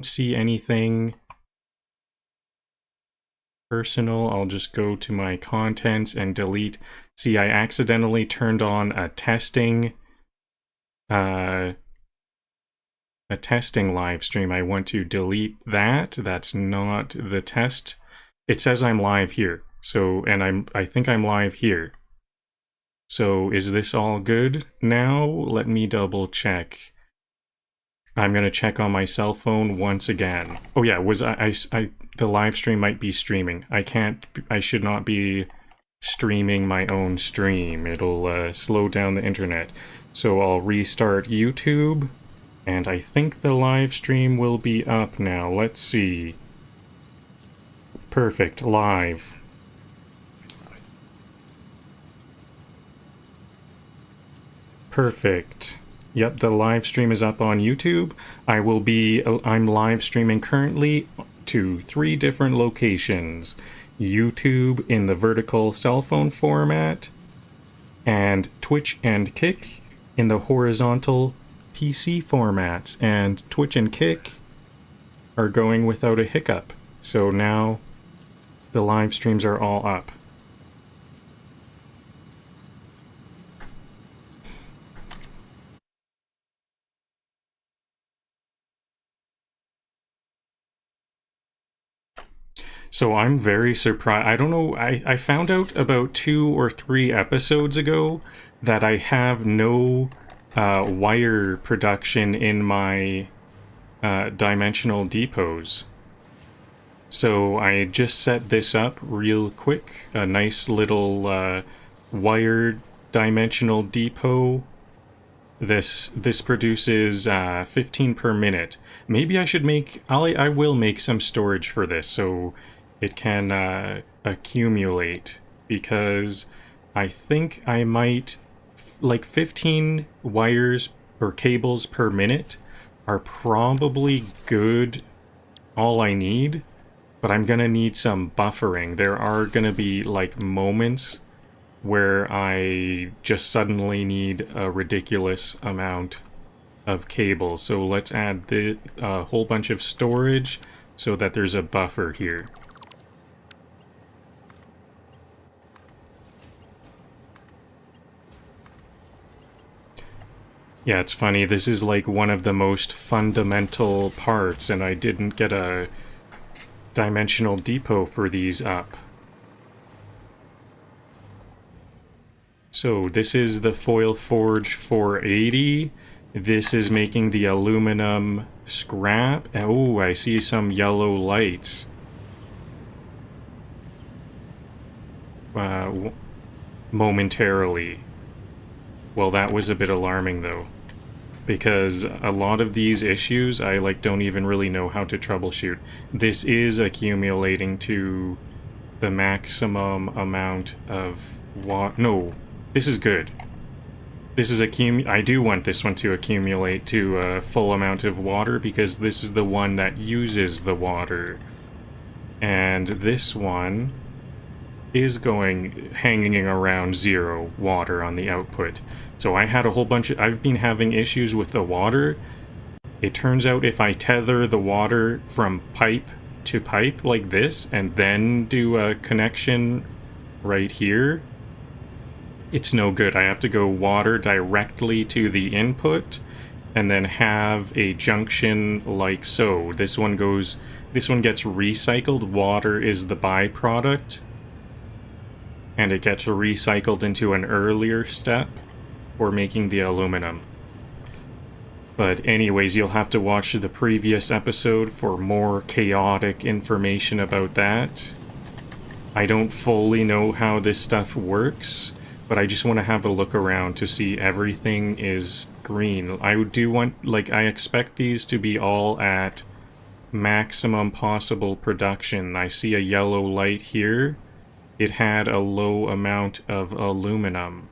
see anything personal. I'll just go to my contents and delete. See, I accidentally turned on a testing live stream. I want to delete that. That's not the test. It says I'm live here. So, and I think I'm live here. So is this all good now? Let me double check. I'm gonna check on my cell phone once again. Oh yeah, the live stream might be streaming. I should not be streaming my own stream. It'll slow down the internet. So I'll restart YouTube, and I think the live stream will be up now. Let's see. Perfect, live. Perfect. Yep, the live stream is up on YouTube. I'm live streaming currently to 3 different locations. YouTube in the vertical cell phone format, and Twitch and Kick in the horizontal PC formats. And Twitch and Kick are going without a hiccup. So now the live streams are all up. So I'm very surprised. I don't know, I found out about 2 or 3 episodes ago that I have no wire production in my dimensional depots. So I just set this up real quick, a nice little wired dimensional depot. This produces 15 per minute. Maybe I should I will make some storage for this so it can accumulate, because I think I might, like 15 wires or cables per minute are probably good, all I need, but I'm gonna need some buffering. There are gonna be like moments where I just suddenly need a ridiculous amount of cable. So let's add the whole bunch of storage so that there's a buffer here. Yeah, it's funny, this is like one of the most fundamental parts, and I didn't get a dimensional depot for these up. So this is the Foil Forge 480. This is making the aluminum scrap. Oh, I see some yellow lights. Momentarily. Well, that was a bit alarming though, because a lot of these issues I don't even really know how to troubleshoot. This is accumulating to the maximum amount of no, this is good. This is I do want this one to accumulate to a full amount of water, because this is the one that uses the water. And this one is hanging around 0 water on the output. So I had a whole bunch I've been having issues with the water. It turns out if I tether the water from pipe to pipe like this, and then do a connection right here, it's no good. I have to go water directly to the input, and then have a junction like so. This one gets recycled. Water is the byproduct, and it gets recycled into an earlier step for making the aluminum. But anyways, you'll have to watch the previous episode for more chaotic information about that. I don't fully know how this stuff works, but I just want to have a look around to see everything is green. I do want, I expect these to be all at maximum possible production. I see a yellow light here. It had a low amount of aluminum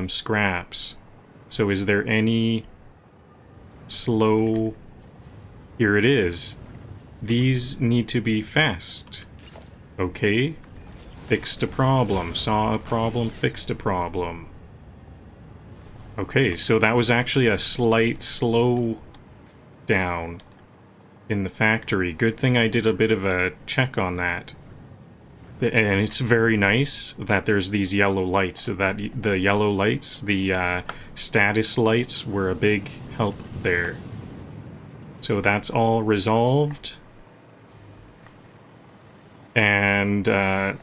scraps. So is there any slow... Here it is. These need to be fast. Okay. Fixed a problem. Saw a problem, fixed a problem. Okay, so that was actually a slight slow down in the factory. Good thing I did a bit of a check on that. And it's very nice that there's these yellow lights, so that the yellow lights, the status lights, were a big help there. So that's all resolved. And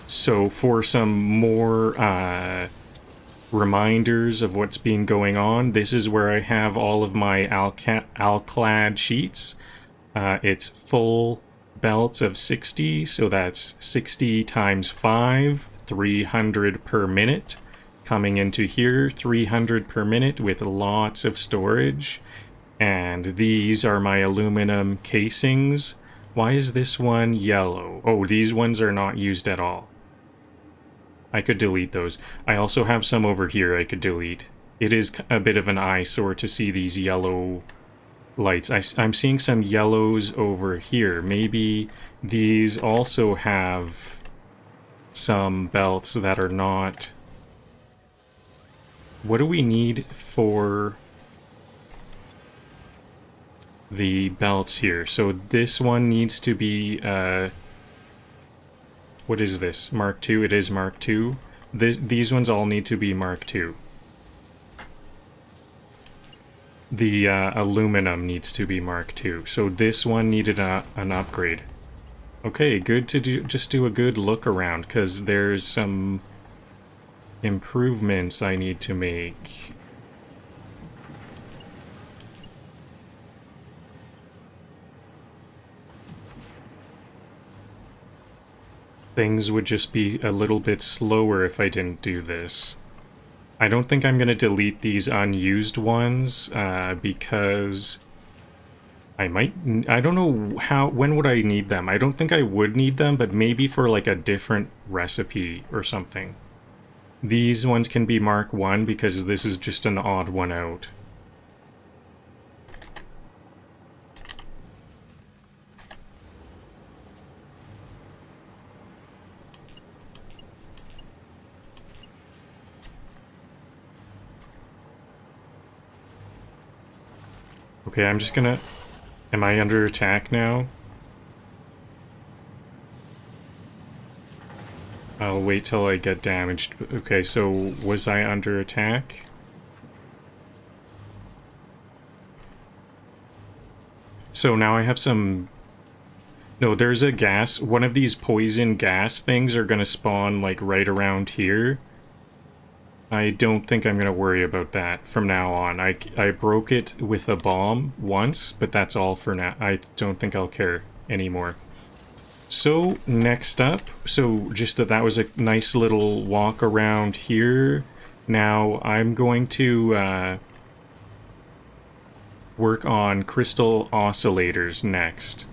so for some more reminders of what's been going on, this is where I have all of my Alclad sheets. It's full belts of 60, so that's 60 times 5, 300 per minute. Coming into here, 300 per minute with lots of storage. And these are my aluminum casings. Why is this one yellow? Oh, these ones are not used at all. I could delete those. I also have some over here I could delete. It is a bit of an eyesore to see these yellow lights. I'm seeing some yellows over here. Maybe these also have some belts that are not... What do we need for the belts here? So this one needs to be... what is this? Mark II? It is Mark II. These ones all need to be Mark II. The aluminum needs to be Mark II. So this one needed an upgrade. Okay, good to just do a good look around, because there's some improvements I need to make. Things would just be a little bit slower if I didn't do this. I don't think I'm going to delete these unused ones, because I don't know when would I need them. I don't think I would need them, but maybe for like a different recipe or something. These ones can be Mark I because this is just an odd one out. Okay, I'm just gonna... Am I under attack now? I'll wait till I get damaged. Okay, so was I under attack? So now I have some... No, there's a gas... One of these poison gas things are gonna spawn, like, right around here. I don't think I'm going to worry about that from now on. I broke it with a bomb once, but that's all for now. I don't think I'll care anymore. So, next up, that was a nice little walk around here. Now, I'm going to work on crystal oscillators next.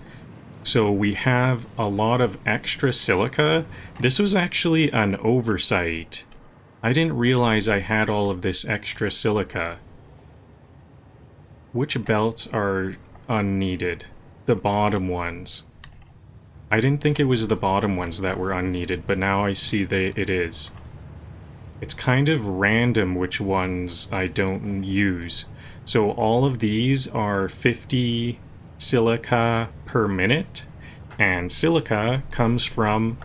So we have a lot of extra silica. This was actually an oversight. I didn't realize I had all of this extra silica. Which belts are unneeded? The bottom ones. I didn't think it was the bottom ones that were unneeded, but now I see it is. It's kind of random which ones I don't use. So all of these are 50 silica per minute, and silica comes from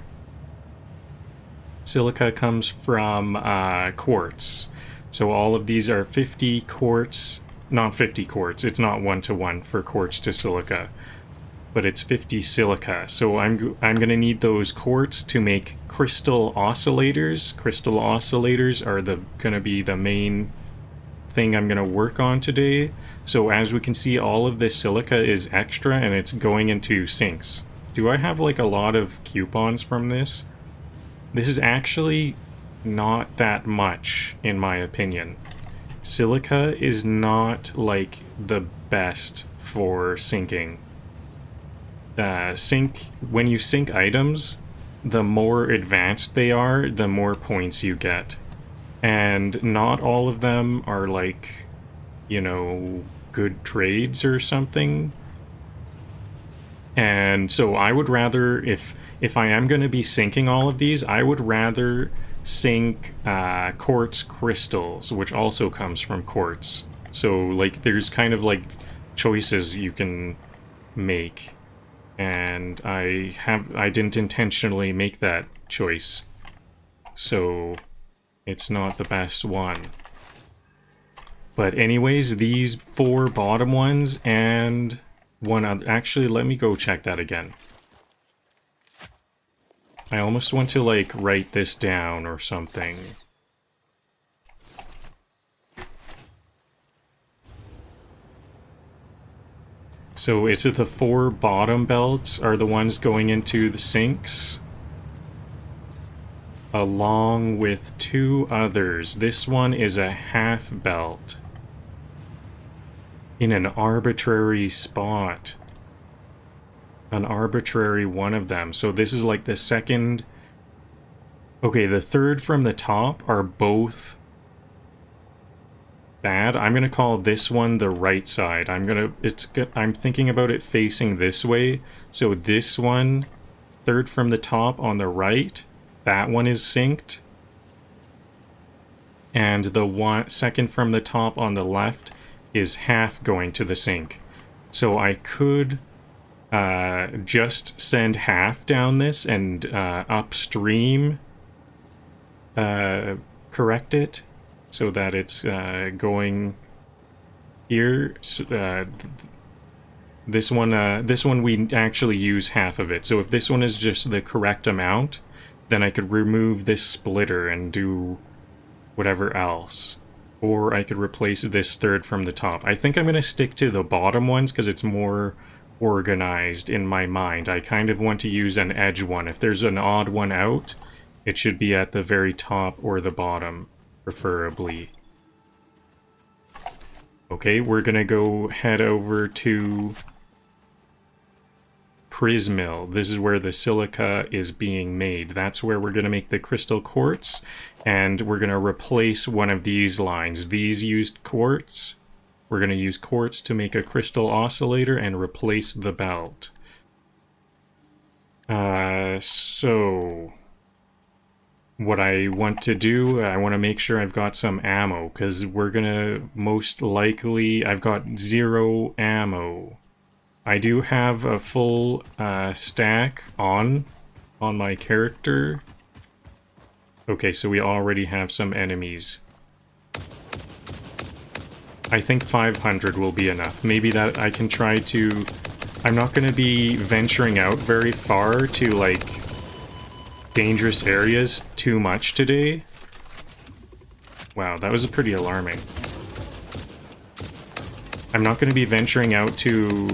quartz. So all of these are 50 quartz, not 50 quartz. It's not 1-to-1 for quartz to silica, but it's 50 silica. So I'm going to need those quartz to make crystal oscillators. Crystal oscillators are going to be the main thing I'm going to work on today. So as we can see, all of this silica is extra and it's going into sinks. Do I have like a lot of coupons from this? This is actually not that much, in my opinion. Silica is not, like, the best for sinking. When you sink items, the more advanced they are, the more points you get. And not all of them are, like, you know, good trades or something. And so I would rather, if I am going to be sinking all of these, I would rather sink quartz crystals, which also comes from quartz. So, like, there's kind of, like, choices you can make, and I didn't intentionally make that choice, so it's not the best one. But anyways, these 4 bottom ones and one other. Actually, let me go check that again. I almost want to, like, write this down or something. So is it the 4 bottom belts are the ones going into the sinks? Along with 2 others. This one is a half belt. In an arbitrary spot. An arbitrary one of them. So this is like the second... Okay, the third from the top are both bad. I'm gonna call this one the right side. I'm thinking about it facing this way. So this one, third from the top on the right, that one is synced. And the second from the top on the left is half going to the sink. So I could just send half down this and upstream correct it so that it's going here. This one we actually use half of it. So if this one is just the correct amount, then I could remove this splitter and do whatever else. Or I could replace this third from the top. I think I'm going to stick to the bottom ones because it's more organized in my mind. I kind of want to use an edge one. If there's an odd one out, it should be at the very top or the bottom, preferably. Okay, we're going to go head over to Prismill. This is where the silica is being made. That's where we're going to make the crystal quartz, and we're going to replace one of these lines. These used quartz. We're going to use quartz to make a crystal oscillator and replace the belt. So what I want to do, I want to make sure I've got some ammo, because we're going to most likely... I've got 0 ammo. I do have a full stack on my character. Okay, so we already have some enemies. I think 500 will be enough. Maybe that I can try to... I'm not going to be venturing out very far to, like, dangerous areas too much today. Wow, that was pretty alarming. I'm not going to be venturing out to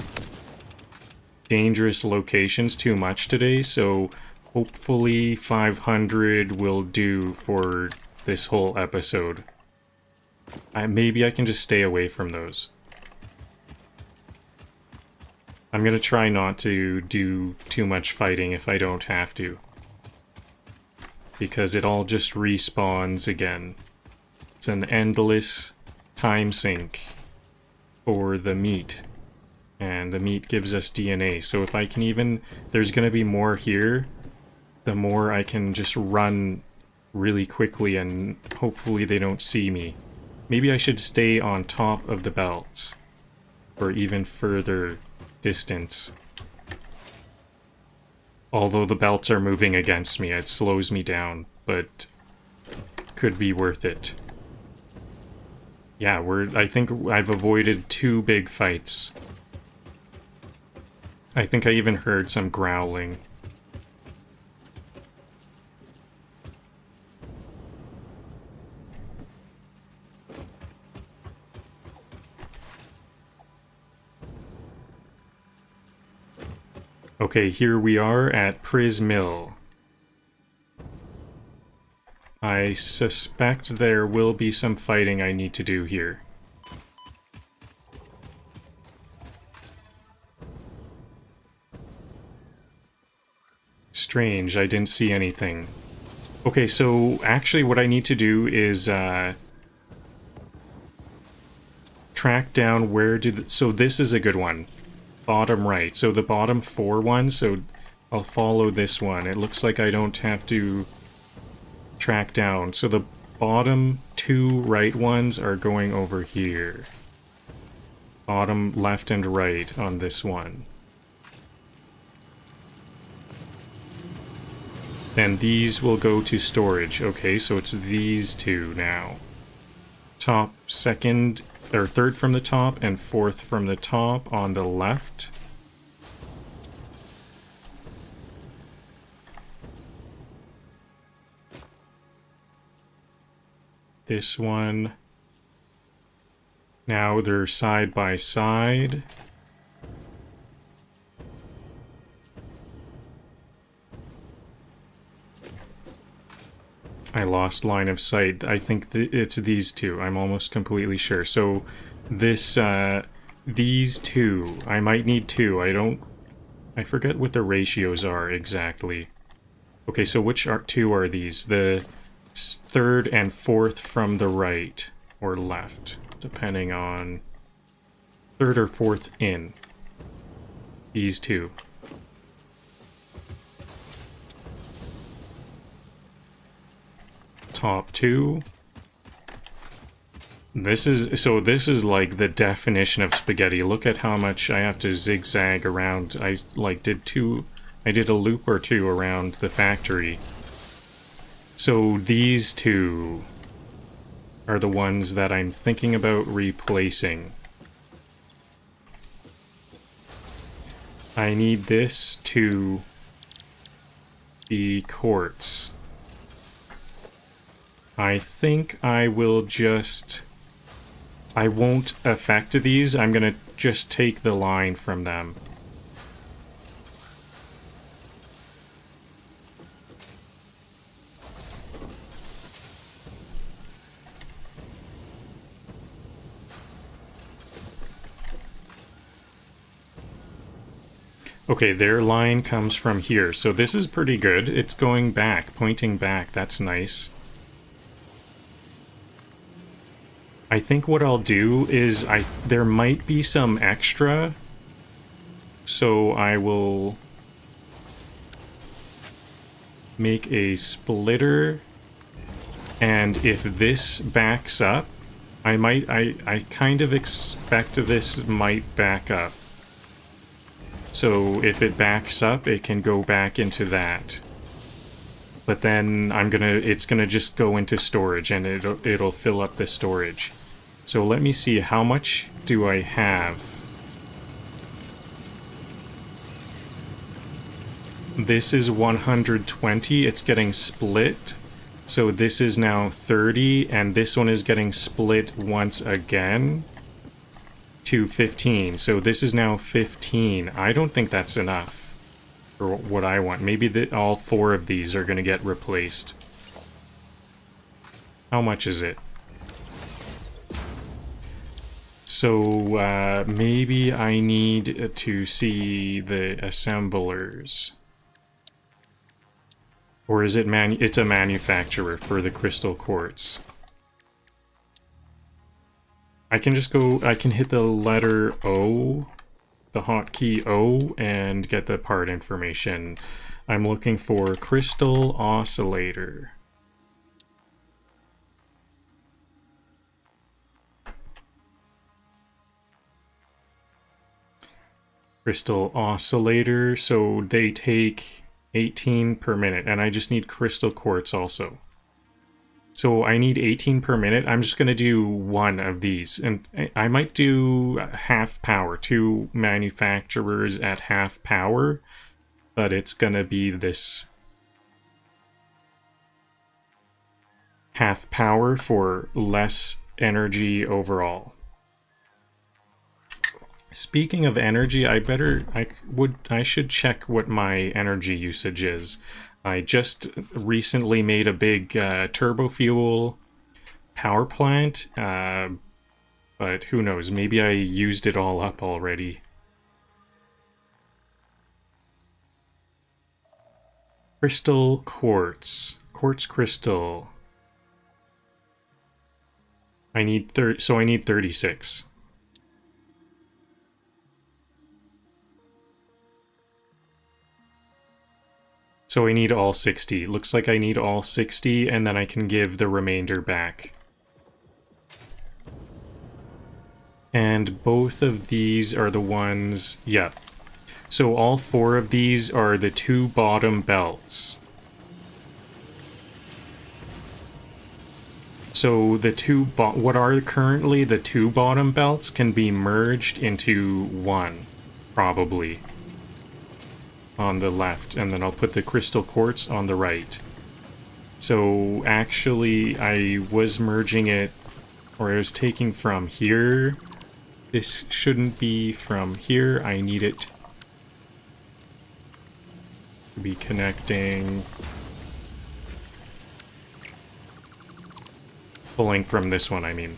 dangerous locations too much today, so hopefully 500 will do for this whole episode. Maybe I can just stay away from those. I'm gonna try not to do too much fighting if I don't have to, because it all just respawns again. It's an endless time sink for the meat. And the meat gives us DNA, so if I can even... There's gonna be more here. The more I can just run really quickly and hopefully they don't see me. Maybe I should stay on top of the belts for even further distance. Although the belts are moving against me, it slows me down, but could be worth it. Yeah, I think I've avoided 2 big fights. I think I even heard some growling. Okay, here we are at Prismill. I suspect there will be some fighting I need to do here. Strange, I didn't see anything. Okay, so actually what I need to do is track down where did... So this is a good one. Bottom right. So the bottom 4 ones, so I'll follow this one. It looks like I don't have to track down. So the bottom 2 right ones are going over here. bottom left and right on this one. Then these will go to storage. Okay, so it's these two now. Top, second, or third from the top, and fourth from the top on the left. This one. Now they're side by side. I lost line of sight. I think it's these two. I'm almost completely sure. So this, these two, I might need two. I forget what the ratios are exactly. Okay, so which two are these? The third and fourth from the right or left, depending on third or fourth in. These two. Top two. This is like the definition of spaghetti. Look at how much I have to zigzag around. I did a loop or two around the factory. So these two are the ones that I'm thinking about replacing. I need this to be quartz. I think I will just... I won't affect these. I'm gonna just take the line from them. Okay, their line comes from here, so this is pretty good. It's going back, pointing back. That's nice. I think what I'll do is there might be some extra, so I will make a splitter, and if this backs up, I kind of expect this might back up. So if it backs up, it can go back into that. But then it's gonna just go into storage, and it'll fill up the storage. So let me see, how much do I have? This is 120, it's getting split. So this is now 30, and this one is getting split once again to 15. So this is now 15. I don't think that's enough for what I want. Maybe all four of these are going to get replaced. How much is it? So maybe I need to see the assemblers. Or is it it's a manufacturer for the crystal quartz. I can just go, I can hit the letter O, the hotkey O, and get the part information. I'm looking for crystal oscillator. Crystal oscillator, so they take 18 per minute, and I just need crystal quartz also. So I need 18 per minute. I'm just going to do one of these, and I might do half power, 2 manufacturers at half power, but it's going to be this half power for less energy overall. Speaking of energy, I should check what my energy usage is. I just recently made a big turbo fuel power plant, but who knows, maybe I used it all up already. Crystal quartz. Quartz crystal. I need 36. So I need all 60. Looks like I need all 60, and then I can give the remainder back. And both of these are the ones... Yep. So all 4 of these are the 2 bottom belts. So the what are currently the 2 bottom belts can be merged into 1, probably, on the left, and then I'll put the crystal quartz on the right. So actually I was merging it, or I was taking from here. This shouldn't be from here. I need it to be connecting, pulling from this one, I mean.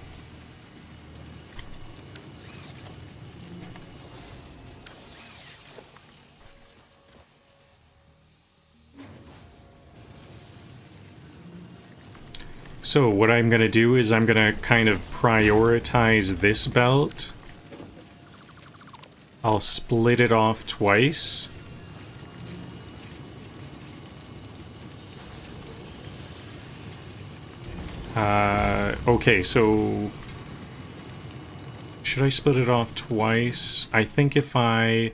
So what I'm going to do is I'm going to kind of prioritize this belt. I'll split it off twice. Okay, so... should I split it off twice? I think if I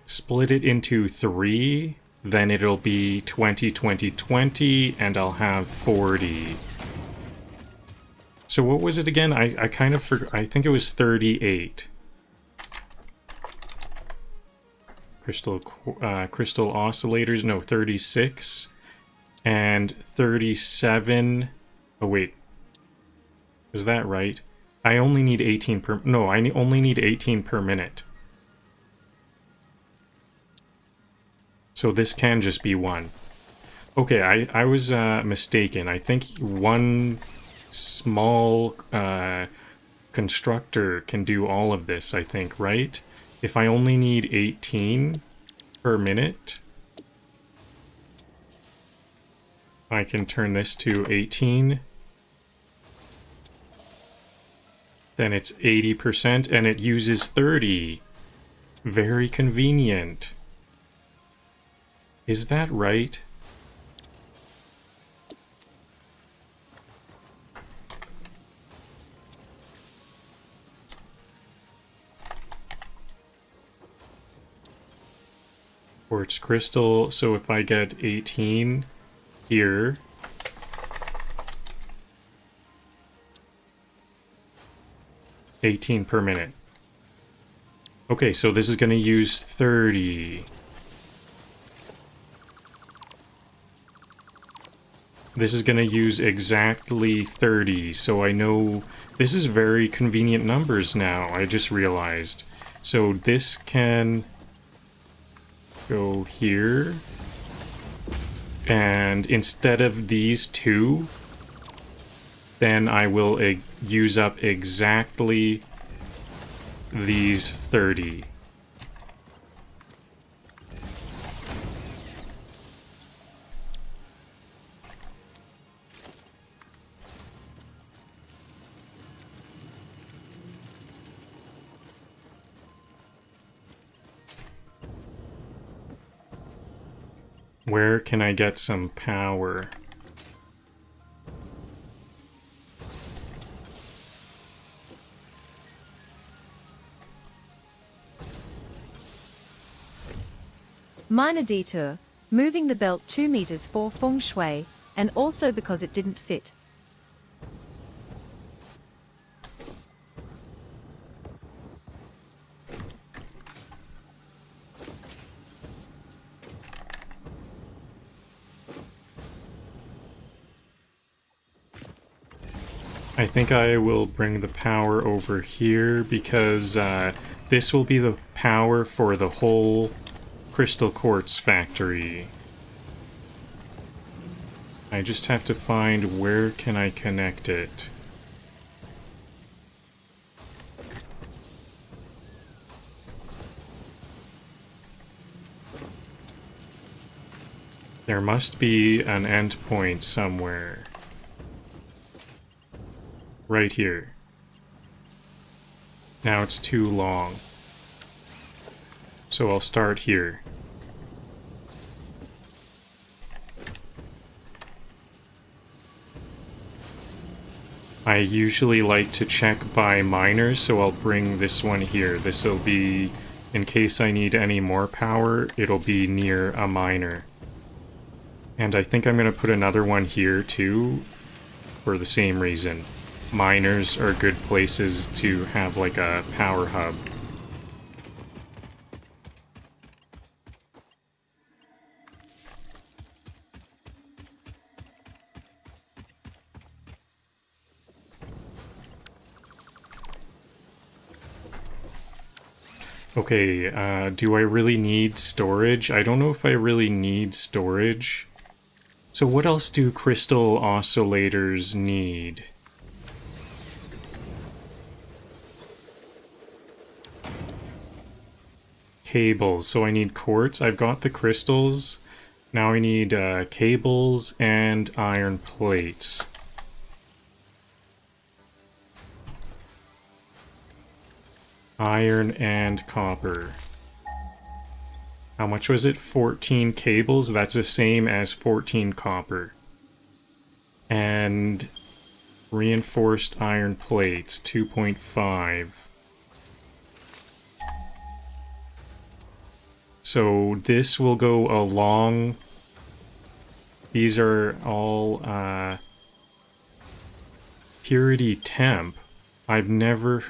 split it into 3, then it'll be 20, 20, 20, and I'll have 40. So what was it again? I kind of forgot. I think it was 38. Crystal oscillators, no, 36. And 37... oh wait. Was that right? I only need 18 per... no, I only need 18 per minute. So this can just be 1. Okay, I was mistaken. I think 1 small constructor can do all of this, I think, right? If I only need 18 per minute, I can turn this to 18. Then it's 80%, and it uses 30. Very convenient. Is that right? Quartz crystal, so if I get 18 here... 18 per minute. Okay, so this is going to use 30. This is going to use exactly 30, so I know this is very convenient numbers now, I just realized. So this can go here, and instead of these 2, then I will use up exactly these 30. Where can I get some power? Minor detour, moving the belt 2 meters for feng shui, and also because it didn't fit. I think I will bring the power over here because this will be the power for the whole crystal quartz factory. I just have to find where can I connect it. There must be an endpoint somewhere. Right here. Now it's too long. So I'll start here. I usually like to check by miners, so I'll bring this one here. This will be, in case I need any more power, it'll be near a miner. And I think I'm going to put another one here too, for the same reason. Miners are good places to have like a power hub. Okay, do I really need storage? I don't know if I really need storage. So what else do crystal oscillators need? Cables. So I need quartz. I've got the crystals. Now I need cables and iron plates. Iron and copper. How much was it? 14 cables? That's the same as 14 copper. And reinforced iron plates, 2.5. So this will go along. These are all purity temp. I've never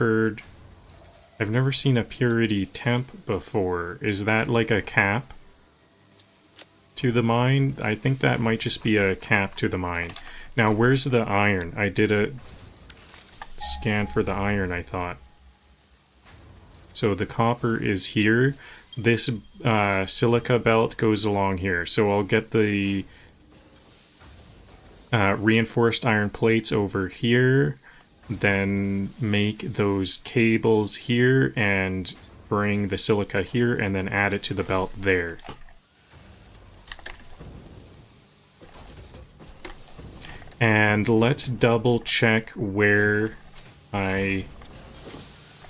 seen a purity temp before. Is that like a cap to the mine? I think that might just be a cap to the mine. Now, where's the iron? I did a scan for the iron, I thought. So the copper is here. This silica belt goes along here. So I'll get the reinforced iron plates over here. Then make those cables here and bring the silica here and then add it to the belt there. And let's double check where I...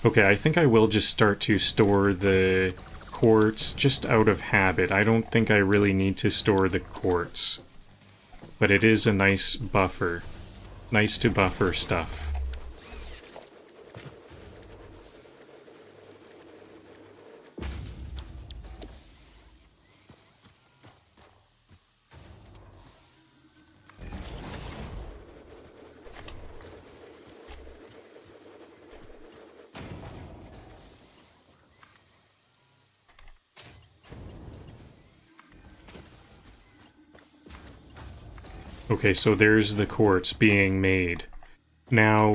Okay, I think I will just start to store the quartz just out of habit. I don't think I really need to store the quartz. But it is a nice buffer. Nice to buffer stuff. Okay, so there's the quartz being made. Now,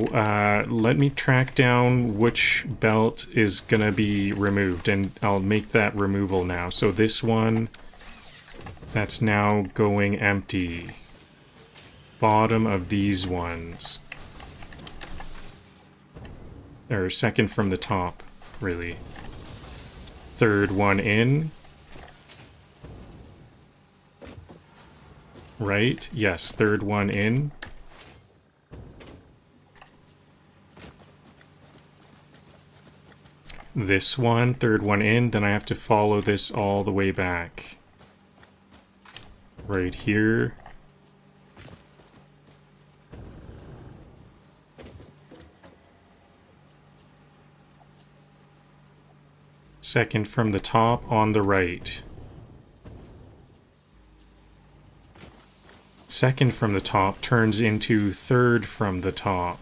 let me track down which belt is gonna be removed, and I'll make that removal now. So this one, that's now going empty. Bottom of these ones. Or second from the top, really. Third one in. Right? Yes, third one in. This one, third one in, then I have to follow this all the way back. Right here. Second from the top on the right. Second from the top turns into third from the top.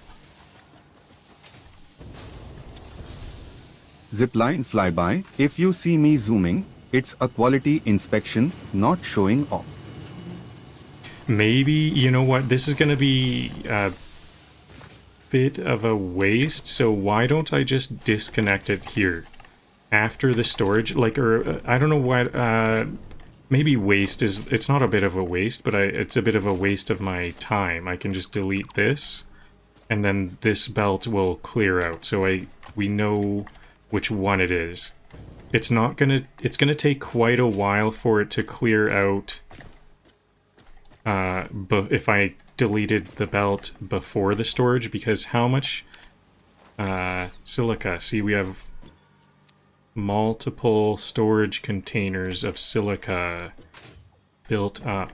Zipline flyby. If you see me zooming, it's a quality inspection, not showing off. Maybe, you know what, this is going to be a bit of a waste, so why don't I just disconnect it here? After the storage, like, or, I don't know what, maybe waste is, it's not a bit of a waste, but it's a bit of a waste of my time. I can just delete this, and then this belt will clear out, so we know which one it is. It's gonna take quite a while for it to clear out, but if I deleted the belt before the storage, because how much silica? See, we have multiple storage containers of silica built up.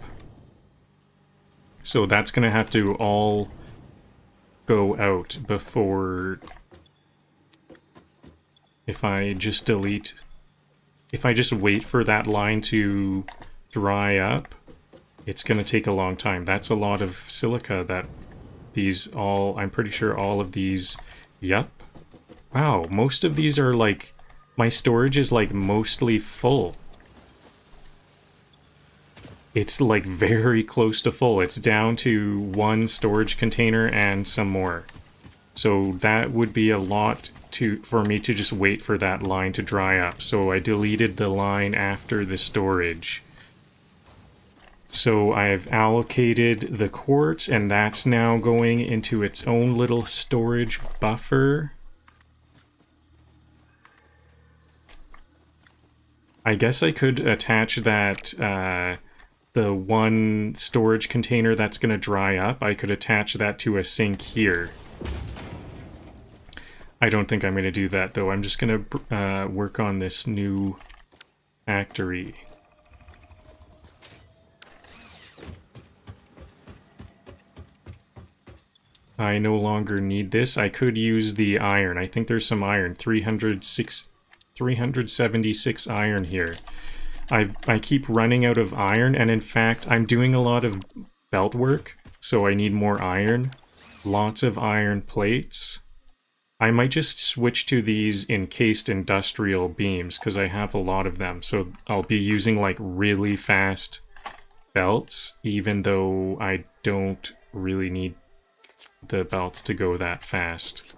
So that's going to have to all go out before... If I just delete... If I just wait for that line to dry up, it's going to take a long time. That's a lot of silica that these all... I'm pretty sure all of these... Yup. Wow, most of these are like... My storage is like mostly full. It's like very close to full. It's down to one storage container and some more. So that would be a lot for me to just wait for that line to dry up. So I deleted the line after the storage. So I've allocated the quartz, and that's now going into its own little storage buffer. I guess I could attach that, the one storage container that's going to dry up, I could attach that to a sink here. I don't think I'm going to do that, though. I'm just going to work on this new factory. I no longer need this. I could use the iron. I think there's some iron. 376 iron here. I keep running out of iron, and in fact, I'm doing a lot of belt work, so I need more iron. Lots of iron plates. I might just switch to these encased industrial beams, because I have a lot of them, so I'll be using like really fast belts, even though I don't really need the belts to go that fast.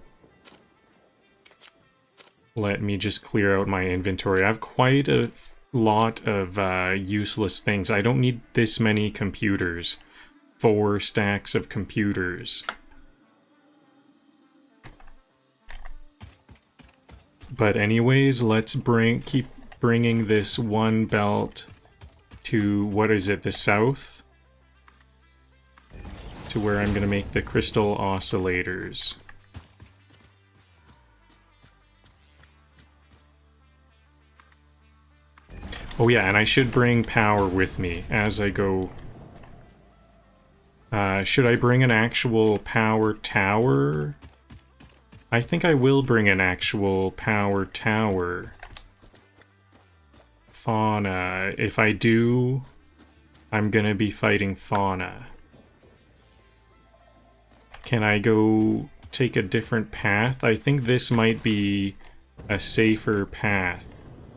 Let me just clear out my inventory. I have quite a lot of useless things. I don't need this many computers. 4 stacks of computers. But anyways, let's keep bringing this one belt to, what is it, the south? To where I'm going to make the crystal oscillators. Oh yeah, and I should bring power with me as I go. Should I bring an actual power tower? I think I will bring an actual power tower. Fauna. If I do, I'm gonna be fighting fauna. Can I go take a different path? I think this might be a safer path.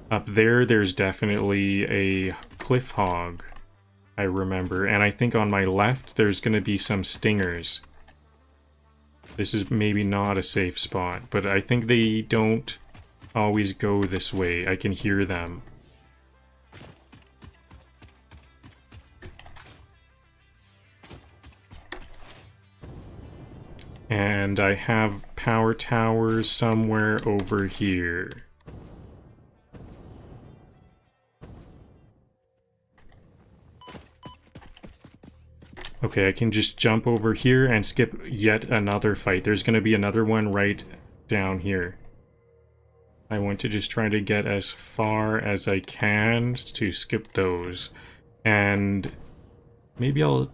Up there, there's definitely a cliff hog, I remember. And I think on my left, there's going to be some stingers. This is maybe not a safe spot, but I think they don't always go this way. I can hear them. And I have power towers somewhere over here. Okay, I can just jump over here and skip yet another fight. There's going to be another one right down here. I want to just try to get as far as I can to skip those. And maybe I'll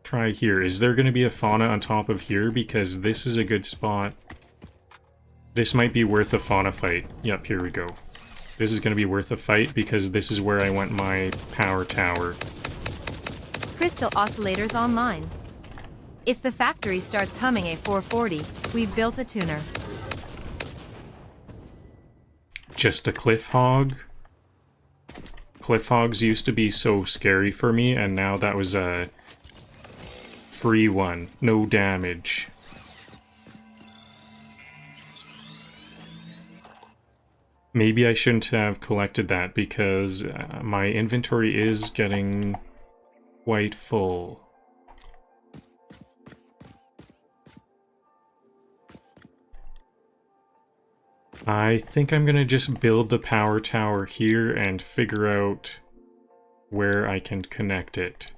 try here. Is there going to be a fauna on top of here? Because this is a good spot. This might be worth a fauna fight. Yep, here we go. This is going to be worth a fight because this is where I want my power tower. Crystal oscillators online. If the factory starts humming a 440, we've built a tuner. Just a cliff hog? Cliff hogs used to be so scary for me, and now that was a free one. No damage. Maybe I shouldn't have collected that because my inventory is getting quite full. I think I'm gonna just build the power tower here and figure out where I can connect it.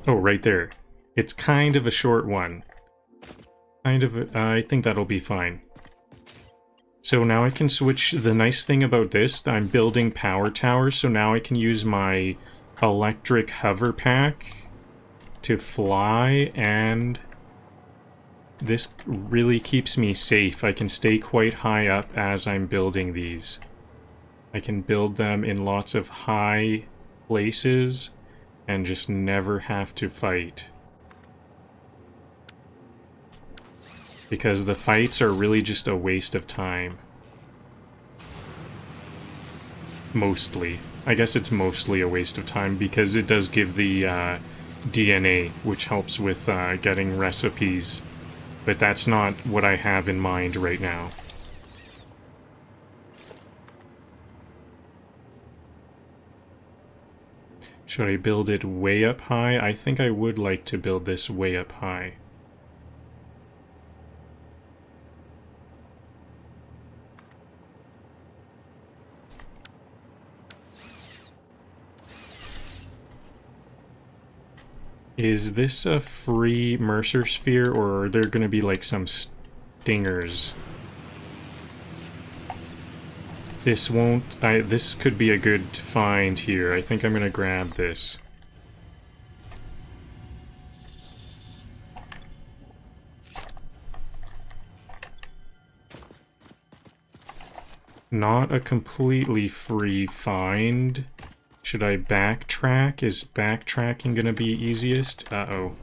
Oh, right there. It's kind of a short one. I think that'll be fine. So now I can switch. The nice thing about this, I'm building power towers, so now I can use my electric hover pack to fly, and this really keeps me safe. I can stay quite high up as I'm building these. I can build them in lots of high places and just never have to fight. Because the fights are really just a waste of time. Mostly. I guess it's mostly a waste of time because it does give the DNA, which helps with getting recipes. But that's not what I have in mind right now. Should I build it way up high? I think I would like to build this way up high. Is this a free Mercer sphere, or are there going to be like some stingers? This won't... this could be a good find here. I think I'm going to grab this. Not a completely free find. Should I backtrack? Is backtracking gonna be easiest? Uh-oh.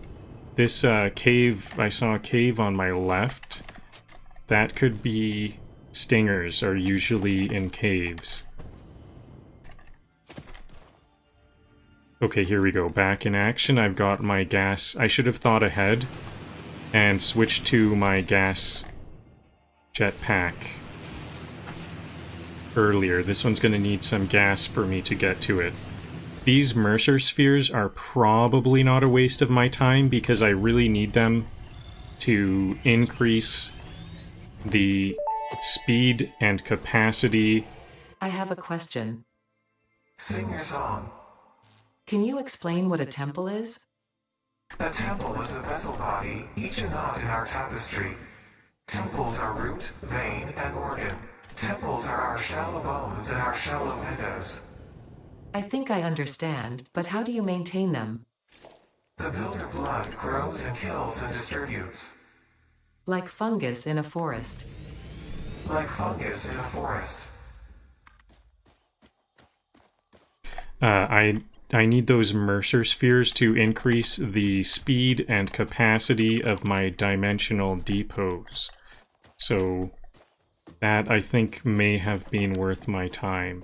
This cave, I saw a cave on my left. That could be... Stingers are usually in caves. Okay, here we go. Back in action. I've got my gas... I should have thought ahead and switched to my gas jetpack earlier. This one's going to need some gas for me to get to it. These Mercer spheres are probably not a waste of my time because I really need them to increase the speed and capacity. I have a question. Sing your song. Can you explain what a temple is? A temple is a vessel body, each a knot in our tapestry. Temples are root, vein, and organ. Temples are our shallow bones and our shallow windows. I think I understand, but how do you maintain them? The builder blood grows and kills and distributes. Like fungus in a forest. Like fungus in a forest. I need those Mercer spheres to increase the speed and capacity of my dimensional depots. So that, I think, may have been worth my time.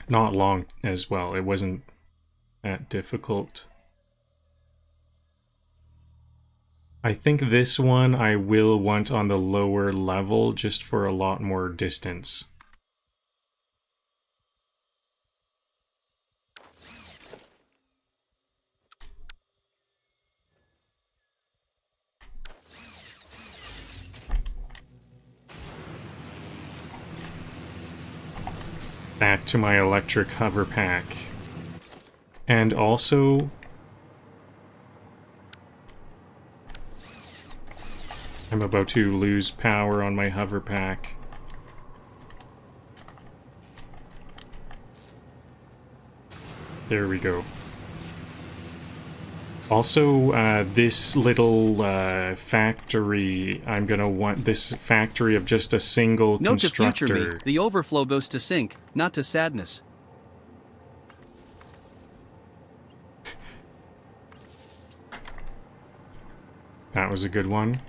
Not long as well. It wasn't that difficult. I think this one I will want on the lower level just for a lot more distance. Back to my electric hover pack. And also... I'm about to lose power on my hover pack. There we go. Also, this little factory, I'm gonna want this factory of just a single Note to constructor. future me, the overflow goes to sink, not to sadness. That was a good one.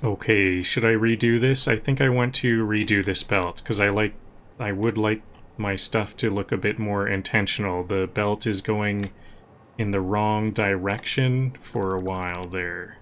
Okay, should I redo this? I think I want to redo this belt, because I would like my stuff to look a bit more intentional. The belt is going in the wrong direction for a while there.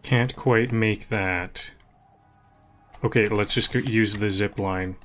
Can't quite make that. Okay, let's just use the zip line.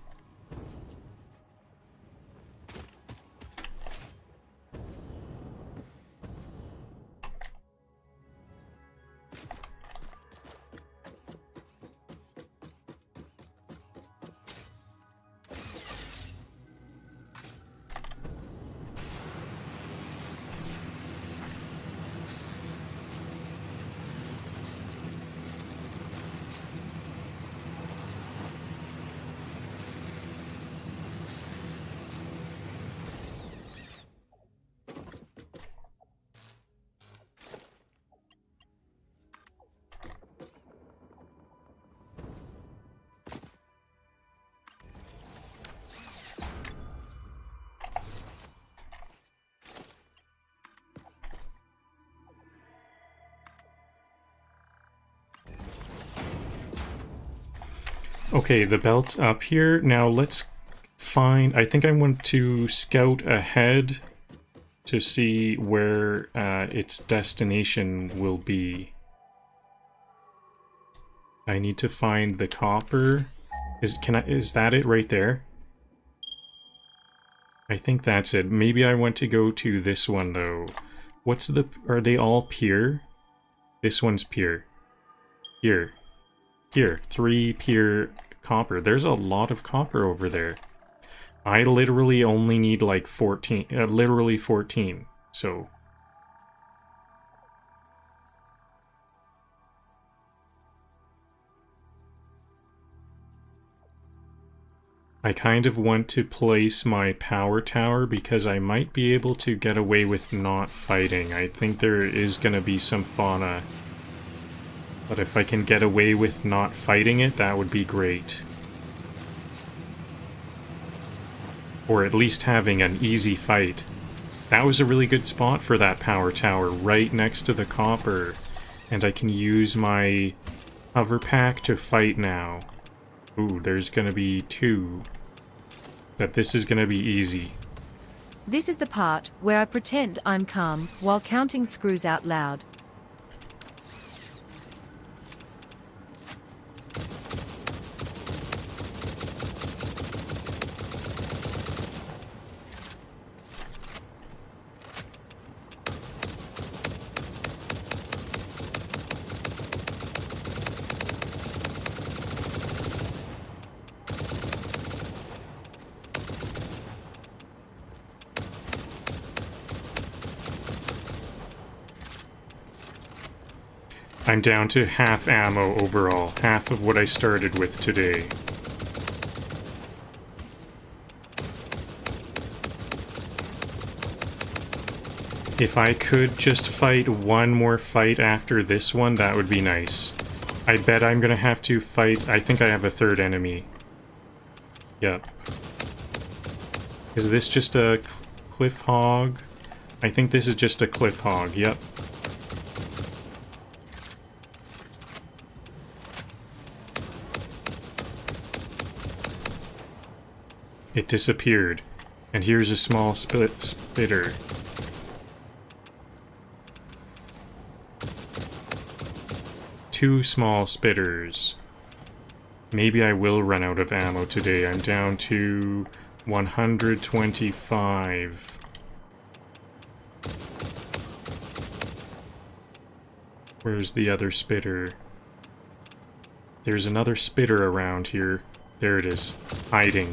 Okay, the belt's up here. Now let's find... I think I want to scout ahead to see where its destination will be. I need to find the copper. Is that it right there? I think that's it. Maybe I want to go to this one though. Are they all pure? This one's pure. Here. 3 pure copper. There's a lot of copper over there. I literally only need like 14, literally 14, so... I kind of want to place my power tower because I might be able to get away with not fighting. I think there is going to be some fauna. But if I can get away with not fighting it, that would be great. Or at least having an easy fight. That was a really good spot for that power tower, right next to the copper. And I can use my hover pack to fight now. Ooh, there's gonna be 2. But this is gonna be easy. This is the part where I pretend I'm calm while counting screws out loud. I'm down to half ammo overall, half of what I started with today. If I could just fight one more fight after this one, that would be nice. I bet I'm gonna have to fight... I think I have a 3rd enemy. Yep. Is this just a cliff hog? I think this is just a cliff hog, yep. It disappeared. And here's a small spitter. Two small spitters. Maybe I will run out of ammo today. I'm down to 125. Where's the other spitter? There's another spitter around here. There it is. Hiding.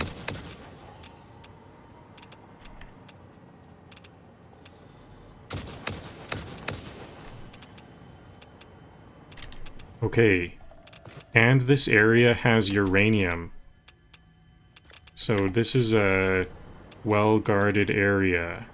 Okay. And this area has uranium. So this is a well-guarded area.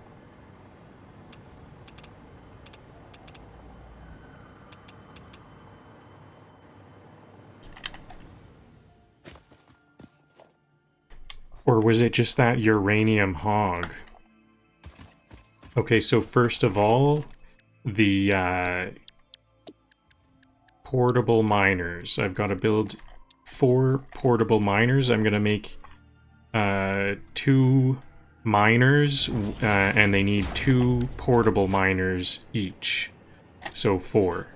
Or was it just that uranium hog? Okay, so first of all, the portable miners. I've got to build 4 portable miners. I'm going to make 2 miners, and they need 2 portable miners each. So 4.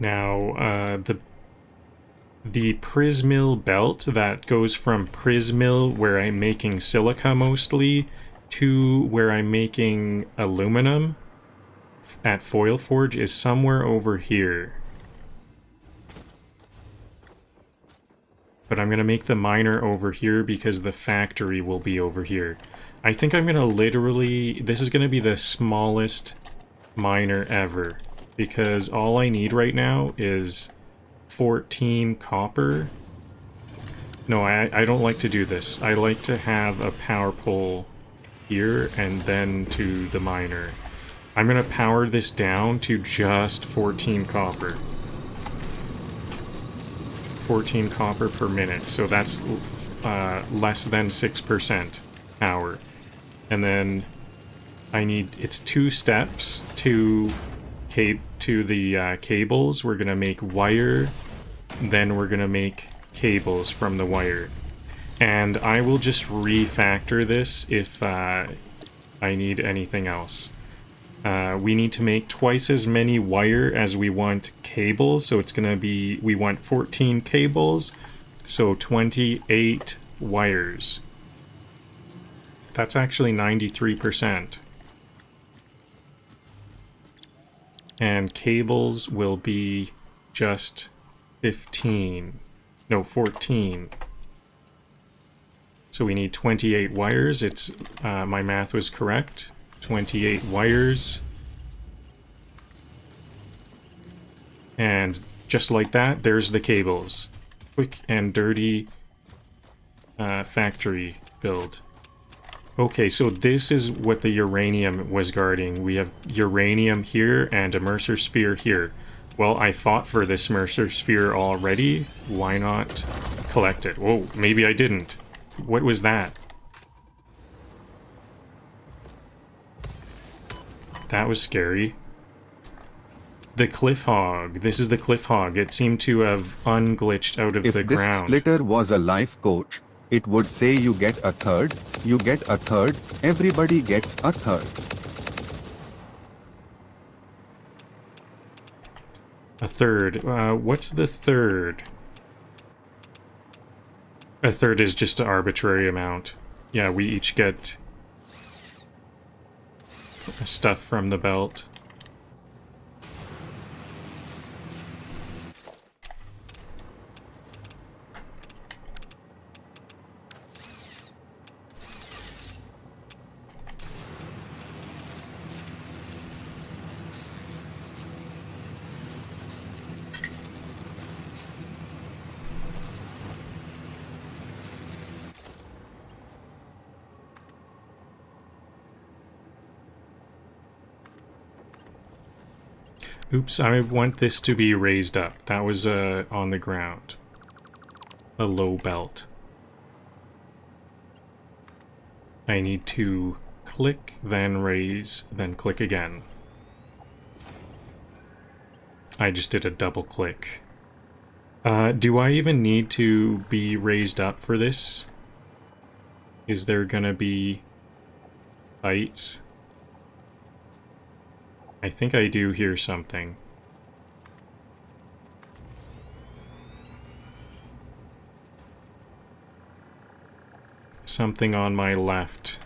Now, the Prismill belt that goes from Prismill, where I'm making silica mostly, to where I'm making aluminum at Foil Forge is somewhere over here. But I'm going to make the miner over here because the factory will be over here. I think I'm going to literally... This is going to be the smallest miner ever. Because all I need right now is 14 copper. No, I don't like to do this. I like to have a power pole here and then to the miner. I'm going to power this down to just 14 copper. 14 copper per minute, so that's less than 6% power. And then I need... It's 2 steps to the cables. We're gonna make wire, then we're gonna make cables from the wire. And I will just refactor this if I need anything else. We need to make twice as many wire as we want cables, so it's gonna be, we want 14 cables, so 28 wires. That's actually 93%. And cables will be just 15. No, 14. So we need 28 wires. It's my math was correct. 28 wires. And just like that, there's the cables. Quick and dirty factory build. Okay, so this is what the uranium was guarding. We have uranium here and a Mercer sphere here. Well, I fought for this Mercer sphere already. Why not collect it? Whoa, maybe I didn't. What was that? That was scary. The cliff hog. This is the cliff hog. It seemed to have unglitched out of the ground. If this splitter was a life coach, it would say you get a third, you get a third, everybody gets a third. A third. What's the third? A third is just an arbitrary amount. Yeah, we each get stuff from the belt. Oops, I want this to be raised up. That was on the ground. A low belt. I need to click, then raise, then click again. I just did a double click. Do I even need to be raised up for this? Is there gonna be heights? I think I do hear something. Something on my left.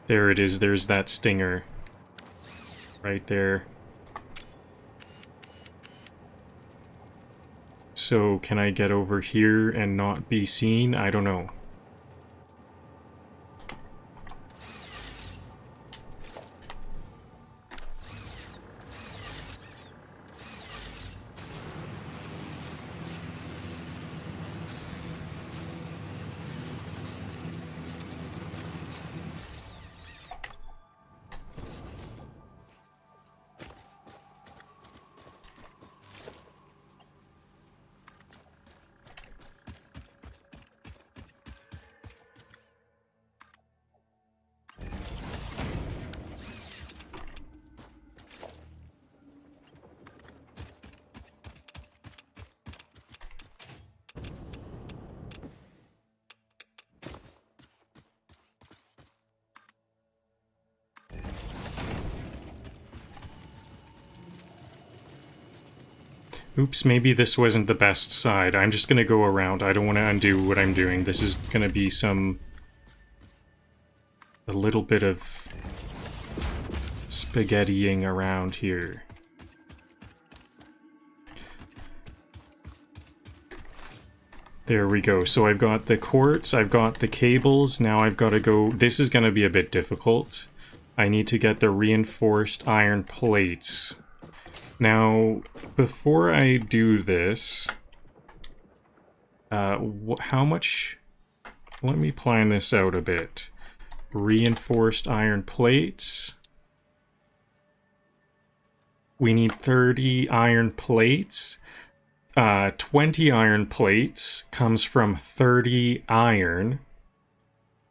There it is, there's that stinger. Right there. So, can I get over here and not be seen? I don't know. Oops, maybe this wasn't the best side. I'm just gonna go around. I don't want to undo what I'm doing. This is gonna be a little bit of spaghettiing around here. There we go. So I've got the quartz, I've got the cables, now I've got to go... This is gonna be a bit difficult. I need to get the reinforced iron plates. Now, before I do this, how much... Let me plan this out a bit. Reinforced iron plates. We need 30 iron plates. 20 iron plates comes from 30 iron.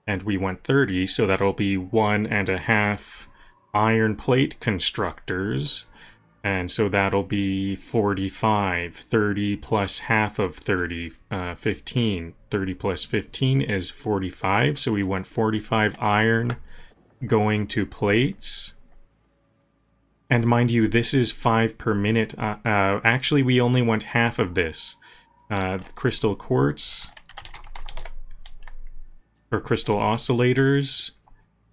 And we want 30, so that'll be 1.5 iron plate constructors. And so that'll be 45. 30 plus half of 30, 15. 30 plus 15 is 45. So we want 45 iron going to plates. And mind you, this is 5 per minute. Actually, we only want half of this. Crystal quartz, or crystal oscillators,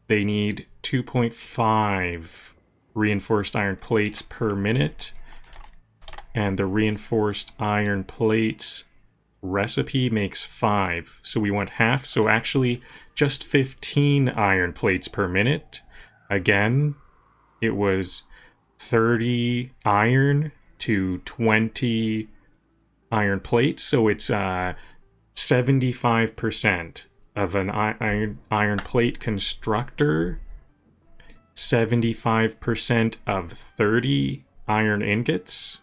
they need 2.5 reinforced iron plates per minute, and the reinforced iron plates recipe makes 5, so we want half, so actually just 15 iron plates per minute. Again, it was 30 iron to 20 iron plates, so it's 75% of an iron plate constructor, 75% of 30 iron ingots.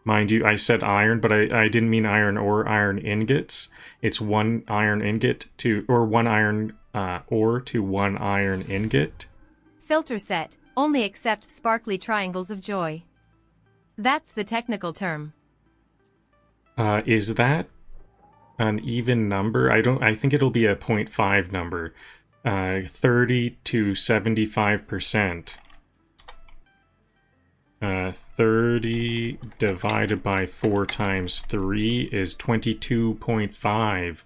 Mind you, I said iron, but I didn't mean iron or iron ingots. It's 1 iron ingot to, or 1 iron ore to 1 iron ingot. Filter set, only accept sparkly triangles of joy. That's the technical term. Is that an even number? I think it'll be a 0.5 number. 30 to 75%. 30 divided by 4 times 3 is 22.5.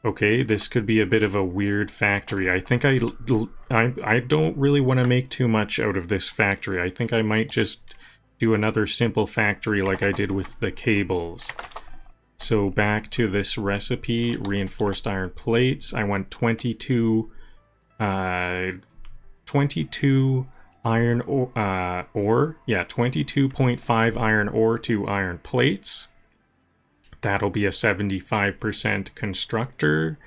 Okay, this could be a bit of a weird factory. I think I don't really want to make too much out of this factory. I think I might just do another simple factory like I did with the cables. So back to this recipe, reinforced iron plates. I want 22 iron ore. Yeah, 22.5 iron ore to iron plates. That'll be a 75% constructor.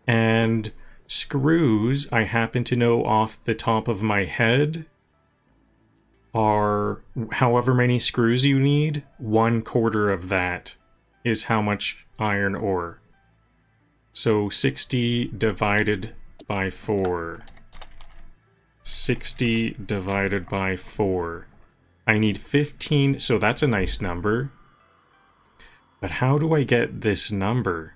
And screws, I happen to know off the top of my head, are however many screws you need, 1/4 of that is how much iron ore. So 60 divided by 4. 60 divided by 4. I need 15, so that's a nice number. But how do I get this number?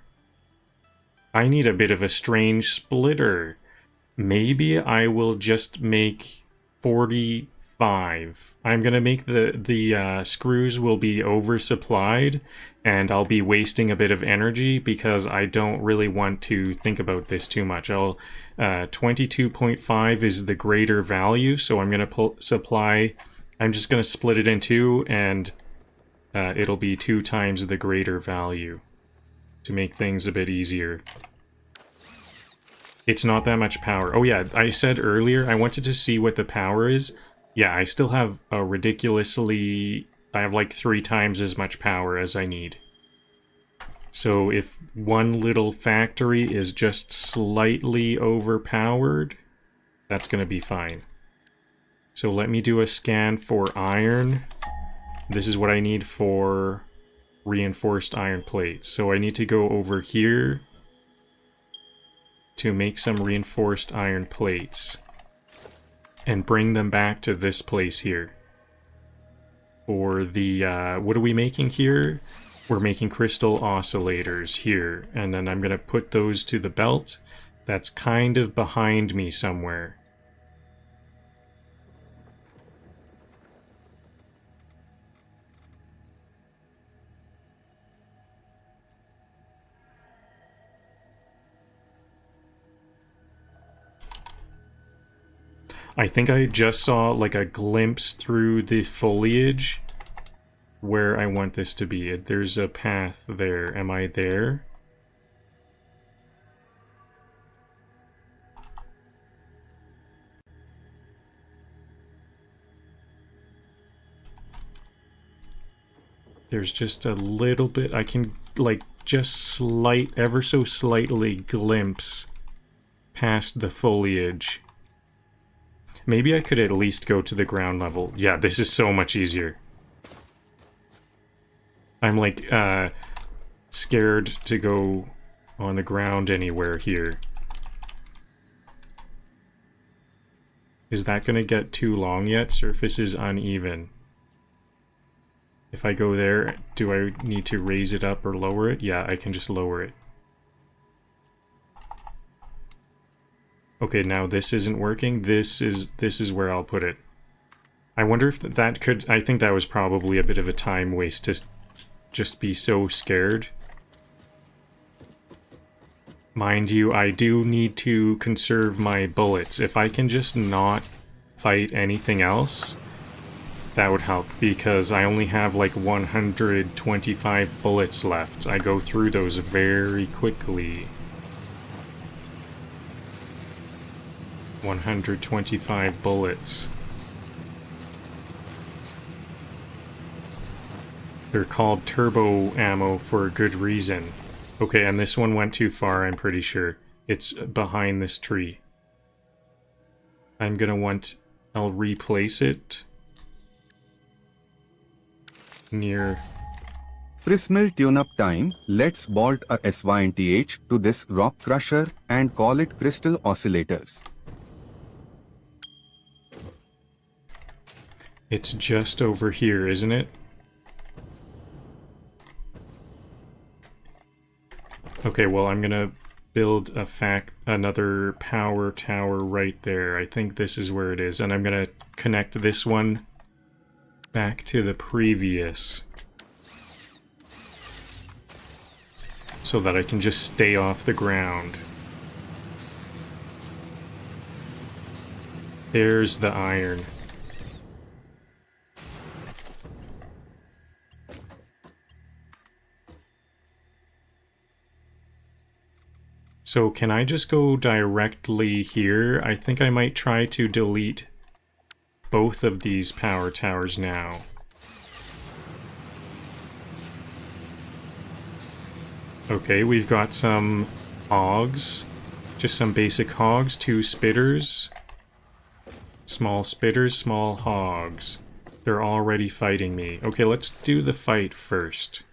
I need a bit of a strange splitter. Maybe I will just make 45. I'm gonna make the screws will be oversupplied, and I'll be wasting a bit of energy because I don't really want to think about this too much. 22.5 is the greater value, so I'm gonna supply. I'm just gonna split it in two, and it'll be 2 times the greater value to make things a bit easier. It's not that much power. Oh yeah, I said earlier I wanted to see what the power is. Yeah, I still have a ridiculously... I have like 3 times as much power as I need. So if one little factory is just slightly overpowered, that's going to be fine. So let me do a scan for iron. This is what I need for reinforced iron plates. So I need to go over here to make some reinforced iron plates and bring them back to this place here. For the, what are we making here? We're making crystal oscillators here, and then I'm gonna put those to the belt that's kind of behind me somewhere. I think I just saw like a glimpse through the foliage where I want this to be. There's a path there. Am I there? There's just a little bit. I can like just ever so slightly glimpse past the foliage. Maybe I could at least go to the ground level. Yeah, this is so much easier. I'm like, scared to go on the ground anywhere here. Is that gonna get too long yet? Surface is uneven. If I go there, do I need to raise it up or lower it? Yeah, I can just lower it. Okay, now this isn't working. This is where I'll put it. I wonder if that could... I think that was probably a bit of a time waste to just be so scared. Mind you, I do need to conserve my bullets. If I can just not fight anything else, that would help, because I only have like 125 bullets left. I go through those very quickly. 125 bullets. They're called turbo ammo for a good reason. Okay, and this one went too far, I'm pretty sure. It's behind this tree. I'm gonna want... I'll replace it near... Prismill tune-up time. Let's bolt a SYNTH to this rock crusher and call it Crystal Oscillators. It's just over here, isn't it? Okay, well, I'm gonna build another power tower right there. I think this is where it is, and I'm gonna connect this one back to the previous, so that I can just stay off the ground. There's the iron. So can I just go directly here? I think I might try to delete both of these power towers now. Okay, we've got some hogs. Just some basic hogs, 2 spitters. Small spitters, small hogs. They're already fighting me. Okay, let's do the fight first.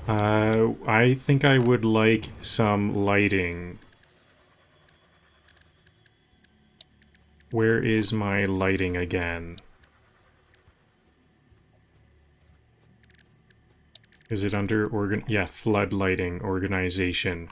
I think I would like some lighting. Where is my lighting again? Is it under yeah, flood lighting organization.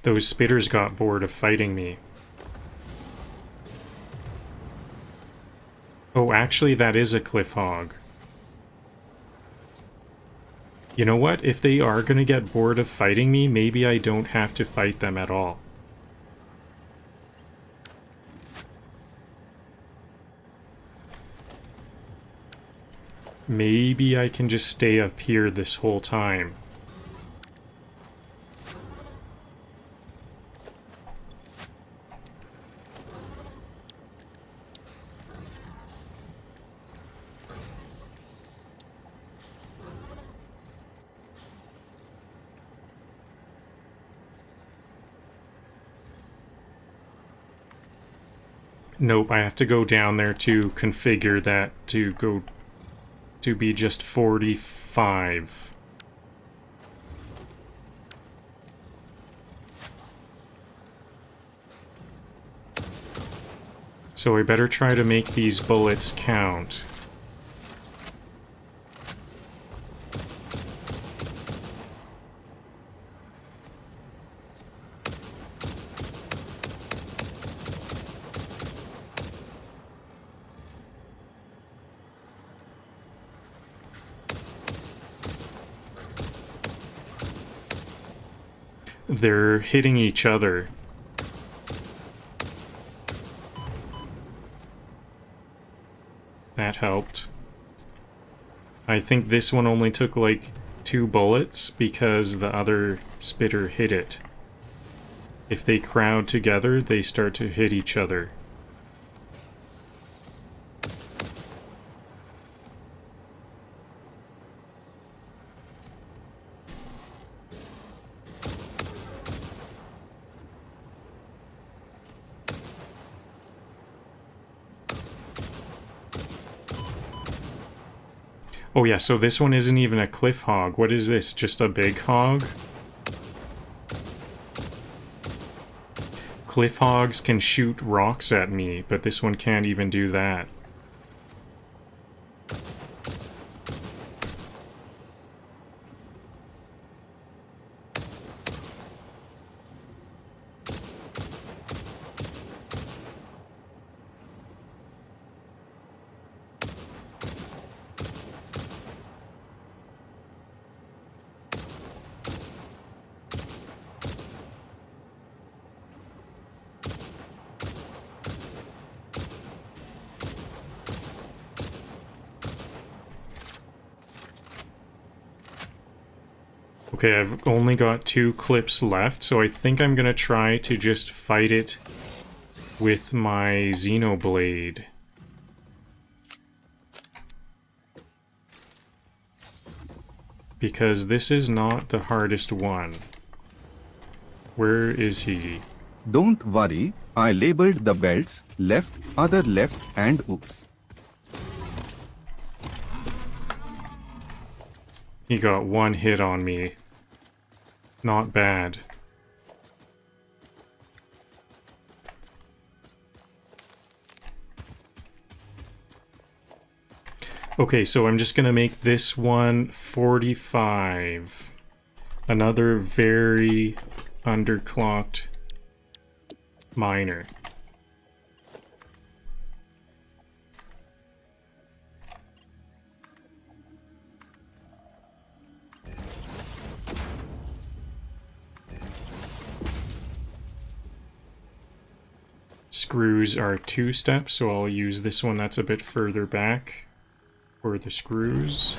Those spitters got bored of fighting me. Oh, actually, that is a cliff hog. You know what? If they are gonna get bored of fighting me, maybe I don't have to fight them at all. Maybe I can just stay up here this whole time. Nope, I have to go down there to configure that to go to be just 45. So I better try to make these bullets count. They're hitting each other. That helped. I think this one only took like 2 bullets because the other spitter hit it. If they crowd together, they start to hit each other. Oh yeah, so this one isn't even a cliff hog. What is this? Just a big hog? Cliff hogs can shoot rocks at me, but this one can't even do that. Okay, I've only got 2 clips left, so I think I'm gonna try to just fight it with my Xenoblade. Because this is not the hardest one. Where is he? Don't worry, I labeled the belts left, other left, and oops. He got 1 hit on me. Not bad. Okay, so I'm just gonna make this one 45. Another very underclocked miner. Screws are 2 steps, so I'll use this one that's a bit further back for the screws.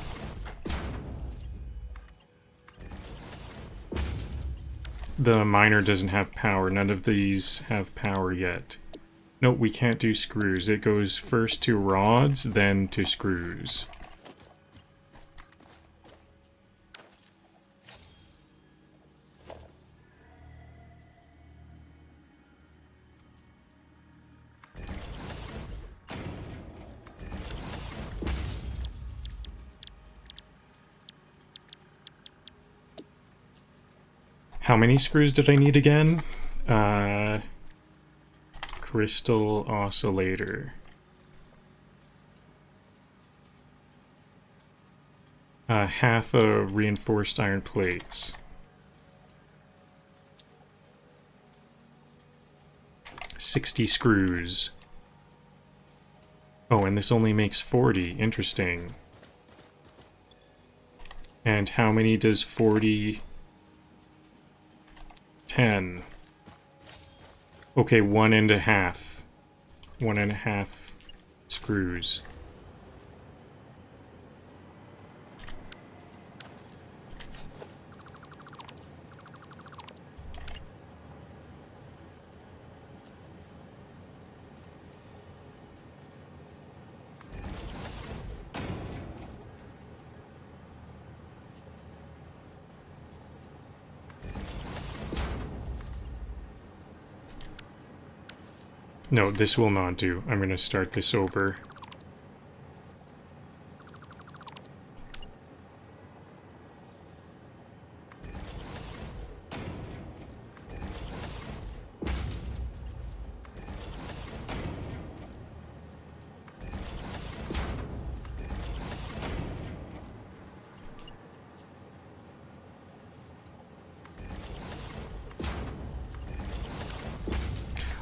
The miner doesn't have power. None of these have power yet. Nope, we can't do screws. It goes first to rods, then to screws. How many screws did I need again? Crystal oscillator. Half a reinforced iron plates. 60 screws. Oh, and this only makes 40. Interesting. And how many does 40... 10. Okay, 1.5. 1.5 screws. No, this will not do. I'm going to start this over.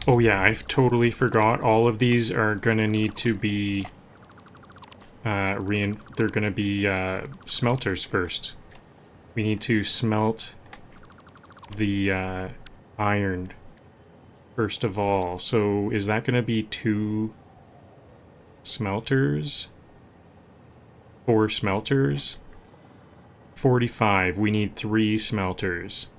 Oh yeah, I've totally forgot. All of these are gonna need to be they're gonna be smelters first. We need to smelt the iron first of all. So is that gonna be 2 smelters? 4 smelters? 45. We need 3 smelters.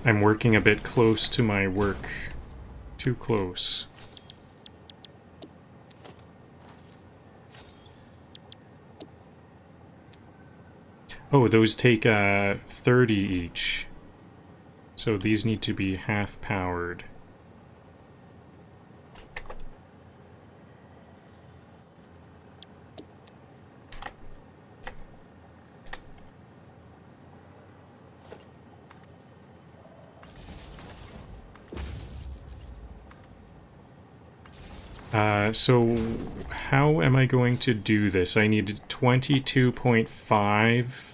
I'm working a bit close to my work. Too close. Oh, those take 30 each. So these need to be half powered. So how am I going to do this? I need 22.5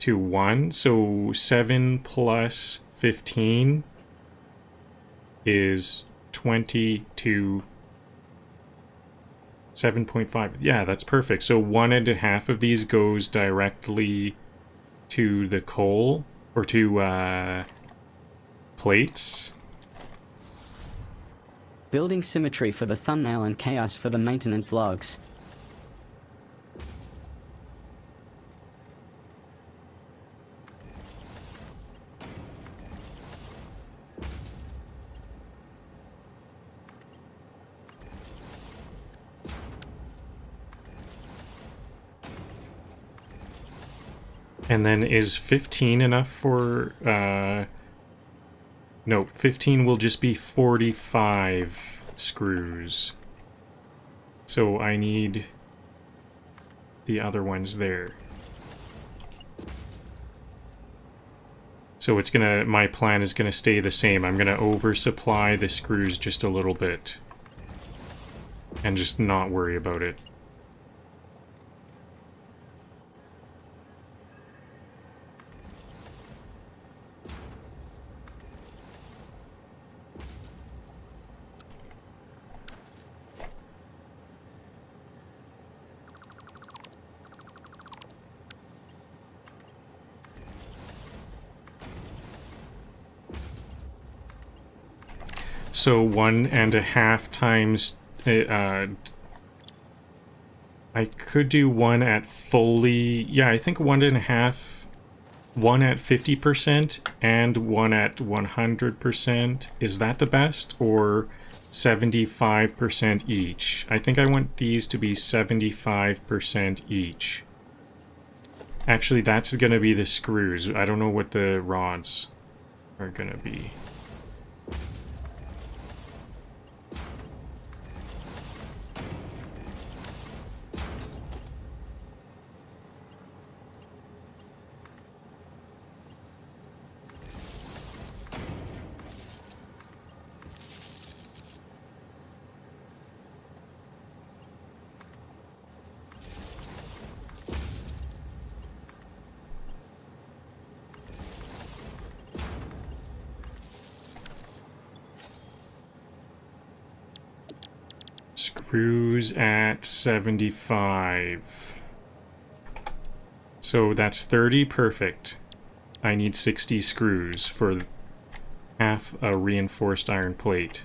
to 1, so 7 plus 15 is 22. 7.5. Yeah, that's perfect. So 1.5 of these goes directly to the coal, or to plates. Building symmetry for the thumbnail and chaos for the maintenance logs. And then is 15 enough for... No, 15 will just be 45 screws. So I need the other ones there. So it's gonna... My plan is gonna stay the same. I'm gonna oversupply the screws just a little bit. And just not worry about it. So 1.5 times... I could do one at fully... Yeah, I think 1.5... One at 50% and one at 100%. Is that the best? Or 75% each? I think I want these to be 75% each. Actually, that's gonna be the screws. I don't know what the rods are gonna be. Screws at 75. So that's 30, perfect. I need 60 screws for half a reinforced iron plate.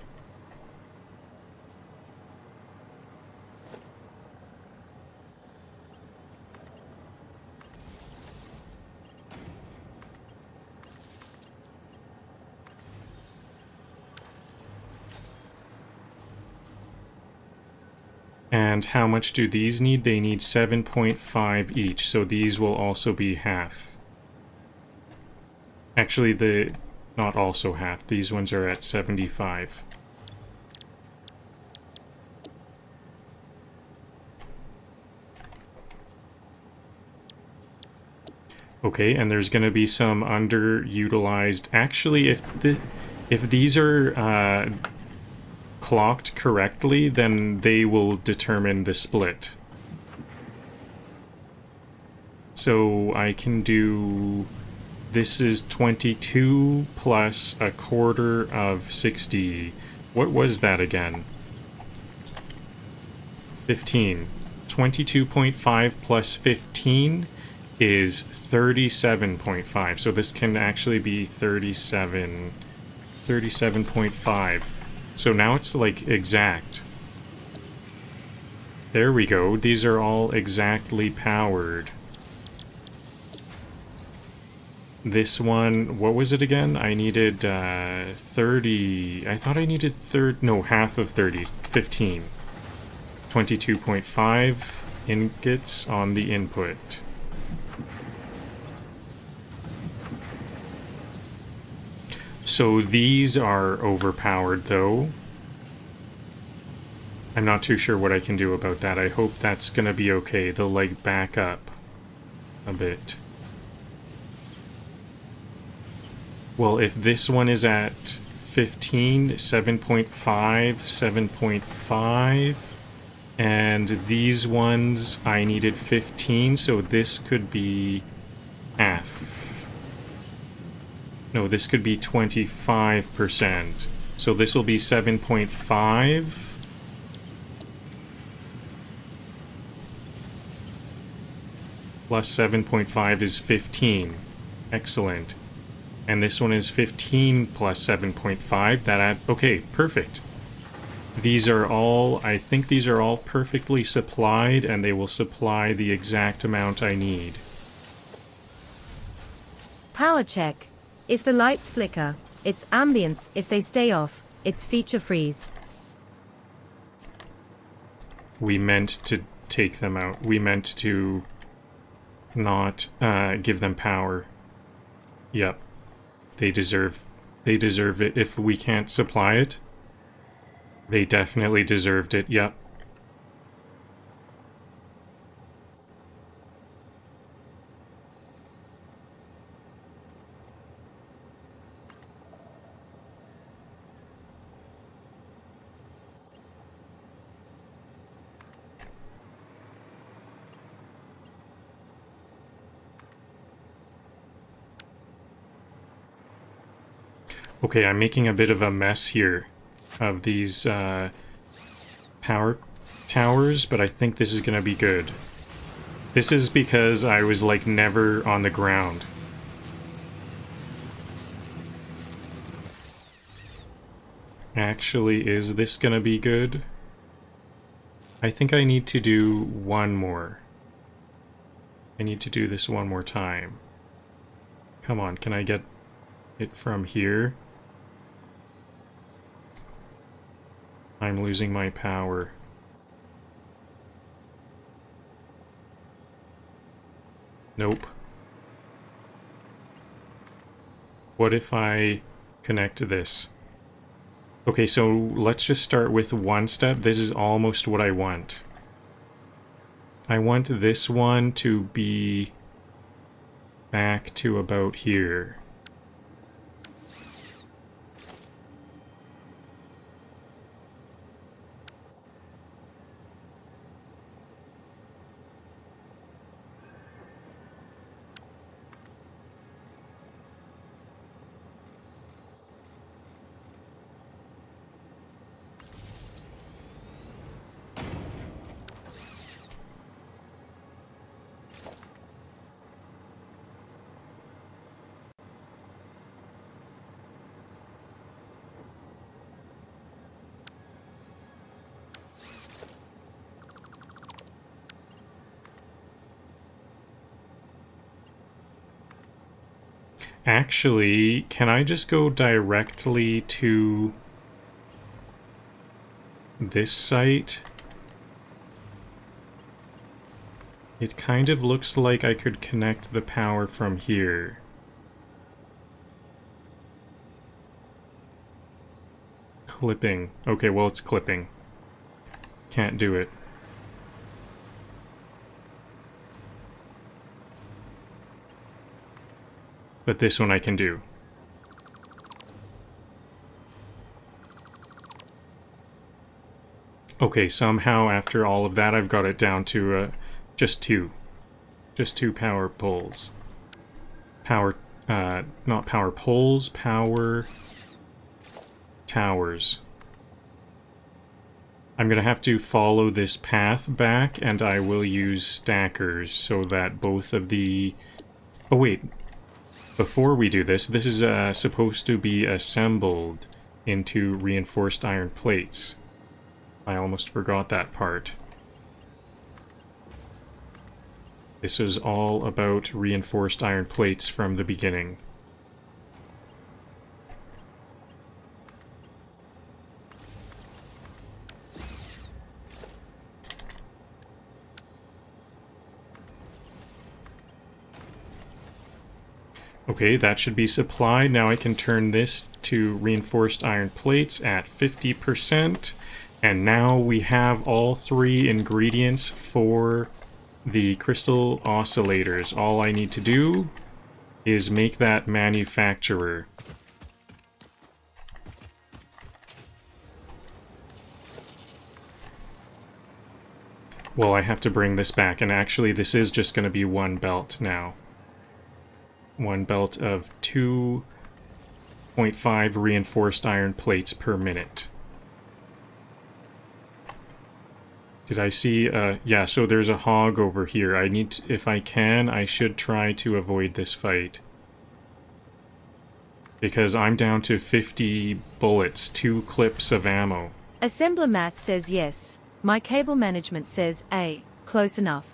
And how much do these need? They need 7.5 each, so these will also be half. Actually, not also half. These ones are at 75. Okay, and there's going to be some underutilized... Actually, if these are clocked correctly, then they will determine the split. So I can do... This is 22 plus a quarter of 60. What was that again? 15. 22.5 plus 15 is 37.5. So this can actually be 37.5. So now it's like exact. There we go. These are all exactly powered. This one, what was it again? I needed 30. I thought I needed half of 30. 15. 22.5 ingots on the input. So these are overpowered, though. I'm not too sure what I can do about that. I hope that's gonna be okay. They'll, like, back up a bit. Well, if this one is at 15, 7.5, 7.5, and these ones I needed 15, so this could be half. No, this could be 25%. So this will be 7.5. Plus 7.5 is 15. Excellent. And this one is 15 plus 7.5. Okay, perfect. These are all, I think these are all perfectly supplied, and they will supply the exact amount I need. Power check. If the lights flicker, it's ambience. If they stay off, it's feature freeze. We meant to take them out. We meant to not give them power. Yep. They deserve it. If we can't supply it, they definitely deserved it. Yep. Okay, I'm making a bit of a mess here of these power towers, but I think this is gonna be good. This is because I was, like, never on the ground. Actually, is this gonna be good? I think I need to do one more. I need to do this one more time. Come on, can I get it from here? I'm losing my power. Nope. What if I connect this? Okay, so let's just start with one step. This is almost what I want. I want this one to be back to about here. Actually, can I just go directly to this site? It kind of looks like I could connect the power from here. Clipping. Okay, well, it's clipping. Can't do it. But this one I can do. Okay, somehow after all of that I've got it down to just two. Just two power poles. Not power poles, power towers. I'm gonna have to follow this path back, and I will use stackers so that both of the... Oh wait, before we do this, this is supposed to be assembled into reinforced iron plates. I almost forgot that part. This is all about reinforced iron plates from the beginning. Okay, that should be supplied. Now I can turn this to reinforced iron plates at 50%. And now we have all three ingredients for the crystal oscillators. All I need to do is make that manufacturer. Well, I have to bring this back, and actually this is just going to be one belt now. One belt of 2.5 reinforced iron plates per minute. Did I see, yeah, so there's a hog over here. I need to, if I can, I should try to avoid this fight. Because I'm down to 50 bullets, 2 clips of ammo. Assembler math says yes. My cable management says A. Close enough.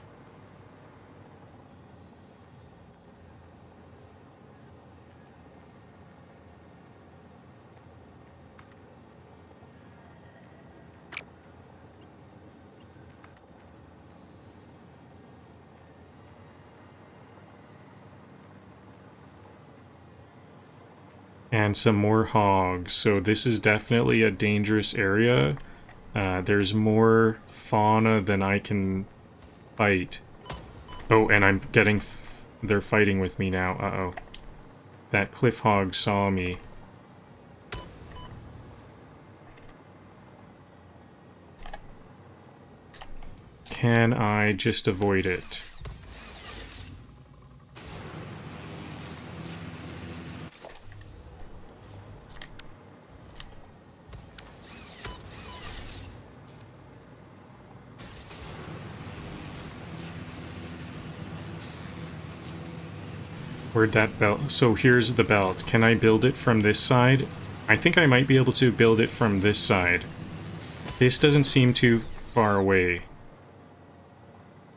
And some more hogs. So this is definitely a dangerous area. There's more fauna than I can fight. Oh, and I'm getting... they're fighting with me now. Uh-oh. That cliff hog saw me. Can I just avoid it? Where'd that belt... So here's the belt. Can I build it from this side? I think I might be able to build it from this side. This doesn't seem too far away.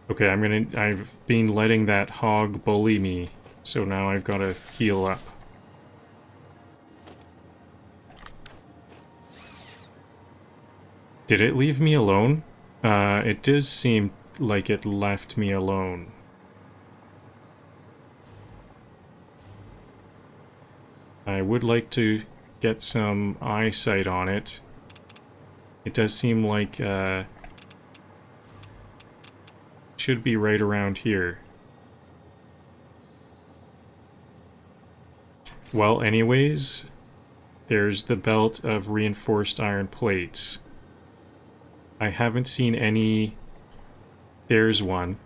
Okay, I've been letting that hog bully me, so now I've got to heal up. Did it leave me alone? It does seem like it left me alone. I would like to get some eyesight on it. It does seem like should be right around here. Well, anyways, there's the belt of reinforced iron plates. I haven't seen any... There's one.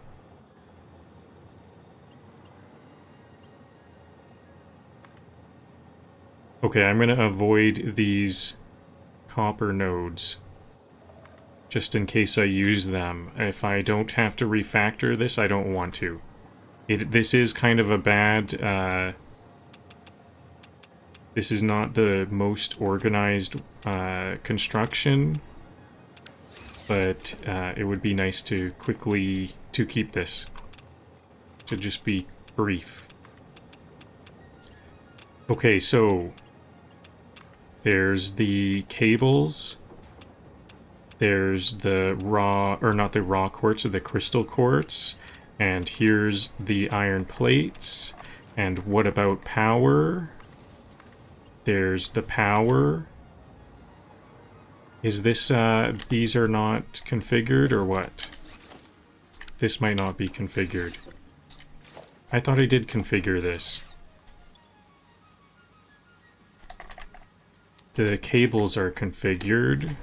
Okay, I'm going to avoid these copper nodes, just in case I use them. If I don't have to refactor this, I don't want to. This is kind of a bad... this is not the most organized construction, but it would be nice to quickly keep this, to just be brief. Okay, so there's the cables, there's the raw, or not the raw quartz, or the crystal quartz, and here's the iron plates. And what about power? There's the power. Is this, these are not configured, or what? This might not be configured. I thought I did configure this. The cables are configured.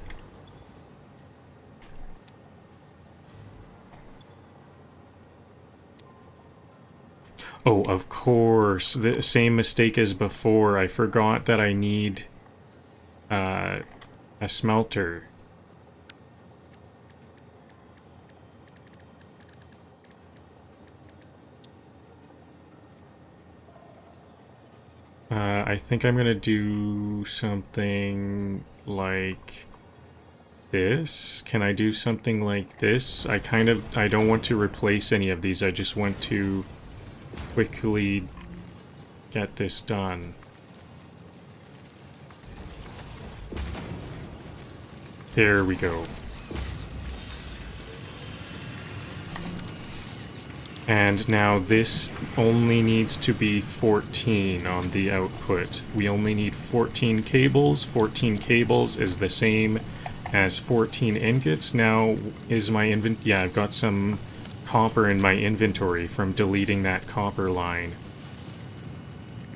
Oh, of course. The same mistake as before. I forgot that I need a smelter. I think I'm gonna do something like this. Can I do something like this? I don't want to replace any of these. I just want to quickly get this done. There we go. And now this only needs to be 14 on the output. We only need 14 cables. 14 cables is the same as 14 ingots. Now is my yeah, I've got some copper in my inventory from deleting that copper line.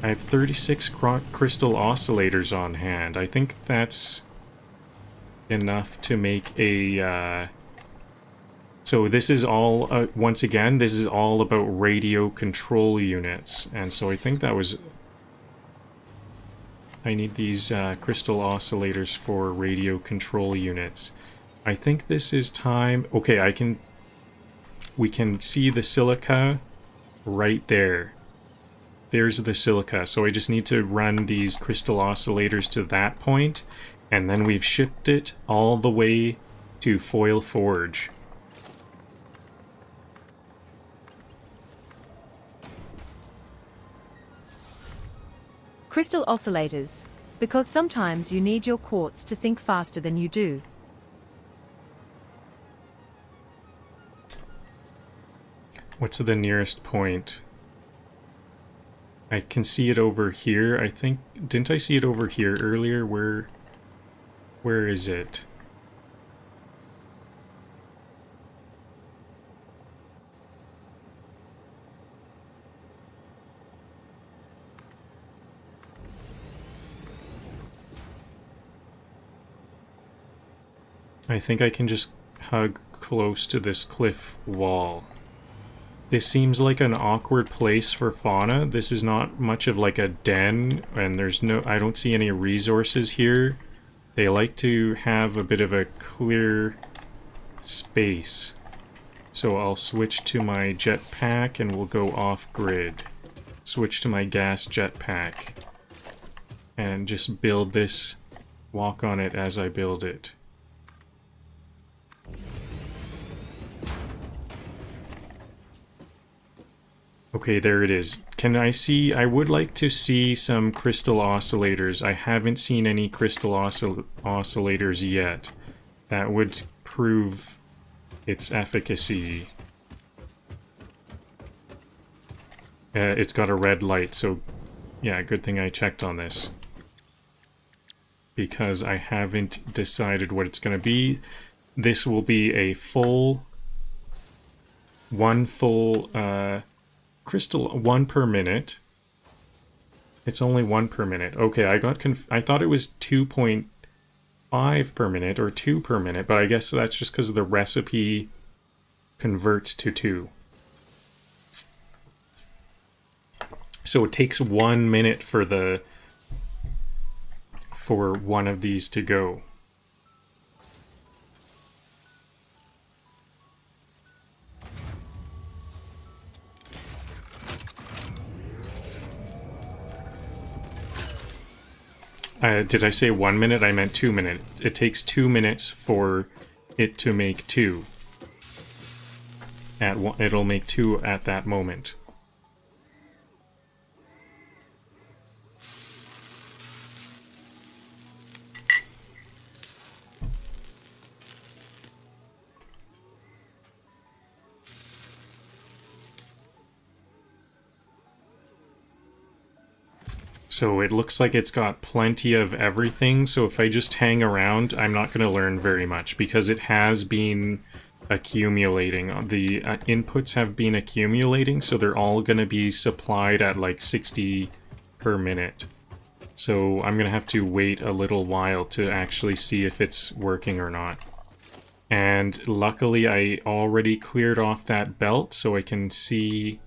I have 36 crystal oscillators on hand. I think that's enough to make a... So this is all, once again, this is all about radio control units. And so I think that was... I need these crystal oscillators for radio control units. I think this is time... Okay, we can see the silica right there. There's the silica. So I just need to run these crystal oscillators to that point, and then we've shifted it all the way to foil forge. Crystal oscillators, because sometimes you need your quartz to think faster than you do. What's the nearest point? I can see it over here. I think... Didn't I see it over here earlier? Where is it? I think I can just hug close to this cliff wall. This seems like an awkward place for fauna. This is not much of like a den, and there's no... I don't see any resources here. They like to have a bit of a clear space. So I'll switch to my jetpack and we'll go off-grid. Switch to my gas jetpack. And just build this, walk on it as I build it. Okay, there it is. Can I see... I would like to see some crystal oscillators. I haven't seen any crystal oscillators yet. That would prove its efficacy. It's got a red light, so Yeah, good thing I checked on this. Because I haven't decided what it's going to be. This will be a full... one full crystal, 1 per minute. It's only 1 per minute. Okay, I thought it was 2.5 per minute or 2 per minute, but I guess that's just because the recipe converts to 2. So it takes 1 minute for one of these to go. Did I say 1 minute? I meant 2 minutes. It takes 2 minutes for it to make 2. It'll make 2 at that moment. So it looks like it's got plenty of everything, so if I just hang around, I'm not going to learn very much, because it has been accumulating. The inputs have been accumulating, so they're all going to be supplied at like 60 per minute. So I'm going to have to wait a little while to actually see if it's working or not. And luckily I already cleared off that belt, so I can see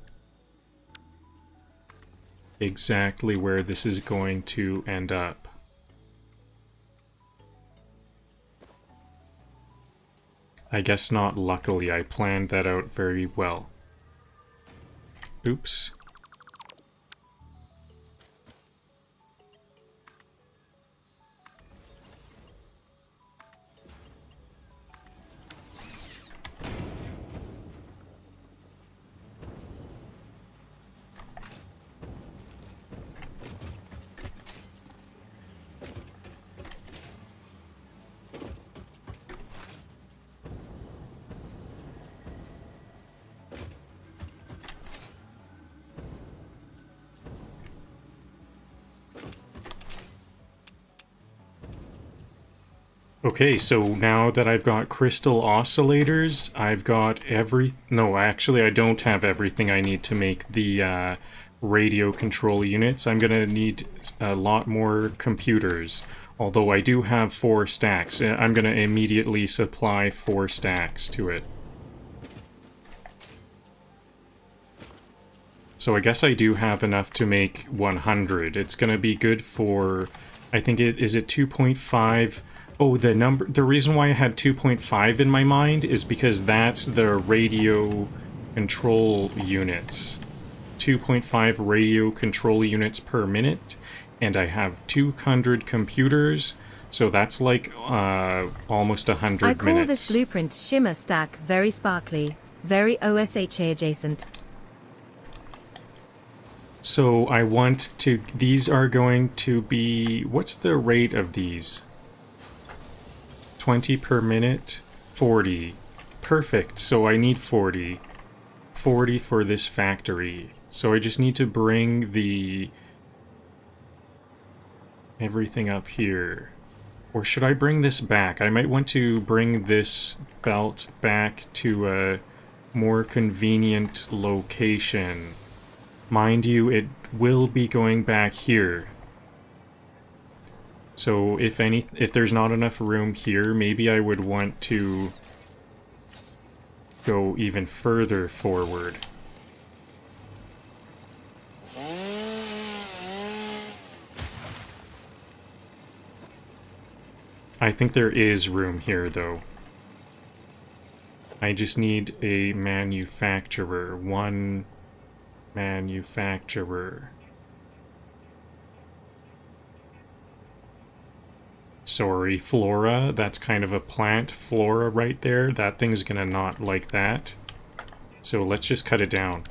exactly where this is going to end up. I guess not luckily, I planned that out very well. Oops. Okay, so now that I've got crystal oscillators, I've got no, actually I don't have everything I need to make the radio control units. I'm gonna need a lot more computers, although I do have 4 stacks. I'm gonna immediately supply 4 stacks to it. So I guess I do have enough to make 100. It's gonna be good for, I think is it 2.5? Oh, the reason why I had 2.5 in my mind is because that's the radio control units. 2.5 radio control units per minute, and I have 200 computers, so that's like almost 100 minutes. I call this blueprint shimmer stack very sparkly, very OSHA adjacent. So I want to, these are going to be, what's the rate of these? 20 per minute, 40. Perfect, so I need 40. 40 for this factory. So I just need to bring everything up here. Or should I bring this back? I might want to bring this belt back to a more convenient location. Mind you, it will be going back here. So if there's not enough room here, maybe I would want to go even further forward. I think there is room here, though. I just need a manufacturer. One manufacturer. Sorry, flora. That's kind of a plant flora right there. That thing's gonna not like that. So let's just cut it down.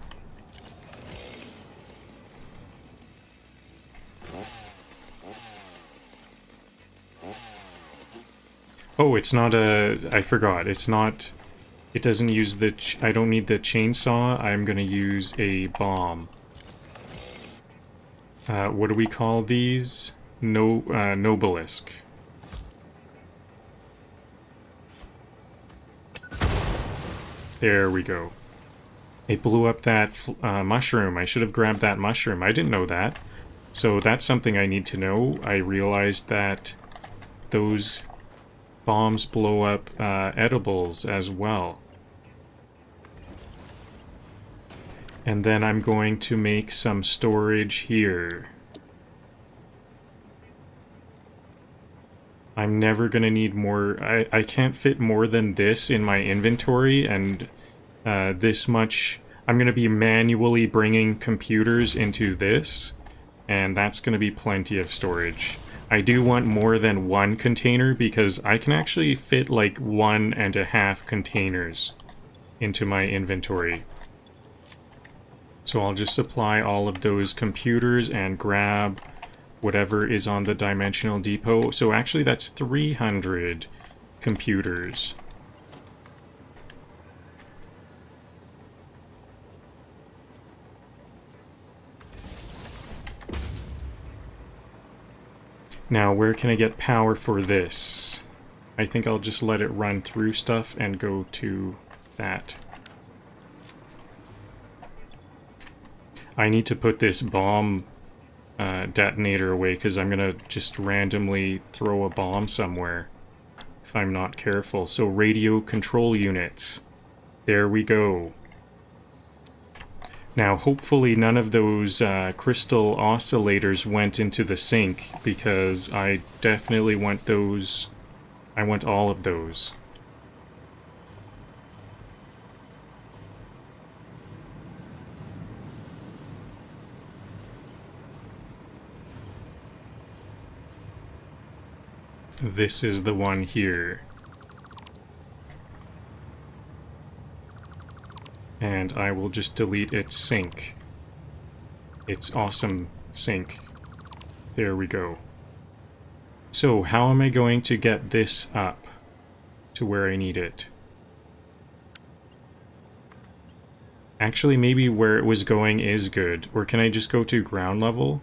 Oh, it's not a... I forgot. It's not... It doesn't use the... I don't need the chainsaw. I'm gonna use a bomb. What do we call these? No, Nobelisk. There we go. It blew up that mushroom. I should have grabbed that mushroom. I didn't know that. So that's something I need to know. I realized that those bombs blow up edibles as well. And then I'm going to make some storage here. I'm never going to need more. I can't fit more than this in my inventory, and this much. I'm going to be manually bringing computers into this, and that's going to be plenty of storage. I do want more than one container because I can actually fit like 1.5 containers into my inventory. So I'll just supply all of those computers and grab whatever is on the dimensional depot. So actually that's 300 computers. Now, where can I get power for this? I think I'll just let it run through stuff and go to that. I need to put this bomb detonator away because I'm going to just randomly throw a bomb somewhere if I'm not careful. So radio control units. There we go. Now, hopefully none of those crystal oscillators went into the sink because I definitely want those. I want all of those. This is the one here. And I will just delete its sink. Its awesome sink. There we go. So, how am I going to get this up to where I need it? Actually, maybe where it was going is good. Or can I just go to ground level?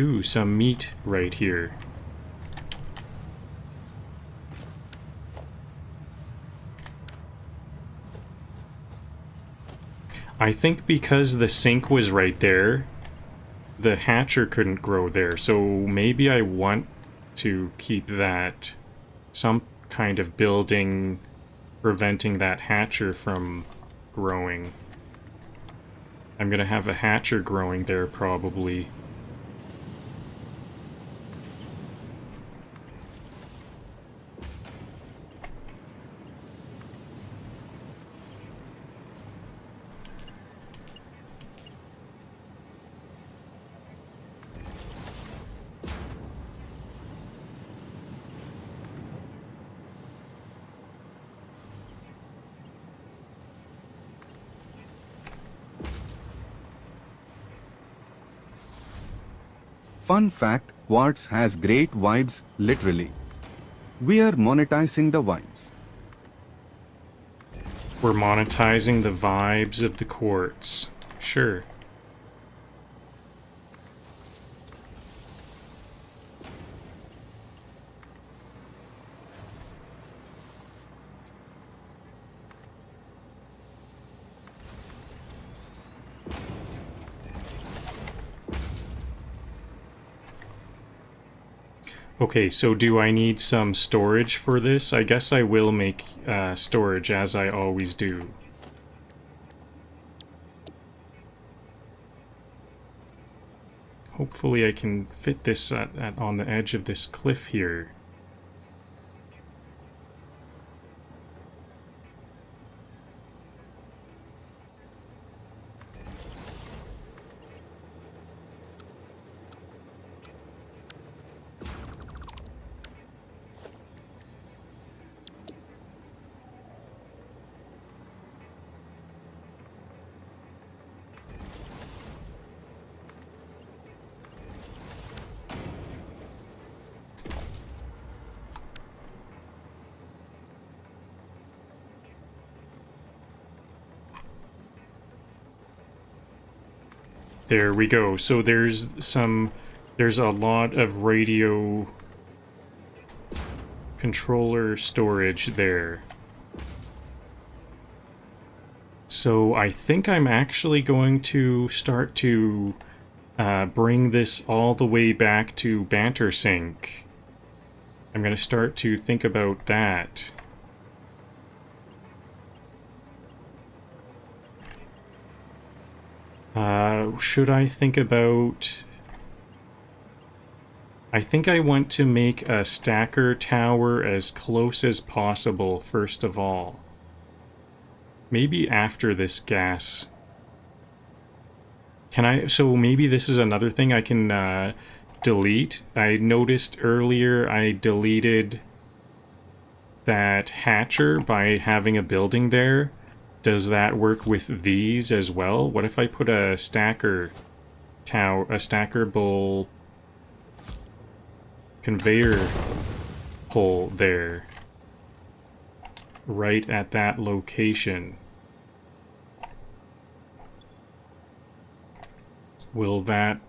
Ooh, some meat right here. I think because the sink was right there, the hatcher couldn't grow there, so maybe I want to keep that, some kind of building preventing that hatcher from growing. I'm gonna have a hatcher growing there probably. Fun fact, Quartz has great vibes, literally. We are monetizing the vibes. We're monetizing the vibes of the quartz. Sure. Okay, so do I need some storage for this? I guess I will make storage, as I always do. Hopefully I can fit this on the edge of this cliff here. There we go. So there's a lot of radio controller storage there. So I think I'm actually going to start to bring this all the way back to BanterSync. I'm going to start to think about that. Should I think about... I think I want to make a stacker tower as close as possible, first of all. Maybe after this gas. Can I... So maybe this is another thing I can delete. I noticed earlier I deleted that hatcher by having a building there. Does that work with these as well? What if I put a stacker tower, a stackable conveyor pole there, right at that location? Will that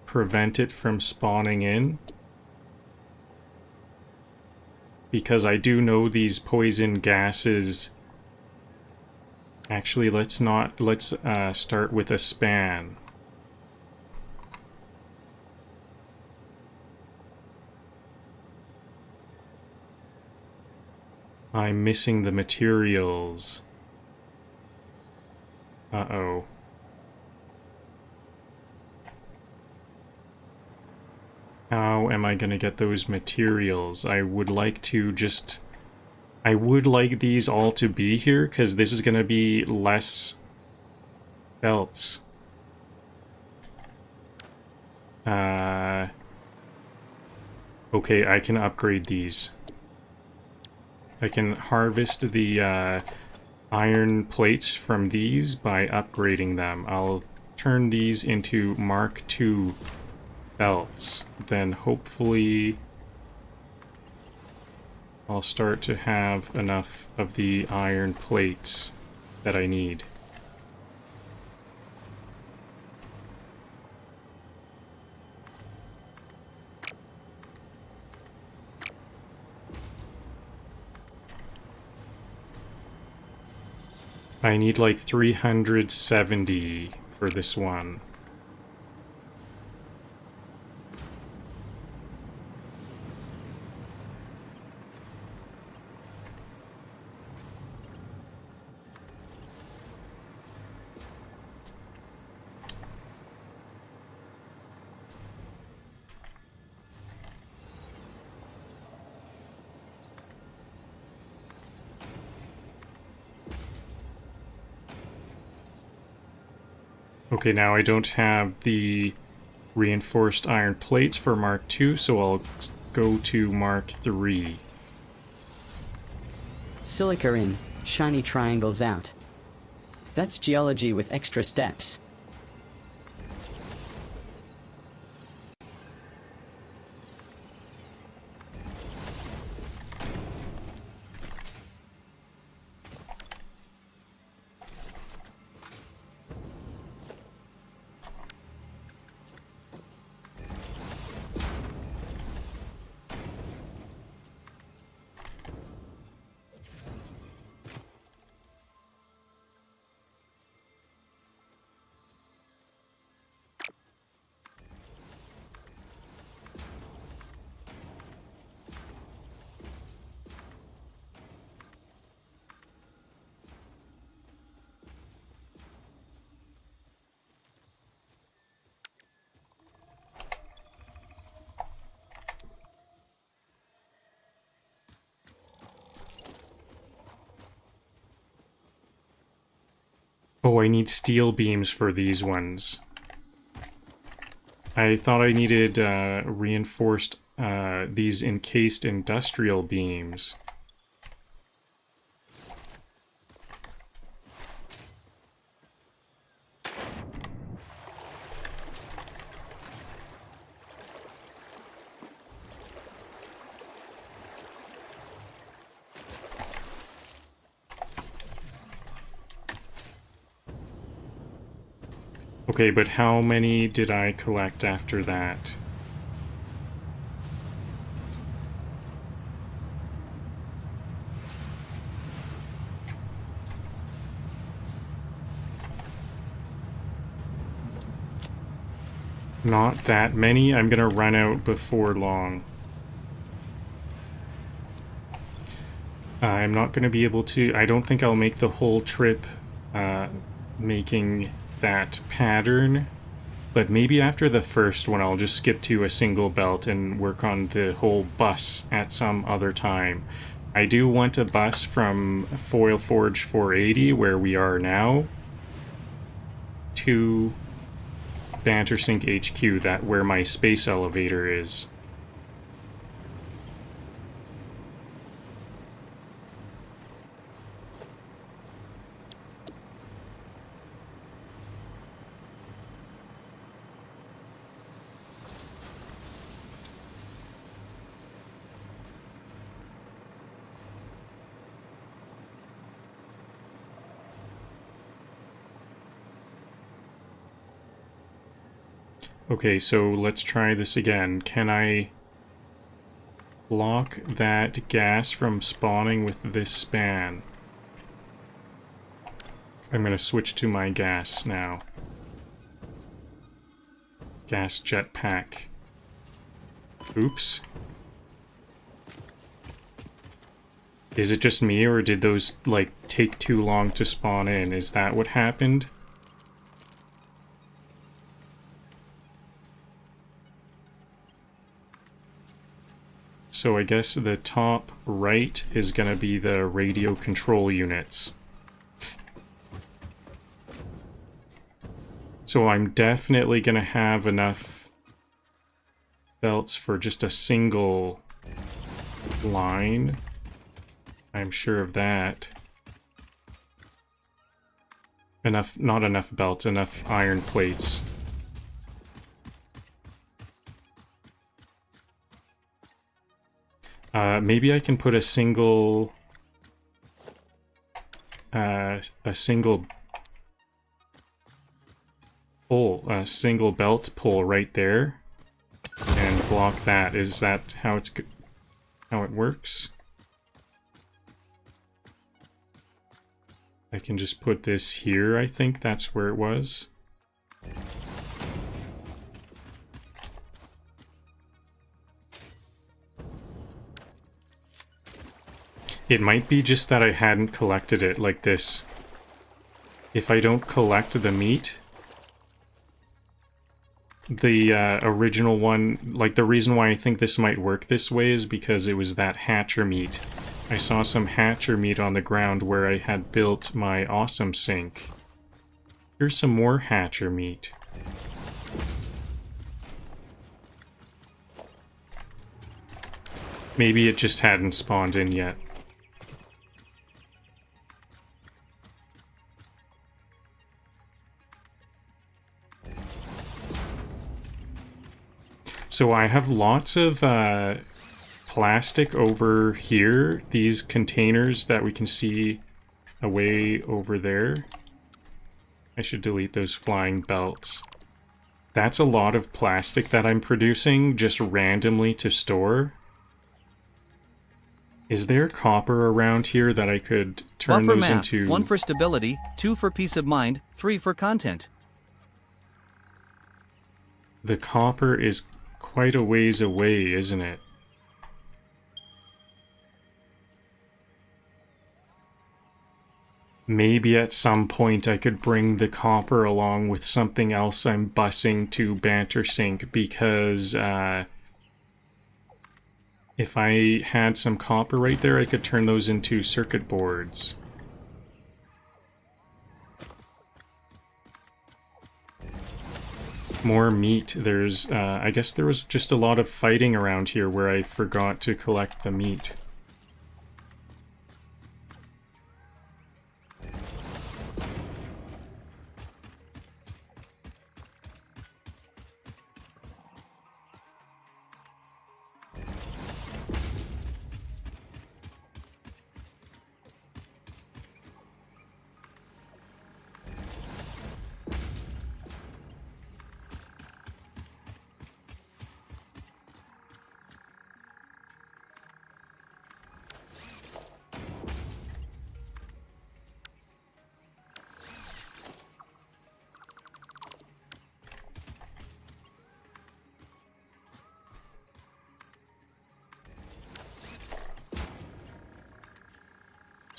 prevent it from spawning in? Because I do know these poison gases... Actually, let's start with a span. I'm missing the materials. Uh-oh. How am I gonna get those materials? I would like to just... I would like these all to be here, because this is gonna be less belts. Okay, I can upgrade these. I can harvest the iron plates from these by upgrading them. I'll turn these into Mark II belts. Then hopefully I'll start to have enough of the iron plates that I need. I need like 370 for this one. Okay, now I don't have the reinforced iron plates for Mark II, so I'll go to Mark III. Silica in, shiny triangles out. That's geology with extra steps. Oh, I need steel beams for these ones. I thought I needed reinforced, these encased industrial beams. Okay, but how many did I collect after that? Not that many. I'm gonna run out before long. I'm not gonna be able to... I don't think I'll make the whole trip making that pattern, but maybe after the first one I'll just skip to a single belt and work on the whole bus at some other time. I do want a bus from Foil Forge 480, where we are now, to Bantersink HQ, that where my space elevator is. Okay, so let's try this again. Can I block that gas from spawning with this span? I'm gonna switch to my gas now. Gas jetpack. Oops. Is it just me, or did those, like, take too long to spawn in? Is that what happened? So I guess the top right is gonna be the radio control units. So I'm definitely gonna have enough belts for just a single line. I'm sure of that. Enough, not enough belts, enough iron plates. Maybe I can put a single pole, a single belt pull right there, and block that. Is that how it works? I can just put this here. I think that's where it was. It might be just that I hadn't collected it like this. If I don't collect the meat, the original one, like the reason why I think this might work this way is because it was that hatcher meat. I saw some hatcher meat on the ground where I had built my awesome sink. Here's some more hatcher meat. Maybe it just hadn't spawned in yet. So I have lots of plastic over here, these containers that we can see away over there. I should delete those flying belts. That's a lot of plastic that I'm producing just randomly to store. Is there copper around here that I could turn Buffer those math, into... 1 for stability, 2 for peace of mind, 3 for content. The copper is quite a ways away, isn't it? Maybe at some point I could bring the copper along with something else I'm busing to Bantersink, because if I had some copper right there, I could turn those into circuit boards. More meat. There's, I guess there was just a lot of fighting around here where I forgot to collect the meat.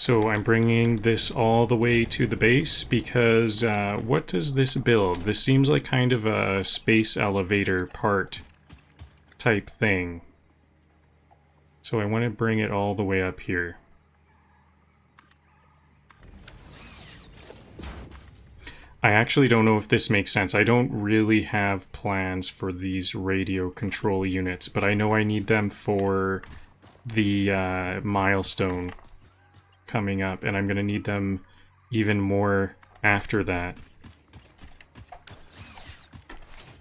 So I'm bringing this all the way to the base because what does this build? This seems like kind of a space elevator part type thing. So I want to bring it all the way up here. I actually don't know if this makes sense. I don't really have plans for these radio control units, but I know I need them for the milestone coming up, and I'm going to need them even more after that.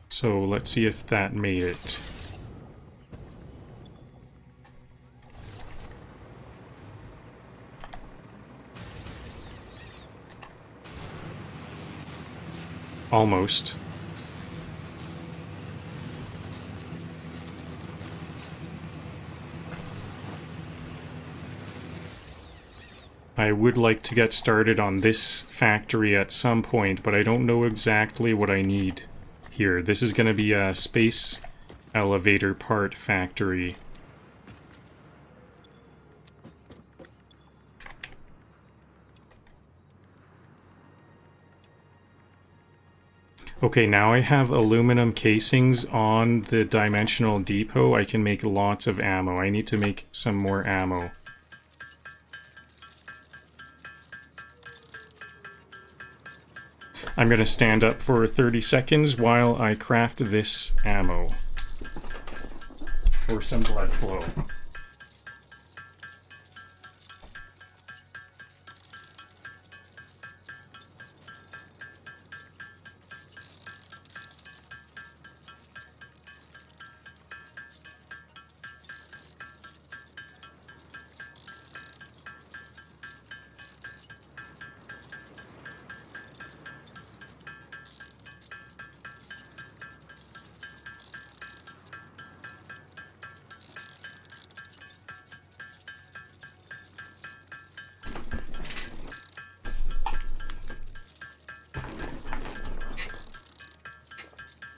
So let's see if that made it. Almost. I would like to get started on this factory at some point, but I don't know exactly what I need here. This is going to be a space elevator part factory. Okay, now I have aluminum casings on the dimensional depot. I can make lots of ammo. I need to make some more ammo. I'm going to stand up for 30 seconds while I craft this ammo. For some blood flow.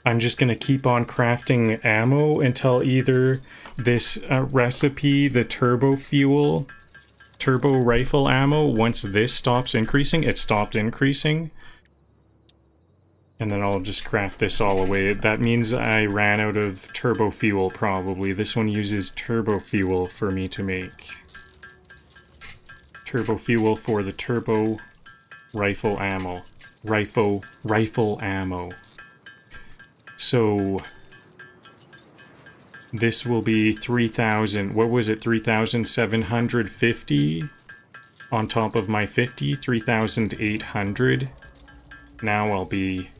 I'm just going to keep on crafting ammo until either this recipe, the turbo fuel, turbo rifle ammo, once this stops increasing, it stopped increasing. And then I'll just craft this all away. That means I ran out of turbo fuel, probably. This one uses turbo fuel for me to make. Turbo fuel for the turbo rifle ammo. Rifle ammo. So this will be 3,000, what was it, 3,750 on top of my 50, 3,800. Now I'll be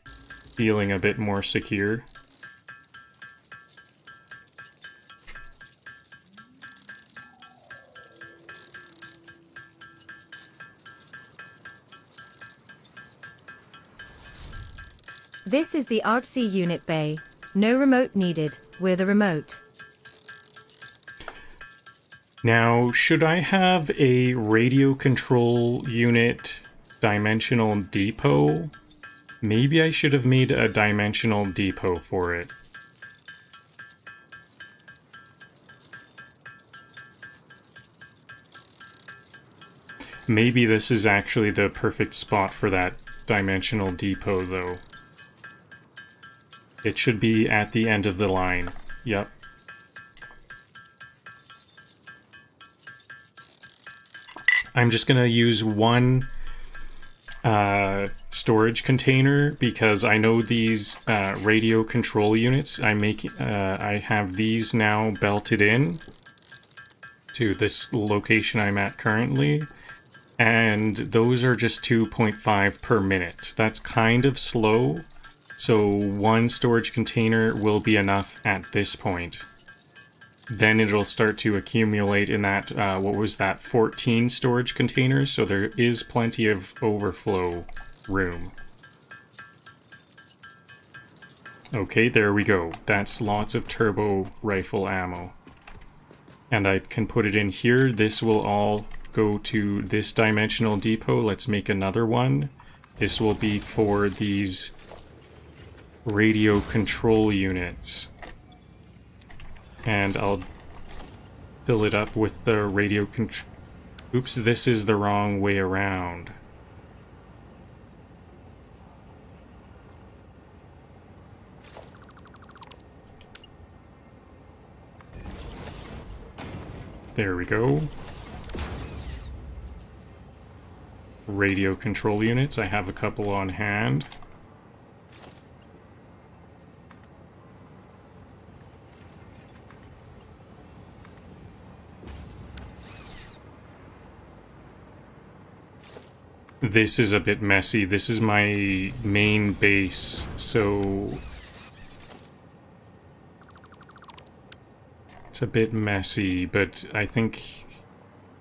feeling a bit more secure. This is the RC unit bay. No remote needed. We're the remote. Now, should I have a radio control unit dimensional depot? Maybe I should have made a dimensional depot for it. Maybe this is actually the perfect spot for that dimensional depot, though. It should be at the end of the line. Yep. I'm just gonna use one storage container because I know these radio control units. I have these now belted in to this location I'm at currently, and those are just 2.5 per minute. That's kind of slow. So one storage container will be enough at this point. Then it'll start to accumulate in that, what was that, 14 storage containers, so there is plenty of overflow room. Okay, there we go. That's lots of turbo rifle ammo. And I can put it in here. This will all go to this dimensional depot. Let's make another one. This will be for these radio control units. And I'll fill it up with the radio control. Oops, this is the wrong way around. There we go. Radio control units, I have a couple on hand. This is a bit messy. This is my main base, so it's a bit messy, but I think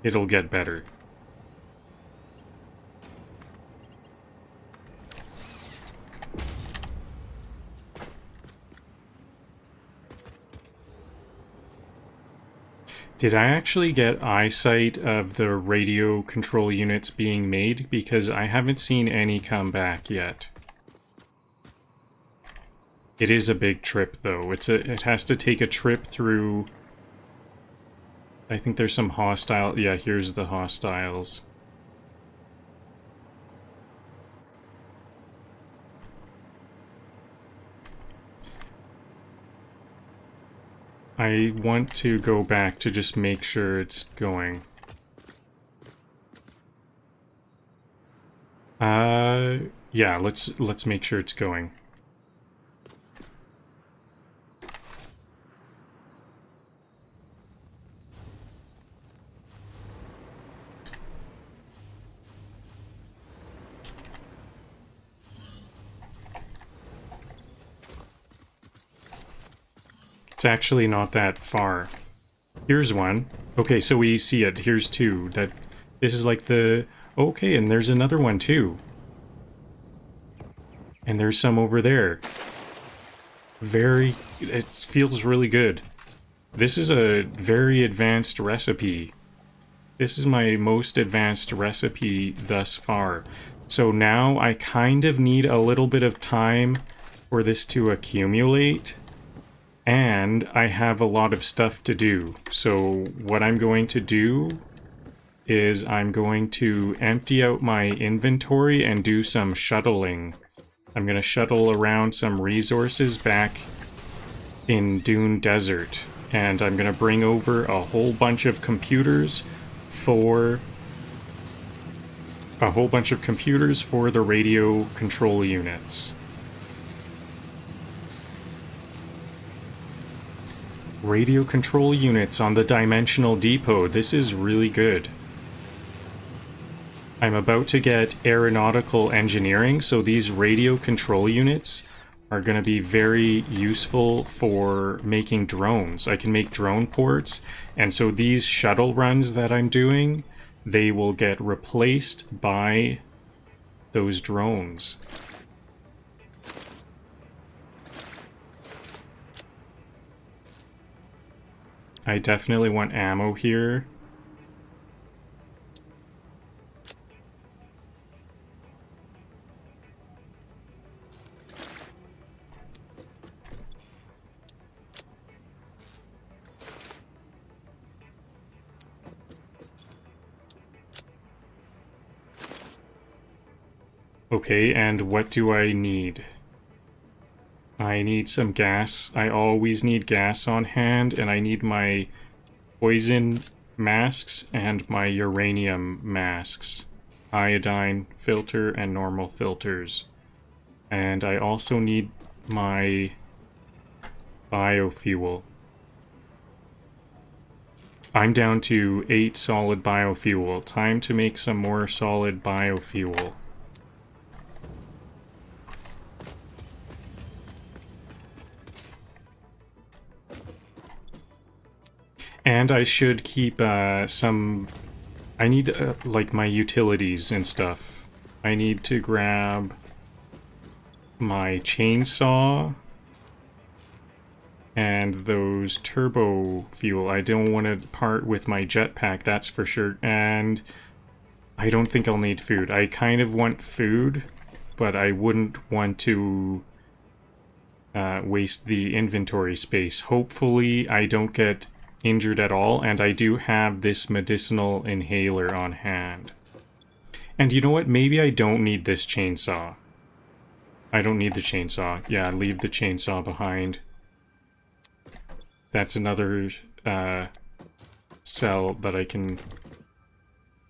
it'll get better. Did I actually get eyesight of the radio control units being made? Because I haven't seen any come back yet. It is a big trip, though. It has to take a trip through... I think there's some hostile... Yeah, here's the hostiles. I want to go back to just make sure it's going. Yeah, let's make sure it's going. It's actually not that far. Here's one. Okay, so we see it. Here's two. This is like the... Okay, and there's another one too. And there's some over there. It feels really good. This is a very advanced recipe. This is my most advanced recipe thus far. So now I kind of need a little bit of time for this to accumulate. And I have a lot of stuff to do. So what I'm going to do is I'm going to empty out my inventory and do some shuttling. I'm going to shuttle around some resources back in Dune Desert. And I'm going to bring over a whole bunch of computers for the radio control units. Radio control units on the Dimensional Depot. This is really good. I'm about to get aeronautical engineering, so these radio control units are going to be very useful for making drones. I can make drone ports, and so these shuttle runs that I'm doing, they will get replaced by those drones. I definitely want ammo here. Okay, and what do I need? I need some gas. I always need gas on hand, and I need my poison masks and my uranium masks. Iodine filter and normal filters. And I also need my biofuel. I'm down to 8 solid biofuel. Time to make some more solid biofuel. And I should keep some... I need, like, my utilities and stuff. I need to grab my chainsaw and those turbo fuel. I don't want to part with my jetpack, that's for sure. And I don't think I'll need food. I kind of want food, but I wouldn't want to waste the inventory space. Hopefully I don't get injured at all, and I do have this medicinal inhaler on hand. And you know what? Maybe I don't need this chainsaw. I don't need the chainsaw. Yeah, leave the chainsaw behind. That's another cell that I can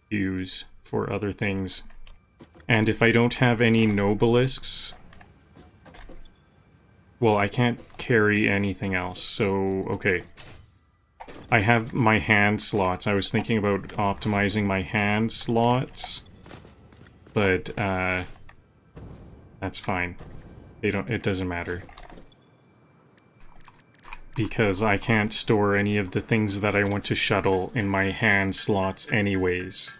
use for other things. And if I don't have any nobelisks, well, I can't carry anything else, so okay. I have my hand slots. I was thinking about optimizing my hand slots, but that's fine. It doesn't matter. Because I can't store any of the things that I want to shuttle in my hand slots anyways.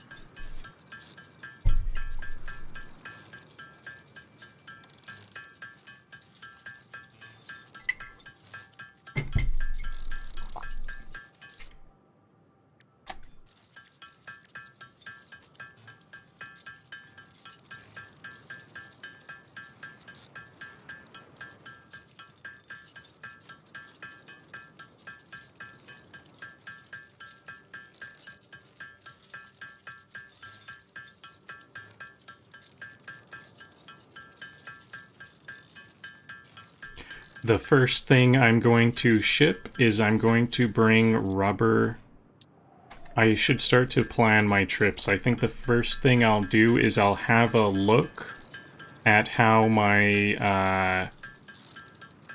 The first thing I'm going to ship is I'm going to bring rubber. I should start to plan my trips. I think the first thing I'll do is I'll have a look at how my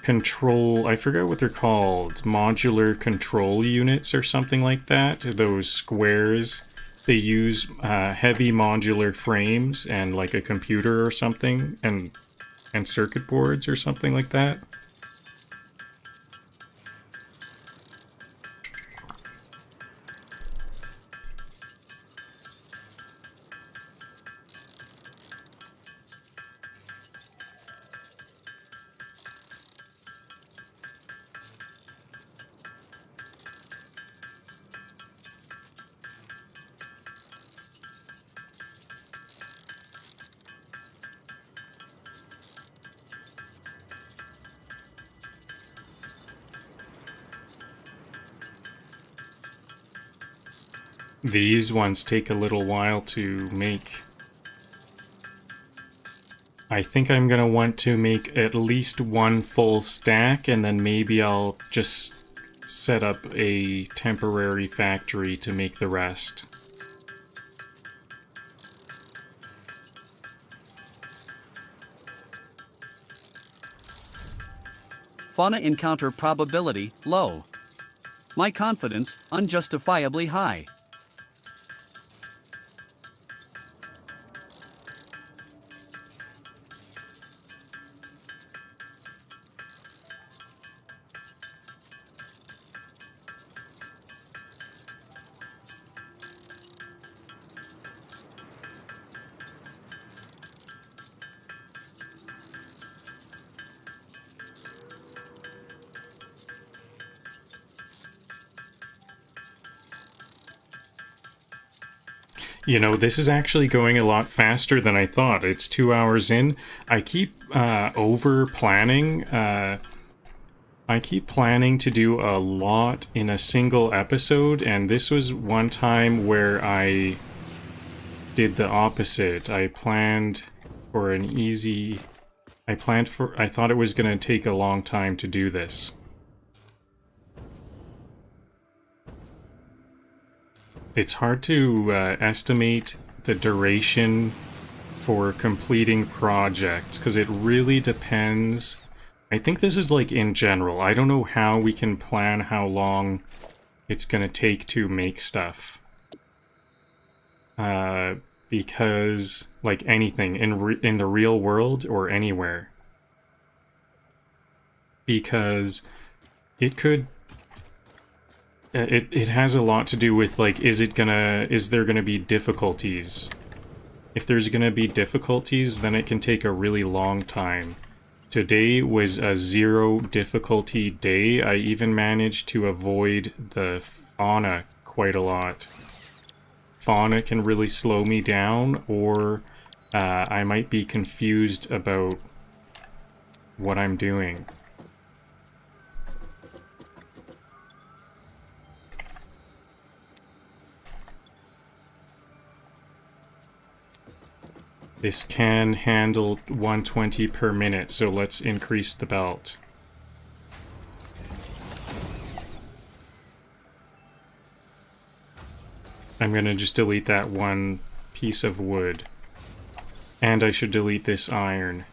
control, I forget what they're called, modular control units or something like that, those squares. They use heavy modular frames and like a computer or something, and circuit boards or something like that. These ones take a little while to make. I think I'm gonna want to make at least one full stack, and then maybe I'll just set up a temporary factory to make the rest. Fauna encounter probability low. My confidence unjustifiably high. You know, this is actually going a lot faster than I thought. It's 2 hours in. I keep over-planning. I keep planning to do a lot in a single episode, and this was one time where I did the opposite. I planned for an easy... I thought it was going to take a long time to do this. It's hard to estimate the duration for completing projects, because it really depends. I think this is like in general. I don't know how we can plan how long it's going to take to make stuff. Because, like anything, in the real world or anywhere. Because it could... It has a lot to do with, like, is there gonna be difficulties? If there's gonna be difficulties, then it can take a really long time. Today was a 0 difficulty day. I even managed to avoid the fauna quite a lot. Fauna can really slow me down, or I might be confused about what I'm doing. This can handle 120 per minute, so let's increase the belt. I'm gonna just delete that one piece of wood. And I should delete this iron.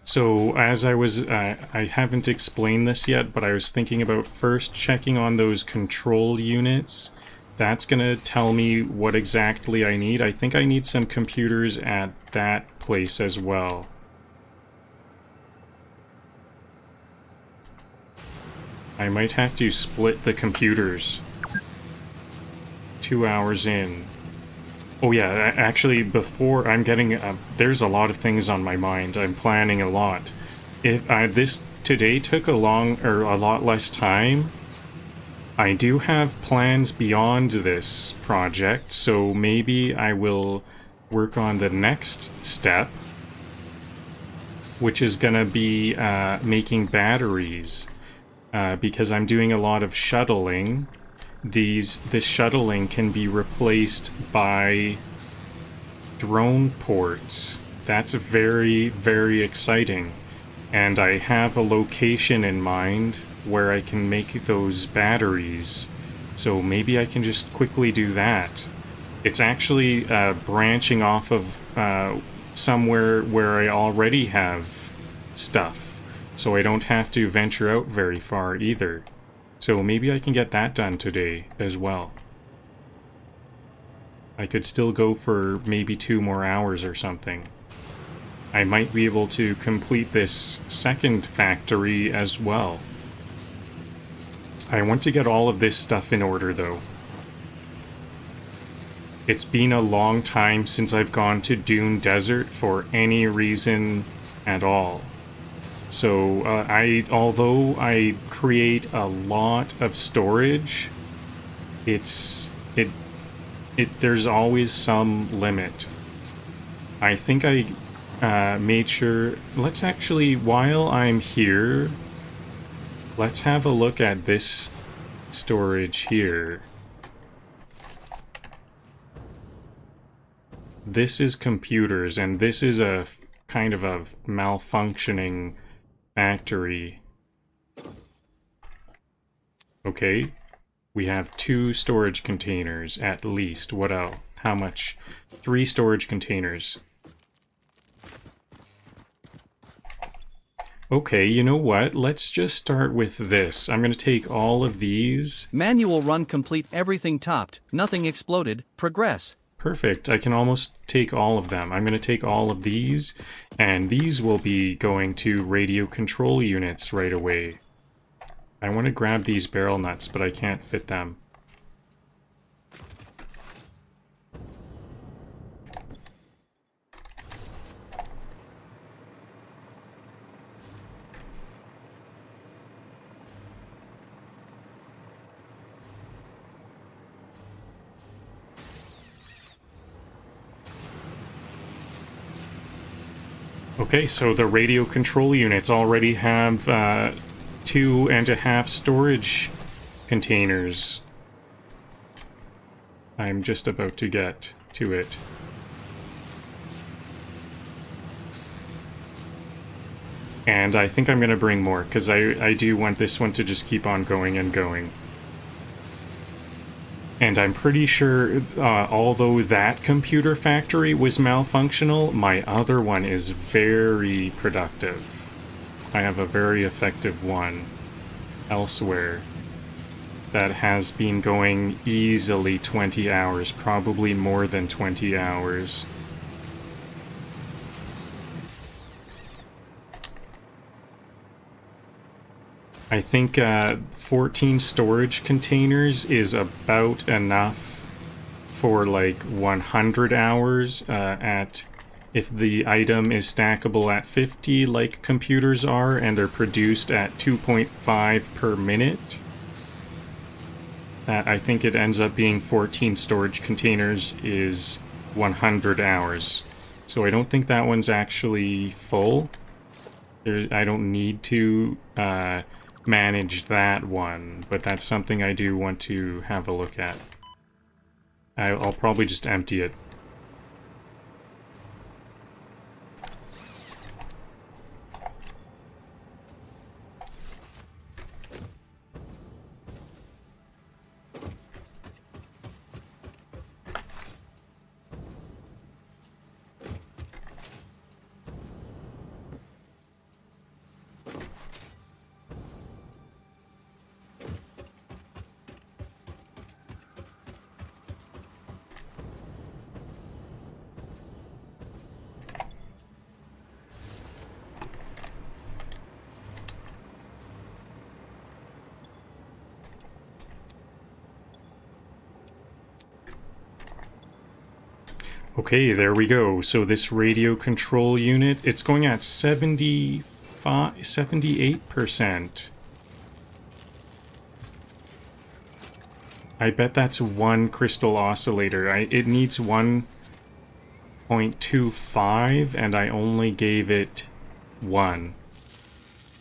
So, as I was, I haven't explained this yet, but I was thinking about first checking on those control units. That's gonna tell me what exactly I need. I think I need some computers at that place as well. I might have to split the computers. 2 hours in. Oh yeah, actually, before I'm getting... there's a lot of things on my mind. I'm planning a lot. If this today took a lot less time, I do have plans beyond this project, so maybe I will work on the next step, which is gonna be making batteries. Because I'm doing a lot of shuttling, this shuttling can be replaced by drone ports. That's very, very exciting. And I have a location in mind where I can make those batteries. So maybe I can just quickly do that. It's actually branching off of somewhere where I already have stuff. So I don't have to venture out very far either. So maybe I can get that done today as well. I could still go for maybe 2 more hours or something. I might be able to complete this second factory as well. I want to get all of this stuff in order though. It's been a long time since I've gone to Dune Desert for any reason at all. So, although I create a lot of storage, there's always some limit. I think I made sure, let's actually, while I'm here, let's have a look at this storage here. This is computers, and this is a kind of a malfunctioning factory. Okay, we have 2 storage containers at least. What else? How much? 3 storage containers. Okay, you know what? Let's just start with this. I'm gonna take all of these. Manual run complete, everything topped, nothing exploded, progress. Perfect. I can almost take all of them. I'm going to take all of these, and these will be going to radio control units right away. I want to grab these barrel nuts, but I can't fit them. Okay, so the radio control units already have 2.5 storage containers. I'm just about to get to it. And I think I'm going to bring more, because I do want this one to just keep on going and going. And I'm pretty sure, although that computer factory was malfunctional, my other one is very productive. I have a very effective one elsewhere that has been going easily 20 hours, probably more than 20 hours. I think 14 storage containers is about enough for like 100 hours if the item is stackable at 50 like computers are and they're produced at 2.5 per minute. I think it ends up being 14 storage containers is 100 hours. So I don't think that one's actually full. I don't need to manage that one, but that's something I do want to have a look at. I'll probably just empty it. Okay, there we go. So this radio control unit, it's going at 78%. I bet that's one crystal oscillator. It needs 1.25, and I only gave it one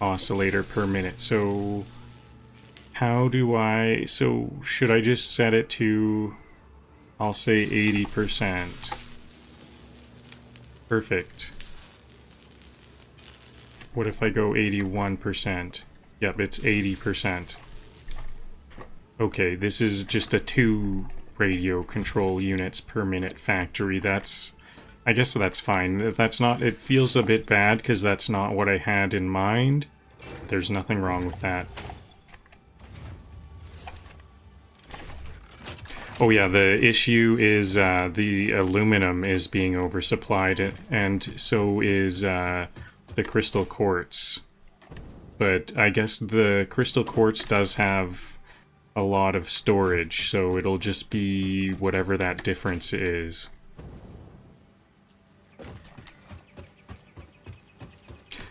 oscillator per minute. So how do I... So should I just set it to... I'll say 80%. Perfect. What if I go 81%? Yep, it's 80%. Okay, this is just a 2 radio control units per minute factory. That's... I guess that's fine. That's not... It feels a bit bad because that's not what I had in mind. There's nothing wrong with that. Oh yeah, the issue is the aluminum is being oversupplied, and so is the crystal quartz. But I guess the crystal quartz does have a lot of storage, so it'll just be whatever that difference is.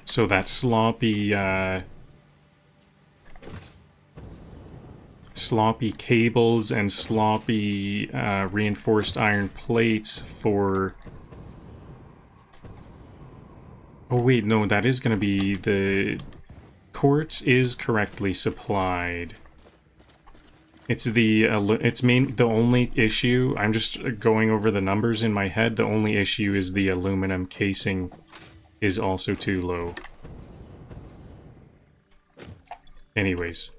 So that sloppy cables and sloppy reinforced iron plates for... Oh wait, no, that is going to be the... Quartz is correctly supplied. It's the only issue, I'm just going over the numbers in my head, the only issue is the aluminum casing is also too low. Anyways.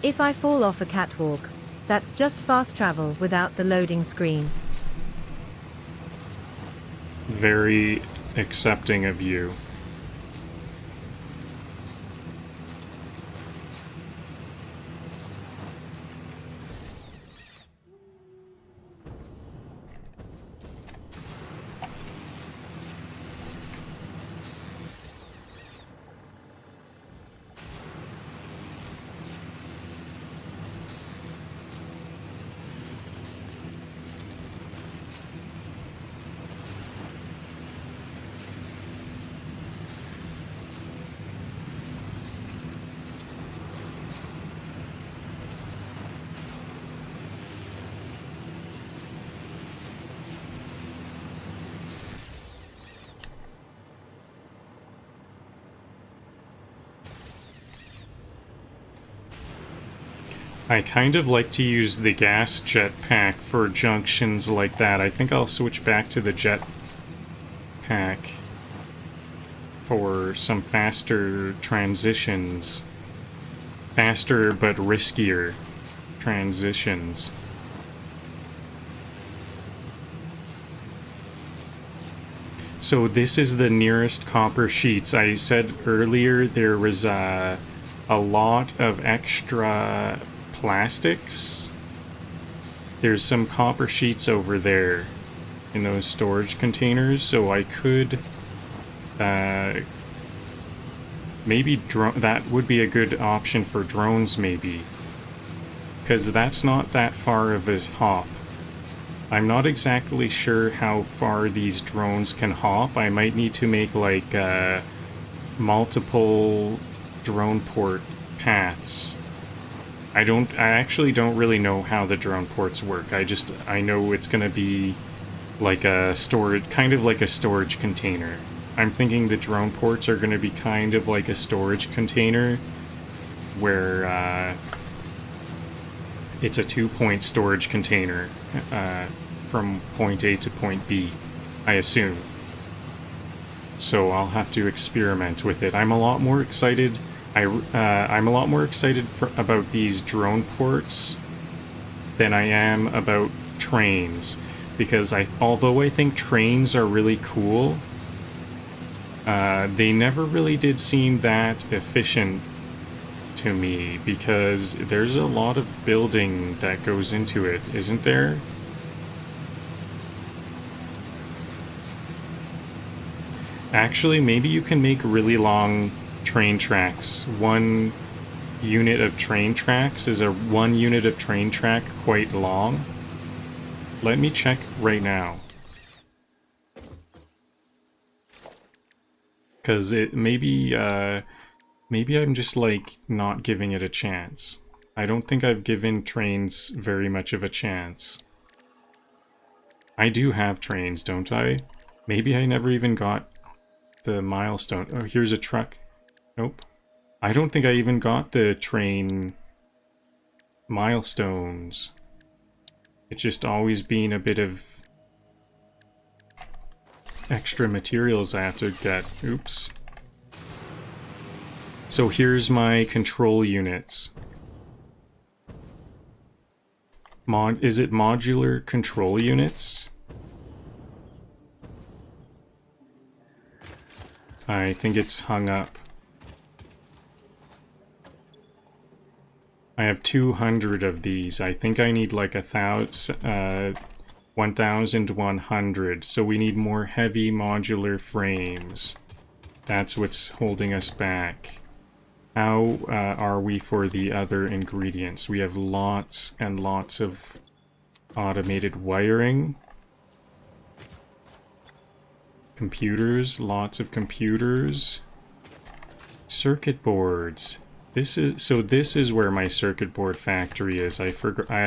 If I fall off a catwalk, that's just fast travel without the loading screen. Very accepting of you. I kind of like to use the gas jetpack for junctions like that. I think I'll switch back to the jetpack for some faster transitions. Faster but riskier transitions. So this is the nearest copper sheets. I said earlier there was a lot of extra plastics. There's some copper sheets over there in those storage containers, so I could maybe that would be a good option for drones, maybe, because that's not that far of a hop. I'm not exactly sure how far these drones can hop. I might need to make like multiple drone port paths. I actually don't really know how the drone ports work. I know it's going to be like a storage, kind of like a storage container. I'm thinking the drone ports are going to be kind of like a storage container where it's a 2-point storage container from point A to point B, I assume. So I'll have to experiment with it. I'm a lot more excited. I'm a lot more excited about these drone ports than I am about trains, because although I think trains are really cool, they never really did seem that efficient to me, because there's a lot of building that goes into it, isn't there? Actually, maybe you can make really long train tracks. 1 unit of train tracks is 1 unit of train track quite long? Let me check right now. Because maybe I'm just like not giving it a chance. I don't think I've given trains very much of a chance. I do have trains, don't I? Maybe I never even got the milestone. Oh, here's a truck. Nope. I don't think I even got the train milestones. It's just always been a bit of extra materials I have to get. Oops. So here's my control units. Is it modular control units? I think it's hung up. I have 200 of these. I think I need like 1,100. So we need more heavy modular frames. That's what's holding us back. How are we for the other ingredients? We have lots and lots of automated wiring. Computers, lots of computers. Circuit boards. This is where my circuit board factory is. I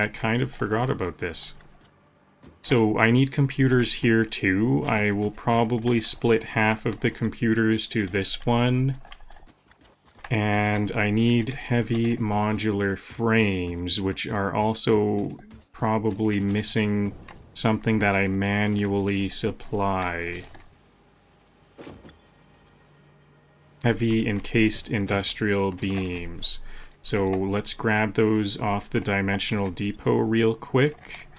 kind of forgot about this. So I need computers here too. I will probably split half of the computers to this one. And I need heavy modular frames, which are also probably missing something that I manually supply. Heavy encased industrial beams. So let's grab those off the dimensional depot real quick.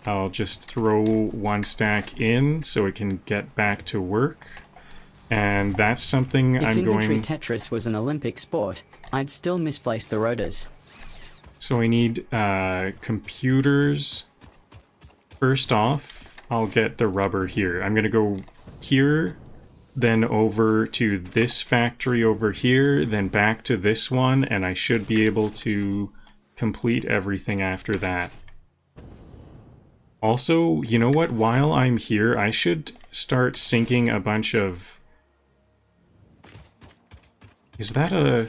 I'll just throw 1 stack in so it can get back to work. And that's something if I'm going... inventory Tetris was an Olympic sport, I'd still misplace the rotors. So I need computers. First off, I'll get the rubber here. I'm going to go here, then over to this factory over here, then back to this one, and I should be able to complete everything after that. Also, you know what? While I'm here, I should start sinking a bunch of... Is that a...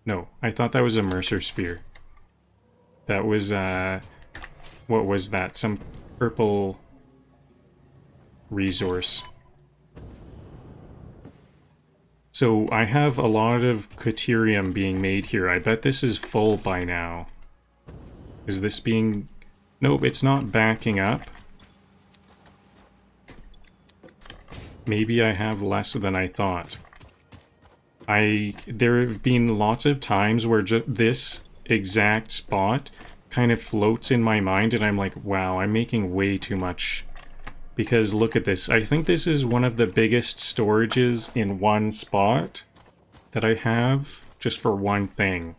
No, I thought that was a Mercer sphere. That was, what was that? Some purple resource. So I have a lot of Caterium being made here. I bet this is full by now. Is this being... Nope, it's not backing up. Maybe I have less than I thought. There have been lots of times where this exact spot kind of floats in my mind and I'm like, wow, I'm making way too much. Because look at this. I think this is one of the biggest storages in one spot that I have just for one thing.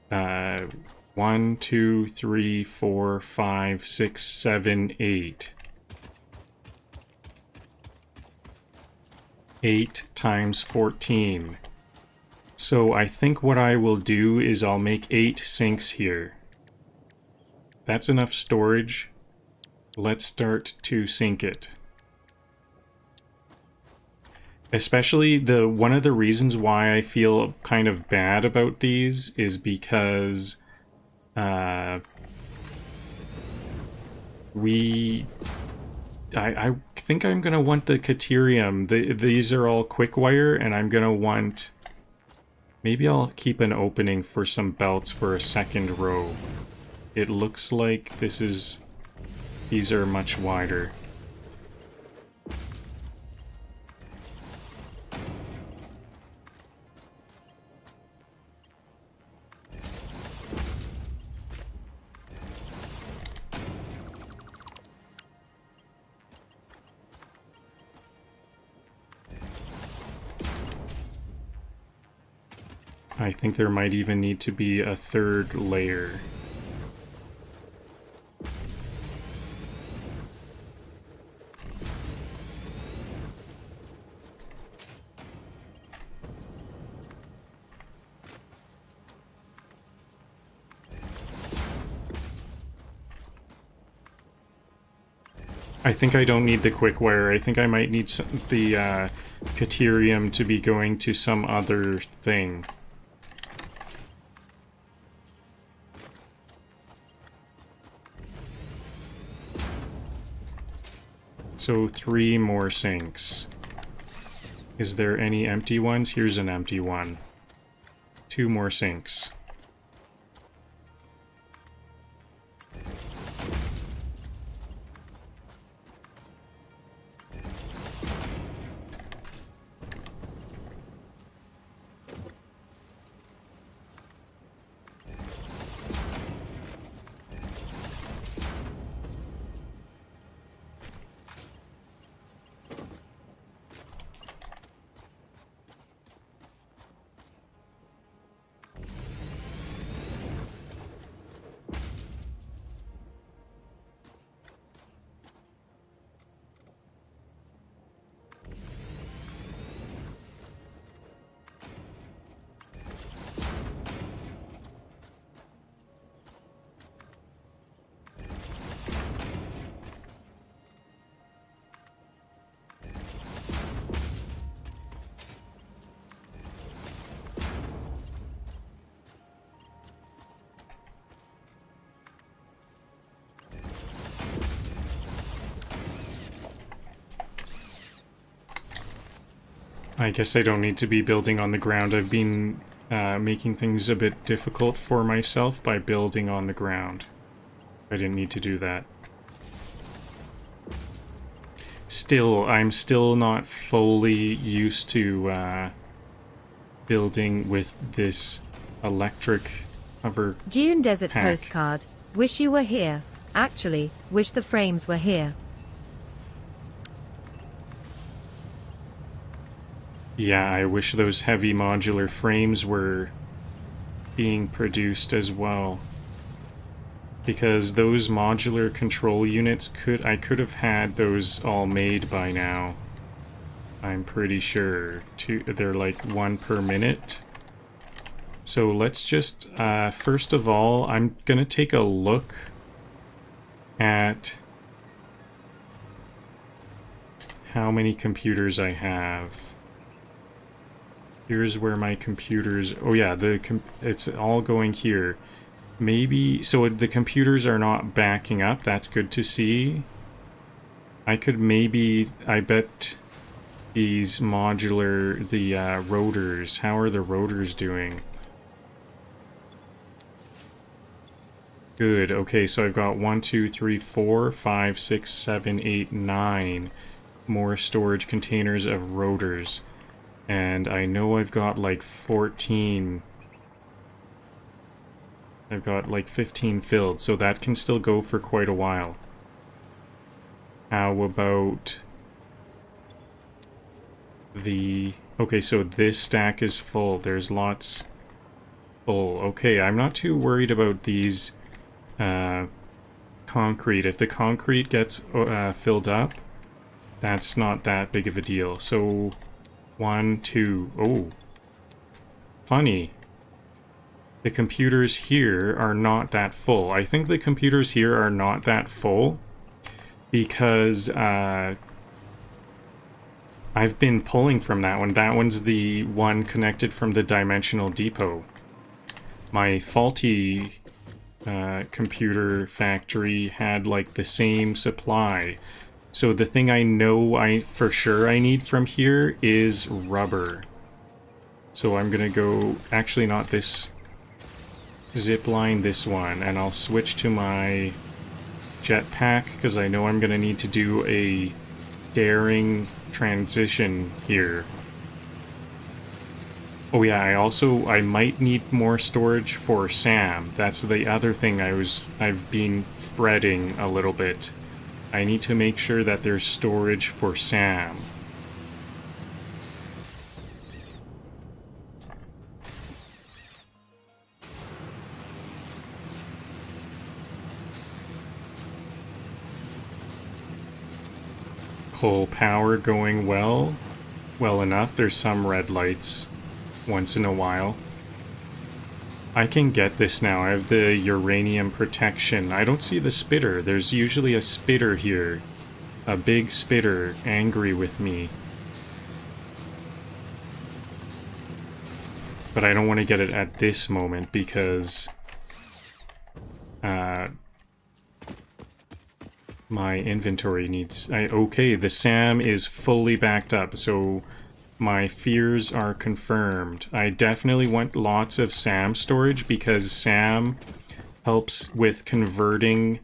1, 2, 3, 4, 5, 6, 7, 8. 8 times 14. So I think what I will do is I'll make 8 sinks here. That's enough storage. Let's start to sink it. Especially one of the reasons why I feel kind of bad about these is because I think I'm gonna want the Caterium. These are all quick wire, and I'm gonna want... Maybe I'll keep an opening for some belts for a second row. It looks like this is... These are much wider. I think there might even need to be a third layer. I think I don't need the quick wire. I think I might need the Caterium to be going to some other thing. So 3 more sinks. Is there any empty ones? Here's an empty one. 2 more sinks. I guess I don't need to be building on the ground. I've been making things a bit difficult for myself by building on the ground. I didn't need to do that. Still, I'm still not fully used to building with this electric hover Dune Desert pack. postcard. Wish you were here. Actually, wish the frames were here. Yeah, I wish those heavy modular frames were being produced as well. Because those modular control units I could have had those all made by now. I'm pretty sure. They're like 1 per minute. So let's just, first of all, I'm gonna take a look at how many computers I have. Here's where my computers... Oh yeah, it's all going here. Maybe... So the computers are not backing up. That's good to see. I could maybe... I bet these modular... The rotors... How are the rotors doing? Good. Okay, so I've got 1, 2, 3, 4, 5, 6, 7, 8, 9 more storage containers of rotors. And I know I've got like 14. I've got like 15 filled, so that can still go for quite a while. How about the... Okay, so this stack is full. There's lots full. Okay, I'm not too worried about these concrete. If the concrete gets filled up, that's not that big of a deal. So... 1, 2... Oh. Funny. The computers here are not that full. I think the computers here are not that full because I've been pulling from that one. That one's the one connected from the dimensional depot. My faulty computer factory had like the same supply. So the thing I know for sure I need from here is rubber. So I'm gonna go, actually not this zip line, this one, and I'll switch to my jetpack because I know I'm gonna need to do a daring transition here. Oh yeah, I might need more storage for Sam. That's the other thing I've been fretting a little bit. I need to make sure that there's storage for Sam. Whole power going well enough. There's some red lights once in a while. I can get this now. I have the uranium protection. I don't see the spitter. There's usually a spitter here. A big spitter angry with me. But I don't want to get it at this moment because my inventory needs... okay, the SAM is fully backed up, so my fears are confirmed. I definitely want lots of SAM storage because SAM helps with converting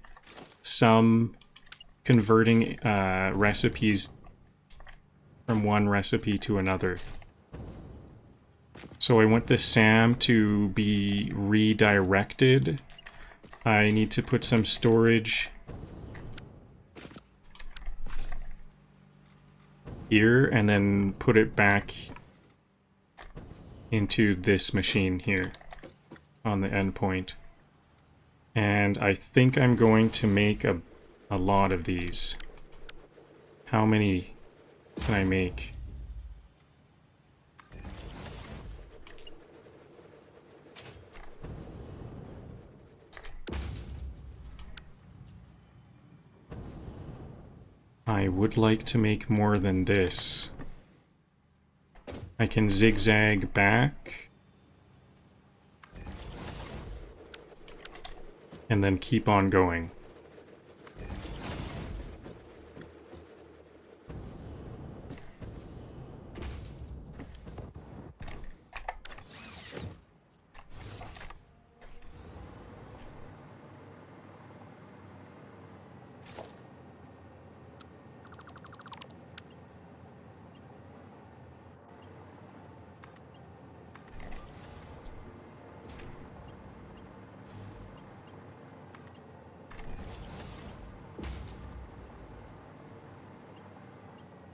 recipes from one recipe to another. So I want the SAM to be redirected. I need to put some storage here and then put it back into this machine here on the endpoint. And I think I'm going to make a lot of these. How many can I make? I would like to make more than this. I can zigzag back and then keep on going.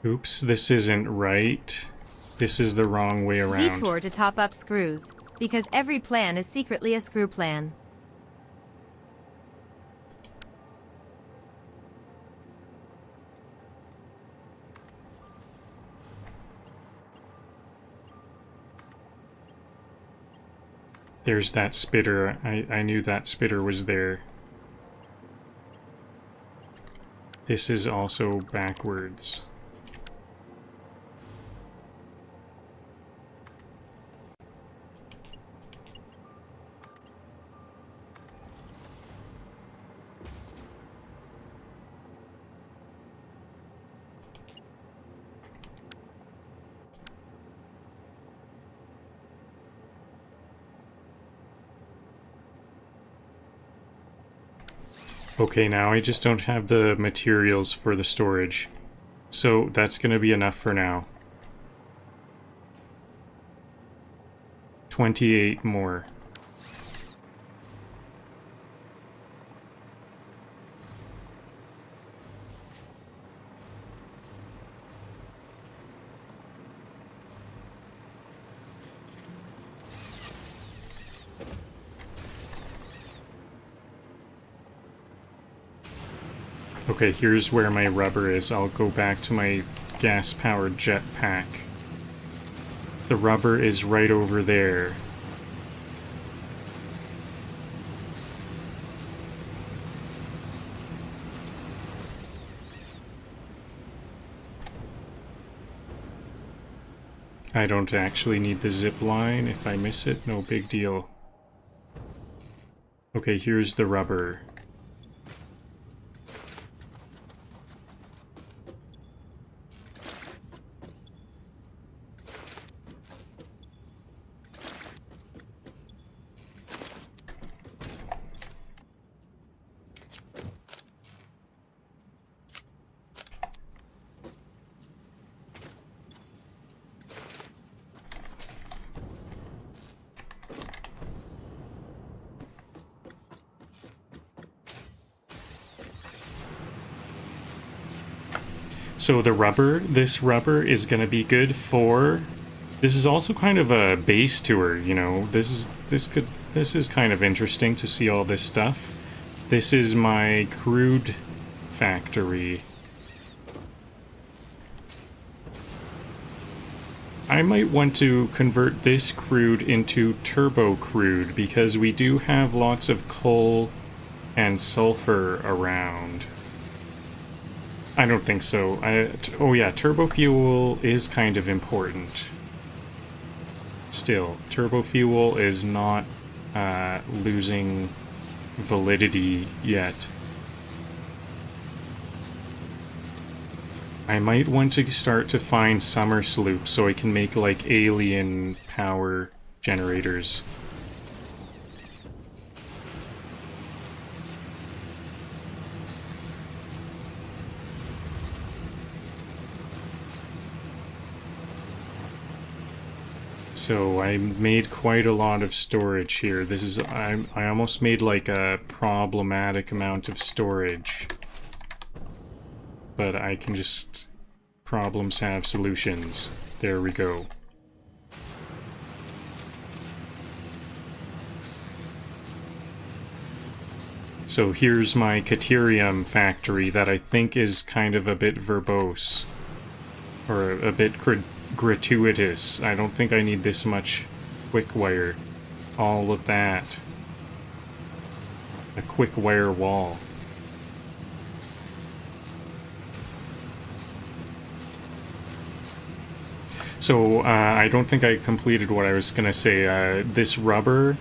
Oops, this isn't right. This is the wrong way around. Detour to top up screws, because every plan is secretly a screw plan. There's that spitter. I knew that spitter was there. This is also backwards. Okay, now I just don't have the materials for the storage. So that's going to be enough for now. 28 more. Okay, here's where my rubber is. I'll go back to my gas-powered jetpack. The rubber is right over there. I don't actually need the zip line. If I miss it, no big deal. Okay, here's the rubber. So the rubber, this rubber is going to be good for... This is also kind of a base tour, you know. This is kind of interesting to see all this stuff. This is my crude factory. I might want to convert this crude into turbo crude because we do have lots of coal and sulfur around. I don't think so. Oh yeah, turbo fuel is kind of important. Still, turbo fuel is not losing validity yet. I might want to start to find summer sloops so I can make like alien power generators. So I made quite a lot of storage here. This is I almost made like a problematic amount of storage. But I can just... Problems have solutions. There we go. So here's my Caterium factory that I think is kind of a bit verbose. Or a bit gratuitous. I don't think I need this much quick wire. All of that. A quick wire wall. So, I don't think I completed what I was gonna say. This rubber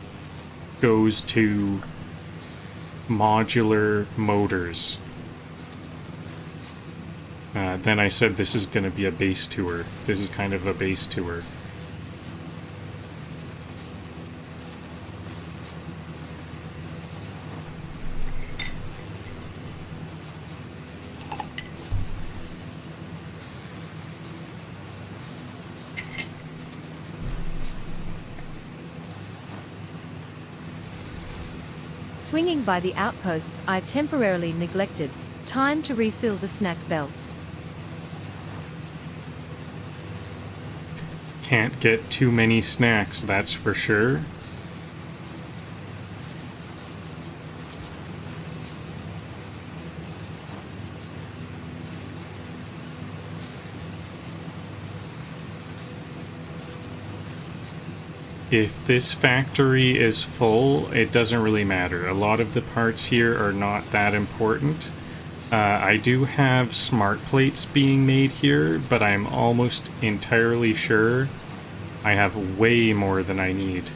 goes to modular motors. Then I said this is gonna be a base tour. This is kind of a base tour. Swinging by the outposts I've temporarily neglected. Time to refill the snack belts. Can't get too many snacks, that's for sure. If this factory is full, it doesn't really matter. A lot of the parts here are not that important. I do have smart plates being made here, but I'm almost entirely sure I have way more than I need.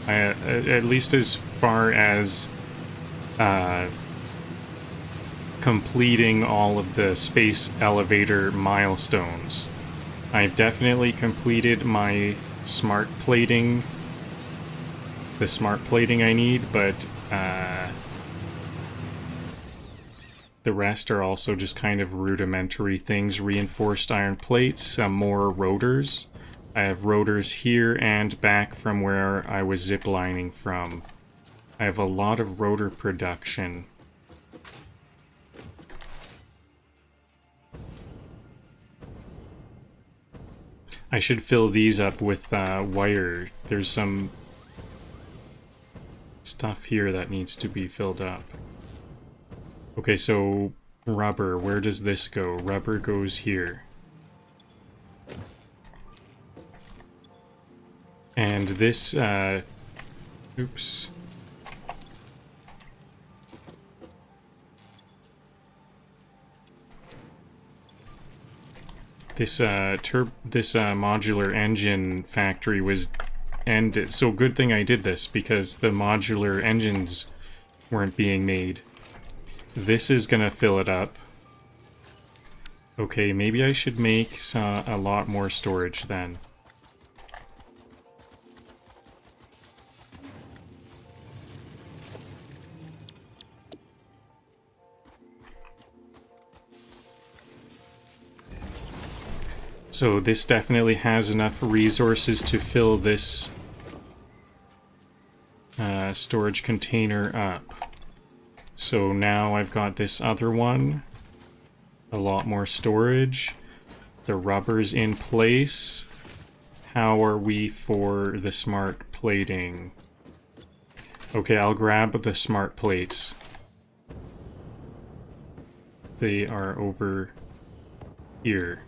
At least as far as completing all of the space elevator milestones. I've definitely completed my smart plating. The smart plating I need, but the rest are also just kind of rudimentary things. Reinforced iron plates, some more rotors. I have rotors here and back from where I was ziplining from. I have a lot of rotor production. I should fill these up with wire. There's some stuff here that needs to be filled up. Okay, so rubber, where does this go? Rubber goes here. And this, oops. This modular engine factory was ended. So good thing I did this, because the modular engines weren't being made. This is gonna fill it up. Okay, maybe I should make a lot more storage then. So this definitely has enough resources to fill this storage container up. So now I've got this other one. A lot more storage. The rubber's in place. How are we for the smart plating? Okay, I'll grab the smart plates. They are over here.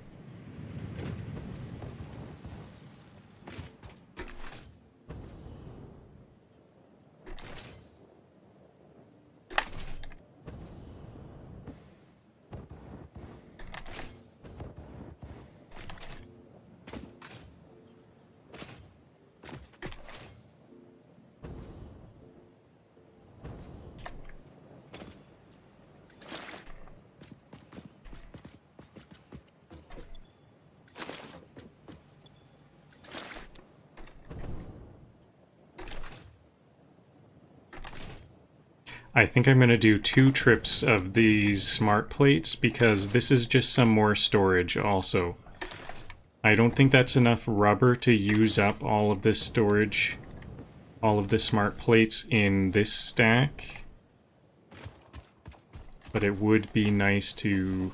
I think I'm going to do 2 trips of these smart plates because this is just some more storage also. I don't think that's enough rubber to use up all of this storage, all of the smart plates in this stack. But it would be nice to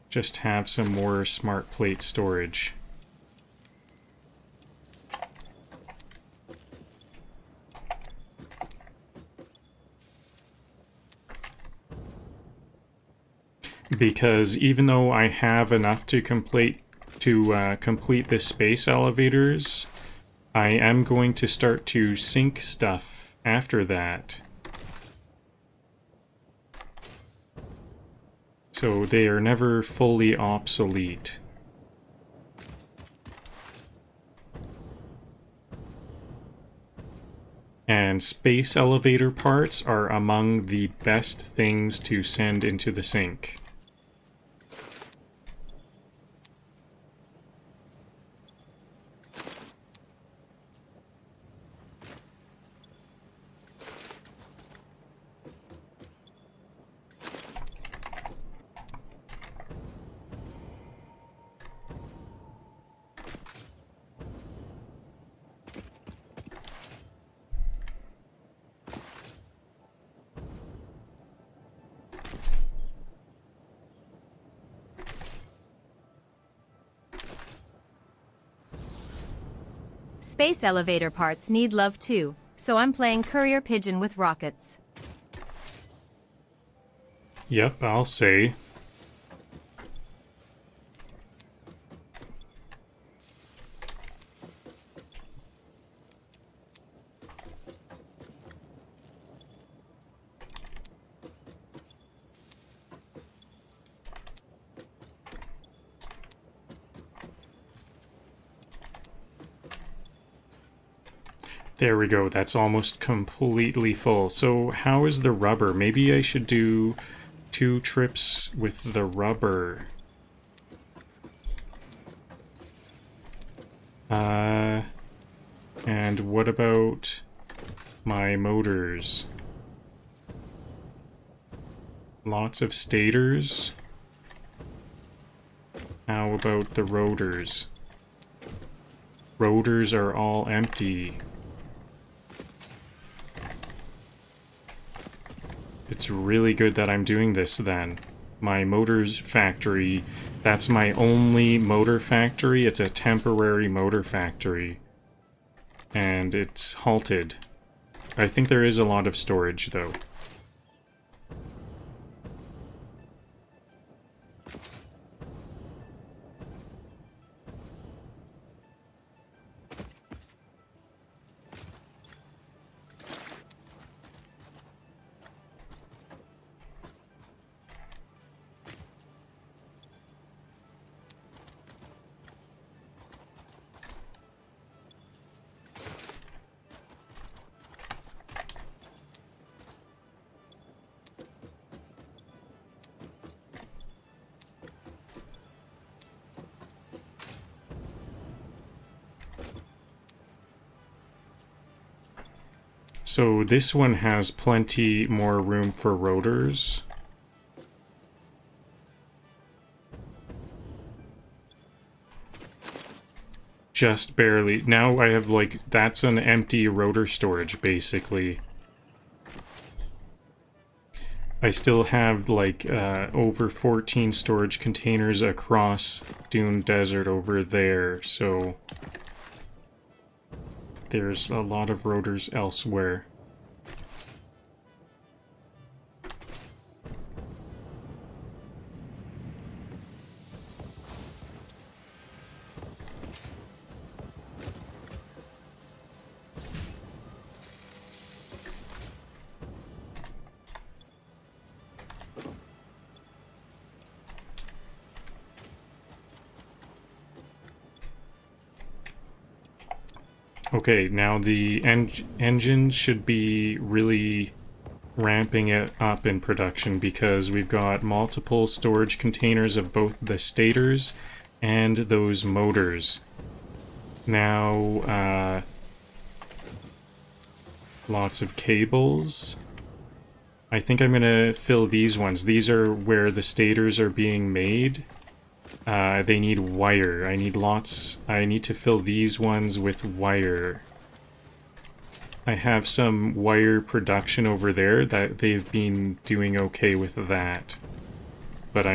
just have some more smart plate storage. Because even though I have enough to complete the space elevators, I am going to start to sink stuff after that. So they are never fully obsolete. And space elevator parts are among the best things to send into the sink. Space elevator parts need love too, so I'm playing courier pigeon with rockets. Yep, I'll say. There we go, that's almost completely full. So how is the rubber? Maybe I should do 2 trips with the rubber. And what about my motors? Lots of stators. How about the rotors? Rotors are all empty. It's really good that I'm doing this then. My motors factory, that's my only motor factory. It's a temporary motor factory. And it's halted. I think there is a lot of storage though. So this one has plenty more room for rotors. Just barely. Now I have like, that's an empty rotor storage basically. I still have like over 14 storage containers across Dune Desert over there, so there's a lot of rotors elsewhere. Okay, now the engine should be really ramping it up in production because we've got multiple storage containers of both the stators and those motors. Now, lots of cables. I think I'm gonna fill these ones. These are where the stators are being made. They need wire. I need to fill these ones with wire. I have some wire production over there that they've been doing okay with that. But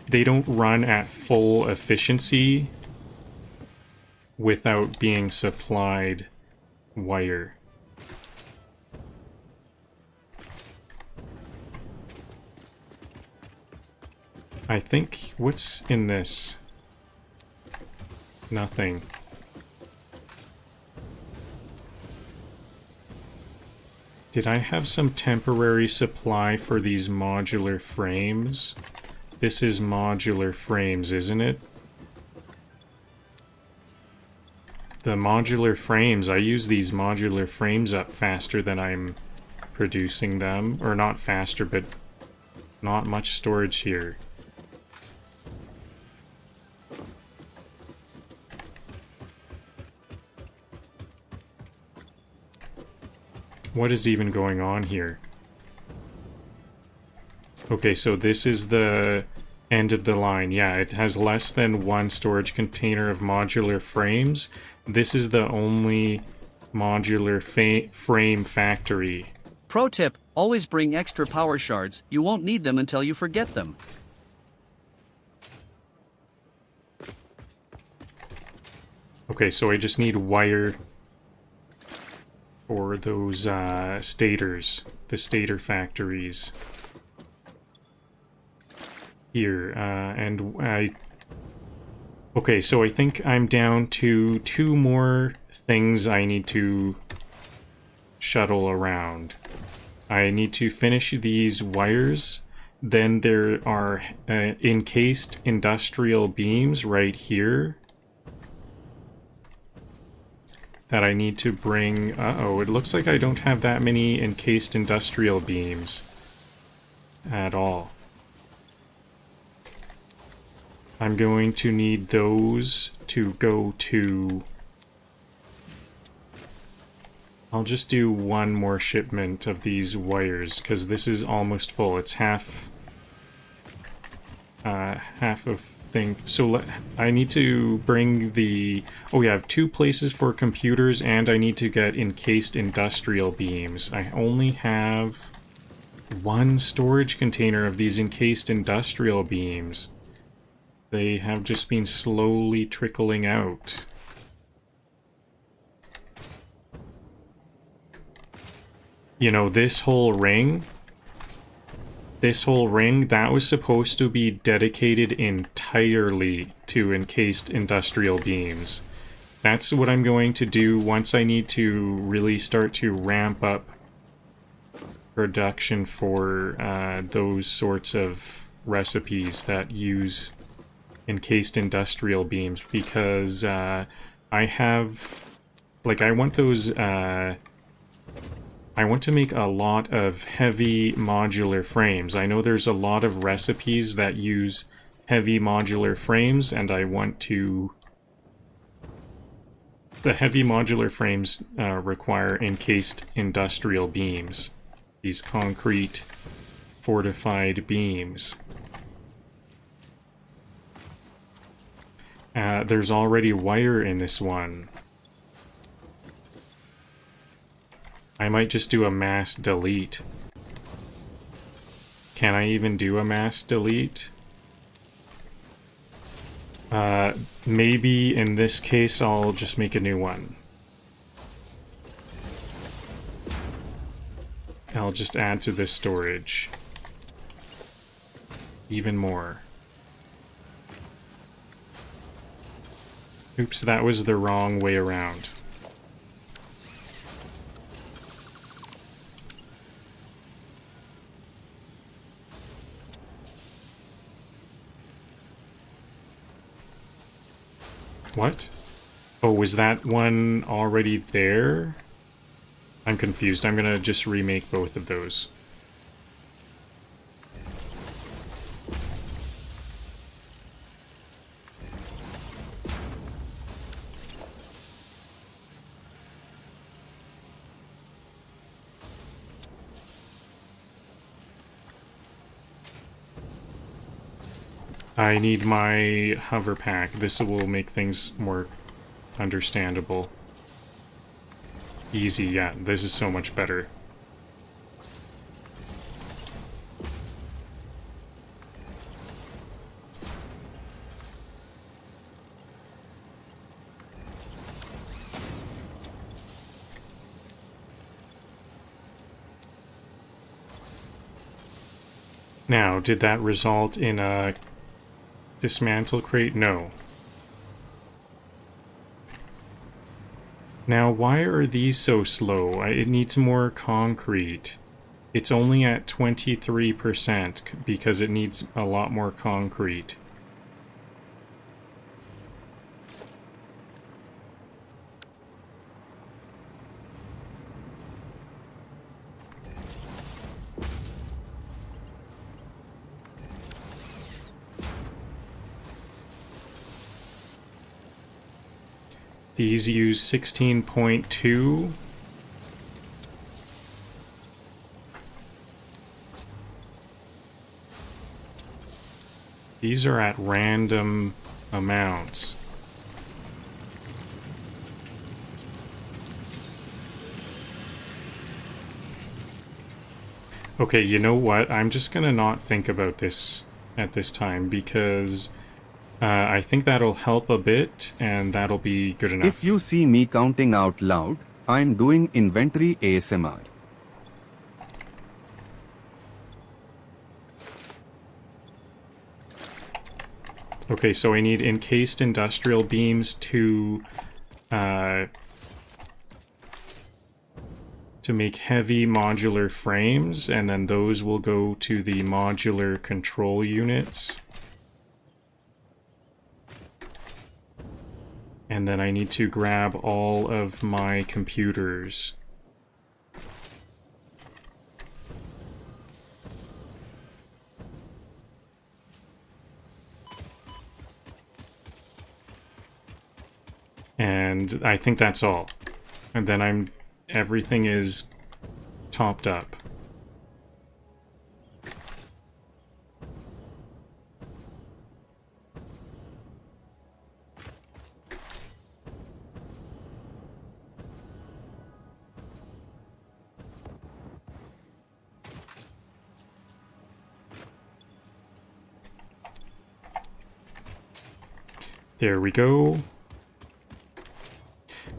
they don't run at full efficiency without being supplied wire. I think, what's in this? Nothing. Did I have some temporary supply for these modular frames? This is modular frames, isn't it? The modular frames, I use these modular frames up faster than I'm producing them. Or not faster, but not much storage here. What is even going on here? Okay, so this is the end of the line. Yeah, it has less than one storage container of modular frames. This is the only modular frame factory. Pro tip, always bring extra power shards. You won't need them until you forget them. Okay, so I just need wire for those stators, the stator factories. Here, okay, so I think I'm down to 2 more things I need to shuttle around. I need to finish these wires. Then there are encased industrial beams right here that I need to bring. Uh-oh, it looks like I don't have that many encased industrial beams at all. I'm going to need those to go to... I'll just do one more shipment of these wires, because this is almost full. It's half of thing. So I need to bring the... Oh yeah, I have 2 places for computers, and I need to get encased industrial beams. I only have 1 storage container of these encased industrial beams. They have just been slowly trickling out. You know, this whole ring, that was supposed to be dedicated entirely to encased industrial beams. That's what I'm going to do once I need to really start to ramp up production for those sorts of recipes that use encased industrial beams, because I want those... I want to make a lot of heavy modular frames. I know there's a lot of recipes that use heavy modular frames, and I want to... The heavy modular frames require encased industrial beams. These concrete fortified beams. There's already wire in this one. I might just do a mass delete. Can I even do a mass delete? Maybe in this case I'll just make a new one. I'll just add to this storage. Even more. Oops, that was the wrong way around. What? Oh, was that one already there? I'm confused. I'm gonna just remake both of those. I need my hover pack. This will make things more understandable. Easy, yeah, this is so much better. Now, did that result in a dismantle crate? No. Now, why are these so slow? It needs more concrete. It's only at 23% because it needs a lot more concrete. These use 16.2. These are at random amounts. Okay, you know what? I'm just gonna not think about this at this time because I think that'll help a bit, and that'll be good enough. If you see me counting out loud, I'm doing inventory ASMR. Okay, so I need encased industrial beams to make heavy modular frames, and then those will go to the modular control units. And then I need to grab all of my computers. And I think that's all. And then everything is topped up. There we go.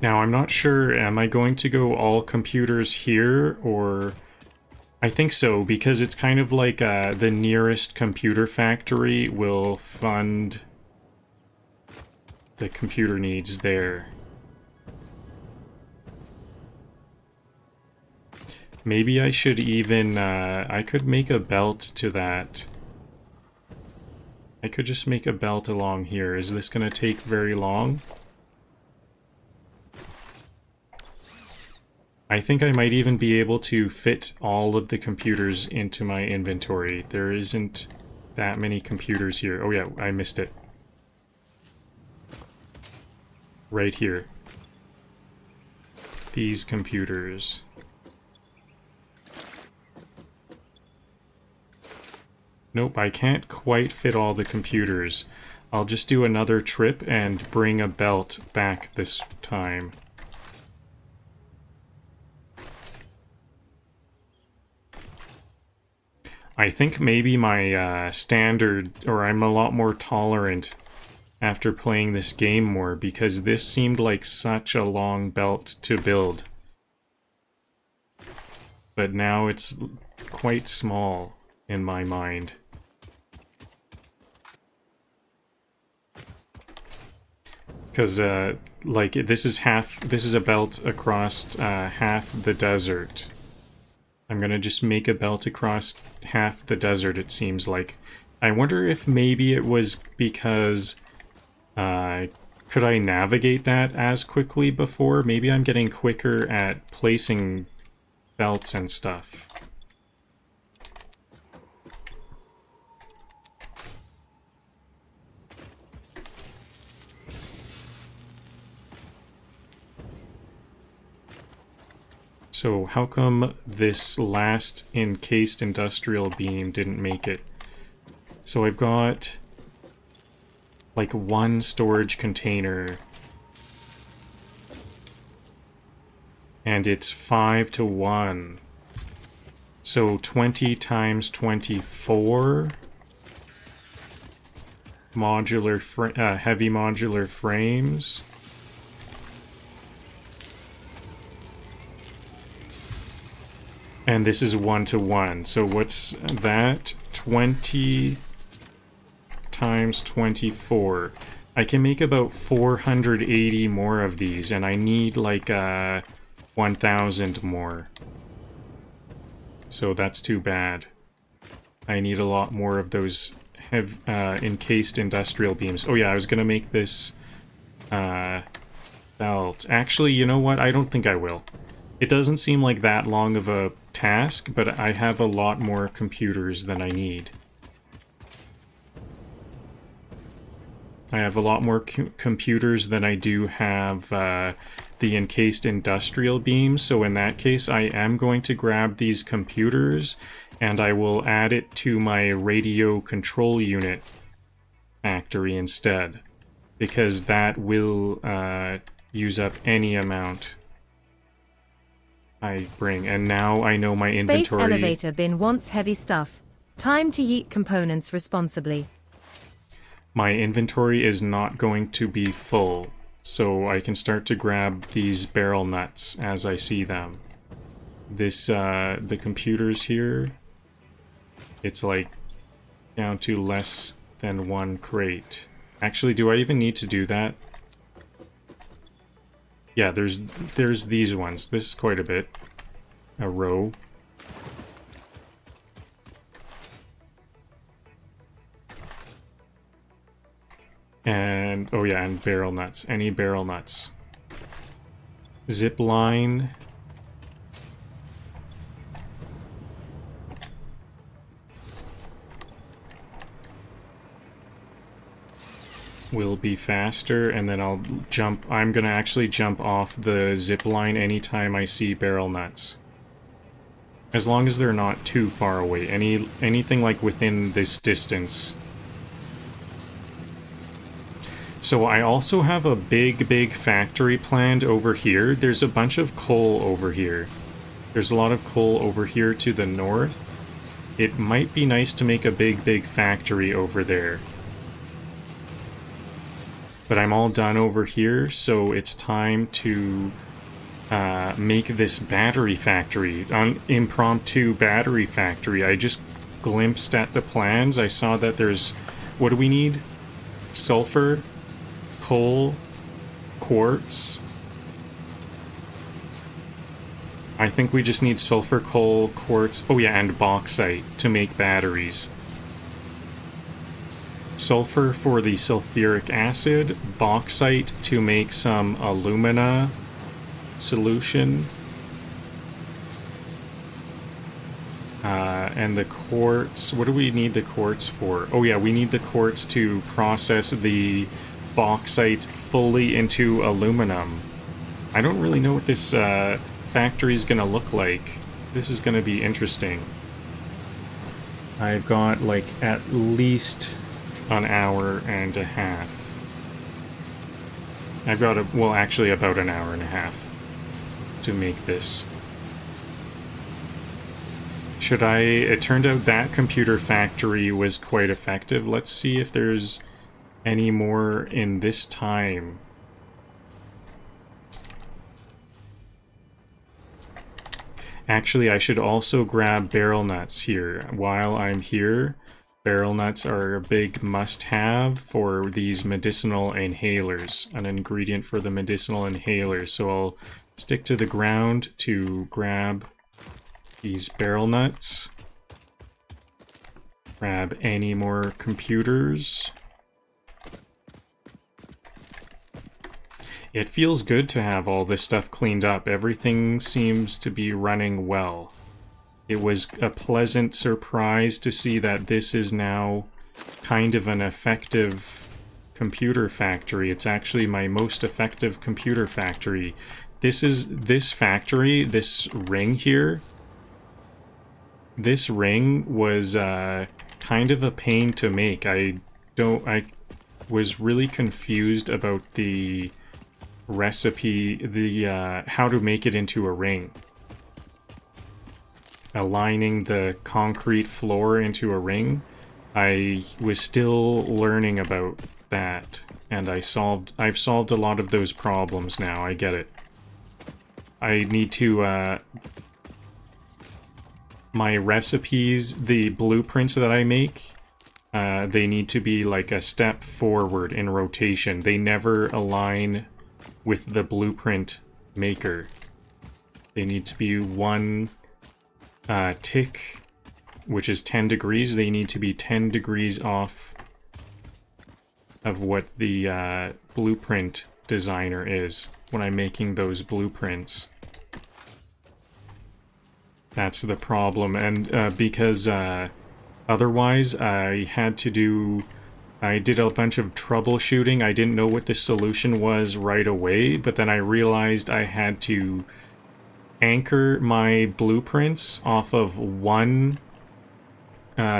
Now, I'm not sure, am I going to go all computers here, or... I think so, because it's kind of like the nearest computer factory will fund the computer needs there. Maybe I should even, I could make a belt to that. I could just make a belt along here. Is this going to take very long? I think I might even be able to fit all of the computers into my inventory. There isn't that many computers here. Oh yeah, I missed it. Right here. These computers. Nope, I can't quite fit all the computers. I'll just do another trip and bring a belt back this time. I think maybe my standard, or I'm a lot more tolerant after playing this game more, because this seemed like such a long belt to build. But now it's quite small in my mind. Because, like, this is a belt across half the desert. I'm gonna just make a belt across half the desert, it seems like. I wonder if maybe it was because, could I navigate that as quickly before? Maybe I'm getting quicker at placing belts and stuff. So how come this last encased industrial beam didn't make it? So I've got like one storage container and it's 5 to 1. So 20 times 24 modular heavy modular frames. And this is 1 to 1. So what's that? 20 times 24. I can make about 480 more of these, and I need like 1,000 more. So that's too bad. I need a lot more of those encased industrial beams. Oh yeah, I was gonna make this belt. Actually, you know what? I don't think I will. It doesn't seem like that long of a task, but I have a lot more computers than I need. I have a lot more computers than I do have the encased industrial beams, so in that case I am going to grab these computers and I will add it to my radio control unit factory instead, because that will use up any amount I bring. And now I know my inventory. Space elevator bin wants heavy stuff. Time to yeet components responsibly. My inventory is not going to be full, so I can start to grab these barrel nuts as I see them. This, the computers here, it's like down to less than 1 crate. Actually, do I even need to do that? Yeah, there's these ones. This is quite a bit. A row. And, oh yeah, and barrel nuts. Any barrel nuts. Zip line. Will be faster, and then I'll jump. I'm gonna actually jump off the zip line anytime I see barrel nuts. As long as they're not too far away. Anything like within this distance. So I also have a big factory planned over here. There's a bunch of coal over here. There's a lot of coal over here to the north. It might be nice to make a big factory over there. But I'm all done over here, so it's time to make this battery factory. An impromptu battery factory. I just glimpsed at the plans. I saw that there's... What do we need? Sulfur, coal, quartz. I think we just need sulfur, coal, quartz... Oh yeah, and bauxite to make batteries. Sulfur for the sulfuric acid, bauxite to make some alumina solution, and the quartz. What do we need the quartz for? Oh yeah, we need the quartz to process the bauxite fully into aluminum. I don't really know what this factory is gonna look like. This is gonna be interesting. I've got like at least an hour and a half. I've got well, actually about an hour and a half to make this. It turned out that computer factory was quite effective. Let's see if there's any more in this time. Actually, I should also grab barrel nuts here. While I'm here, barrel nuts are a big must-have for these medicinal inhalers, an ingredient for the medicinal inhalers. So I'll stick to the ground to grab these barrel nuts. Grab any more computers. It feels good to have all this stuff cleaned up. Everything seems to be running well. It was a pleasant surprise to see that this is now kind of an effective computer factory. It's actually my most effective computer factory. This factory, this ring here, this ring was kind of a pain to make. I was really confused about the recipe, how to make it into a ring. Aligning the concrete floor into a ring, I was still learning about that, and I've solved a lot of those problems now. I get it. I need to my recipes, the blueprints that I make, they need to be like a step forward in rotation. They never align with the blueprint maker. They need to be one tick, which is 10 degrees. They need to be 10 degrees off of what the blueprint designer is when I'm making those blueprints. That's the problem, and because otherwise I did a bunch of troubleshooting. I didn't know what the solution was right away, but then I realized I had to anchor my blueprints off of one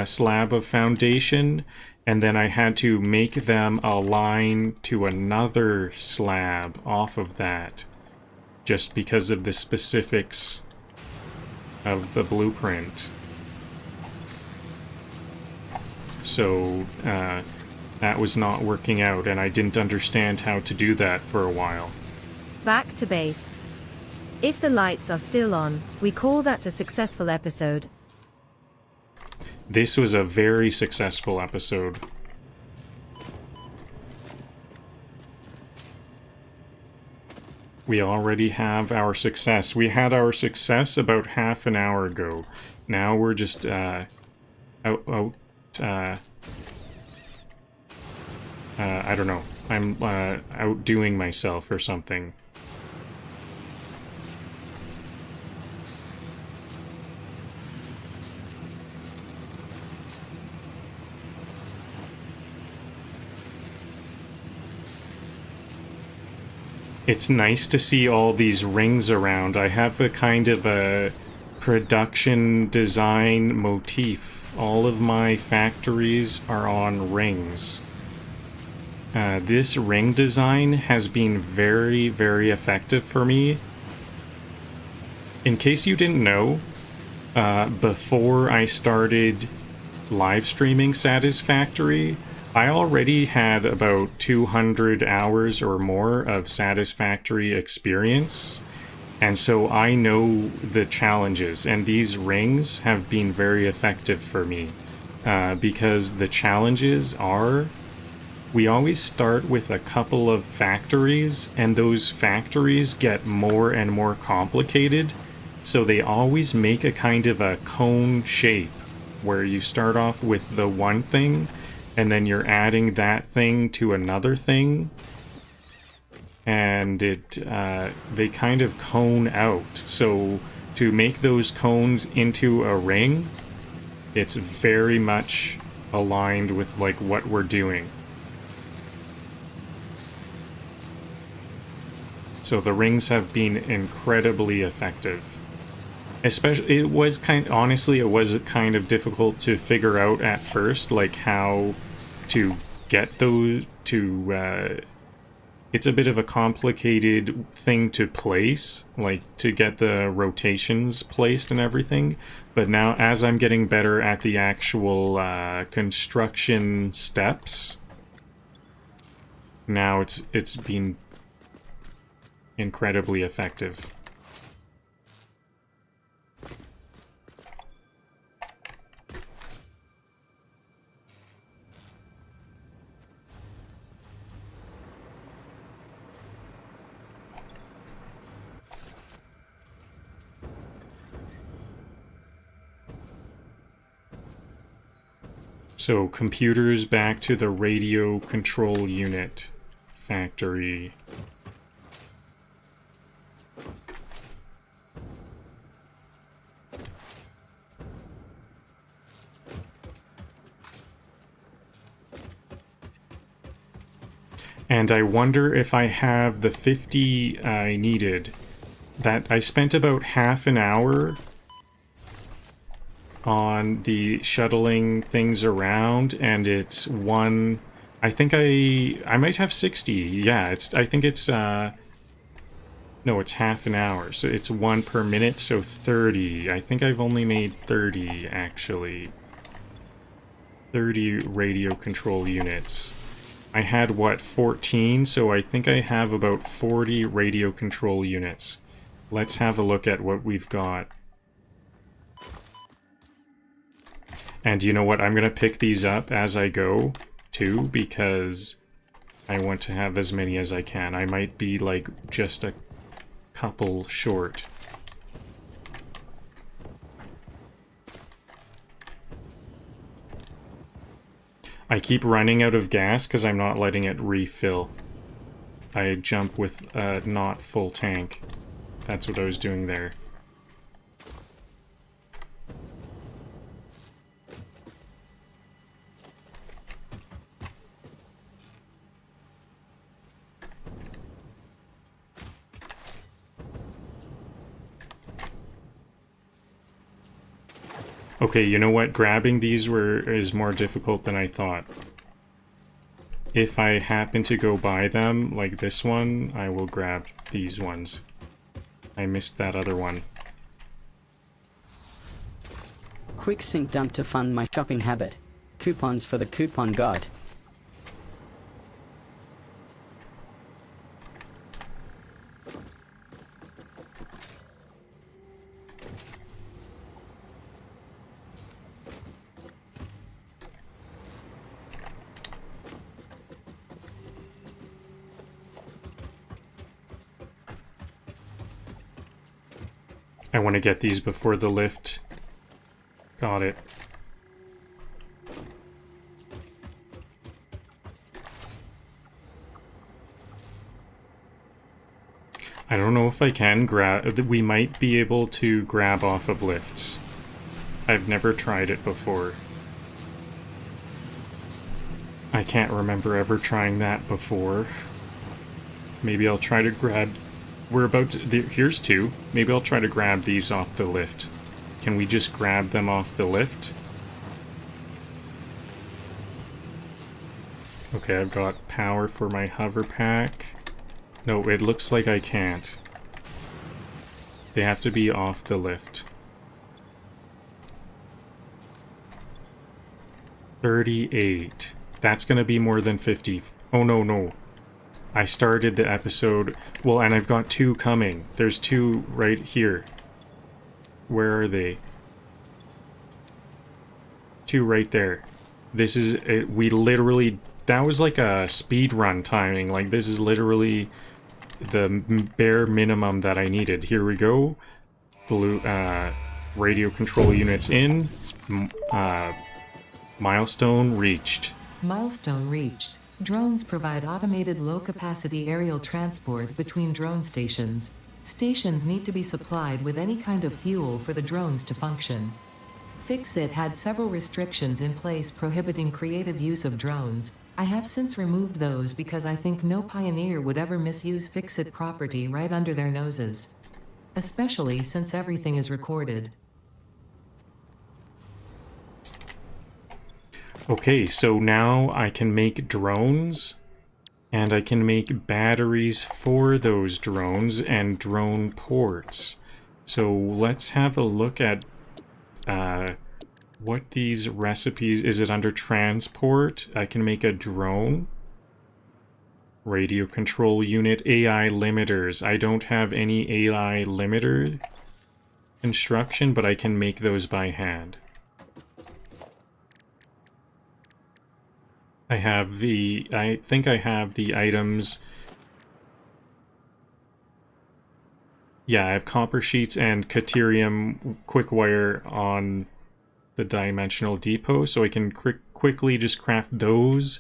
slab of foundation, and then I had to make them align to another slab off of that, just because of the specifics of the blueprint. So, that was not working out, and I didn't understand how to do that for a while. Back to base. If the lights are still on, we call that a successful episode. This was a very successful episode. We already have our success. We had our success about half an hour ago. Now we're just, I don't know. I'm outdoing myself or something. It's nice to see all these rings around. I have a kind of a production design motif. All of my factories are on rings. This ring design has been very, very effective for me. In case you didn't know, before I started live streaming Satisfactory, I already had about 200 hours or more of Satisfactory experience, and so I know the challenges, and these rings have been very effective for me, because the challenges are, we always start with a couple of factories, and those factories get more and more complicated, so they always make a kind of a cone shape, where you start off with the one thing, and then you're adding that thing to another thing, and they kind of cone out. So to make those cones into a ring, it's very much aligned with like what we're doing. So the rings have been incredibly effective. Especially, it was honestly, it was kind of difficult to figure out at first, like how to get those, to it's a bit of a complicated thing to place, like to get the rotations placed and everything. But now, as I'm getting better at the actual construction steps, now it's been incredibly effective. So, computers back to the radio control unit factory. And I wonder if I have the 50 I needed. That I spent about half an hour on the shuttling things around, and it's one. I think I might have 60. Yeah, I think it's no, it's half an hour. So it's 1 per minute, so 30. I think I've only made 30 actually. 30 radio control units. I had what, 14, so I think I have about 40 radio control units. Let's have a look at what we've got. And you know what? I'm going to pick these up as I go, too, because I want to have as many as I can. I might be, like, just a couple short. I keep running out of gas because I'm not letting it refill. I jump with a not full tank. That's what I was doing there. Okay, you know what? Grabbing these is more difficult than I thought. If I happen to go by them, like this one, I will grab these ones. I missed that other one. Quick sync dump to fund my shopping habit. Coupons for the coupon god. I want to get these before the lift. Got it. I don't know if I can grab... We might be able to grab off of lifts. I've never tried it before. I can't remember ever trying that before. Maybe I'll try to grab... We're about to... Here's two. Maybe I'll try to grab these off the lift. Can we just grab them off the lift? Okay, I've got power for my hover pack. No, it looks like I can't. They have to be off the lift. 38. That's gonna be more than 50. Oh, no, no. I started the episode... Well, and I've got two coming. There's two right here. Where are they? Two right there. This is... we literally... That was like a speed run timing. Like, this is literally the bare minimum that I needed. Here we go. Blue, radio control units in. Milestone reached. Milestone reached. Drones provide automated low-capacity aerial transport between drone stations. Stations need to be supplied with any kind of fuel for the drones to function. Fixit had several restrictions in place prohibiting creative use of drones. I have since removed those because I think no pioneer would ever misuse Fixit property right under their noses. Especially since everything is recorded. Okay, so now I can make drones And I can make batteries for those drones and drone ports. So let's have a look at what these recipes... Is it under transport? I can make a drone. Radio control unit, AI limiters. I don't have any AI limiter construction, but I can make those by hand. I think I have the items. Yeah, I have copper sheets and Caterium quick wire on the dimensional depot, so I can quickly just craft those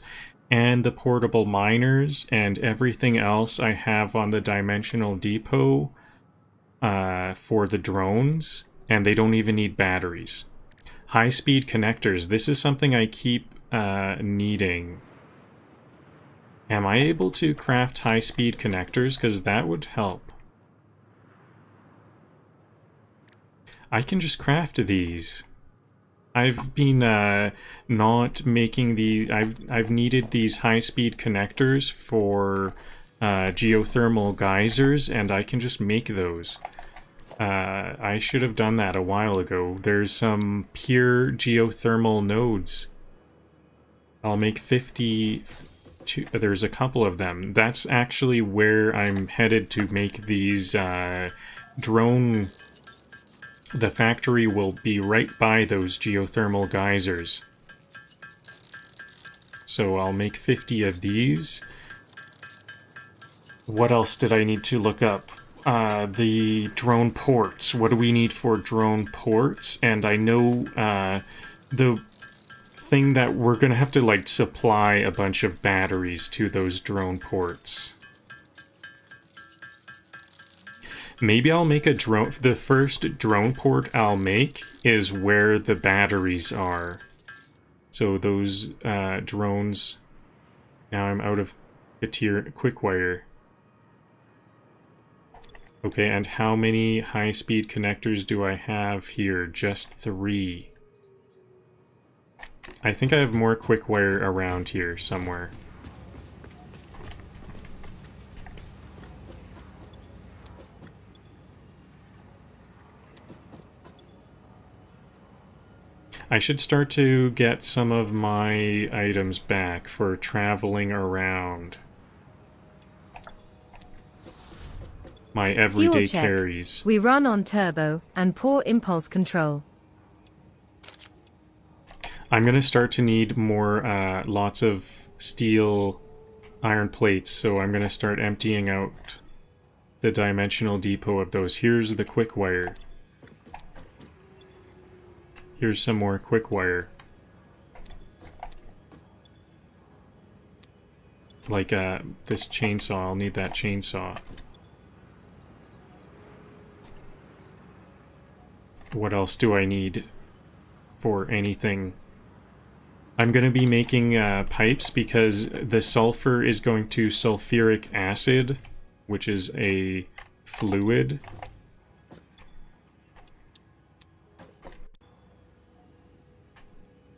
and the portable miners, and everything else I have on the dimensional depot for the drones, and they don't even need batteries. High-speed connectors. This is something I keep needing. Am I able to craft high-speed connectors? Because that would help. I can just craft these. I've been not making these... I've needed these high-speed connectors for geothermal geysers, and I can just make those. I should have done that a while ago. There's some pure geothermal nodes. I'll make 50... There's a couple of them. That's actually where I'm headed to make these drone... The factory will be right by those geothermal geysers. So I'll make 50 of these. What else did I need to look up? The drone ports. What do we need for drone ports? And I know the thing that we're gonna have to like supply a bunch of batteries to those drone ports. Maybe I'll make a drone... The first drone port I'll make is where the batteries are. So those drones... Now I'm out of quick wire. Okay, and how many high-speed connectors do I have here? Just 3. I think I have more quick wire around here somewhere. I should start to get some of my items back for traveling around. My everyday Fuel check. carries. We run on turbo and poor impulse control. I'm going to start to need more, lots of steel iron plates, so I'm going to start emptying out the dimensional depot of those. Here's the quick wire. Here's some more quick wire. Like this chainsaw, I'll need that chainsaw. What else do I need for anything? I'm going to be making pipes because the sulfur is going to sulfuric acid, which is a fluid.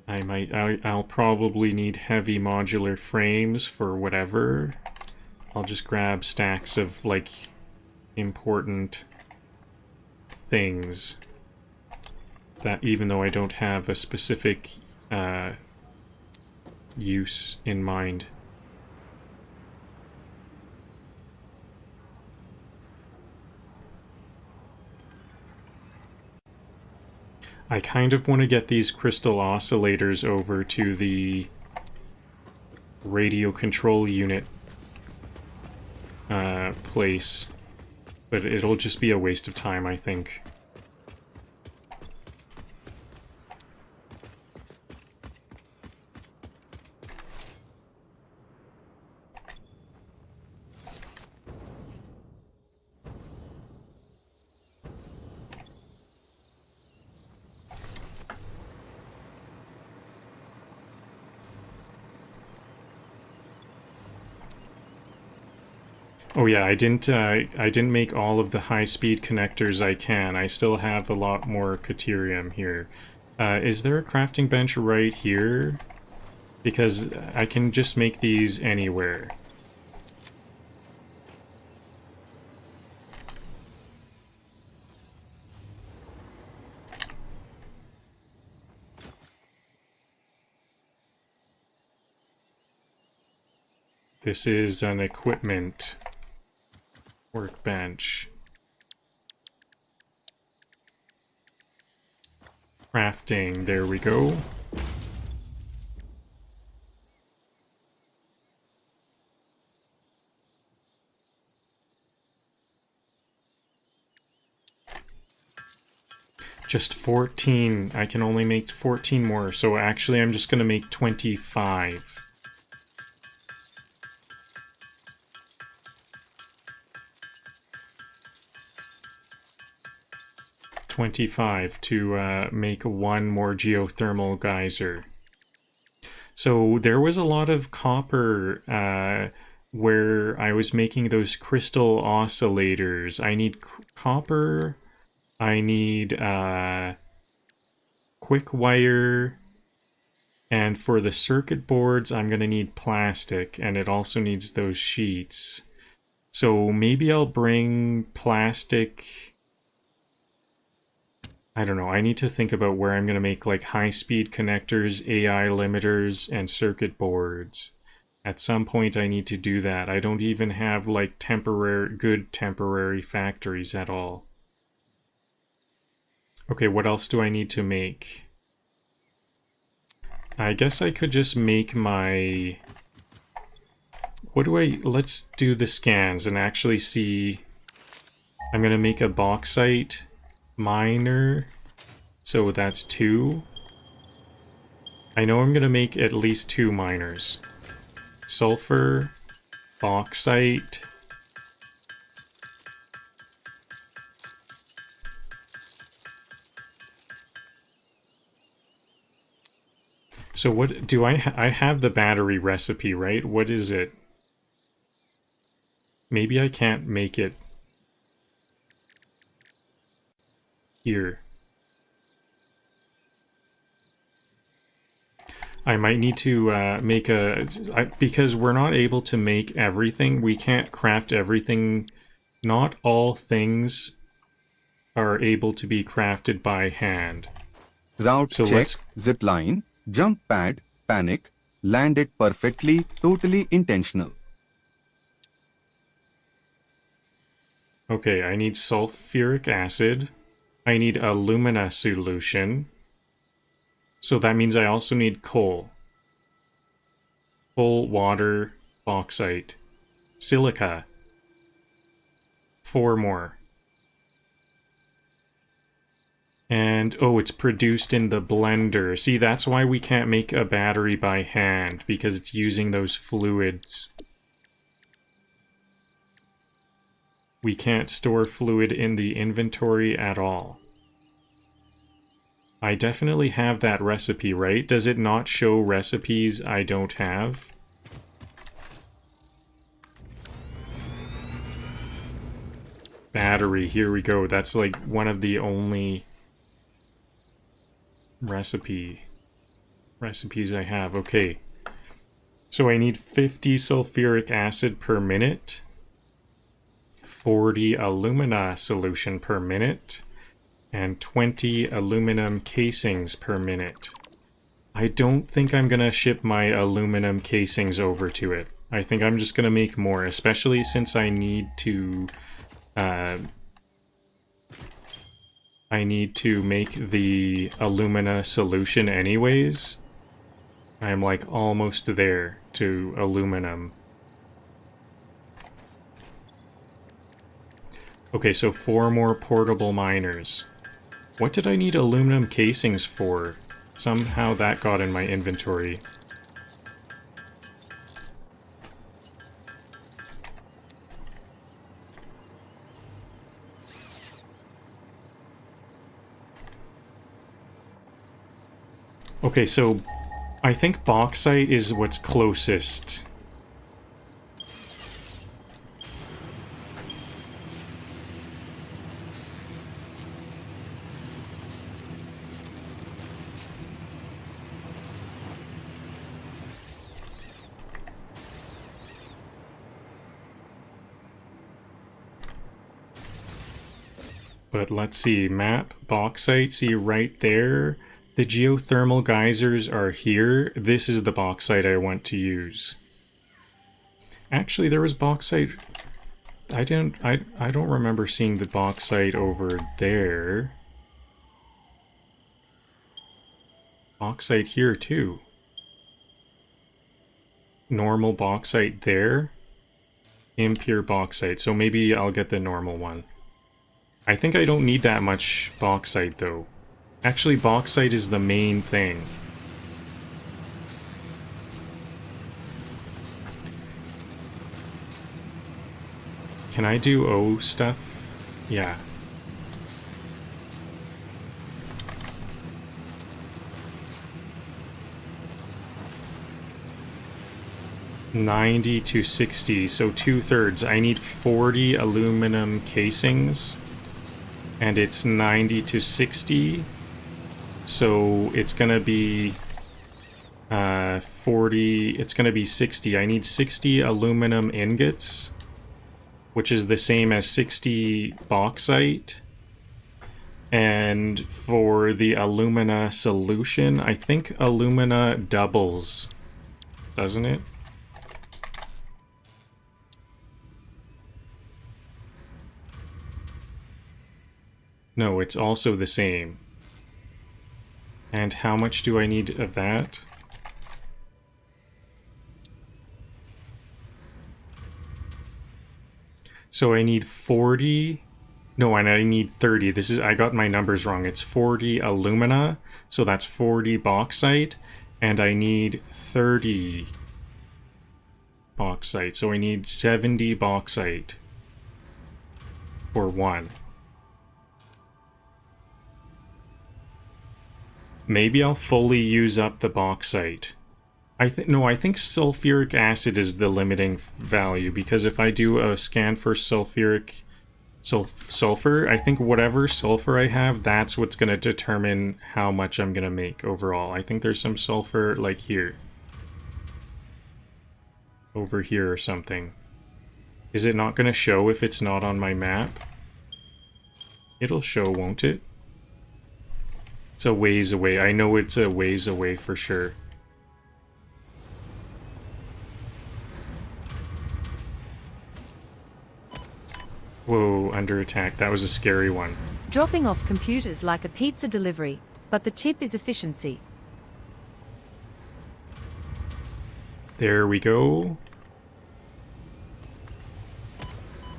I'll probably need heavy modular frames for whatever. I'll just grab stacks of, like, important things that, even though I don't have a specific use in mind. I kind of want to get these crystal oscillators over to the radio control unit place, but it'll just be a waste of time, I think. Oh yeah, I didn't make all of the high-speed connectors I can. I still have a lot more Caterium here. Is there a crafting bench right here? Because I can just make these anywhere. This is an equipment workbench. Crafting, there we go. Just 14. I can only make 14 more, so actually I'm just going to make 25. To make one more geothermal geyser. So there was a lot of copper where I was making those crystal oscillators. I need copper. I need quick wire. And for the circuit boards, I'm going to need plastic. And it also needs those sheets. So maybe I'll bring plastic. I don't know, I need to think about where I'm going to make like high-speed connectors, AI limiters, and circuit boards. At some point I need to do that. I don't even have like good temporary factories at all. Okay, what else do I need to make? I guess I could just make my... Let's do the scans and actually see... I'm going to make a bauxite miner, so that's 2. I know I'm gonna make at least 2 miners. Sulfur, bauxite. So what do I have the battery recipe, right? What is it? Maybe I can't make it here. I might need to make because we're not able to make everything. We can't craft everything. Not all things are able to be crafted by hand. Route so check, zipline, jump pad, panic, landed perfectly, totally intentional. Okay, I need sulfuric acid. I need alumina solution. So that means I also need coal. Coal, water, bauxite. Silica. 4 more. And, oh, it's produced in the blender. See, that's why we can't make a battery by hand, because it's using those fluids. We can't store fluid in the inventory at all. I definitely have that recipe, right? Does it not show recipes I don't have? Battery, here we go. That's like one of the only recipes I have. Okay. So I need 50 sulfuric acid per minute, 40 alumina solution per minute, and 20 aluminum casings per minute. I don't think I'm gonna ship my aluminum casings over to it. I think I'm just gonna make more, especially since I need to make the alumina solution anyways. I'm like almost there to aluminum. Okay, so 4 more portable miners. What did I need aluminum casings for? Somehow that got in my inventory. Okay, so I think bauxite is what's closest. But let's see, map, bauxite, see right there. The geothermal geysers are here. This is the bauxite I want to use. Actually, there was bauxite. I don't remember seeing the bauxite over there. Bauxite here too. Normal bauxite there. Impure bauxite. So maybe I'll get the normal one. I think I don't need that much bauxite though. Actually, bauxite is the main thing. Can I do O stuff? Yeah. $90 to $60, so 2/3. I need 40 aluminum casings, and it's 90 to 60, so it's gonna be 40. It's gonna be 60. I need 60 aluminum ingots, which is the same as 60 bauxite. And for the alumina solution, I think alumina doubles, doesn't it? No, it's also the same. And how much do I need of that? So I need 40. No, and I need 30. I got my numbers wrong. It's 40 alumina, so that's 40 bauxite, and I need 30 bauxite. So I need 70 bauxite for one. Maybe I'll fully use up the bauxite. I think sulfuric acid is the limiting value, because if I do a scan for sulfur, I think whatever sulfur I have, that's what's going to determine how much I'm going to make overall. I think there's some sulfur like here. Over here or something. Is it not going to show if it's not on my map? It'll show, won't it? It's a ways away. I know it's a ways away for sure. Whoa, under attack. That was a scary one. Dropping off computers like a pizza delivery, but the tip is efficiency. There we go.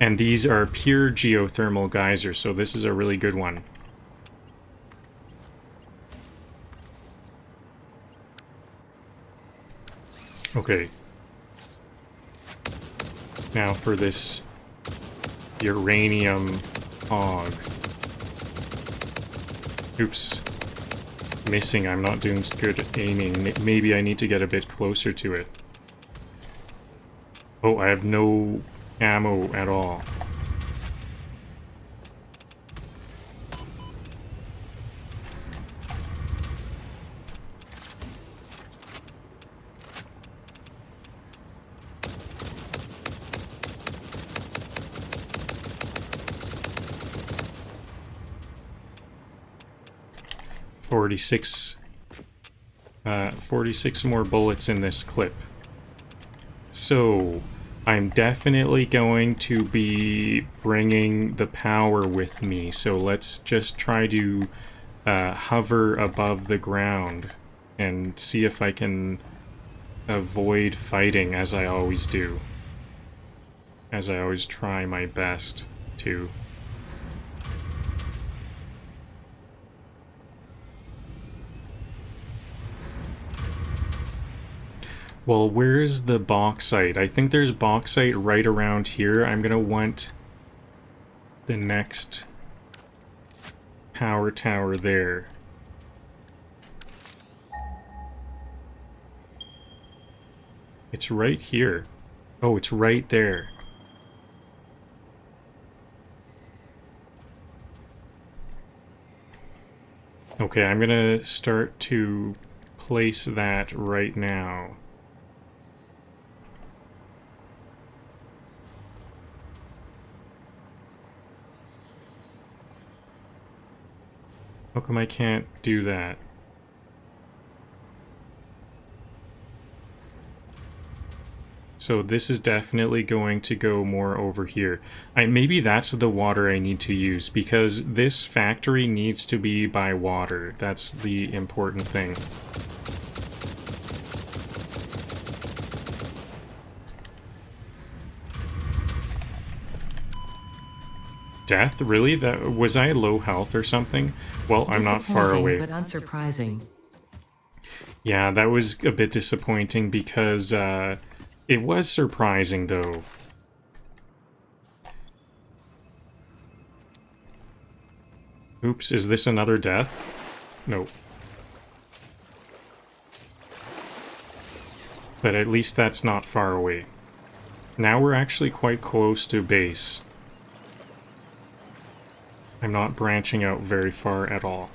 And these are pure geothermal geysers, so this is a really good one. Okay. Now for this uranium hog. Oops. Missing. I'm not doing good at aiming. Maybe I need to get a bit closer to it. Oh, I have no ammo at all. Forty-six more bullets in this clip. So, I'm definitely going to be bringing the power with me. So let's just try to hover above the ground and see if I can avoid fighting, as I always do. As I always try my best to. Well, where's the bauxite? I think there's bauxite right around here. I'm gonna want the next power tower there. It's right here. Oh, it's right there. Okay, I'm gonna start to place that right now. How come I can't do that? So this is definitely going to go more over here. Maybe that's the water I need to use, because this factory needs to be by water. That's the important thing. Death? Really? Was I low health or something? Well, I'm not far away. But unsurprising. Yeah, that was a bit disappointing because it was surprising, though. Oops, is this another death? Nope. But at least that's not far away. Now we're actually quite close to base. I'm not branching out very far at all.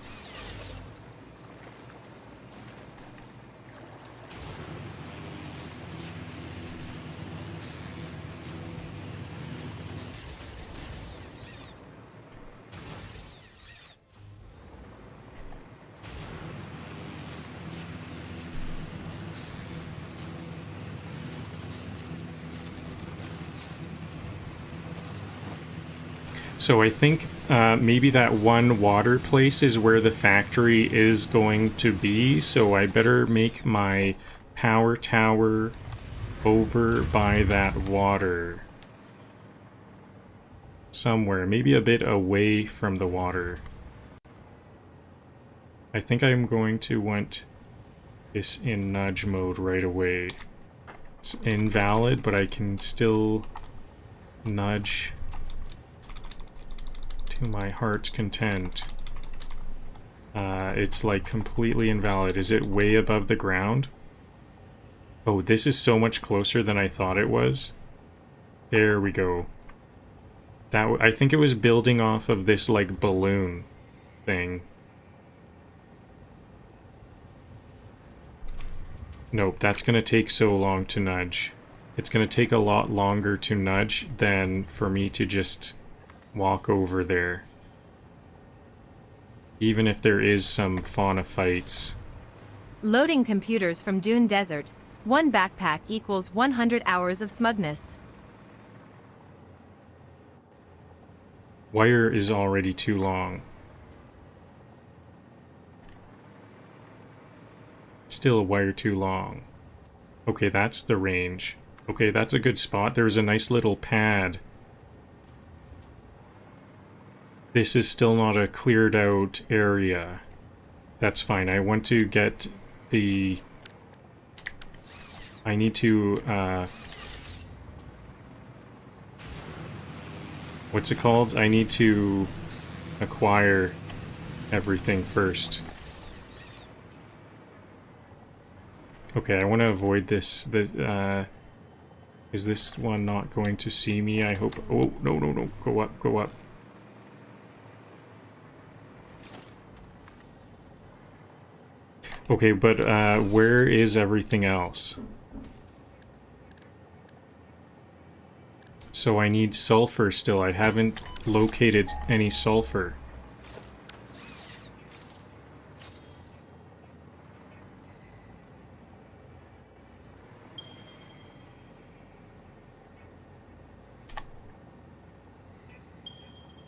So I think maybe that one water place is where the factory is going to be, so I better make my power tower over by that water. Somewhere, maybe a bit away from the water. I think I'm going to want this in nudge mode right away. It's invalid, but I can still nudge to my heart's content. It's like completely invalid. Is it way above the ground? Oh, this is so much closer than I thought it was. There we go. I think it was building off of this like balloon thing. Nope, that's gonna take so long to nudge. It's gonna take a lot longer to nudge than for me to just walk over there. Even if there is some fauna fights. Loading computers from Dune Desert. 1 backpack equals 100 hours of smugness. Wire is already too long. Still a wire too long. Okay, that's the range. Okay, that's a good spot. There's a nice little pad. This is still not a cleared out area. That's fine. I want to get the... I need to, what's it called? I need to acquire everything first. Okay, I want to avoid this. Is this one not going to see me? I hope... Oh, no, no, no. Go up, go up. Okay, but where is everything else? So I need sulfur still. I haven't located any sulfur.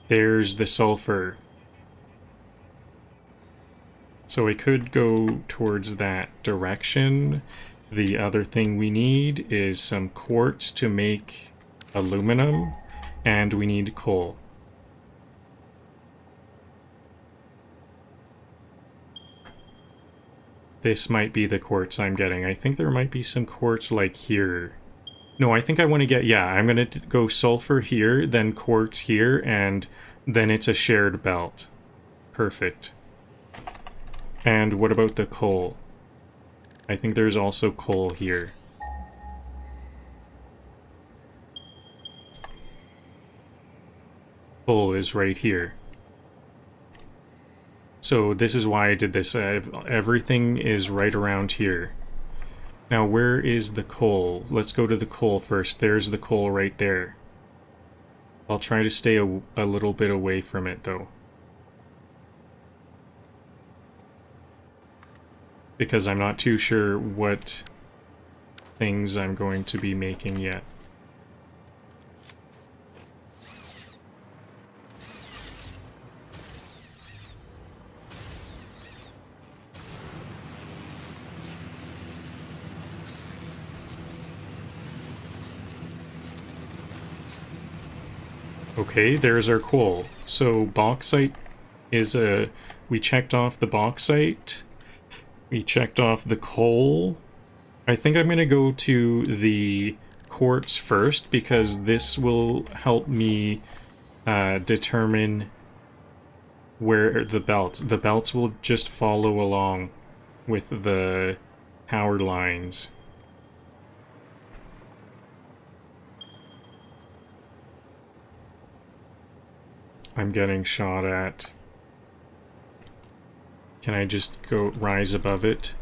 There's the sulfur. So I could go towards that direction. The other thing we need is some quartz to make aluminum, and we need coal. This might be the quartz I'm getting. I think there might be some quartz like here. No, I think I want to get, yeah, I'm going to go sulfur here, then quartz here, and then it's a shared belt. Perfect. And what about the coal? I think there's also coal here. Coal is right here. So this is why I did this. Everything is right around here. Now where is the coal? Let's go to the coal first. There's the coal right there. I'll try to stay a little bit away from it though. Because I'm not too sure what things I'm going to be making yet. Okay, there's our coal. So bauxite is a... We checked off the bauxite. We checked off the coal. I think I'm going to go to the quartz first because this will help me determine where the belts... The belts will just follow along with the power lines. I'm getting shot at. Can I just go rise above it?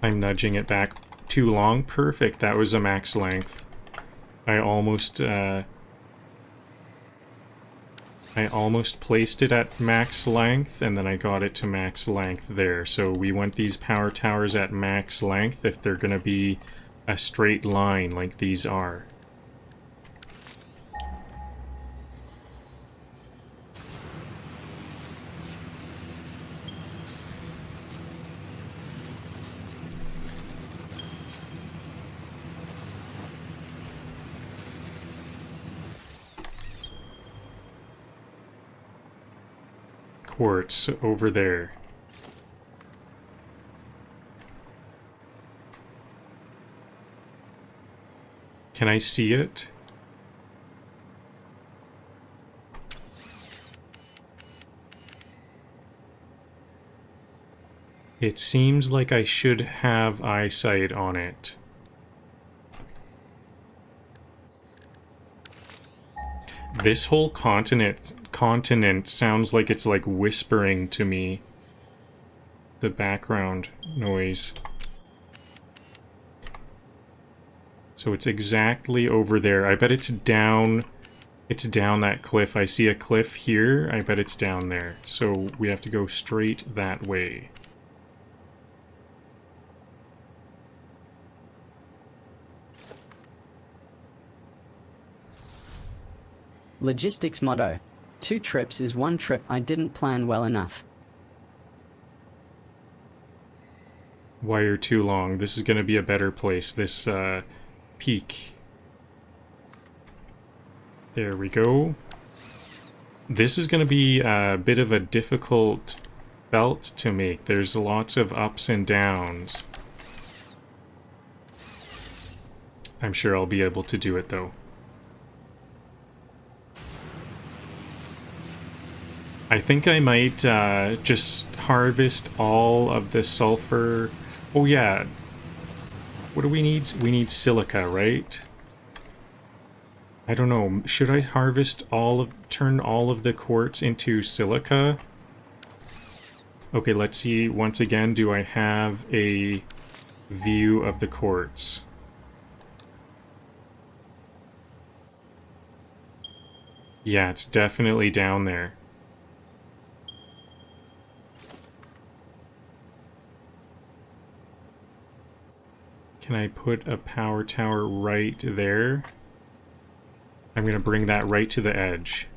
I'm nudging it back too long. Perfect. That was a max length. I almost placed it at max length, and then I got it to max length there. So we want these power towers at max length if they're going to be a straight line like these are. Quartz over there. Can I see it? It seems like I should have eyesight on it. This whole continent sounds like it's like whispering to me. The background noise. So it's exactly over there. I bet it's down that cliff. I see a cliff here. I bet it's down there. So we have to go straight that way. Logistics motto. 2 trips is 1 trip I didn't plan well enough. Wire too long. This is going to be a better place. This peak. There we go. This is going to be a bit of a difficult belt to make. There's lots of ups and downs. I'm sure I'll be able to do it though. I think I might just harvest all of the sulfur. Oh yeah. What do we need? We need silica, right? I don't know. Should I harvest turn all of the quartz into silica? Okay, let's see. Once again, do I have a view of the quartz? Yeah, it's definitely down there. Can I put a power tower right there? I'm going to bring that right to the edge.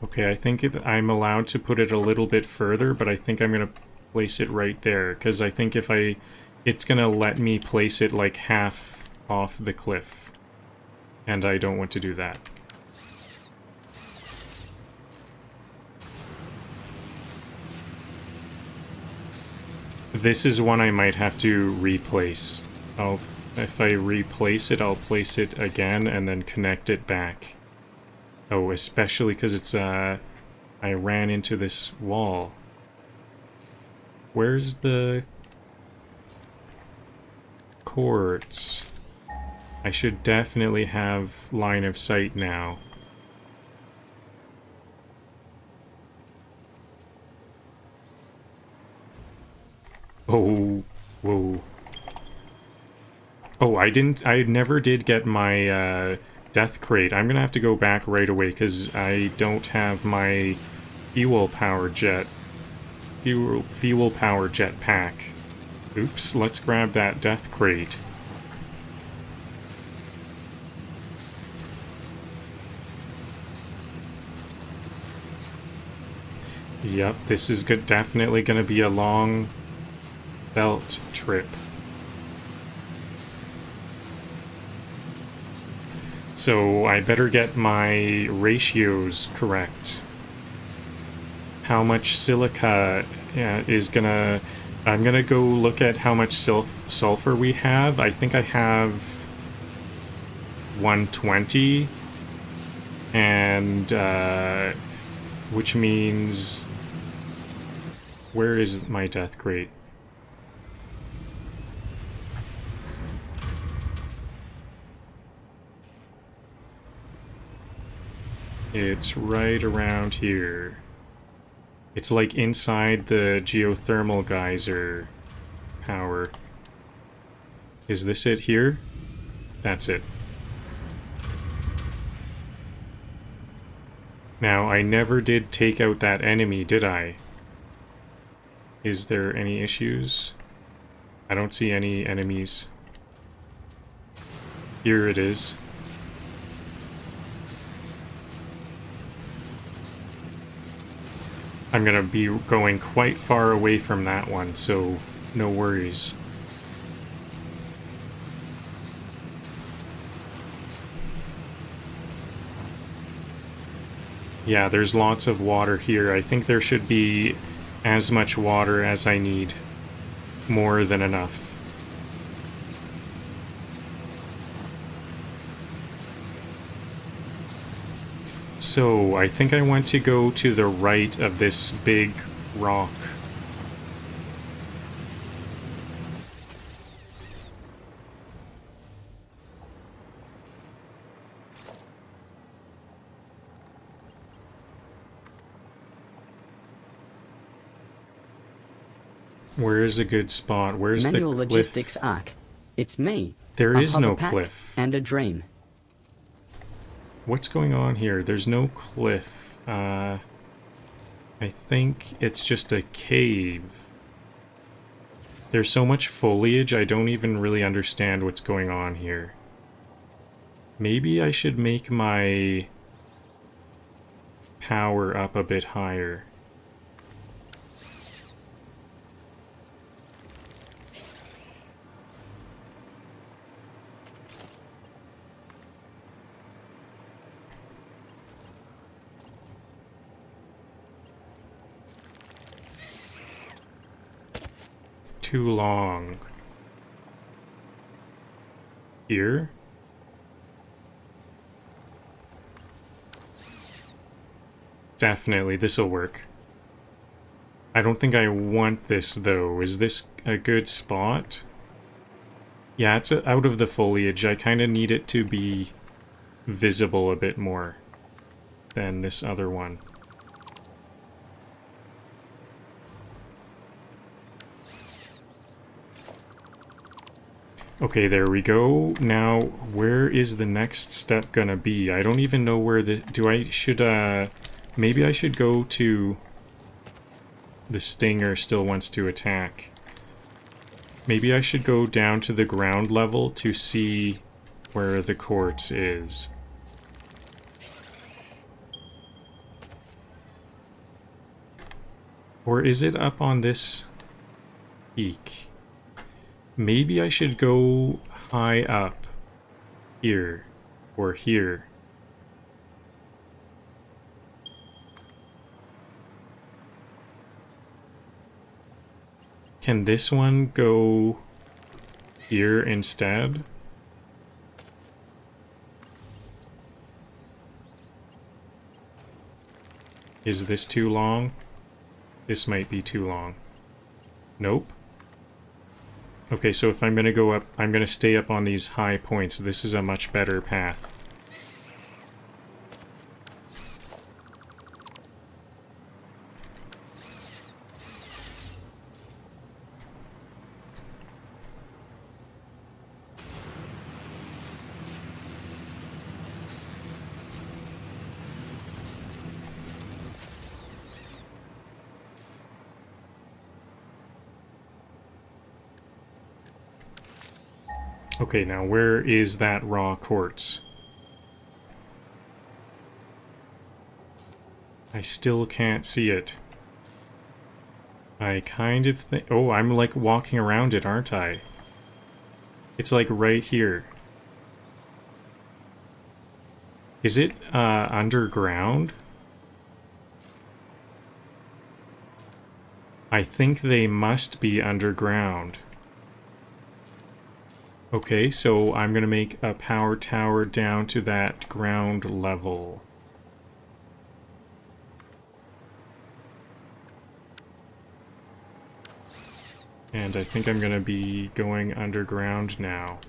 Okay, I think I'm allowed to put it a little bit further, but I think I'm going to place it right there, because I think if it's going to let me place it like half off the cliff. And I don't want to do that. This is one I might have to replace. If I replace it, I'll place it again and then connect it back. Oh, especially because it's, I ran into this wall. Where's the quartz? I should definitely have line of sight now. Oh, whoa. Oh, I never did get my death crate. I'm gonna have to go back right away because I don't have my fuel power jet pack. Oops, let's grab that death crate. Yep, this is definitely gonna be a long belt trip. So I better get my ratios correct. How much silica is gonna... I'm gonna go look at how much sulfur we have. I think I have 120. And, which means... Where is my death crate? It's right around here. It's like inside the geothermal geyser power. Is this it here? That's it. Now, I never did take out that enemy, did I? Is there any issues? I don't see any enemies. Here it is. I'm gonna be going quite far away from that one, so no worries. Yeah, there's lots of water here. I think there should be as much water as I need. More than enough. So, I think I want to go to the right of this big rock. Where is a good spot? Where's Manual the cliff? logistics arc. It's me. There a is hover no pack cliff. And a drain. What's going on here? There's no cliff. I think it's just a cave. There's so much foliage, I don't even really understand what's going on here. Maybe I should make my power up a bit higher. Too long. Here? Definitely, this'll work. I don't think I want this, though. Is this a good spot? Yeah, it's out of the foliage. I kind of need it to be visible a bit more than this other one. Okay, there we go. Now, where is the next step gonna be? I don't even know where the... maybe I should go to... The Stinger still wants to attack. Maybe I should go down to the ground level to see where the quartz is. Or is it up on this peak? Maybe I should go high up. Here. Or here. Can this one go here instead? Is this too long? This might be too long. Nope. Okay, so if I'm gonna go up, I'm gonna stay up on these high points. This is a much better path. Okay, now where is that raw quartz? I still can't see it. I kind of think... Oh, I'm like walking around it, aren't I? It's like right here. Is it underground? I think they must be underground. Okay, so I'm gonna make a power tower down to that ground level. And I think I'm gonna be going underground now.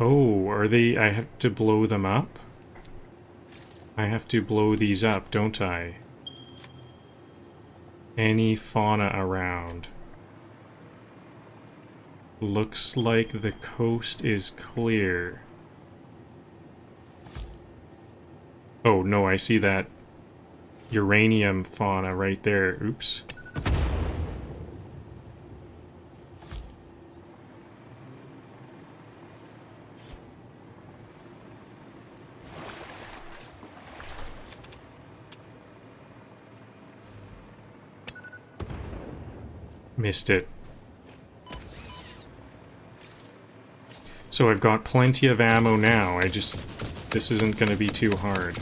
Oh, are they... I have to blow them up? I have to blow these up, don't I? Any fauna around? Looks like the coast is clear. Oh, no, I see that uranium fauna right there. Oops. Missed it. So I've got plenty of ammo now. This isn't going to be too hard.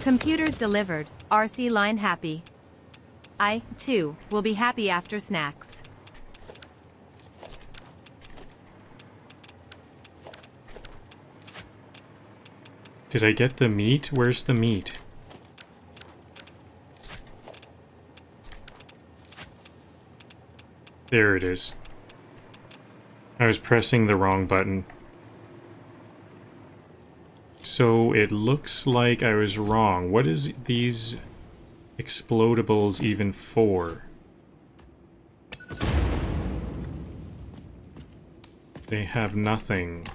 Computers delivered. RC line happy. I, too, will be happy after snacks. Did I get the meat? Where's the meat? There it is. I was pressing the wrong button. So it looks like I was wrong. What is these explodables even for? They have nothing.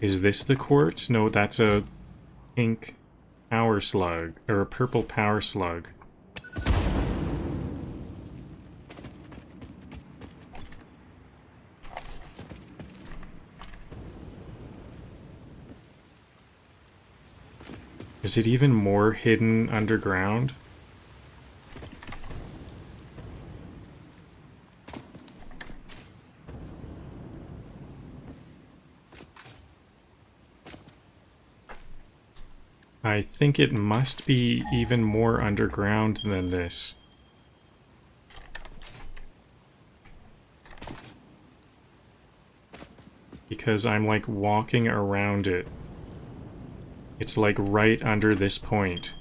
Is this the quartz? No, that's a pink power slug, or a purple power slug. Is it even more hidden underground? I think it must be even more underground than this. Because I'm like walking around it. It's like right under this point.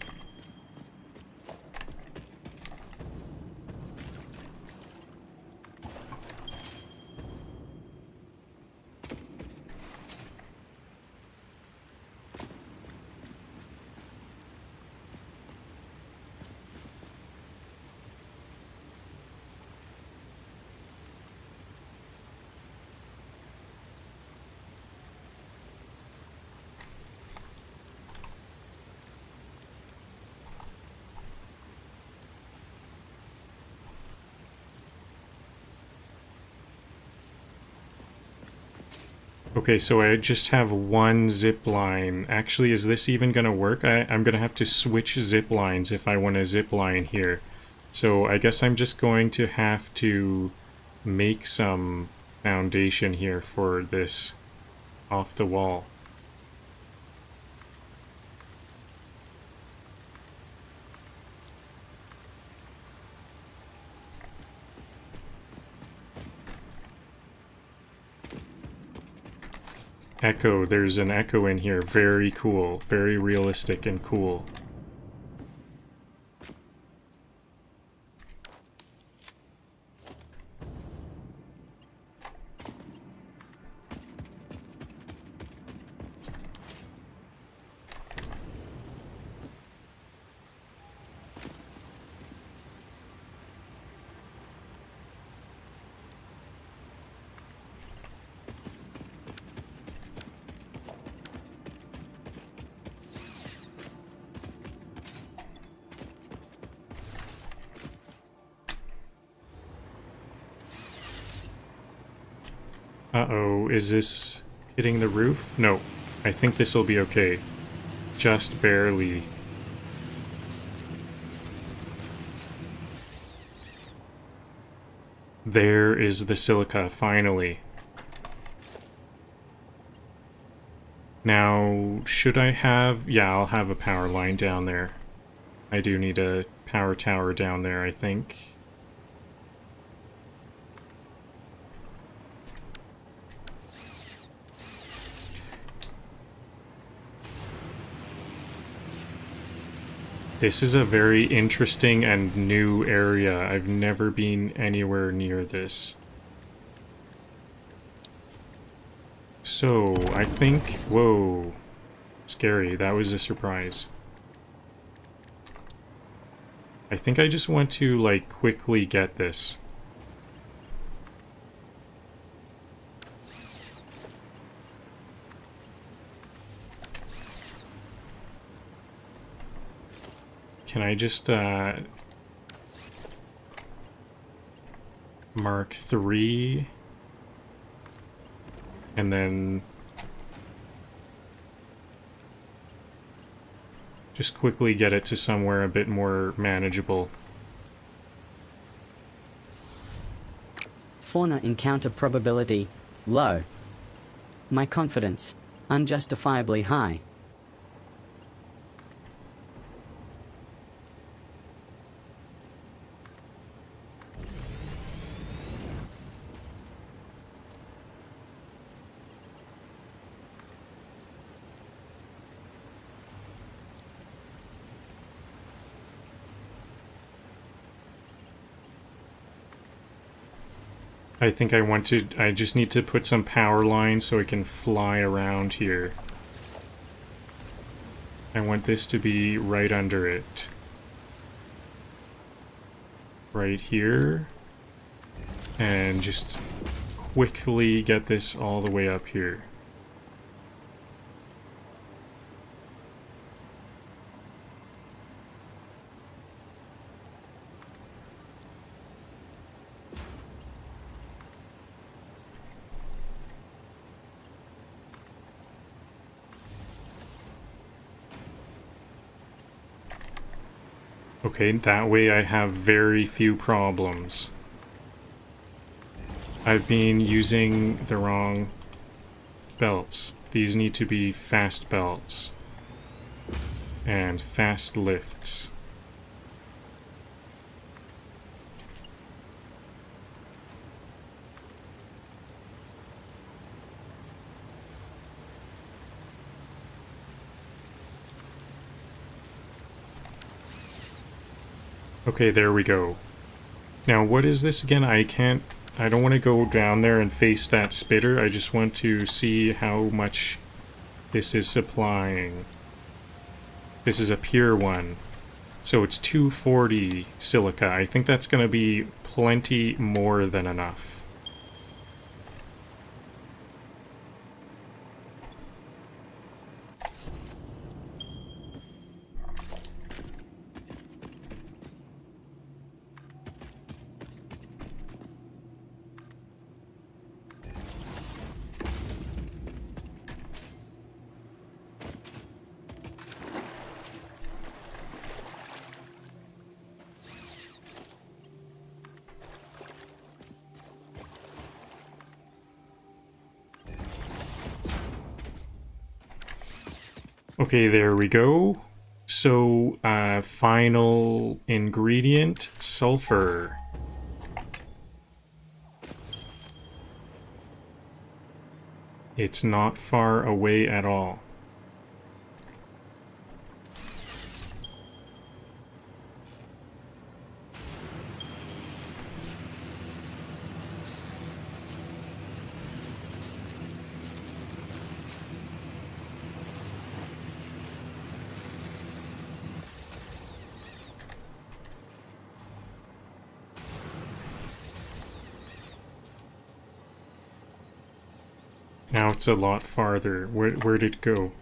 Okay, so I just have one zip line. Actually, is this even gonna work? I'm gonna have to switch zip lines if I want to zip line here. So I guess I'm just going to have to make some foundation here for this off the wall. Echo, there's an echo in here. Very cool. Very realistic and cool. Uh-oh, is this hitting the roof? No, I think this will be okay. Just barely. There is the silica, finally. Now, should I have... Yeah, I'll have a power line down there. I do need a power tower down there, I think. This is a very interesting and new area. I've never been anywhere near this. So, I think... Whoa. Scary. That was a surprise. I think I just want to, like, quickly get this. Can I just, mark 3, and then just quickly get it to somewhere a bit more manageable. Fauna encounter probability low. My confidence unjustifiably high. I think I just need to put some power lines so it can fly around here. I want this to be right under it. Right here. And just quickly get this all the way up here. Okay, that way I have very few problems. I've been using the wrong belts. These need to be fast belts. And fast lifts. Okay, there we go. Now, what is this again? I don't want to go down there and face that spitter. I just want to see how much this is supplying. This is a pure one. So it's 240 silica. I think that's going to be plenty more than enough. Okay, there we go. So, final ingredient, sulfur. It's not far away at all. Now it's a lot farther. Where'd it go?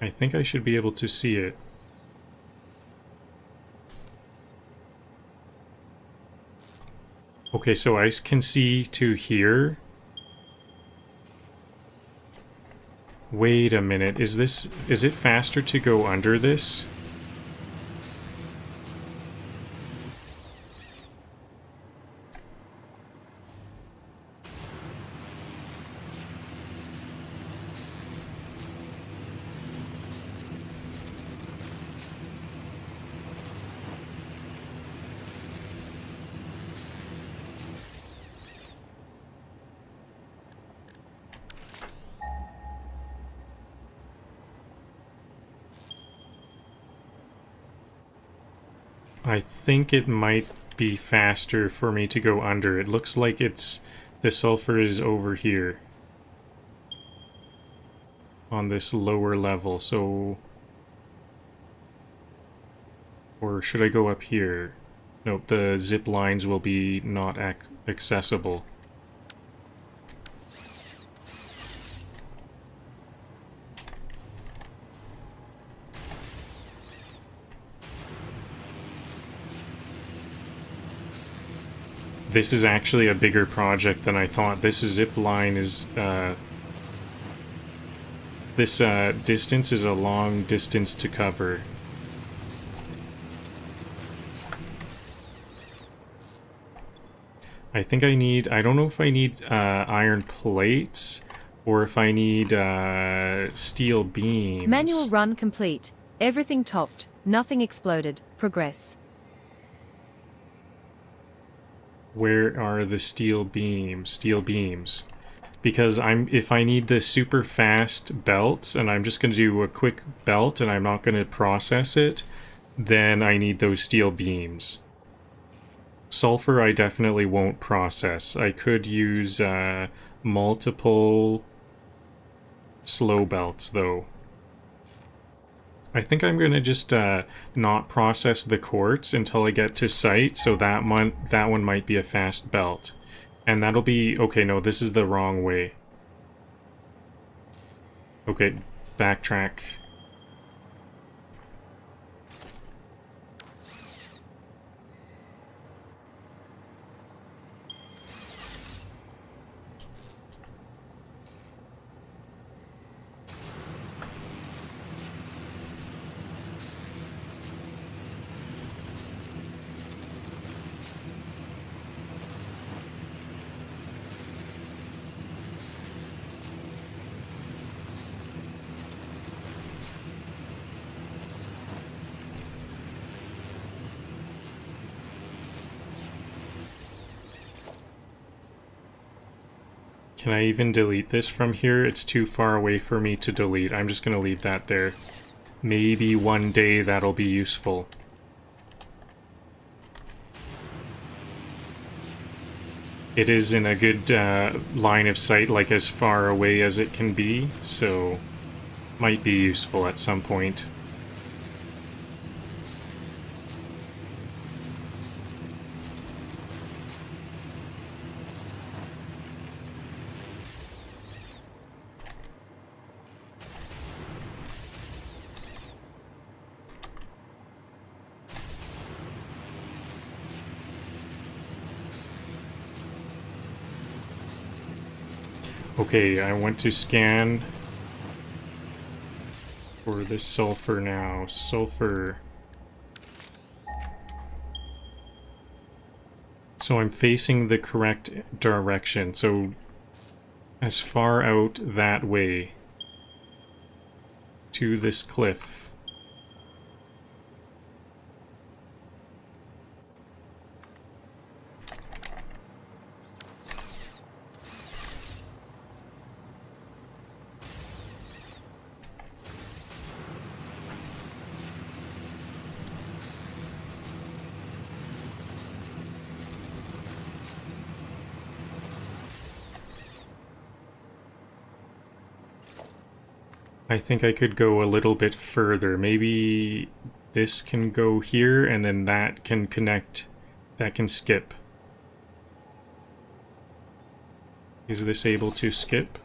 I think I should be able to see it. Okay, so I can see to here. Wait a minute, is it faster to go under this? I think it might be faster for me to go under. It looks like the sulfur is over here on this lower level, so... Or should I go up here? Nope, the zip lines will be not accessible. This is actually a bigger project than I thought. This zip line is, this distance is a long distance to cover. I think I don't know if I need iron plates or if I need steel beams. Manual run complete. Everything topped. Nothing exploded. Progress. Where are the steel beams? Steel beams. Because if I need the super fast belts and I'm just going to do a quick belt and I'm not going to process it, then I need those steel beams. Sulfur I definitely won't process. I could use multiple slow belts though. I think I'm going to just not process the quartz until I get to site, so that one might be a fast belt. And that'll be... Okay, no, this is the wrong way. Okay, backtrack. Can I even delete this from here? It's too far away for me to delete. I'm just going to leave that there. Maybe one day that'll be useful. It is in a good line of sight, like as far away as it can be, so might be useful at some point. Okay, I want to scan for this sulfur now. Sulfur. So I'm facing the correct direction. So as far out that way to this cliff. I think I could go a little bit further. Maybe this can go here, and then that can connect, that can skip. Is this able to skip?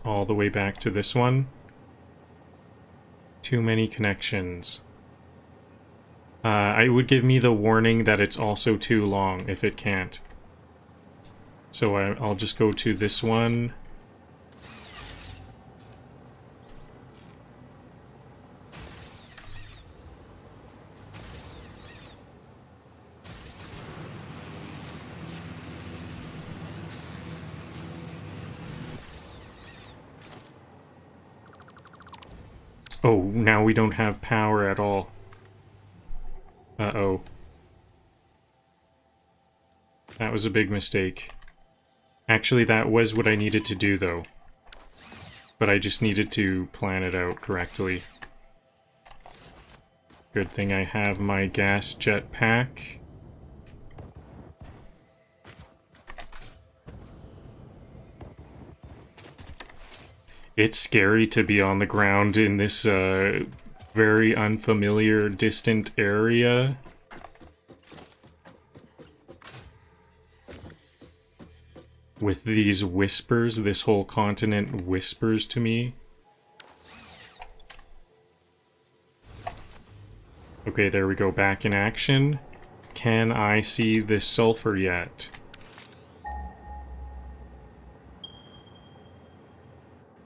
All the way back to this one? Too many connections. It would give me the warning that it's also too long if it can't. So I'll just go to this one. Oh, now we don't have power at all. Uh-oh. That was a big mistake. Actually, that was what I needed to do, though. But I just needed to plan it out correctly. Good thing I have my gas jet pack. It's scary to be on the ground in this very unfamiliar, distant area. With these whispers, this whole continent whispers to me. Okay, there we go, back in action. Can I see this sulfur yet?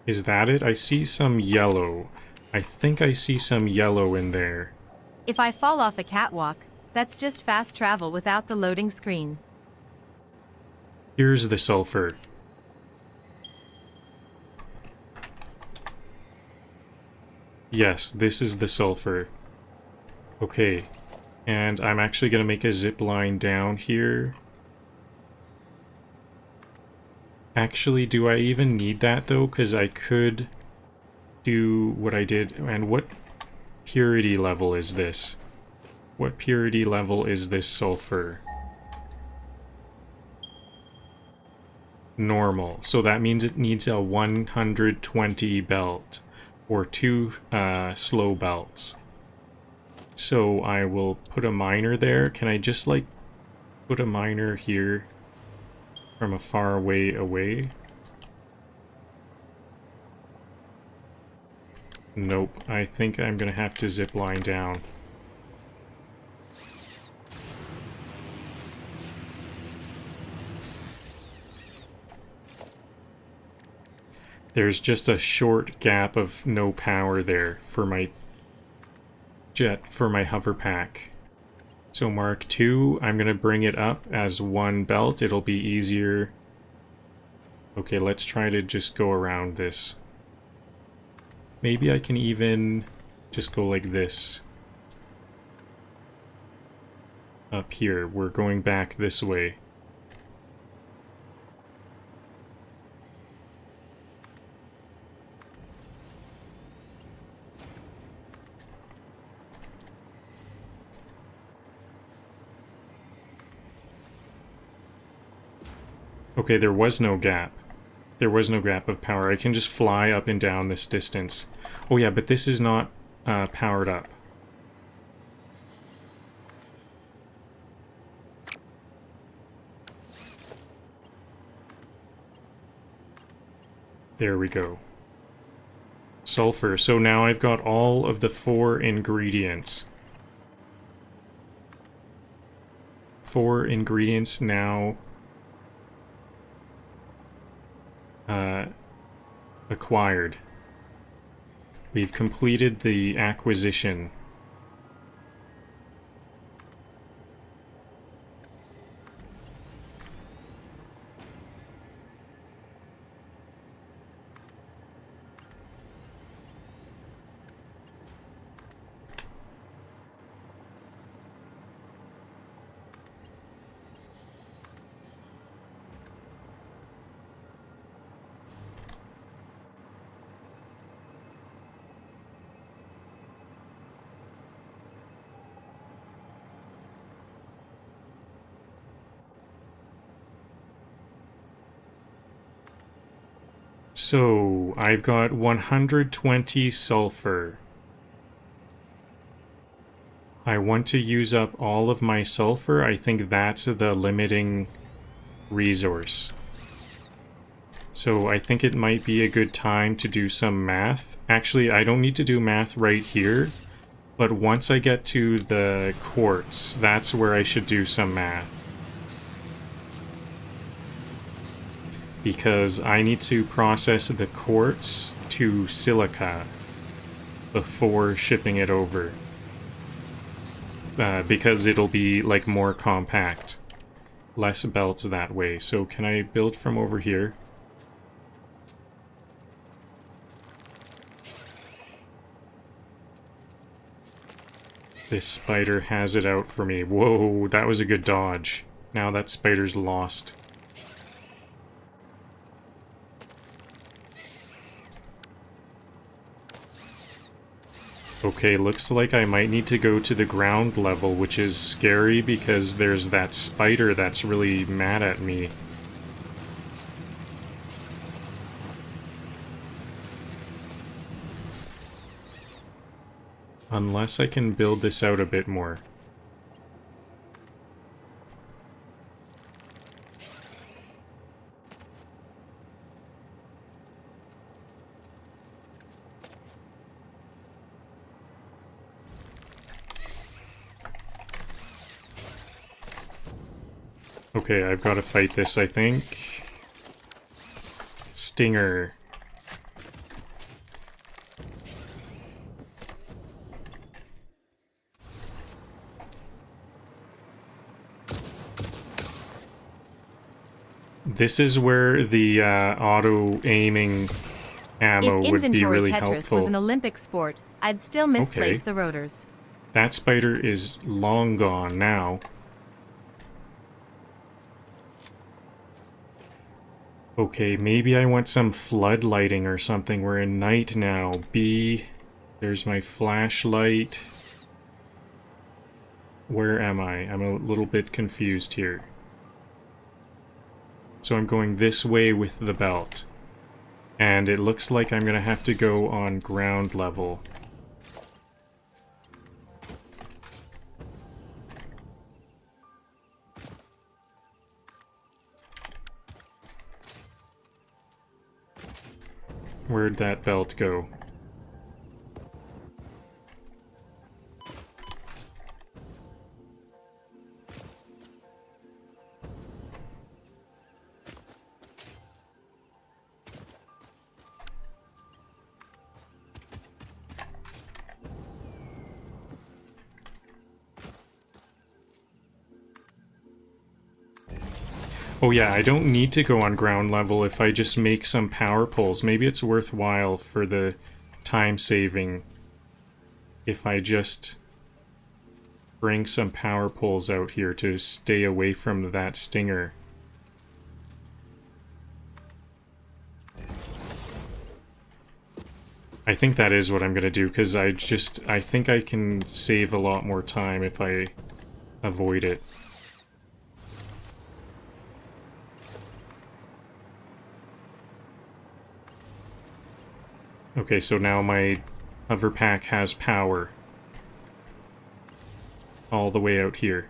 Is that it? I see some yellow. I think I see some yellow in there. If I fall off a catwalk, that's just fast travel without the loading screen. Here's the sulfur. Yes, this is the sulfur. Okay, and I'm actually going to make a zip line down here. Actually, do I even need that, though? Because I could do what I did. And what purity level is this? What purity level is this sulfur? Normal. So that means it needs a 120 belt. Or 2 slow belts. So I will put a miner there. Can I just, like, put a miner here? From a far way away? Nope. I think I'm gonna have to zip line down. There's just a short gap of no power there for my hover pack. So Mark II, I'm gonna bring it up as 1 belt. It'll be easier. Okay, let's try to just go around this. Maybe I can even just go like this. Up here, we're going back this way. Okay, there was no gap. There was no gap of power. I can just fly up and down this distance. Oh yeah, but this is not powered up. There we go. Sulfur. So now I've got all of the 4 ingredients. 4 ingredients now acquired. We've completed the acquisition. So, I've got 120 sulfur. I want to use up all of my sulfur. I think that's the limiting resource. So I think it might be a good time to do some math. Actually, I don't need to do math right here, but once I get to the quartz, that's where I should do some math. Because I need to process the quartz to silica before shipping it over. Because it'll be like more compact. Less belts that way. So can I build from over here? This spider has it out for me. Whoa, that was a good dodge. Now that spider's lost. Okay, looks like I might need to go to the ground level, which is scary because there's that spider that's really mad at me. Unless I can build this out a bit more. Okay, I've got to fight this, I think. Stinger. This is where the auto-aiming ammo If would be inventory really Tetris helpful. was an Olympic sport, I'd still misplace the rotors. That spider is long gone now. Okay, maybe I want some floodlighting or something. We're in night now. There's my flashlight. Where am I? I'm a little bit confused here. So I'm going this way with the belt. And it looks like I'm gonna have to go on ground level. Where'd that belt go? Oh yeah, I don't need to go on ground level if I just make some power poles. Maybe it's worthwhile for the time saving if I just bring some power poles out here to stay away from that stinger. I think that is what I'm gonna do, because I think I can save a lot more time if I avoid it. Okay, so now my hover pack has power. All the way out here.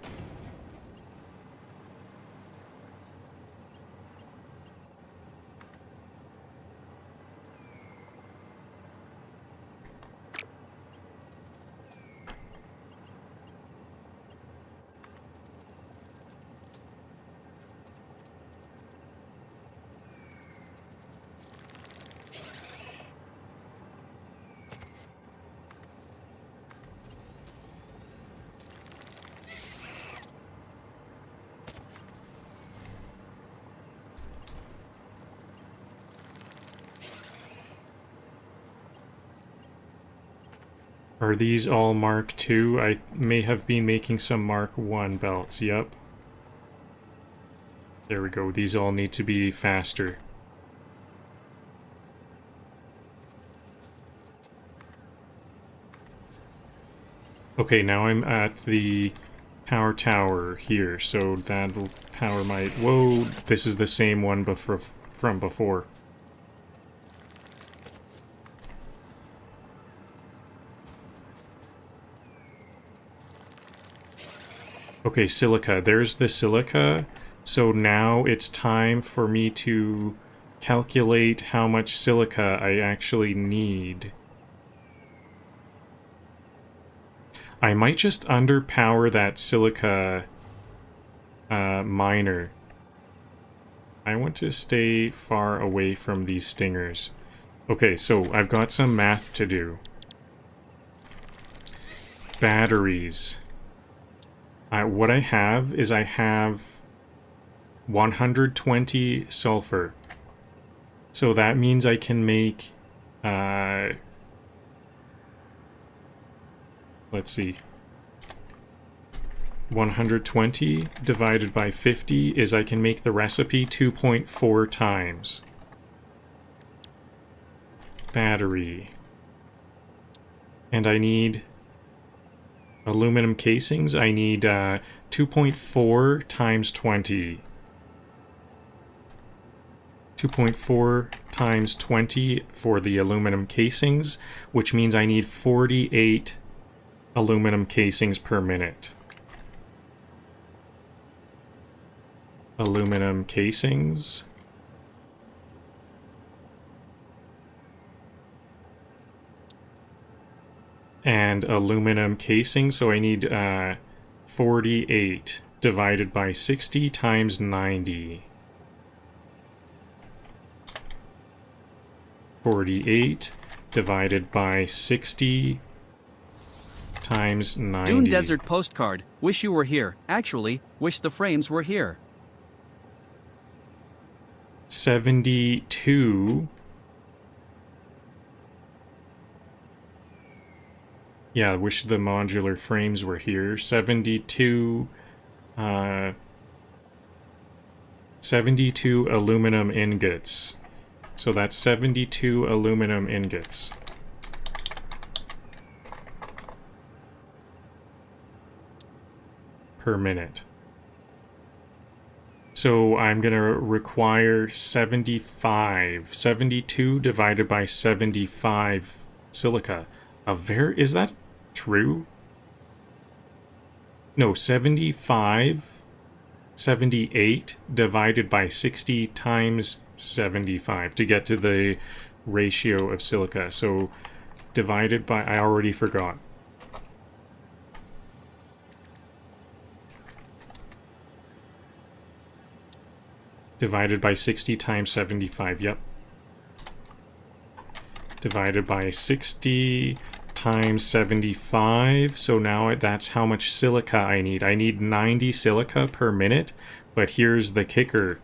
Are these all Mark II? I may have been making some Mark I belts, yep. There we go, these all need to be faster. Okay, now I'm at the power tower here, so that'll power my... Whoa, this is the same one from before. Okay, silica. There's the silica. So now it's time for me to calculate how much silica I actually need. I might just underpower that silica miner. I want to stay far away from these stingers. Okay, so I've got some math to do. Batteries. What I have is I have 120 sulfur. So that means I can make, let's see, 120 divided by 50 is I can make the recipe 2.4 times. Battery. And I need aluminum casings. I need 2.4 times 20. 2.4 times 20 for the aluminum casings, which means I need 48 aluminum casings per minute. Aluminum casings. And aluminum casing, so I need 48 divided by 60 times 90. 48 divided by 60 times 90. Dune Desert postcard. Wish you were here. Actually, wish the frames were here. 72. Yeah, I wish the modular frames were here. 72 aluminum ingots. So that's 72 aluminum ingots. Per minute. So I'm going to require 75. 72 divided by 75 silica. Is that true? No, 78 divided by 60 times 75 to get to the ratio of silica. So divided by, I already forgot. Divided by 60 times 75, yep. Divided by 60 times 75, so now that's how much silica I need. I need 90 silica per minute, but here's the kicker.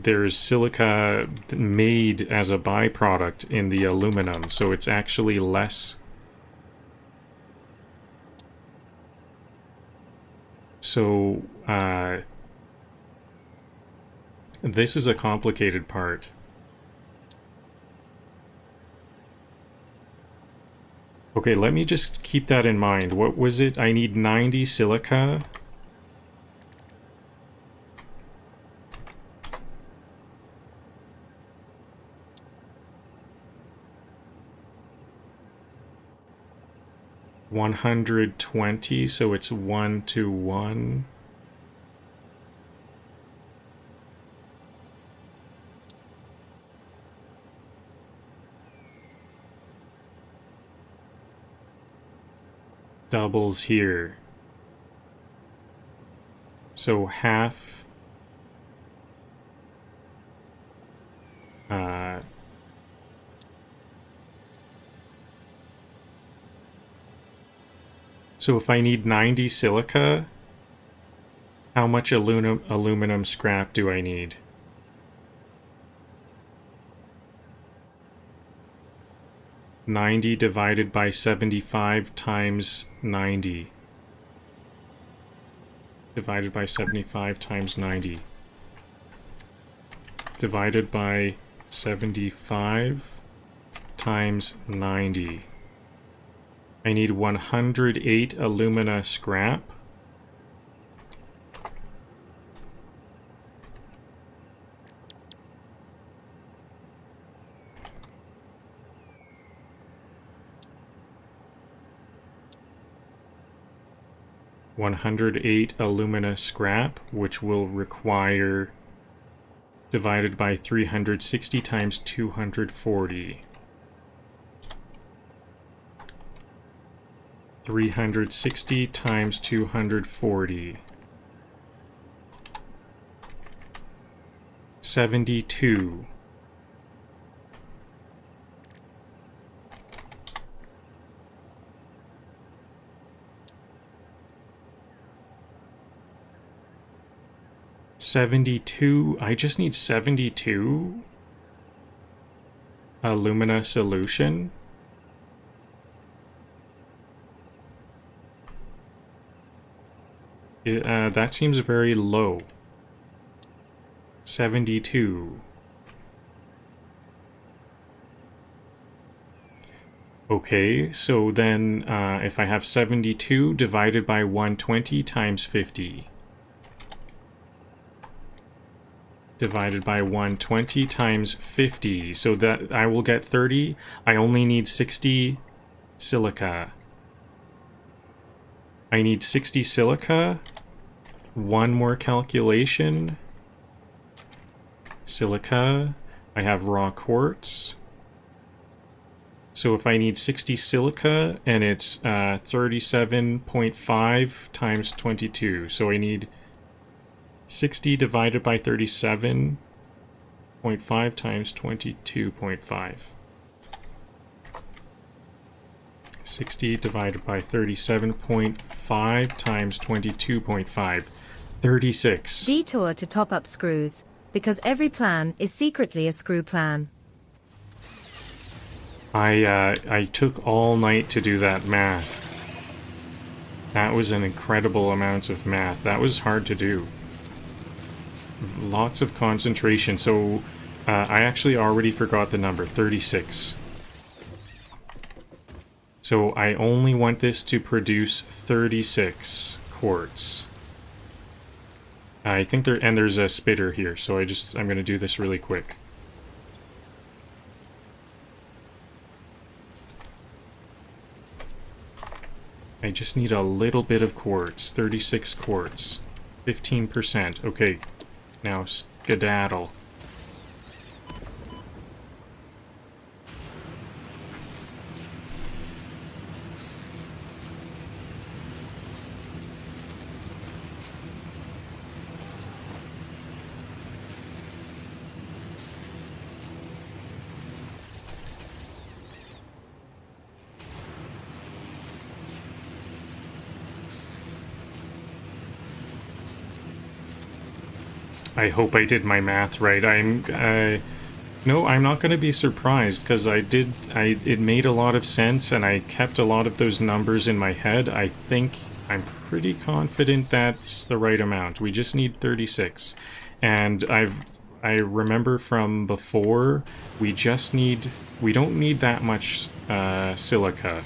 There's silica made as a byproduct in the aluminum, so it's actually less. So, this is a complicated part. Okay, let me just keep that in mind. What was it? I need 90 silica. $120, so it's 1-to-1. Doubles here. So half. So if I need 90 silica, how much aluminum scrap do I need? $90 divided by 75 times 90. Divided by 75 times 90. Divided by 75 times 90. I need 108 alumina scrap. 108 alumina scrap, which will require divided by 360 times 240. 360 times 240. 72. I just need 72 alumina solution. That seems very low. 72. Okay, so then if I have 72 divided by 120 times 50. Divided by 120 times 50. So that I will get 30. I only need 60 silica. I need 60 silica. One more calculation. Silica. I have raw quartz. So if I need 60 silica, and it's 37.5 times 22. So I need 60 divided by 37.5 times 22.5. 60 divided by 37.5 times 22.5. 36. Detour to top up screws, because every plan is secretly a screw plan. I took all night to do that math. That was an incredible amount of math. That was hard to do. Lots of concentration. So I actually already forgot the number. 36. So I only want this to produce 36 quartz. I think there's a spitter here, so I'm going to do this really quick. I just need a little bit of quartz. 36 quartz. 15%. Okay. Now skedaddle. I hope I did my math right. No, I'm not going to be surprised, because it made a lot of sense, and I kept a lot of those numbers in my head. I'm pretty confident that's the right amount. We just need 36. And I remember from before, we don't need that much silica.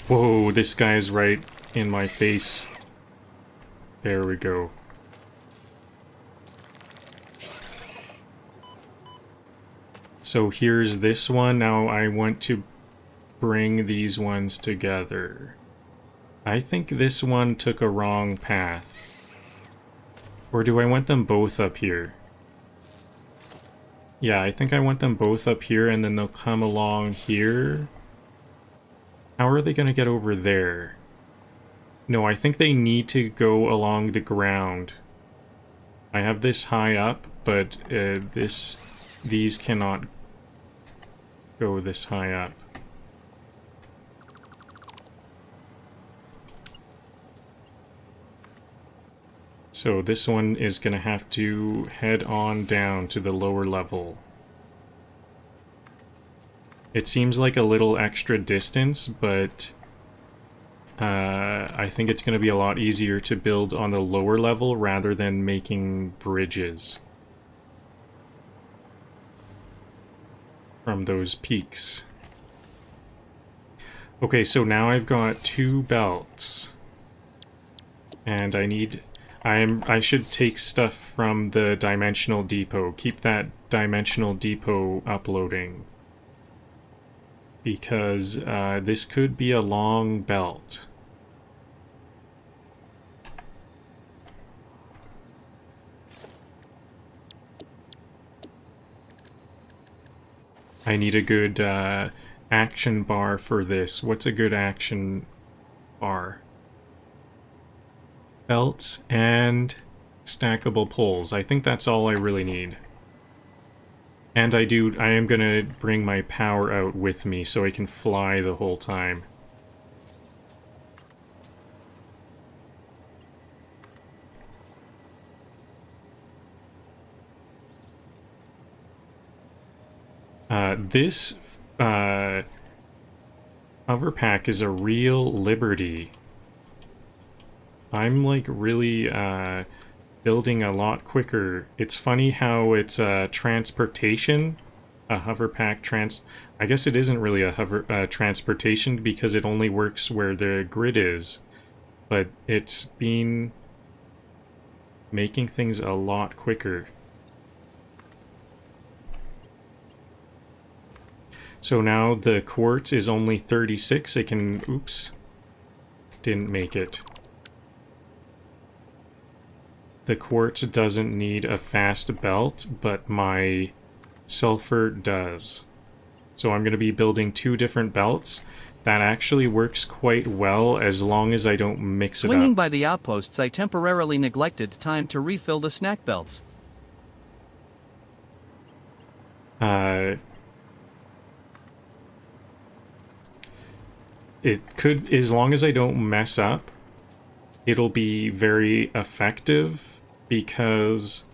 Whoa, this guy's right in my face. There we go. So here's this one. Now I want to bring these ones together. I think this one took a wrong path. Or do I want them both up here? Yeah, I think I want them both up here, and then they'll come along here. How are they going to get over there? No, I think they need to go along the ground. I have this high up, but these cannot go this high up. So this one is going to have to head on down to the lower level. It seems like a little extra distance, but I think it's going to be a lot easier to build on the lower level rather than making bridges from those peaks. Okay, so now I've got 2 belts. And I I should take stuff from the dimensional depot. Keep that dimensional depot uploading. Because this could be a long belt. I need a good action bar for this. What's a good action bar? Belts and stackable poles. I think that's all I really need. And I am gonna bring my power out with me so I can fly the whole time. This hoverpack is a real liberty. I'm like really building a lot quicker. It's funny how it's transportation, a hoverpack I guess it isn't really a transportation because it only works where the grid is, but it's been making things a lot quicker. So now the quartz is only 36. It can, oops, didn't make it. The quartz doesn't need a fast belt, but my sulfur does. So I'm going to be building 2 different belts. That actually works quite well as long as I don't mix it up. Swinging by the outposts, I temporarily neglected time to refill the snack belts. It could, as long as I don't mess up, it'll be very effective because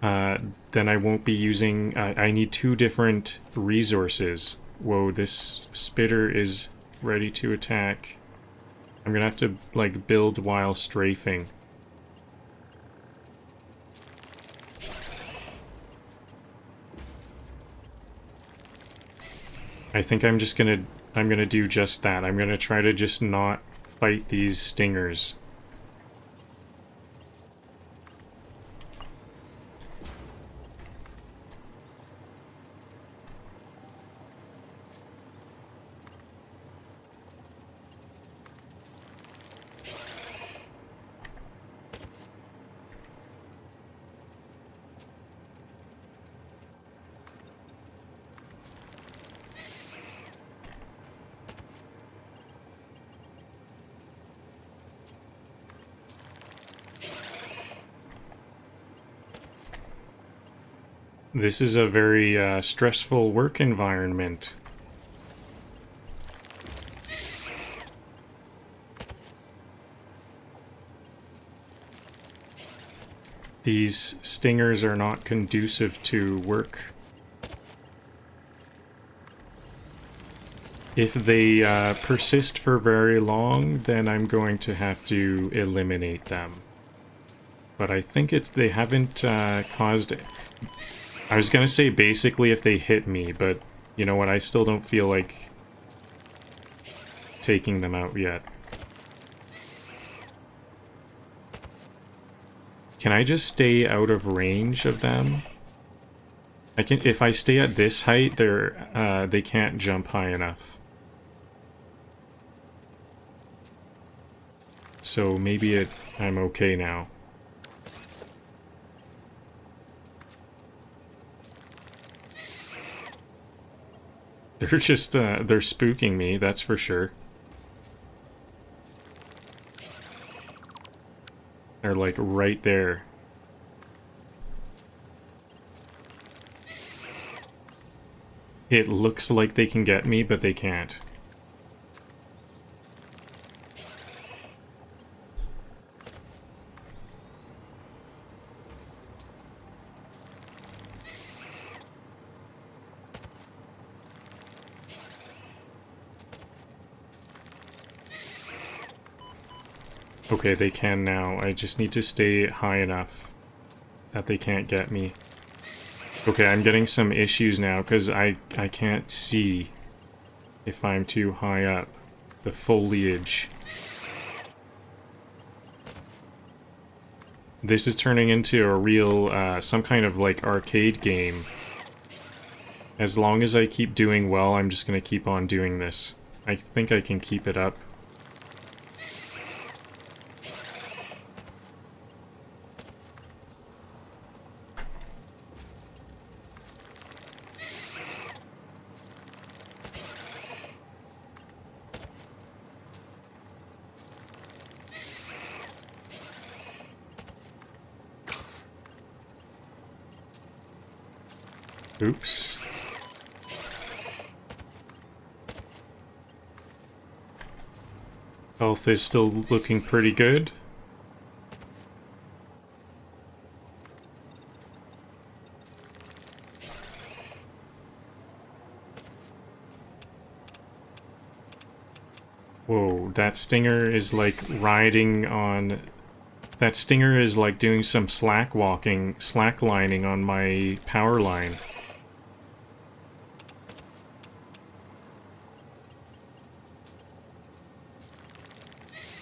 then I won't be using, I need 2 different resources. Whoa, this spitter is ready to attack. I'm gonna have to like build while strafing. I think I'm gonna do just that. I'm gonna try to just not fight these stingers. This is a very stressful work environment. These stingers are not conducive to work. If they persist for very long, then I'm going to have to eliminate them. But I think they haven't caused... I was gonna say basically if they hit me, but you know what, I still don't feel like taking them out yet. Can I just stay out of range of them? I can, if I stay at this height, they can't jump high enough. So maybe I'm okay now. They're just, they're spooking me, that's for sure. They're like right there. It looks like they can get me, but they can't. Okay, they can now. I just need to stay high enough that they can't get me. Okay, I'm getting some issues now because I can't see if I'm too high up. The foliage. This is turning into a real, some kind of, like, arcade game. As long as I keep doing well, I'm just gonna keep on doing this. I think I can keep it up. Oops. Health is still looking pretty good. Whoa, that stinger is like riding on... That stinger is like doing some slacklining on my power line.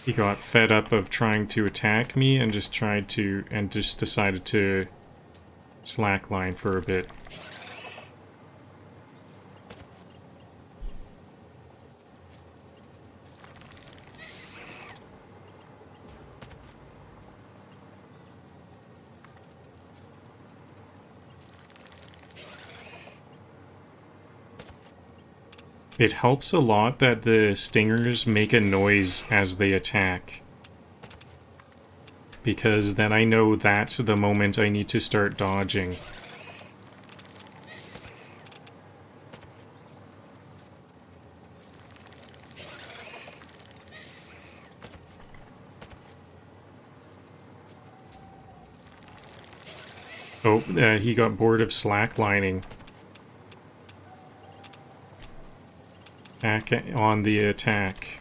He got fed up of trying to attack me and just decided to slackline for a bit. It helps a lot that the stingers make a noise as they attack. Because then I know that's the moment I need to start dodging. Oh, he got bored of slacklining. Back on the attack.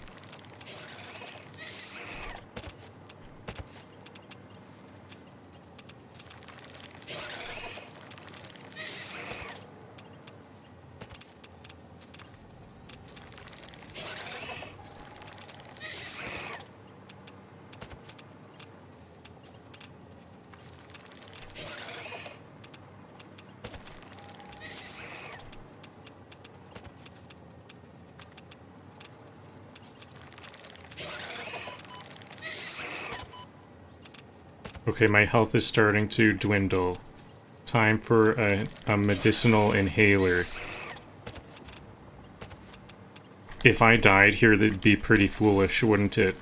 Okay, my health is starting to dwindle. Time for a medicinal inhaler. If I died here, that'd be pretty foolish, wouldn't it?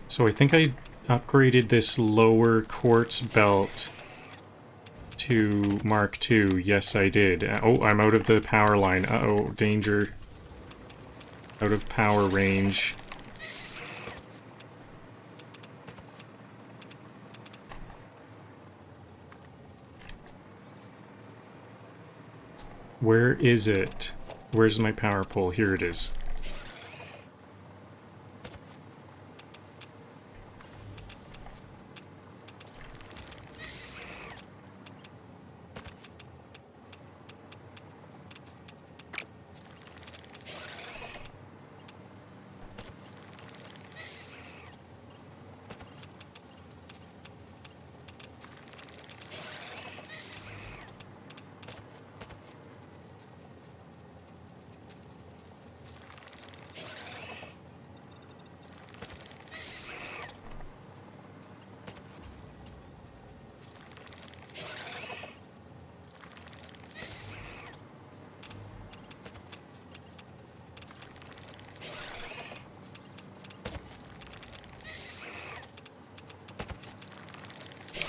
So I think I upgraded this lower quartz belt to Mark II. Yes, I did. Oh, I'm out of the power line. Uh-oh, danger. Out of power range. Where is it? Where's my power pole? Here it is.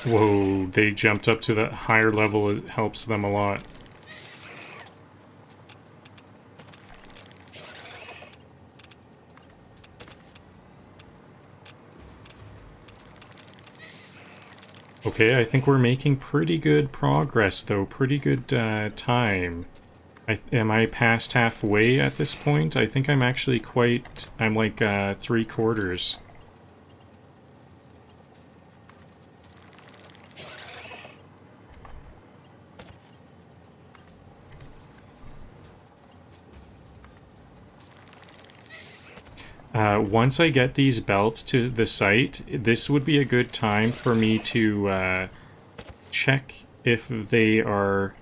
Whoa, they jumped up to the higher level. It helps them a lot. Okay, I think we're making pretty good progress, though. Pretty good time. Am I past halfway at this point? I think I'm actually quite... I'm like 3/4. Once I get these belts to the site, this would be a good time for me to check if they are...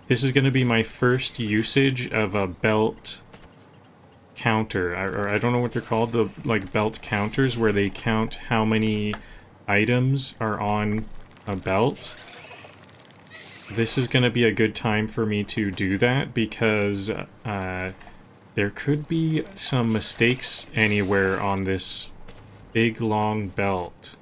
This is going to be my first usage of a belt counter, or I don't know what they're called, the like belt counters where they count how many items are on a belt. This is going to be a good time for me to do that because there could be some mistakes anywhere on this big long belt.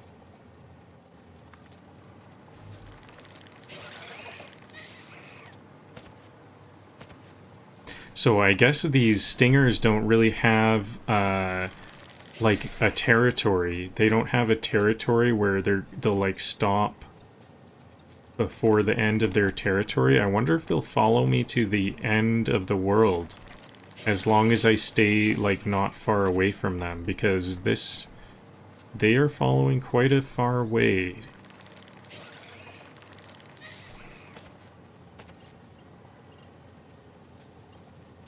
So I guess these stingers don't really have like a territory. They don't have a territory where they'll like stop before the end of their territory. I wonder if they'll follow me to the end of the world as long as I stay like not far away from them, because they are following quite a far way.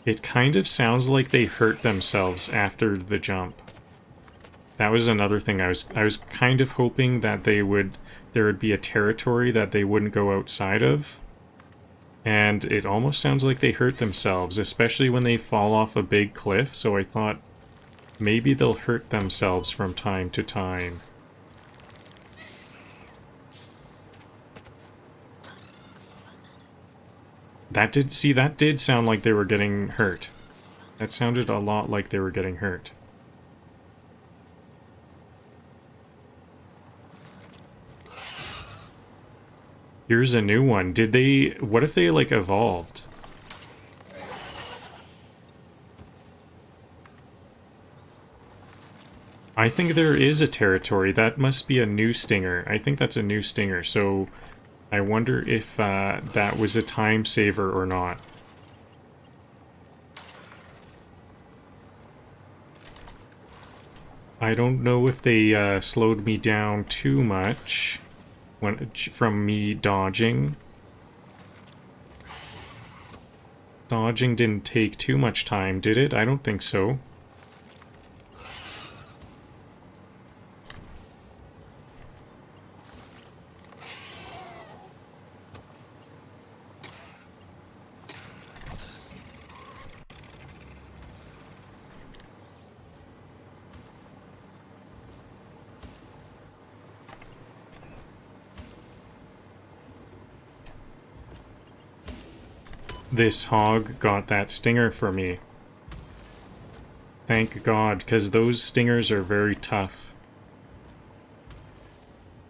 It kind of sounds like they hurt themselves after the jump. That was another thing. I was kind of hoping that there would be a territory that they wouldn't go outside of. And it almost sounds like they hurt themselves, especially when they fall off a big cliff, so I thought maybe they'll hurt themselves from time to time. That did sound like they were getting hurt. That sounded a lot like they were getting hurt. Here's a new one. What if they, like, evolved? I think there is a territory. That must be a new stinger. I think that's a new stinger, so I wonder if that was a time saver or not. I don't know if they slowed me down too much from me dodging. Dodging didn't take too much time, did it? I don't think so. This hog got that stinger for me. Thank God, because those stingers are very tough.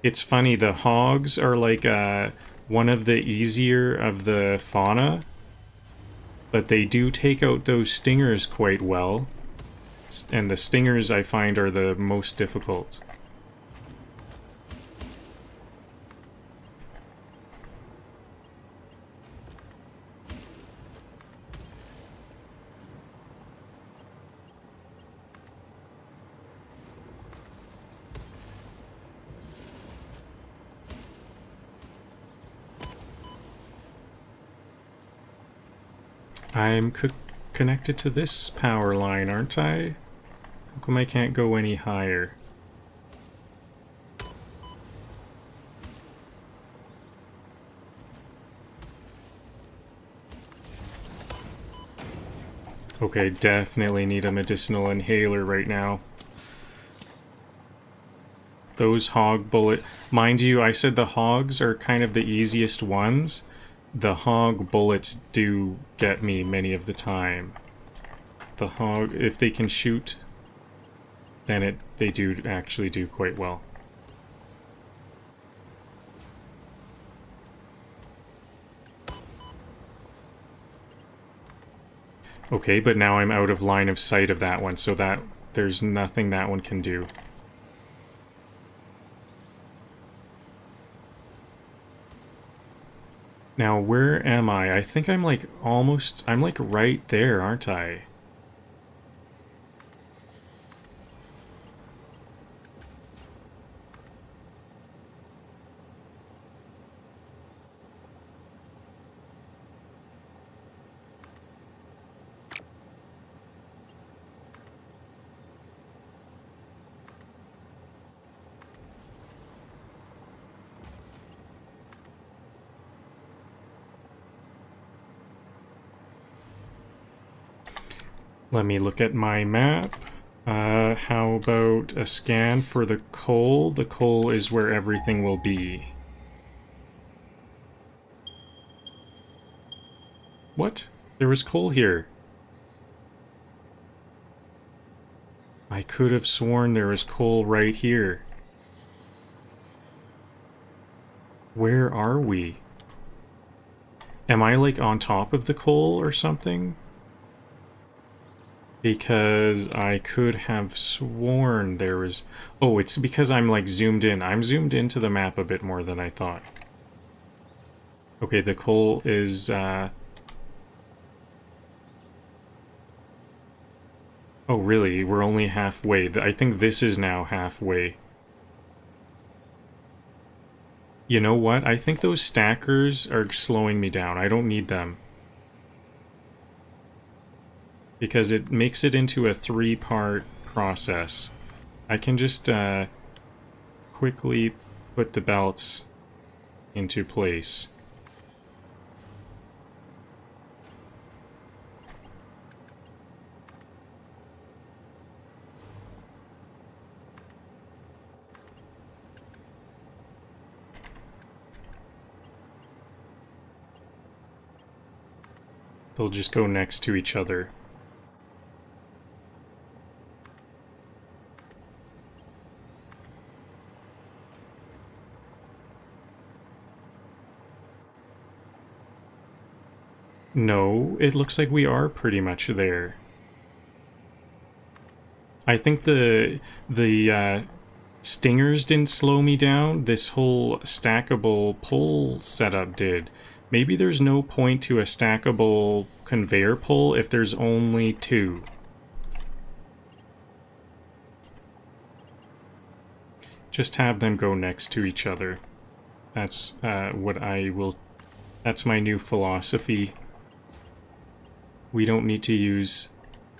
It's funny, the hogs are like one of the easier of the fauna, but they do take out those stingers quite well, and the stingers I find are the most difficult. I'm connected to this power line, aren't I? How come I can't go any higher? Okay, definitely need a medicinal inhaler right now. Those hog bullet... Mind you, I said the hogs are kind of the easiest ones. The hog bullets do get me many of the time. The hog, if they can shoot, then they do actually do quite well. Okay, but now I'm out of line of sight of that one, so that there's nothing that one can do. Now, where am I? I think I'm like almost... I'm like right there, aren't I? Let me look at my map. How about a scan for the coal? The coal is where everything will be. What? There was coal here. I could have sworn there was coal right here. Where are we? Am I like on top of the coal or something? Because I could have sworn there was... Oh, it's because I'm like zoomed in. I'm zoomed into the map a bit more than I thought. Okay, the coal is... Oh, really? We're only halfway. I think this is now halfway. You know what? I think those stackers are slowing me down. I don't need them. Because it makes it into a 3-part process. I can just quickly put the belts into place. They'll just go next to each other. No, it looks like we are pretty much there. I think the stingers didn't slow me down. This whole stackable pole setup did. Maybe there's no point to a stackable conveyor pole if there's only 2. Just have them go next to each other. That's what I will... That's my new philosophy. We don't need to use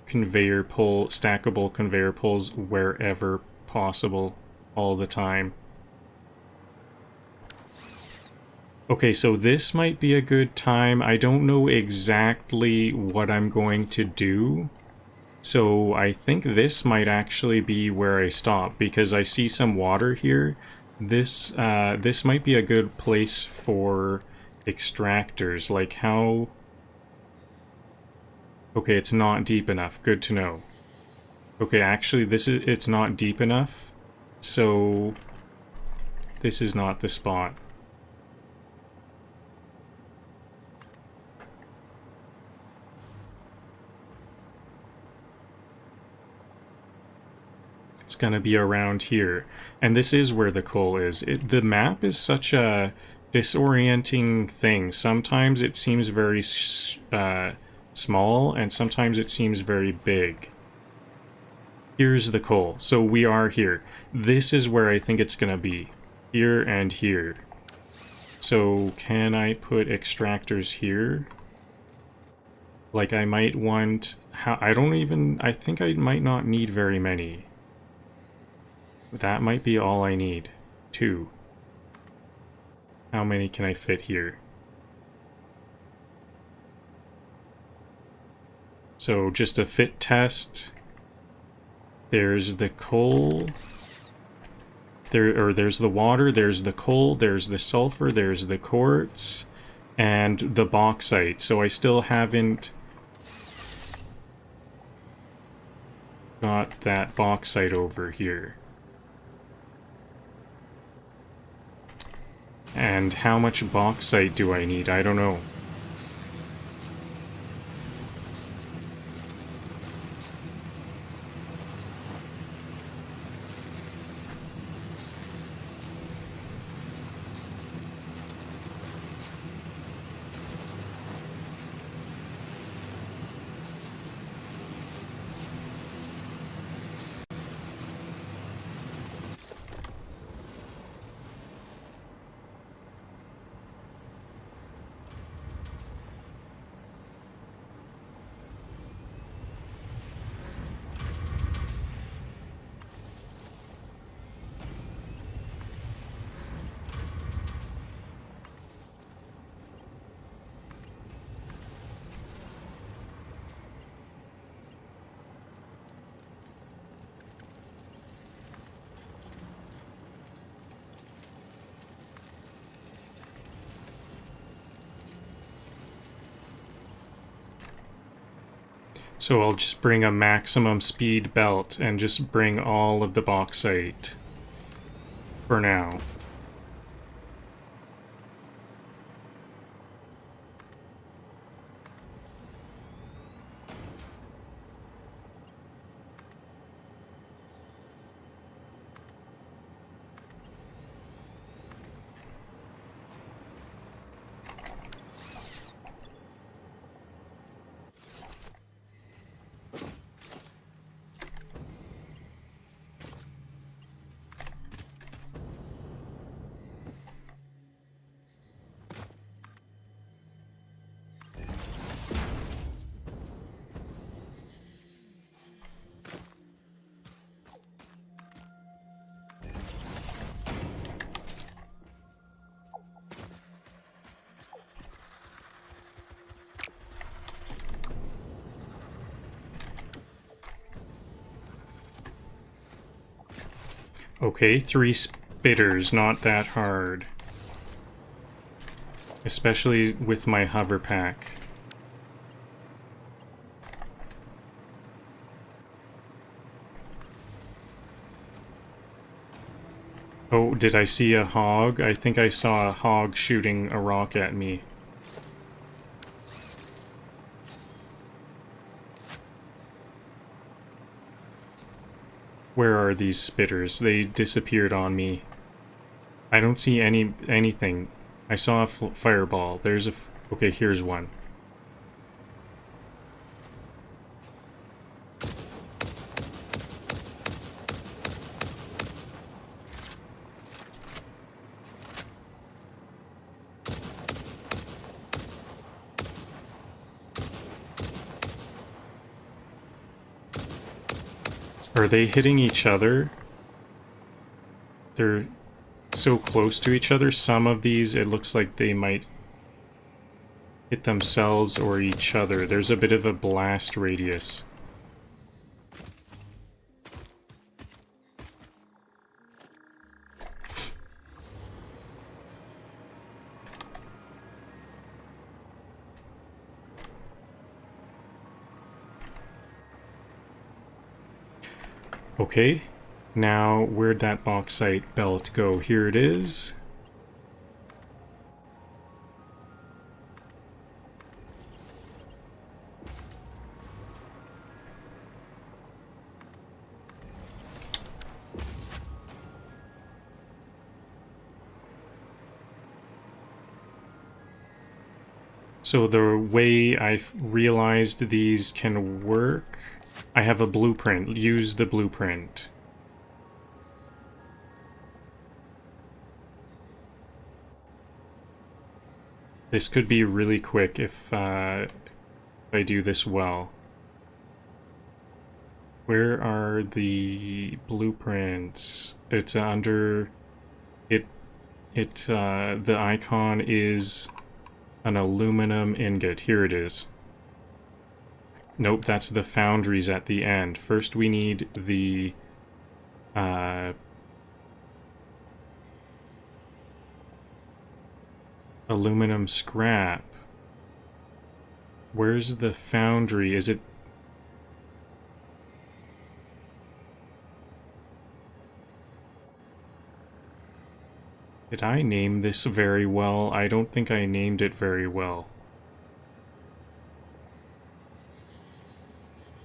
stackable conveyor poles wherever possible, all the time. Okay, so this might be a good time. I don't know exactly what I'm going to do. So I think this might actually be where I stop, because I see some water here. This might be a good place for extractors. Like how... Okay, it's not deep enough. Good to know. Okay, actually, it's not deep enough. So this is not the spot. It's gonna be around here. And this is where the coal is. The map is such a disorienting thing. Sometimes it seems very small, and sometimes it seems very big. Here's the coal. So we are here. This is where I think it's gonna be. Here and here. So can I put extractors here? Like I might want... I think I might not need very many. That might be all I need. 2. How many can I fit here? So just a fit test. There's the coal. There's the water, there's the coal, there's the sulfur, there's the quartz, and the bauxite. So I still haven't got that bauxite over here. And how much bauxite do I need? I don't know. So I'll just bring a maximum speed belt and just bring all of the bauxite for now. Okay, 3 spitters, not that hard. Especially with my hover pack. Oh, did I see a hog? I think I saw a hog shooting a rock at me. Where are these spitters? They disappeared on me. I don't see anything. I saw a fireball. There's a... okay, here's one. Are they hitting each other? They're so close to each other. Some of these, it looks like they might hit themselves or each other. There's a bit of a blast radius. Okay, now where'd that bauxite belt go? Here it is. So the way I've realized these can work, I have a blueprint. Use the blueprint. This could be really quick if I do this well. Where are the blueprints? It's under it. The icon is an aluminum ingot. Here it is. Nope, that's the foundries at the end. First we need the aluminum scrap. Where's the foundry? Is it... Did I name this very well? I don't think I named it very well.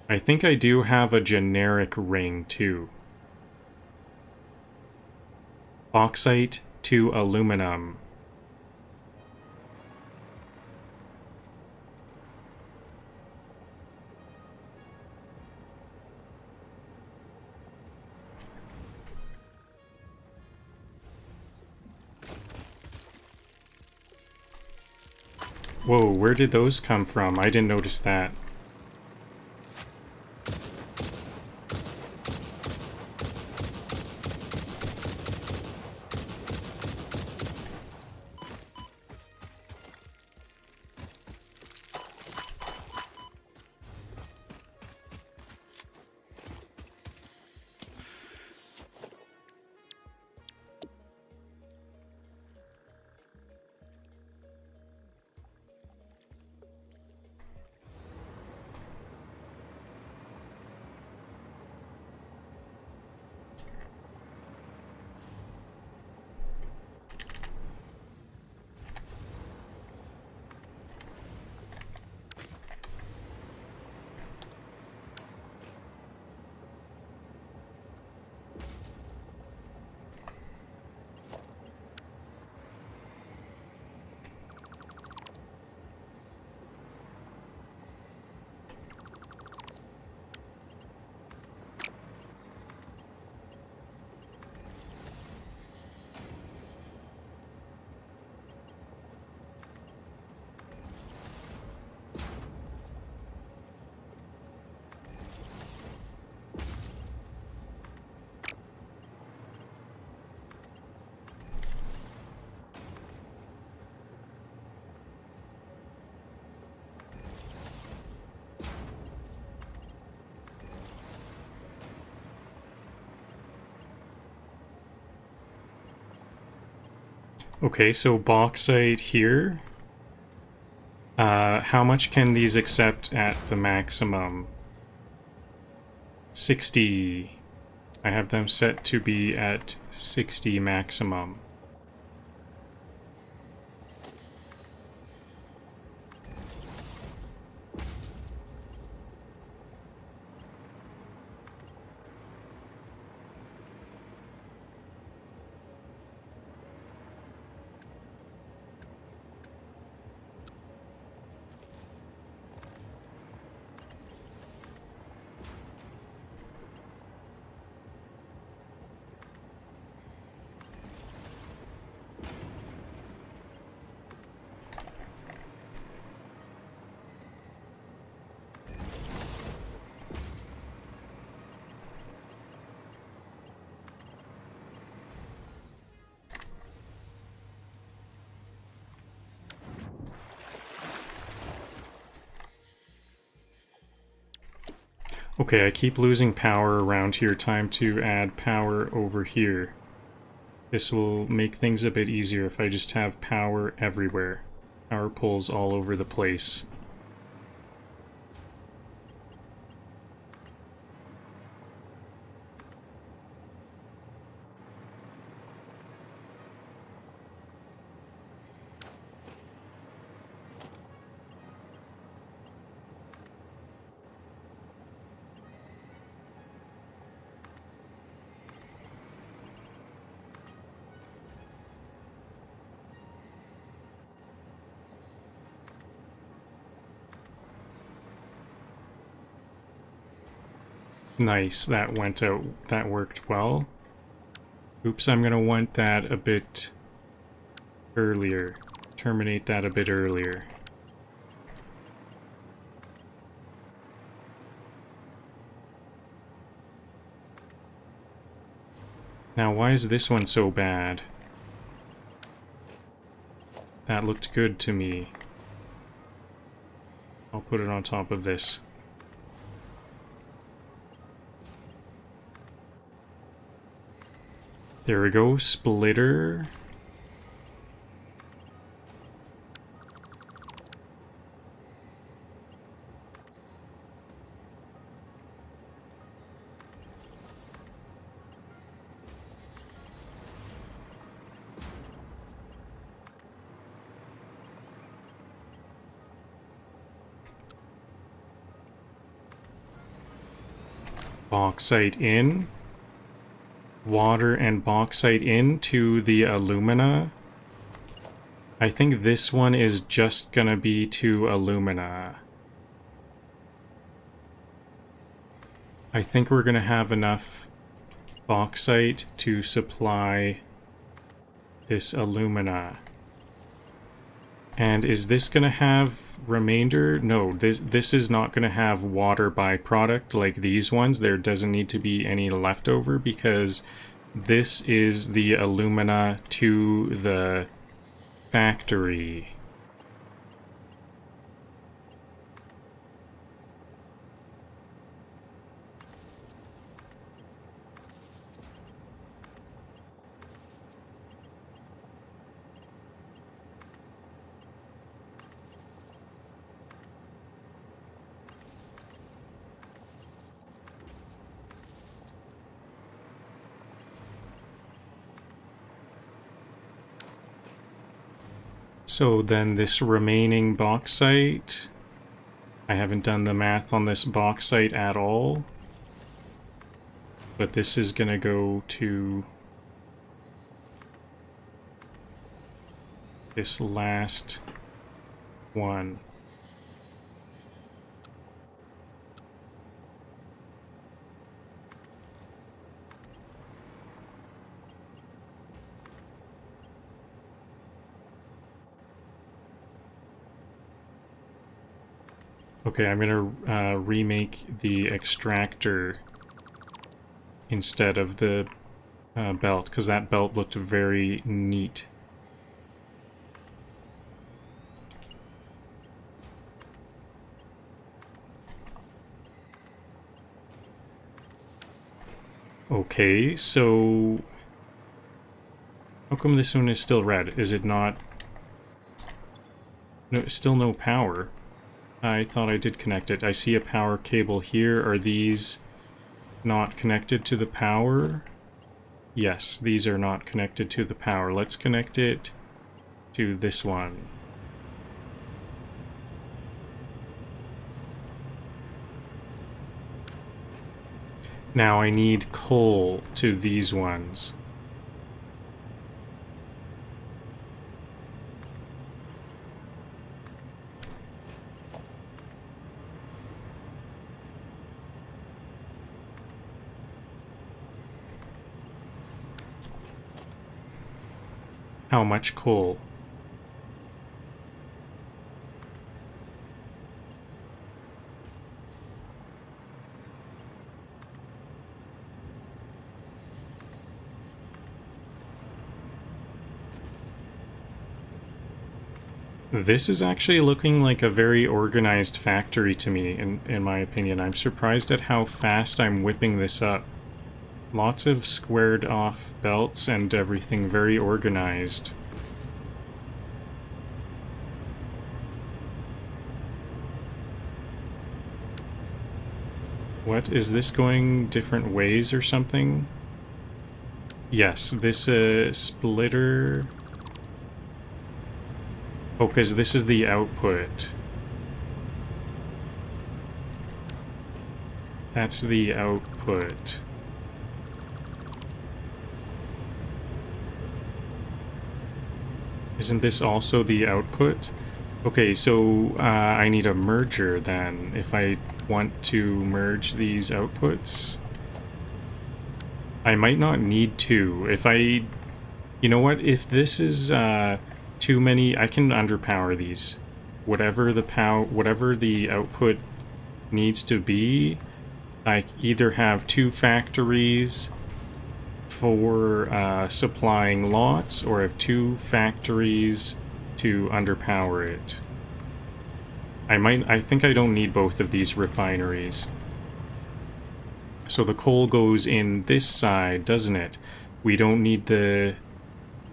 I think I do have a generic ring, too. Bauxite to aluminum. Whoa, where did those come from? I didn't notice that. Okay, so bauxite here. How much can these accept at the maximum? 60. I have them set to be at 60 maximum. Okay, I keep losing power around here. Time to add power over here. This will make things a bit easier if I just have power everywhere. Power poles all over the place. Nice, that went out. That worked well. Oops, I'm gonna want that a bit earlier. Terminate that a bit earlier. Now, why is this one so bad? That looked good to me. I'll put it on top of this. There we go, splitter. Bauxite in. Water and bauxite into the alumina. I think this one is just gonna be to alumina. I think we're gonna have enough bauxite to supply this alumina. And is this gonna have remainder? No, this is not gonna have water byproduct like these ones. There doesn't need to be any leftover because this is the alumina to the factory. So then this remaining bauxite, I haven't done the math on this bauxite at all, but this is gonna go to this last one. Okay, I'm gonna remake the extractor instead of the belt, because that belt looked very neat. Okay, so How come this one is still red? Is it not... No, still no power. I thought I did connect it. I see a power cable here. Are these not connected to the power? Yes, these are not connected to the power. Let's connect it to this one. Now I need coal to these ones. How much coal? This is actually looking like a very organized factory to me, in my opinion. I'm surprised at how fast I'm whipping this up. Lots of squared off belts and everything, very organized. What, is this going different ways or something? Yes, this splitter... Oh, because this is the output. That's the output. Isn't this also the output? Okay, so I need a merger then, if I want to merge these outputs. I might not need to. If I... You know what? If this is too many, I can underpower these. Whatever the output needs to be, I either have two factories for supplying lots, or have two factories to underpower it. I think I don't need both of these refineries. So the coal goes in this side, doesn't it? We don't need the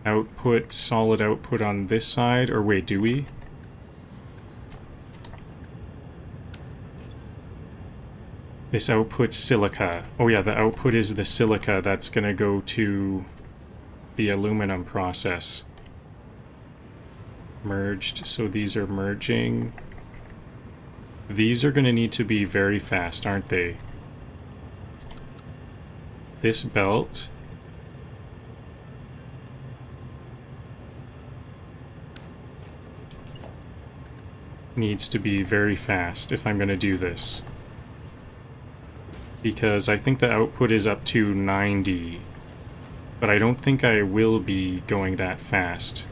output, solid output on this side, or wait, do we? This output's silica. Oh yeah, the output is the silica that's gonna go to the aluminum process. Merged, so these are merging. These are gonna need to be very fast, aren't they? This belt needs to be very fast if I'm gonna do this. Because I think the output is up to 90. But I don't think I will be going that fast.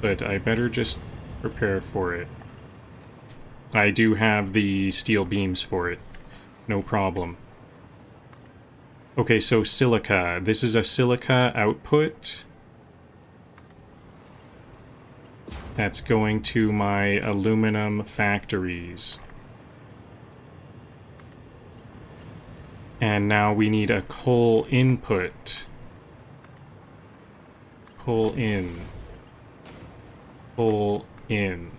But I better just prepare for it. I do have the steel beams for it. No problem. Okay, so silica. This is a silica output. That's going to my aluminum factories. And now we need a coal input. Coal in. Coal in.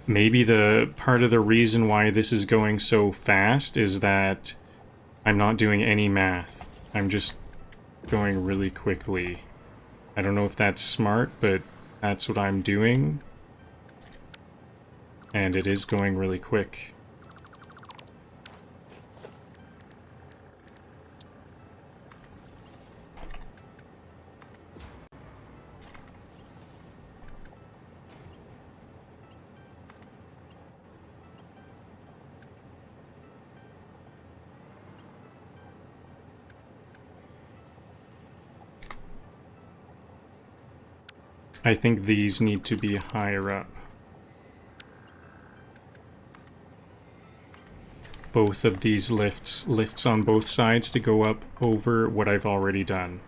Maybe the part of the reason why this is going so fast is that I'm not doing any math. I'm just going really quickly. I don't know if that's smart, but that's what I'm doing. And it is going really quick. I think these need to be higher up. Both of these lifts on both sides to go up over what I've already done.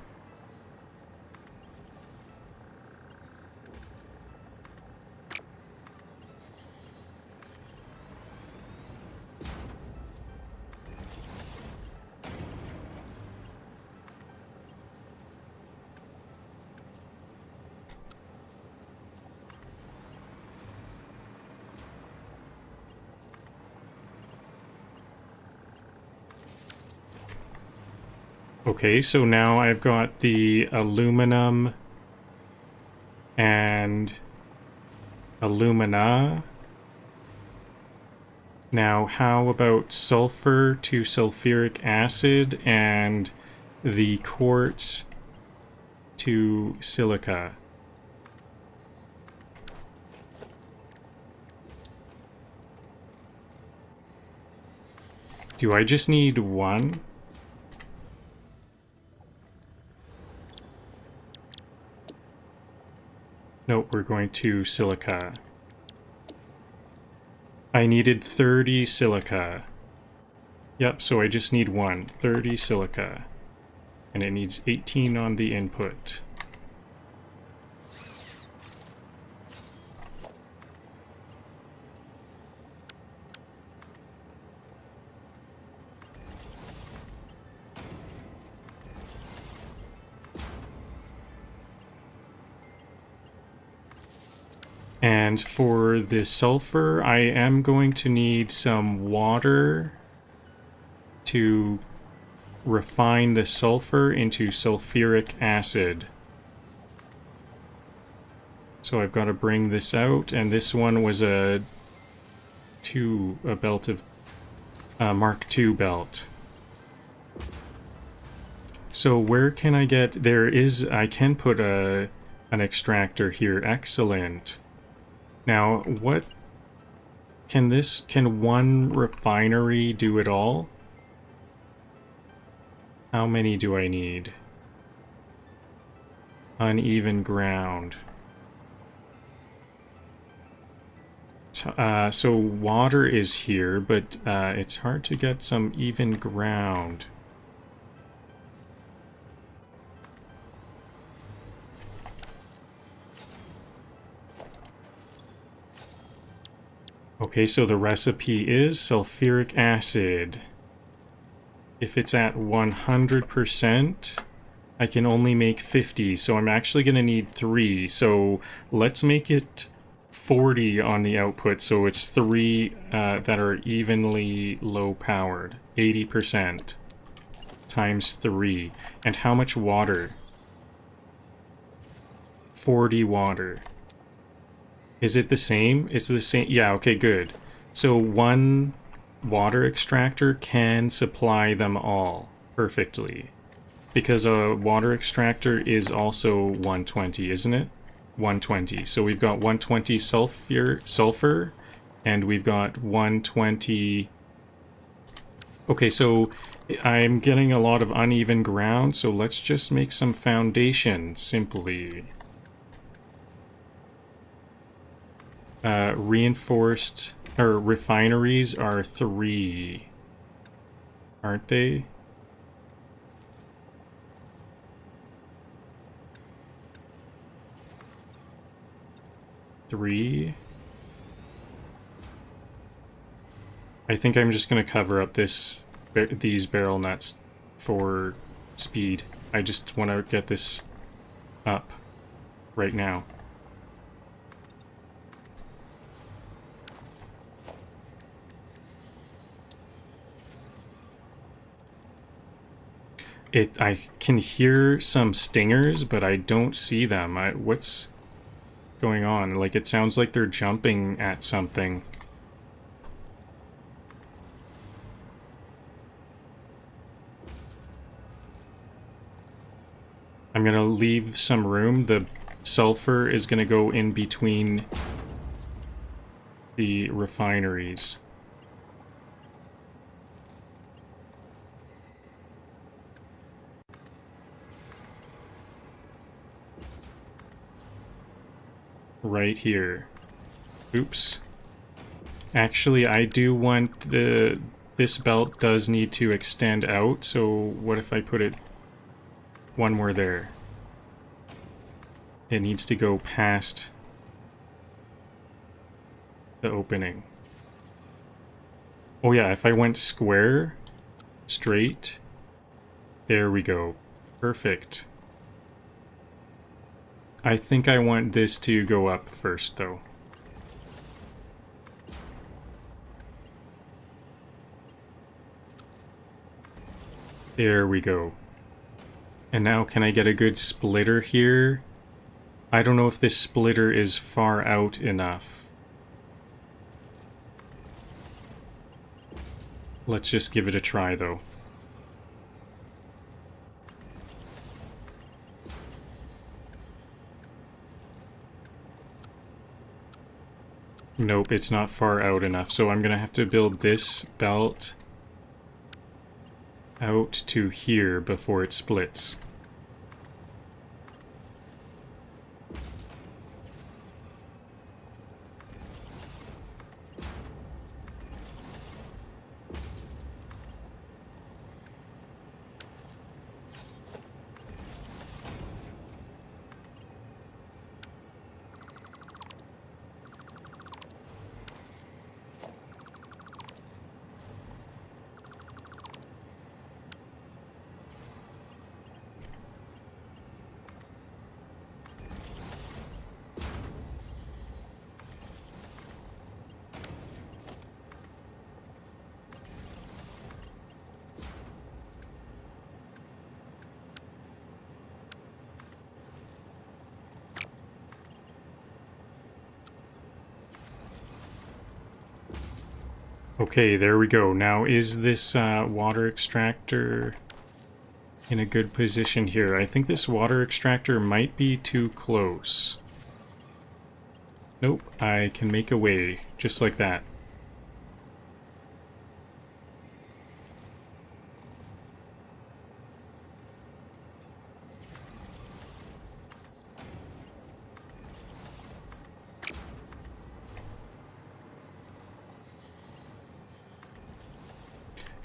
Okay, so now I've got the aluminum and alumina. Now, how about sulfur to sulfuric acid and the quartz to silica? Do I just need one? Nope, we're going to silica. I needed 30 silica. Yep, so I just need 30 silica. And it needs 18 on the input. And for the sulfur, I am going to need some water to refine the sulfur into sulfuric acid. So I've got to bring this out, and this one was a belt of Mark II belt. So where can I get? I can put an extractor here. Excellent. Now, what can one refinery do it all? How many do I need? Uneven ground. So water is here, but it's hard to get some even ground. Okay, so the recipe is sulfuric acid. If it's at 100%, I can only make 50, so I'm actually going to need 3. So let's make it 40 on the output, so it's 3 that are evenly low powered. 80% times 3. And how much water? 40 water. Is it the same? It's the same. Yeah, okay, good. So one water extractor can supply them all perfectly. Because a water extractor is also 120, isn't it? 120. So we've got 120 sulfur, and we've got 120... Okay, so I'm getting a lot of uneven ground, so let's just make some foundation, simply. Reinforced, or refineries are 3, aren't they? Three. I think I'm just gonna cover up these barrel nuts for speed. I just want to get this up right now. I can hear some stingers, but I don't see them. What's going on? Like, it sounds like they're jumping at something. I'm gonna leave some room. The sulfur is gonna go in between the refineries. Right here. Oops. Actually, I do want this belt does need to extend out, so what if I put it one more there? It needs to go past the opening. Oh yeah, if I went square, straight, there we go. Perfect. I think I want this to go up first, though. There we go. And now can I get a good splitter here? I don't know if this splitter is far out enough. Let's just give it a try though. Nope, it's not far out enough, so I'm gonna have to build this belt out to here before it splits. Okay, there we go. Now, is this water extractor in a good position here? I think this water extractor might be too close. Nope, I can make a way, just like that.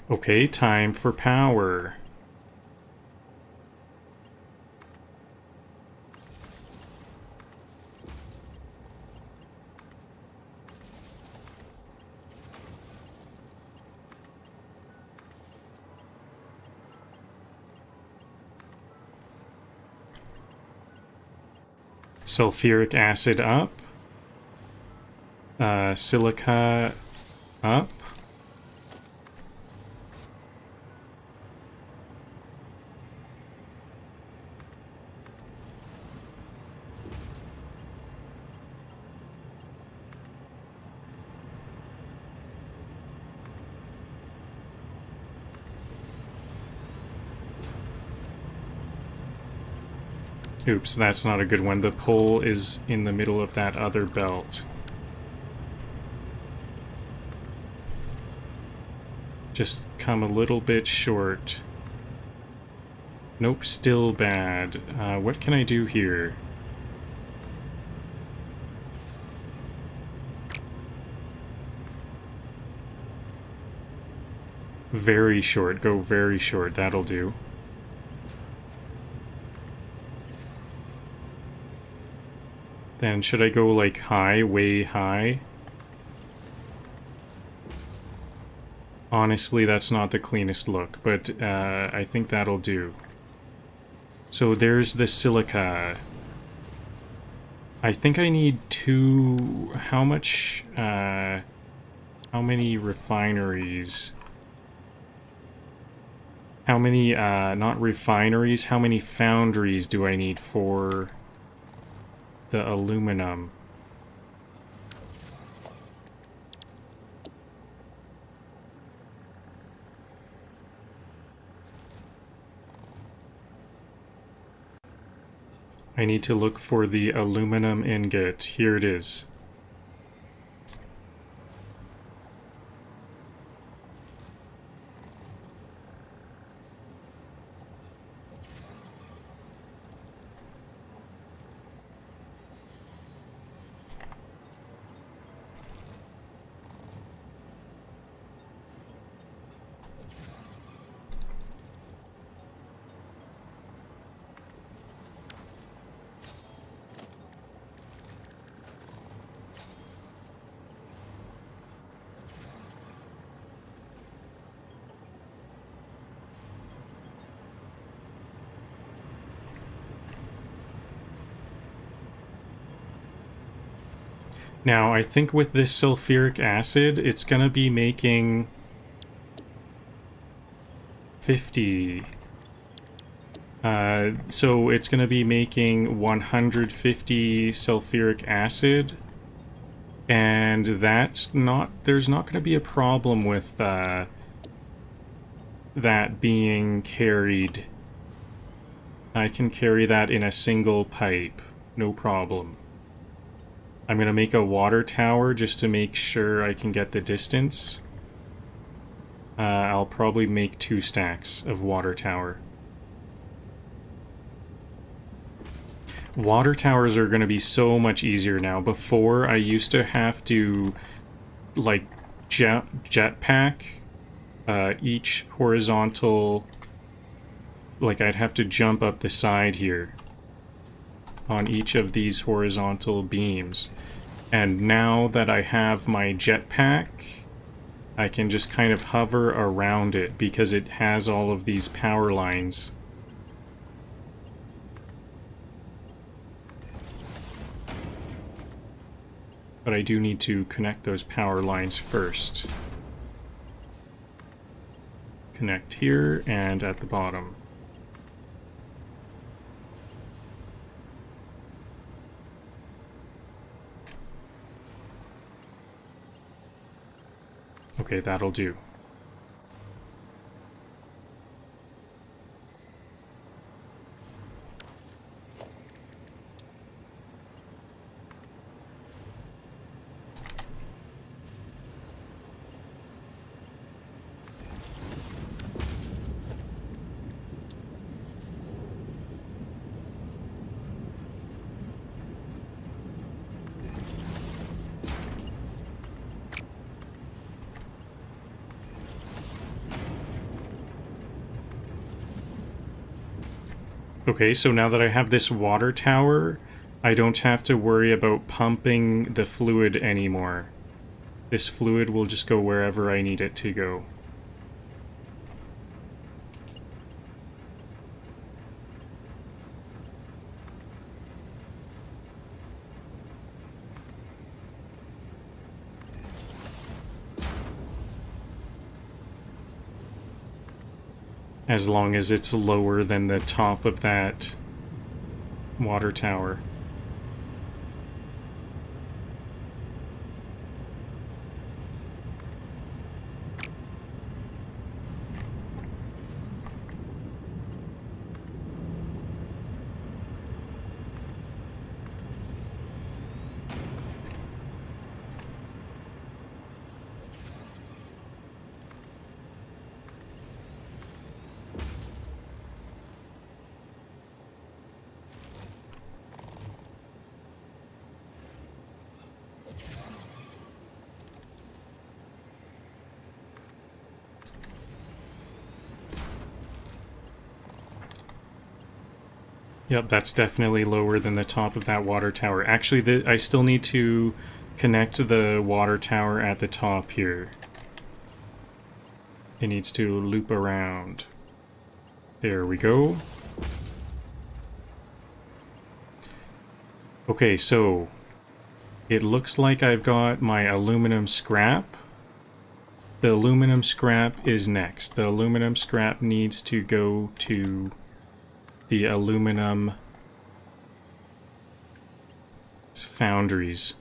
Okay, time for power. Sulfuric acid up. Silica up. Oops, that's not a good one. The pole is in the middle of that other belt. Just come a little bit short. Nope, still bad. What can I do here? Very short. Go very short. That'll do. Then should I go like high, way high? Honestly, that's not the cleanest look, but I think that'll do. So there's the silica. I think I need two... How much... how many refineries? How many, not refineries, how many foundries do I need for the aluminum? I need to look for the aluminum ingot. Here it is. Now, I think with this sulfuric acid, it's gonna be making 50 So it's going to be making 150 sulfuric acid, and there's not going to be a problem with that being carried. I can carry that in a single pipe, no problem. I'm going to make a water tower just to make sure I can get the distance. I'll probably make 2 stacks of water tower. Water towers are going to be so much easier now. Before, I used to have to, like, jetpack each horizontal... Like, I'd have to jump up the side here on each of these horizontal beams. And now that I have my jetpack, I can just kind of hover around it because it has all of these power lines. But I do need to connect those power lines first. Connect here and at the bottom. Okay, that'll do. Okay, so now that I have this water tower, I don't have to worry about pumping the fluid anymore. This fluid will just go wherever I need it to go. As long as it's lower than the top of that water tower. Yep, that's definitely lower than the top of that water tower. Actually, I still need to connect the water tower at the top here. It needs to loop around. There we go. Okay, so it looks like I've got my aluminum scrap. The aluminum scrap is next. The aluminum scrap needs to go to the aluminum foundries.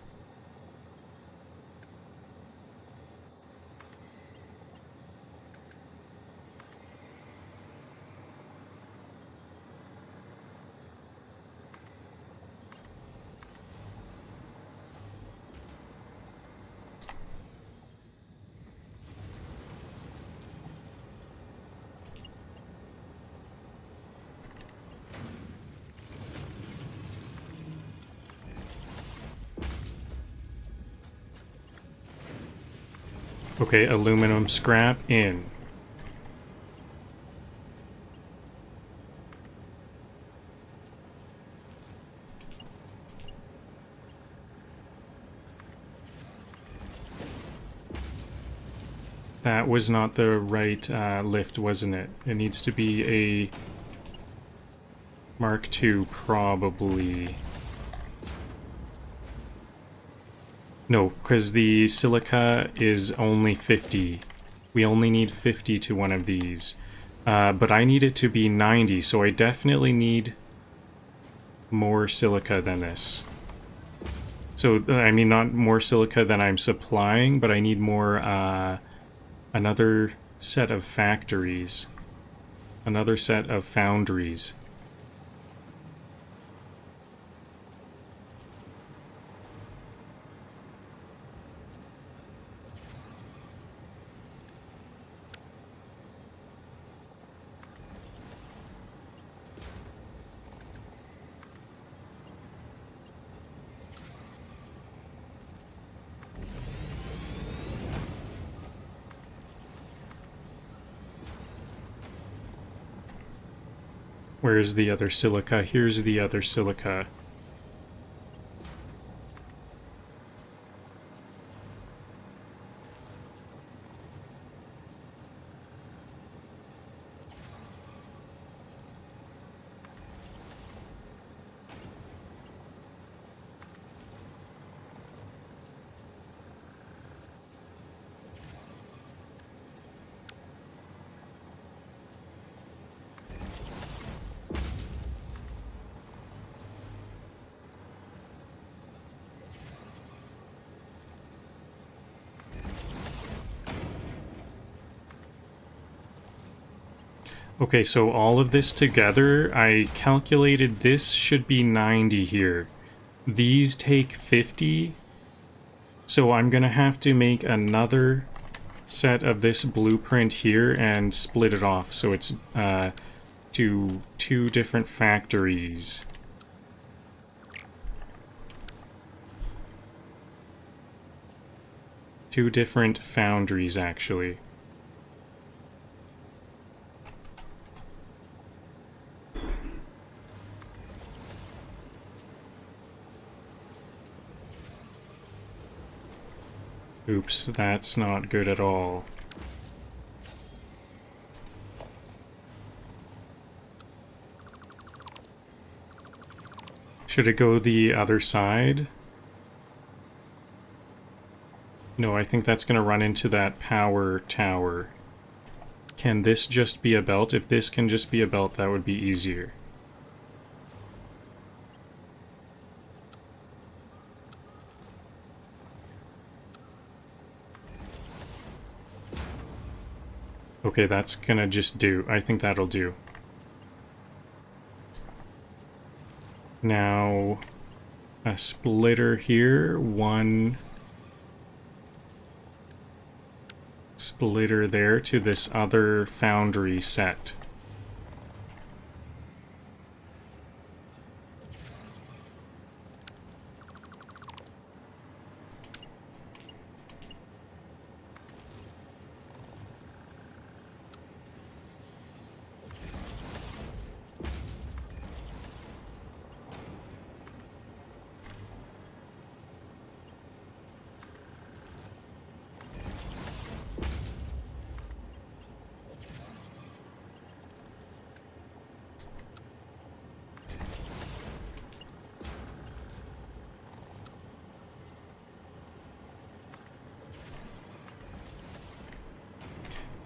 Okay, aluminum scrap in. That was not the right lift, wasn't it? It needs to be a Mark II, probably. No, because the silica is only 50. We only need 50 to one of these. But I need it to be 90, so I definitely need more silica than this. So, I mean, not more silica than I'm supplying, but I need more, another set of factories. Another set of foundries. Where's the other silica? Here's the other silica. Okay, so all of this together, I calculated this should be 90 here. These take 50, so I'm gonna have to make another set of this blueprint here and split it off, so it's to 2 different factories. Two different foundries, actually. Oops, that's not good at all. Should it go the other side? No, I think that's going to run into that power tower. Can this just be a belt? If this can just be a belt, that would be easier. Okay, that's gonna just do. I think that'll do. Now, a splitter here, one splitter there to this other foundry set.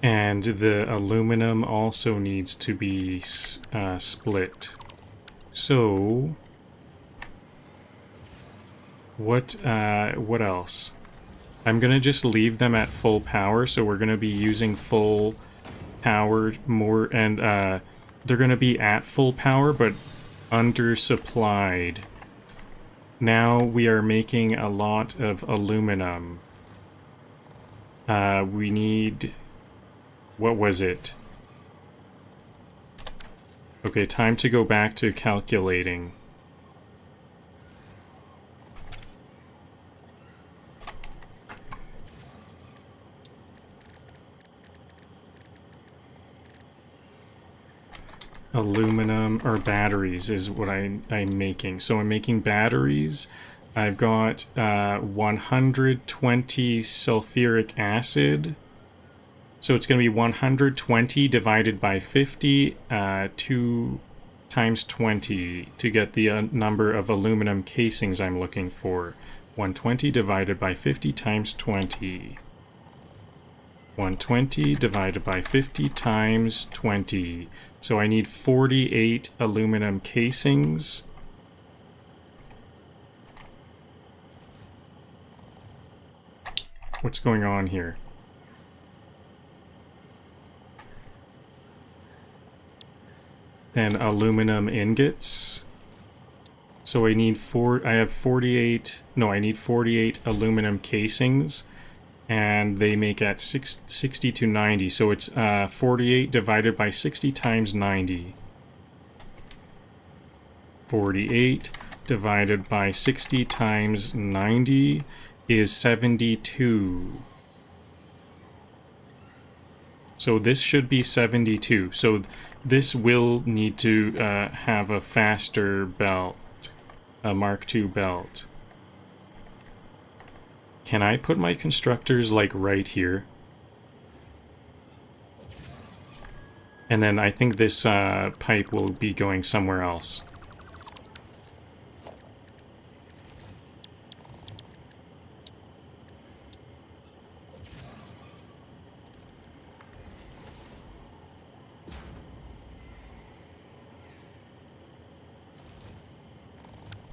And the aluminum also needs to be split. So, what else? I'm gonna just leave them at full power, so we're gonna be using full power more, and they're gonna be at full power, but undersupplied. Now we are making a lot of aluminum. We need... What was it? Okay, time to go back to calculating. Aluminum, or batteries is what I'm making. So I'm making batteries. I've got 120 sulfuric acid. So it's going to be 120 divided by 50, 2 times 20 to get the number of aluminum casings I'm looking for. 120 divided by 50 times 20. 120 divided by 50 times 20. So I need 48 aluminum casings. What's going on here? Then aluminum ingots. So I need I have 48, no, I need 48 aluminum casings, and they make at 60 to 90. So it's 48 divided by 60 times 90. 48 divided by 60 times 90 is 72. So this should be 72. So this will need to have a faster belt, a Mark II belt. Can I put my constructors like right here? And then I think this pipe will be going somewhere else.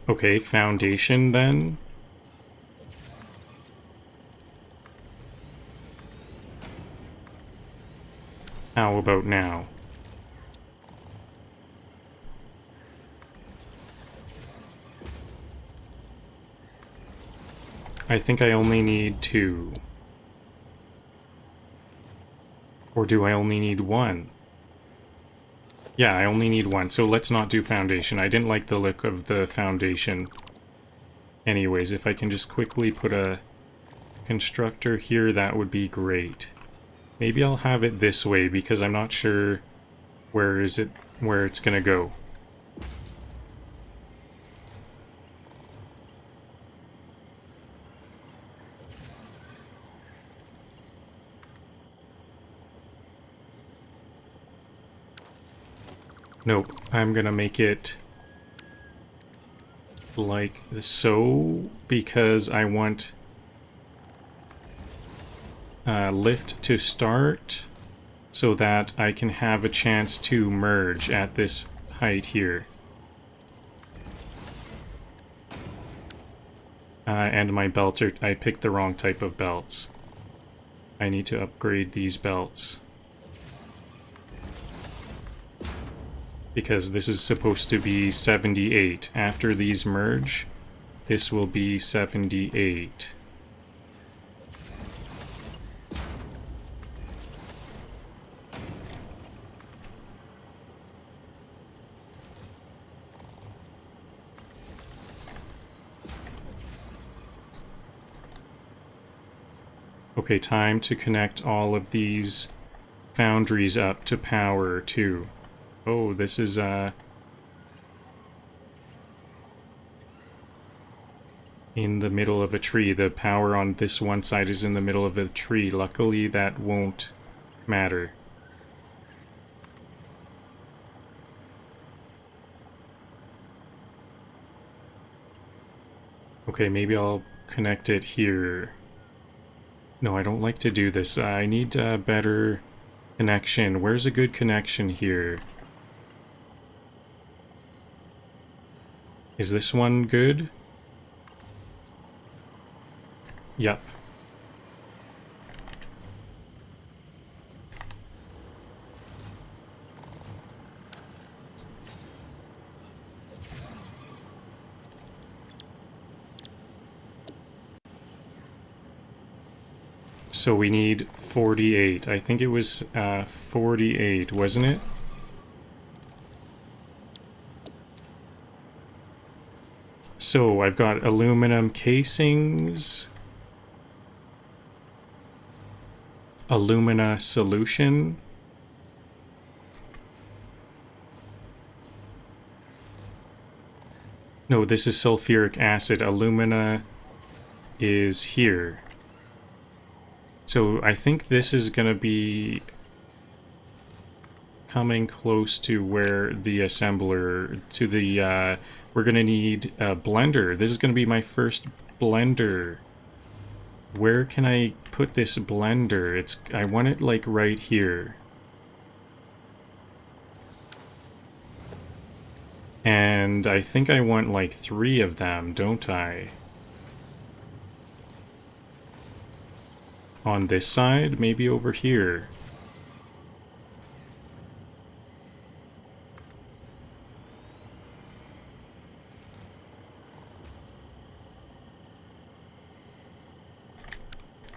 Okay, foundation then. How about now? I think I only need 2. Or do I only need 1? Yeah, I only need 1, so let's not do foundation. I didn't like the look of the foundation. Anyways, if I can just quickly put a constructor here, that would be great. Maybe I'll have it this way because I'm not sure where it's gonna go. Nope, I'm gonna make it like so because I want lift to start so that I can have a chance to merge at this height here. And my belts are, I picked the wrong type of belts. I need to upgrade these belts. Because this is supposed to be 78. After these merge, this will be 78. Okay, time to connect all of these foundries up to power too. Oh, this is in the middle of a tree. The power on this one side is in the middle of a tree. Luckily, that won't matter. Okay, maybe I'll connect it here. No, I don't like to do this. I need a better connection. Where's a good connection here? Is this one good? Yep. So we need 48. I think it was 48, wasn't it? So I've got aluminum casings, alumina solution, no, this is sulfuric acid. Alumina is here. So I think this is going to be coming close to where the assembler, to the, we're going to need a blender. This is going to be my first blender. Where can I put this blender? I want it like right here. And I think I want like 3 of them, don't I? On this side, maybe over here.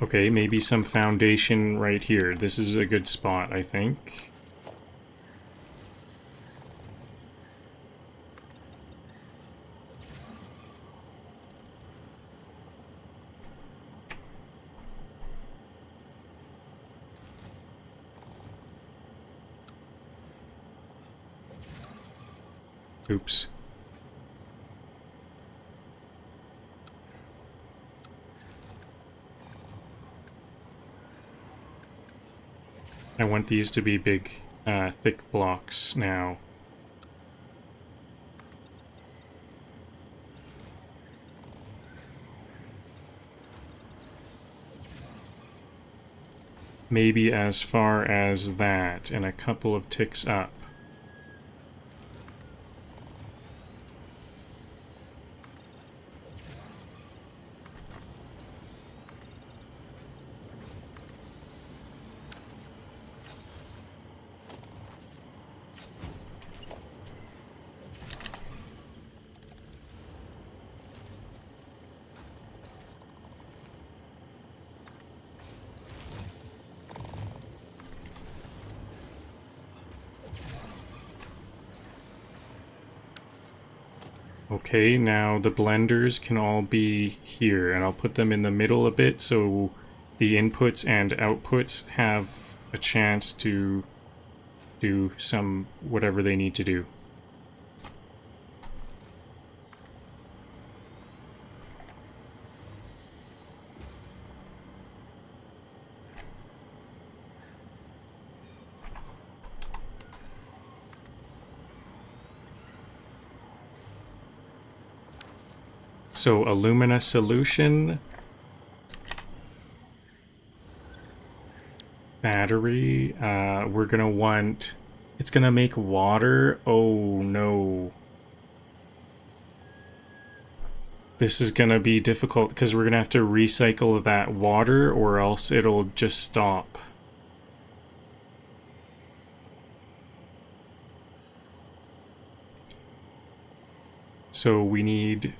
Okay, maybe some foundation right here. This is a good spot, I think. Oops. I want these to be big, thick blocks now. Maybe as far as that, and a couple of ticks up. Okay, now the blenders can all be here, and I'll put them in the middle a bit so the inputs and outputs have a chance to do some whatever they need to do. So alumina solution, battery, we're gonna want, it's gonna make water. Oh no. This is gonna be difficult because we're gonna have to recycle that water or else it'll just stop. So we need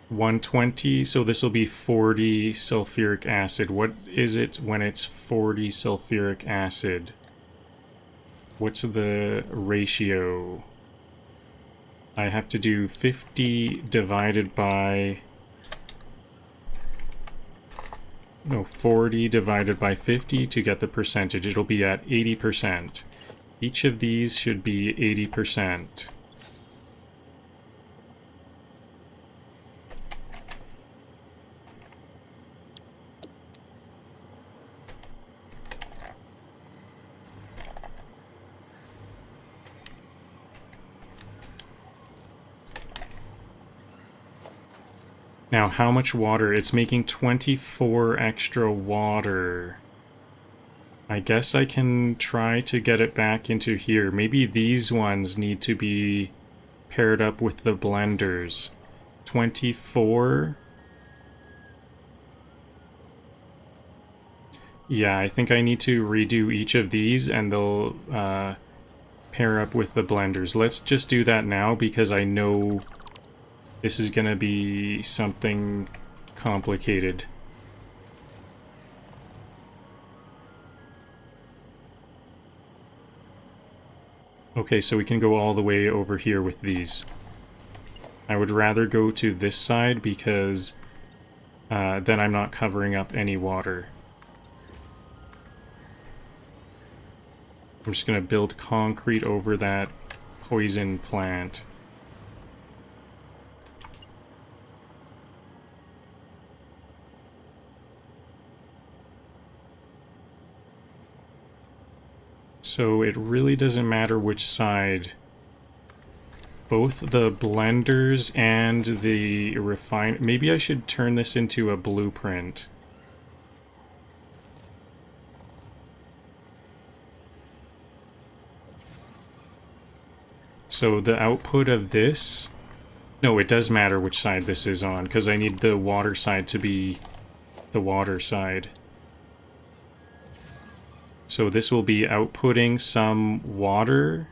120, so this will be 40 sulfuric acid. What is it when it's 40 sulfuric acid? What's the ratio? I have to do 50 divided by... No, 40 divided by 50 to get the percentage. It'll be at 80%. Each of these should be 80%. Now, how much water? It's making 24 extra water. I guess I can try to get it back into here. Maybe these ones need to be paired up with the blenders. 24. Yeah, I think I need to redo each of these and they'll pair up with the blenders. Let's just do that now because I know this is gonna be something complicated. Okay, so we can go all the way over here with these. I would rather go to this side because then I'm not covering up any water. I'm just gonna build concrete over that poison plant. So it really doesn't matter which side both the blenders and the refine. Maybe I should turn this into a blueprint. So the output of this... No, it does matter which side this is on, because I need the water side to be the water side. So this will be outputting some water.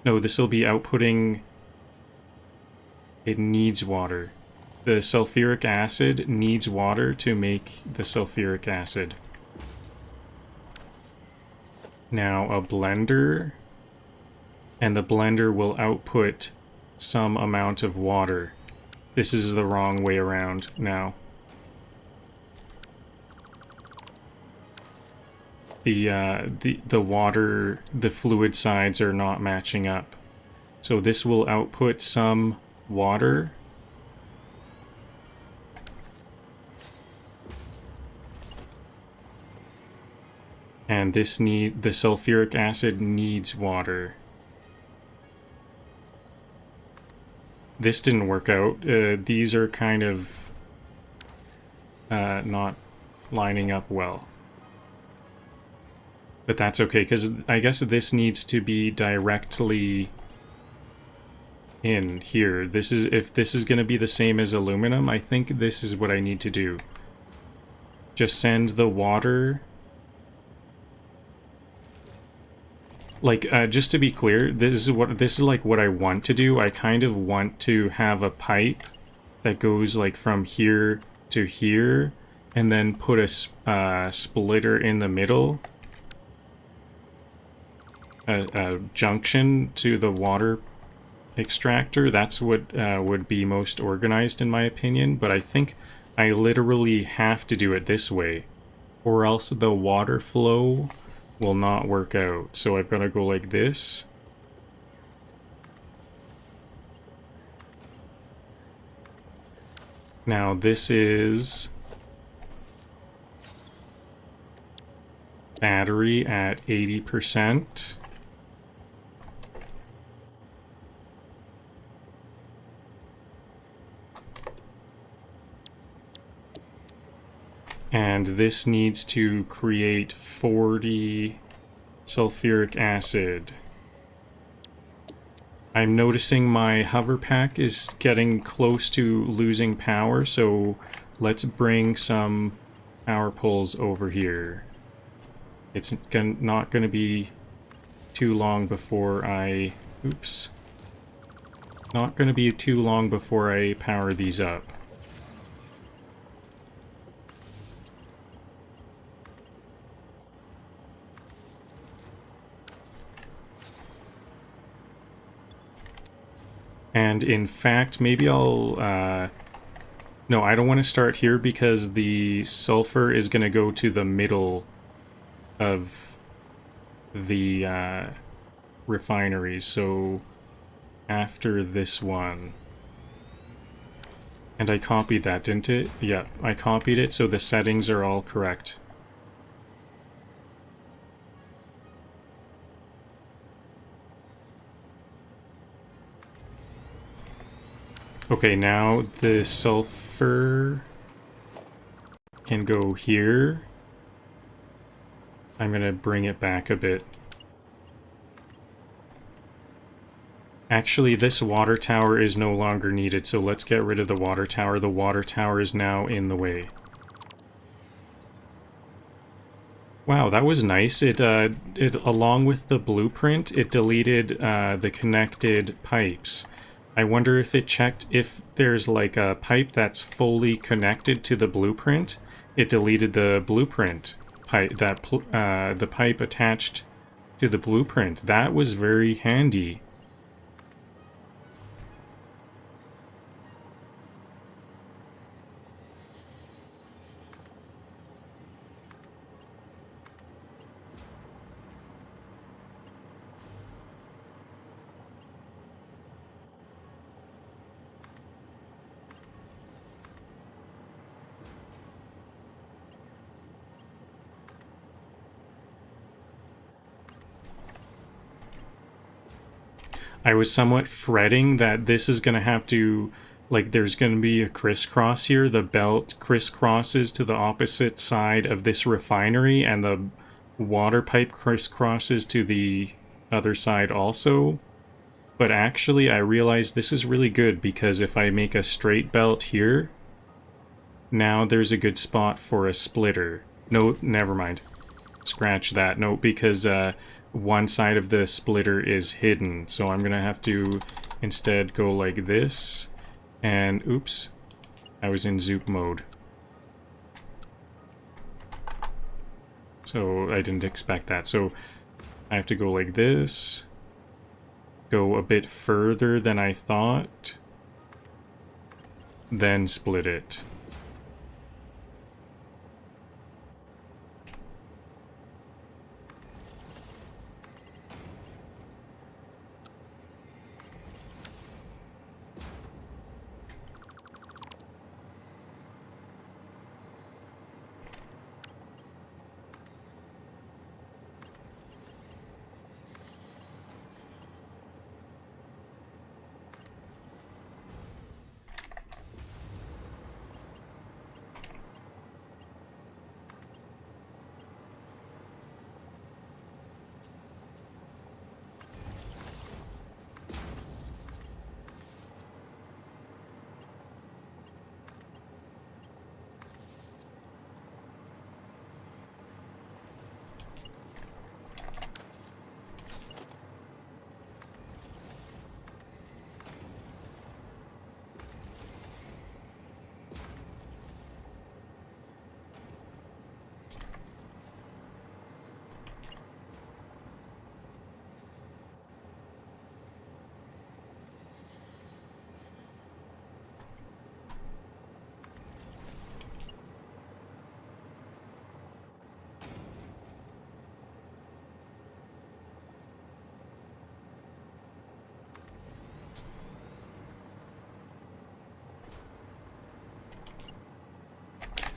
No, this will be outputting... It needs water. The sulfuric acid needs water to make the sulfuric acid. Now a blender... And the blender will output some amount of water. This is the wrong way around now. The water, the fluid sides are not matching up. So this will output some water. And the sulfuric acid needs water. This didn't work out. These are kind of not lining up well. But that's okay, because I guess this needs to be directly in here. This is, if this is going to be the same as aluminum, I think this is what I need to do. Just send the water... Like, just to be clear, this is like what I want to do. I kind of want to have a pipe that goes like from here to here, and then put a splitter in the middle, a junction to the water extractor. That's what would be most organized in my opinion. But I think I literally have to do it this way, or else the water flow will not work out. So I've got to go like this. Now this is battery at 80%. And this needs to create 40 sulfuric acid. I'm noticing my hover pack is getting close to losing power, so let's bring some power poles over here. It's not going to be too long before I... Oops. Not going to be too long before I power these up. And in fact, maybe I'll... no, I don't want to start here because the sulfur is going to go to the middle of the refineries. So after this one. And I copied that, didn't it? Yep, I copied it, so the settings are all correct. Okay, now the sulfur can go here. I'm gonna bring it back a bit. Actually, this water tower is no longer needed, so let's get rid of the water tower. The water tower is now in the way. Wow, that was nice. It along with the blueprint, it deleted the connected pipes. I wonder if it checked if there's like a pipe that's fully connected to the blueprint. It deleted the blueprint pipe, the pipe attached to the blueprint. That was very handy. I was somewhat fretting that this is going to have to, like, there's going to be a crisscross here. The belt crisscrosses to the opposite side of this refinery, and the water pipe crisscrosses to the other side also. But actually, I realized this is really good, because if I make a straight belt here, now there's a good spot for a splitter. No, never mind. Scratch that. No, because one side of the splitter is hidden. So I'm going to have to instead go like this. And oops, I was in zoop mode. So I didn't expect that. So I have to go like this. Go a bit further than I thought. Then split it.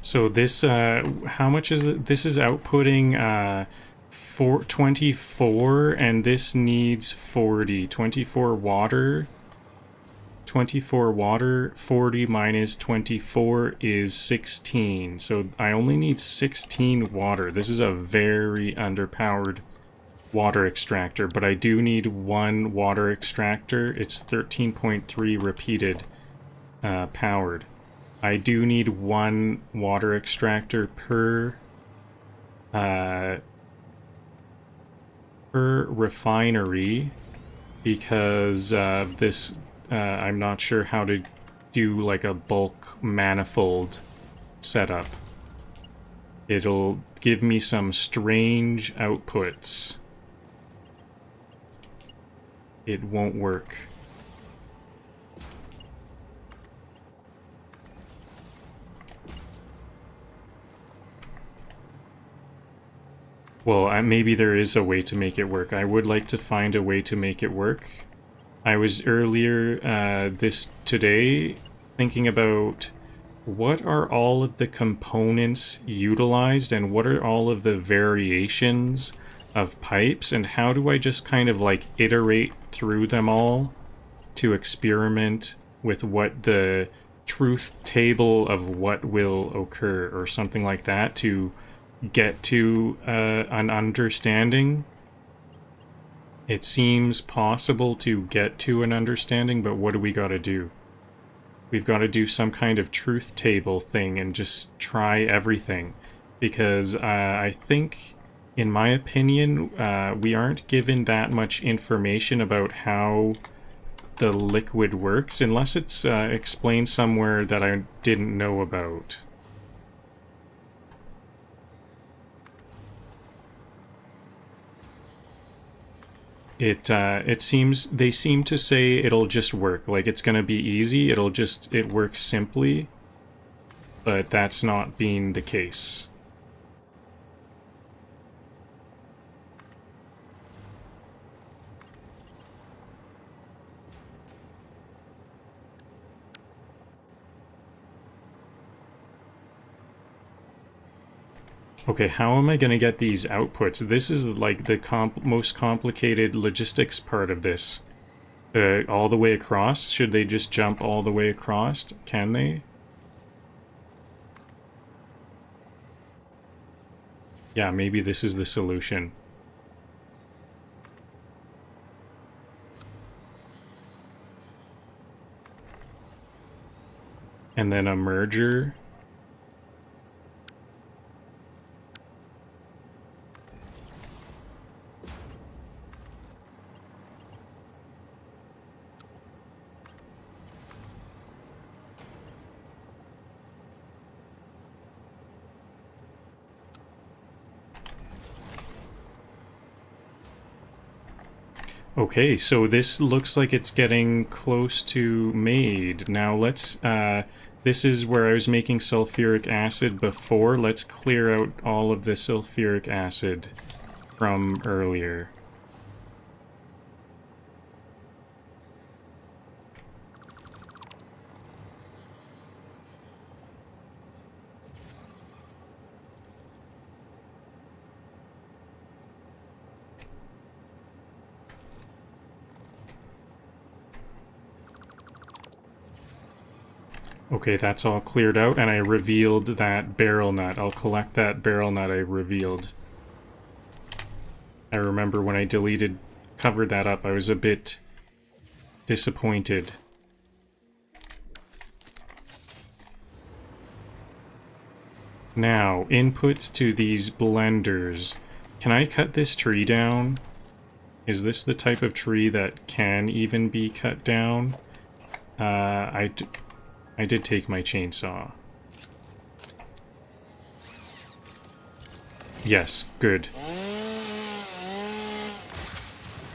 So this, how much is it? This is outputting 24, and this needs 40. 24 water. 24 water, 40 minus 24 is 16. So I only need 16 water. This is a very underpowered water extractor, but I do need one water extractor. It's 13.3 repeated powered. I do need one water extractor per refinery, because this I'm not sure how to do like a bulk manifold setup. It'll give me some strange outputs. It won't work. Well, maybe there is a way to make it work. I would like to find a way to make it work. I was earlier today thinking about what are all of the components utilized and what are all of the variations of pipes, and how do I just kind of like iterate through them all to experiment with what the truth table of what will occur or something like that to get to an understanding. It seems possible to get to an understanding, but what do we gotta do? We've got to do some kind of truth table thing and just try everything, because I think, in my opinion, we aren't given that much information about how the liquid works, unless it's explained somewhere that I didn't know about. It seems, they seem to say it'll just work, like it's gonna be easy, it works simply, but that's not being the case. Okay, how am I going to get these outputs? This is like the most complicated logistics part of this. All the way across? Should they just jump all the way across? Can they? Yeah, maybe this is the solution. And then a merger. Okay, so this looks like it's getting close to made. Now let's, this is where I was making sulfuric acid before. Let's clear out all of the sulfuric acid from earlier. Okay, that's all cleared out, and I revealed that barrel nut. I'll collect that barrel nut I revealed. I remember when I covered that up, I was a bit disappointed. Now, inputs to these blenders. Can I cut this tree down? Is this the type of tree that can even be cut down? I did take my chainsaw. Yes, good.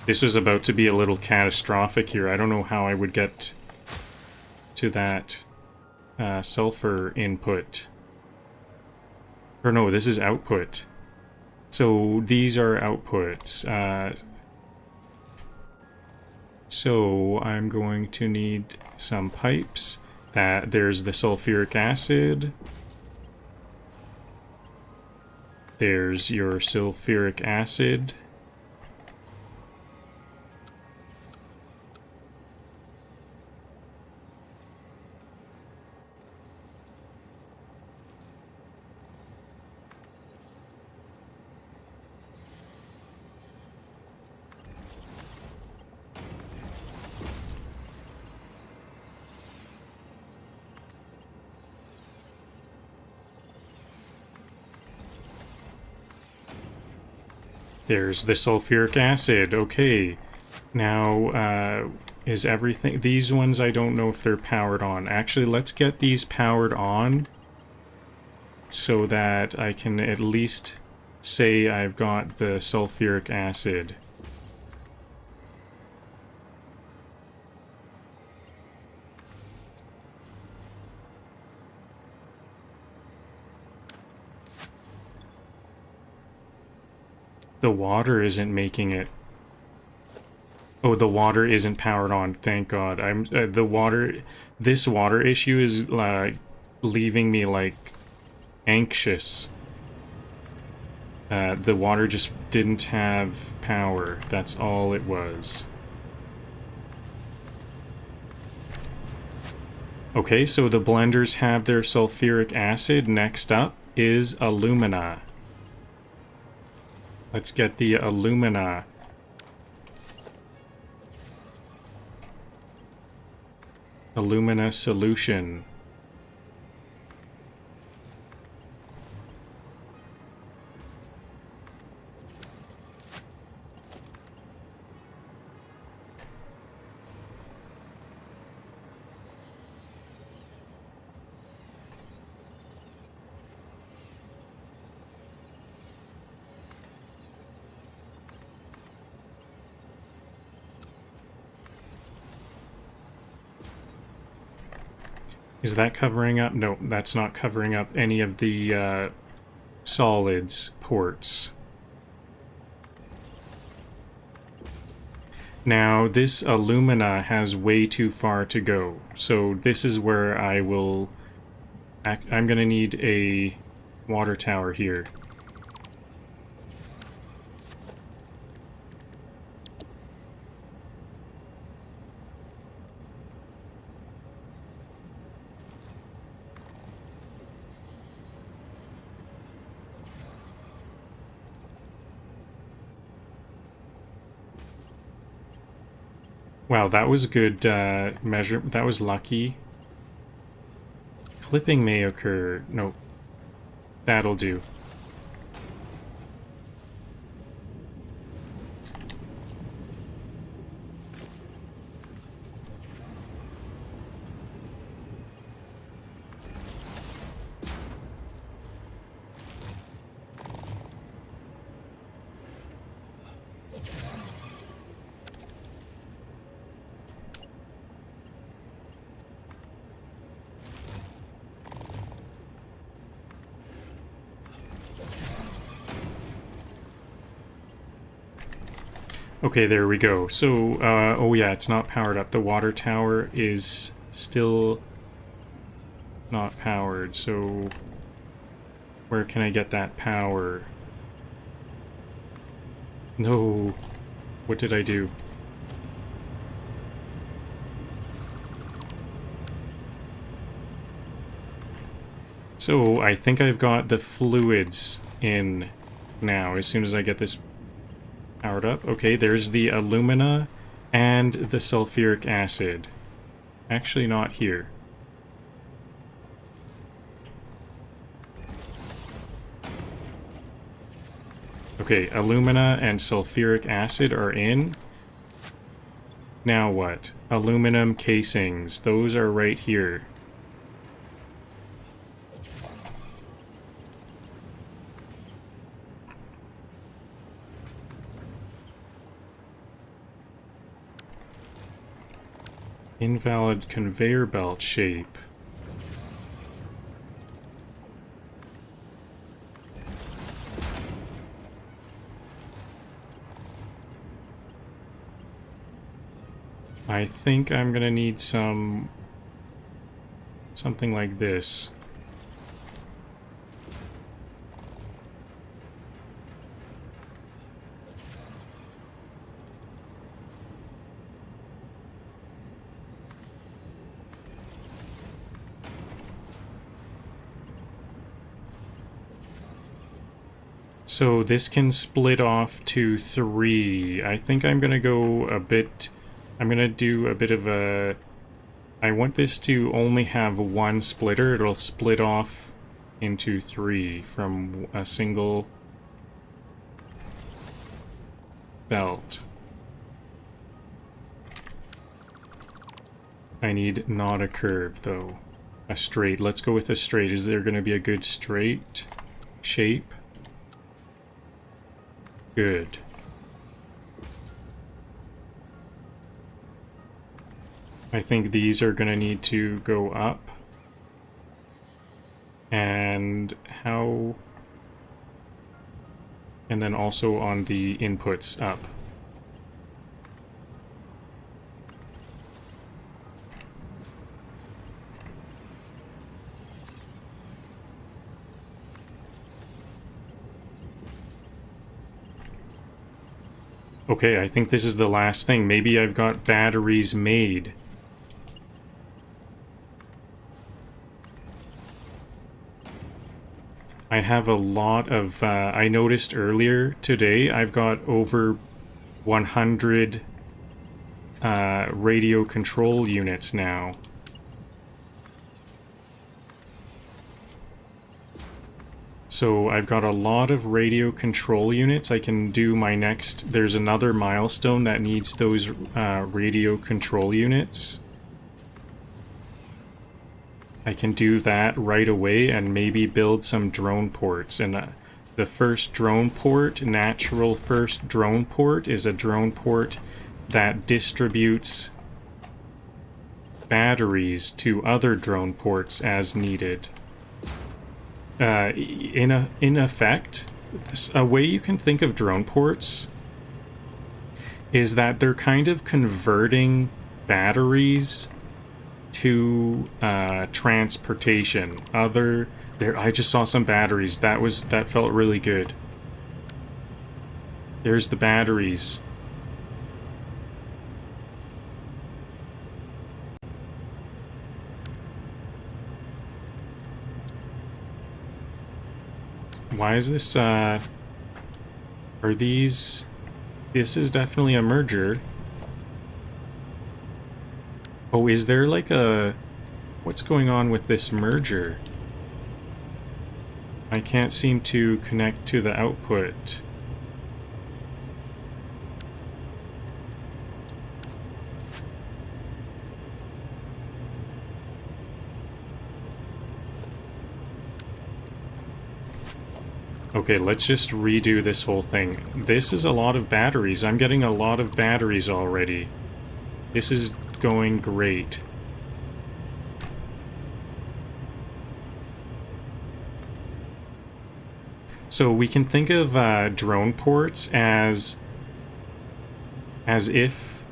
This was about to be a little catastrophic here. I don't know how I would get to that sulfur input. Or no, this is output. So these are outputs. So I'm going to need some pipes. There's the sulfuric acid. There's your sulfuric acid. There's the sulfuric acid. Okay. Now, is everything... These ones, I don't know if they're powered on. Actually, let's get these powered on so that I can at least say I've got the sulfuric acid. The water isn't making it. Oh, the water isn't powered on. Thank God. This water issue is leaving me like anxious. The water just didn't have power. That's all it was. Okay, so the blenders have their sulfuric acid. Next up is alumina. Let's get the alumina. Alumina solution. Is that covering up? No, that's not covering up any of the solids ports. Now, this alumina has way too far to go. So this is where I will... I'm going to need a water tower here. Wow, that was good measure. That was lucky. Clipping may occur. No. That'll do. Okay, there we go. So, oh yeah, it's not powered up. The water tower is still not powered, so where can I get that power? No. What did I do? So, I think I've got the fluids in now, as soon as I get this powered up. Okay, there's the alumina and the sulfuric acid. Actually, not here. Okay, alumina and sulfuric acid are in. Now what? Aluminum casings. Those are right here. Invalid conveyor belt shape. I think I'm gonna need something like this. So this can split off to 3. I think I'm gonna go a bit... I'm gonna do a bit of a... I want this to only have one splitter. It'll split off into 3 from a single belt. I need not a curve, though. A straight. Let's go with a straight. Is there gonna be a good straight shape? Good. I think these are gonna need to go up. And how... And then also on the inputs up. Okay, I think this is the last thing. Maybe I've got batteries made. I have a lot of... I noticed earlier today I've got over 100 radio control units now. So I've got a lot of radio control units. I can do my next... There's another milestone that needs those radio control units. I can do that right away and maybe build some drone ports. And the first drone port, natural first drone port, is a drone port that distributes batteries to other drone ports as needed. In effect, a way you can think of drone ports is that they're kind of converting batteries to transportation. I just saw some batteries. That felt really good. There's the batteries. Why is this, are these... This is definitely a merger. Oh, is there like a... What's going on with this merger? I can't seem to connect to the output. Okay, let's just redo this whole thing. This is a lot of batteries. I'm getting a lot of batteries already. This is going great. So we can think of drone ports as if...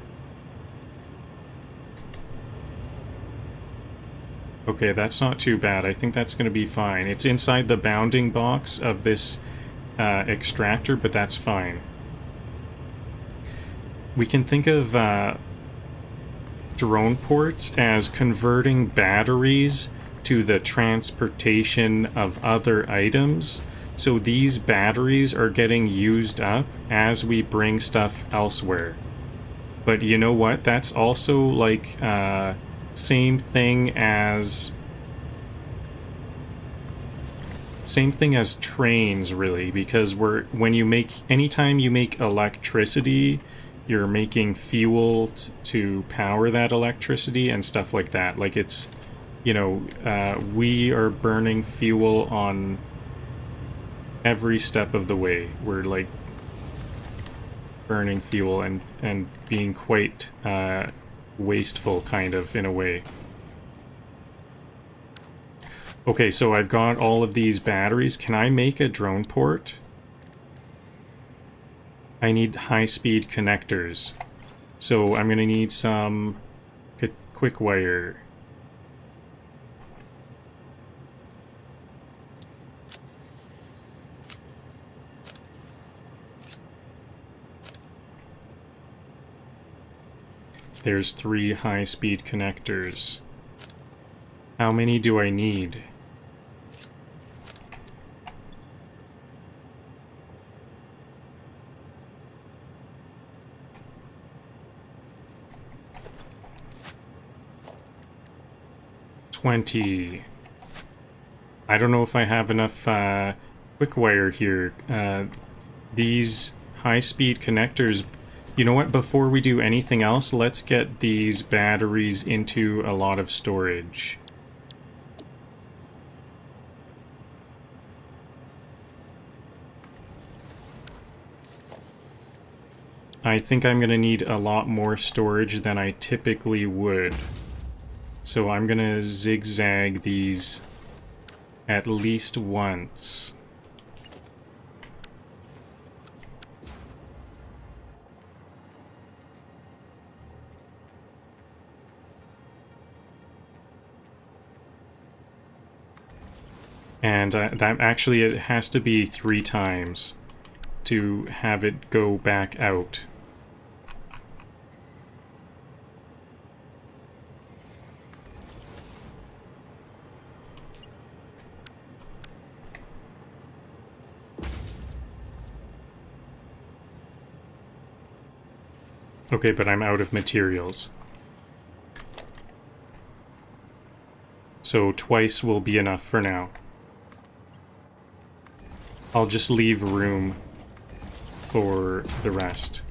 Okay, that's not too bad. I think that's going to be fine. It's inside the bounding box of this extractor, but that's fine. We can think of drone ports as converting batteries to the transportation of other items. So these batteries are getting used up as we bring stuff elsewhere. But you know what? That's also like... Same thing as trains, really, because anytime you make electricity, you're making fuel to power that electricity and stuff like that. Like it's, you know, we are burning fuel on every step of the way. We're like burning fuel and being quite wasteful, kind of, in a way. Okay, so I've got all of these batteries. Can I make a drone port? I need high-speed connectors. So I'm going to need some quick wire. There's 3 high-speed connectors. How many do I need? $20. I don't know if I have enough quick wire here. These high-speed connectors... You know what? Before we do anything else, let's get these batteries into a lot of storage. I think I'm going to need a lot more storage than I typically would. So I'm going to zigzag these at least once. And that actually, it has to be 3 times to have it go back out. Okay, but I'm out of materials. So twice will be enough for now. I'll just leave room for the rest.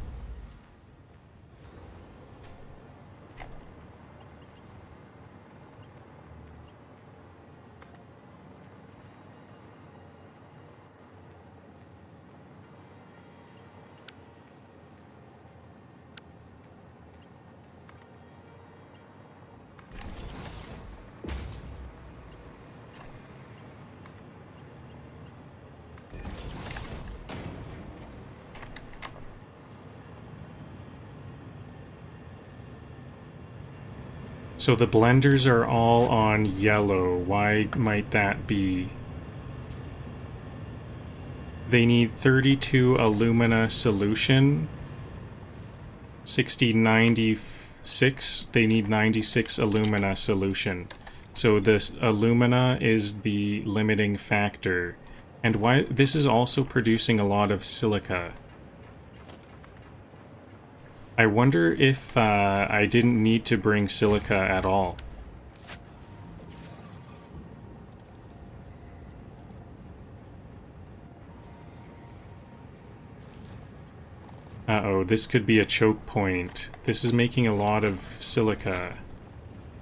So the blenders are all on yellow. Why might that be? They need 32 alumina solution. 96. They need 96 alumina solution. So this alumina is the limiting factor. And why this is also producing a lot of silica. I wonder if I didn't need to bring silica at all. Uh-oh, this could be a choke point. This is making a lot of silica.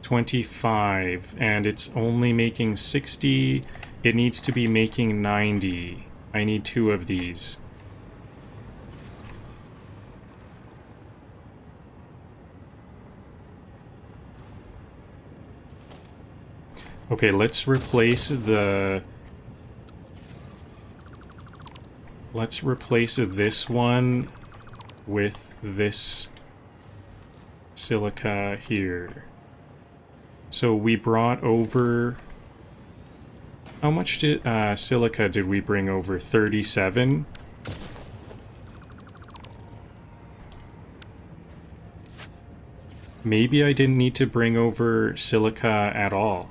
25, and it's only making 60. It needs to be making 90. I need 2 of these. Okay, let's replace the... Let's replace this one with this silica here. So we brought over... How much did silica did we bring over? 37? Maybe I didn't need to bring over silica at all.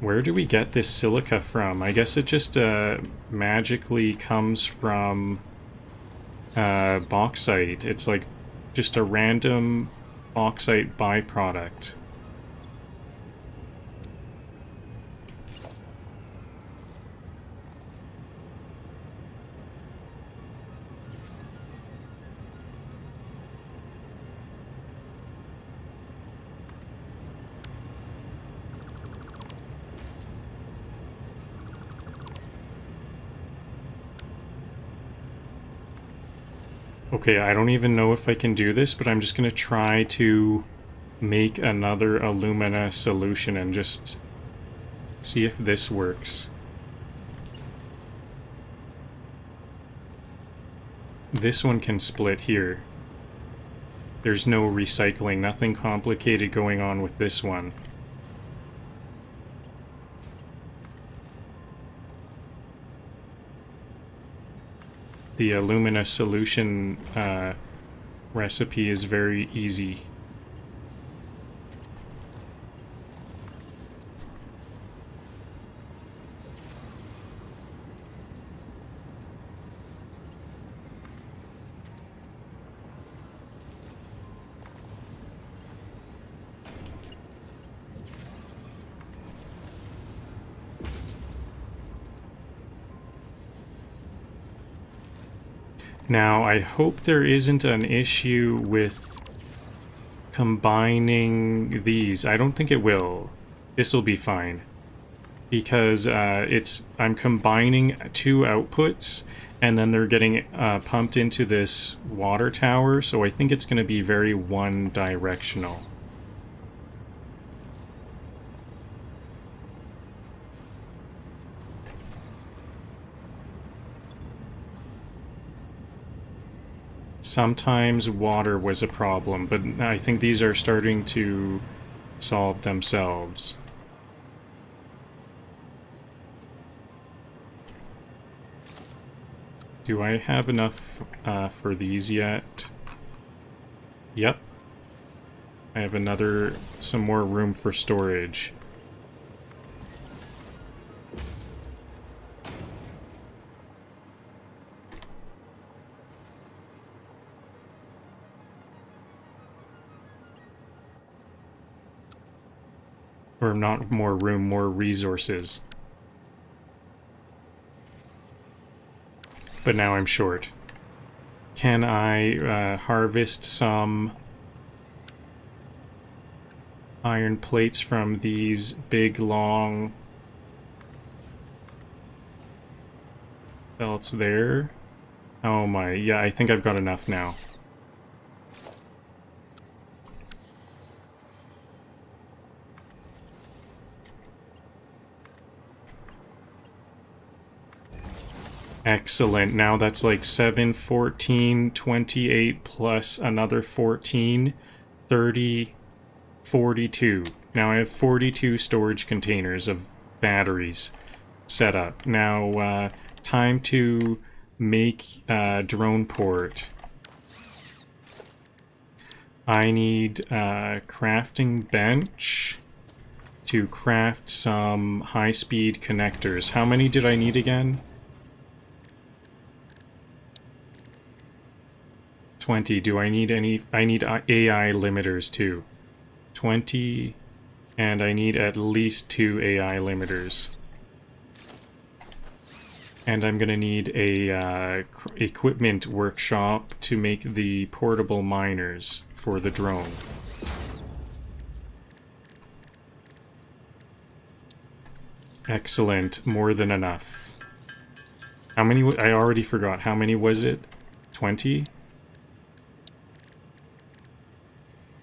Where do we get this silica from? I guess it just magically comes from bauxite. It's like just a random bauxite byproduct. Okay, I don't even know if I can do this, but I'm just going to try to make another alumina solution and just see if this works. This one can split here. There's no recycling, nothing complicated going on with this one. The alumina solution recipe is very easy. Now, I hope there isn't an issue with combining these. I don't think it will. This will be fine. Because I'm combining 2 outputs, and then they're getting pumped into this water tower, so I think it's going to be very one-directional. Sometimes water was a problem, but I think these are starting to solve themselves. Do I have enough for these yet? Yep. I have some more room for storage. Or not more room, more resources. But now I'm short. Can I harvest some iron plates from these big, long belts there? Oh my, yeah, I think I've got enough now. Excellent. Now that's like 7, 14, 28 plus another 14, 30, 42. Now I have 42 storage containers of batteries set up. Now, time to make drone port. I need crafting bench to craft some high-speed connectors. How many did I need again? 20. Do I need any? I need AI limiters too. 20, and I need at least 2 AI limiters. And I'm gonna need a equipment workshop to make the portable miners for the drone. Excellent, more than enough. How many? I already forgot. How many was it? 20?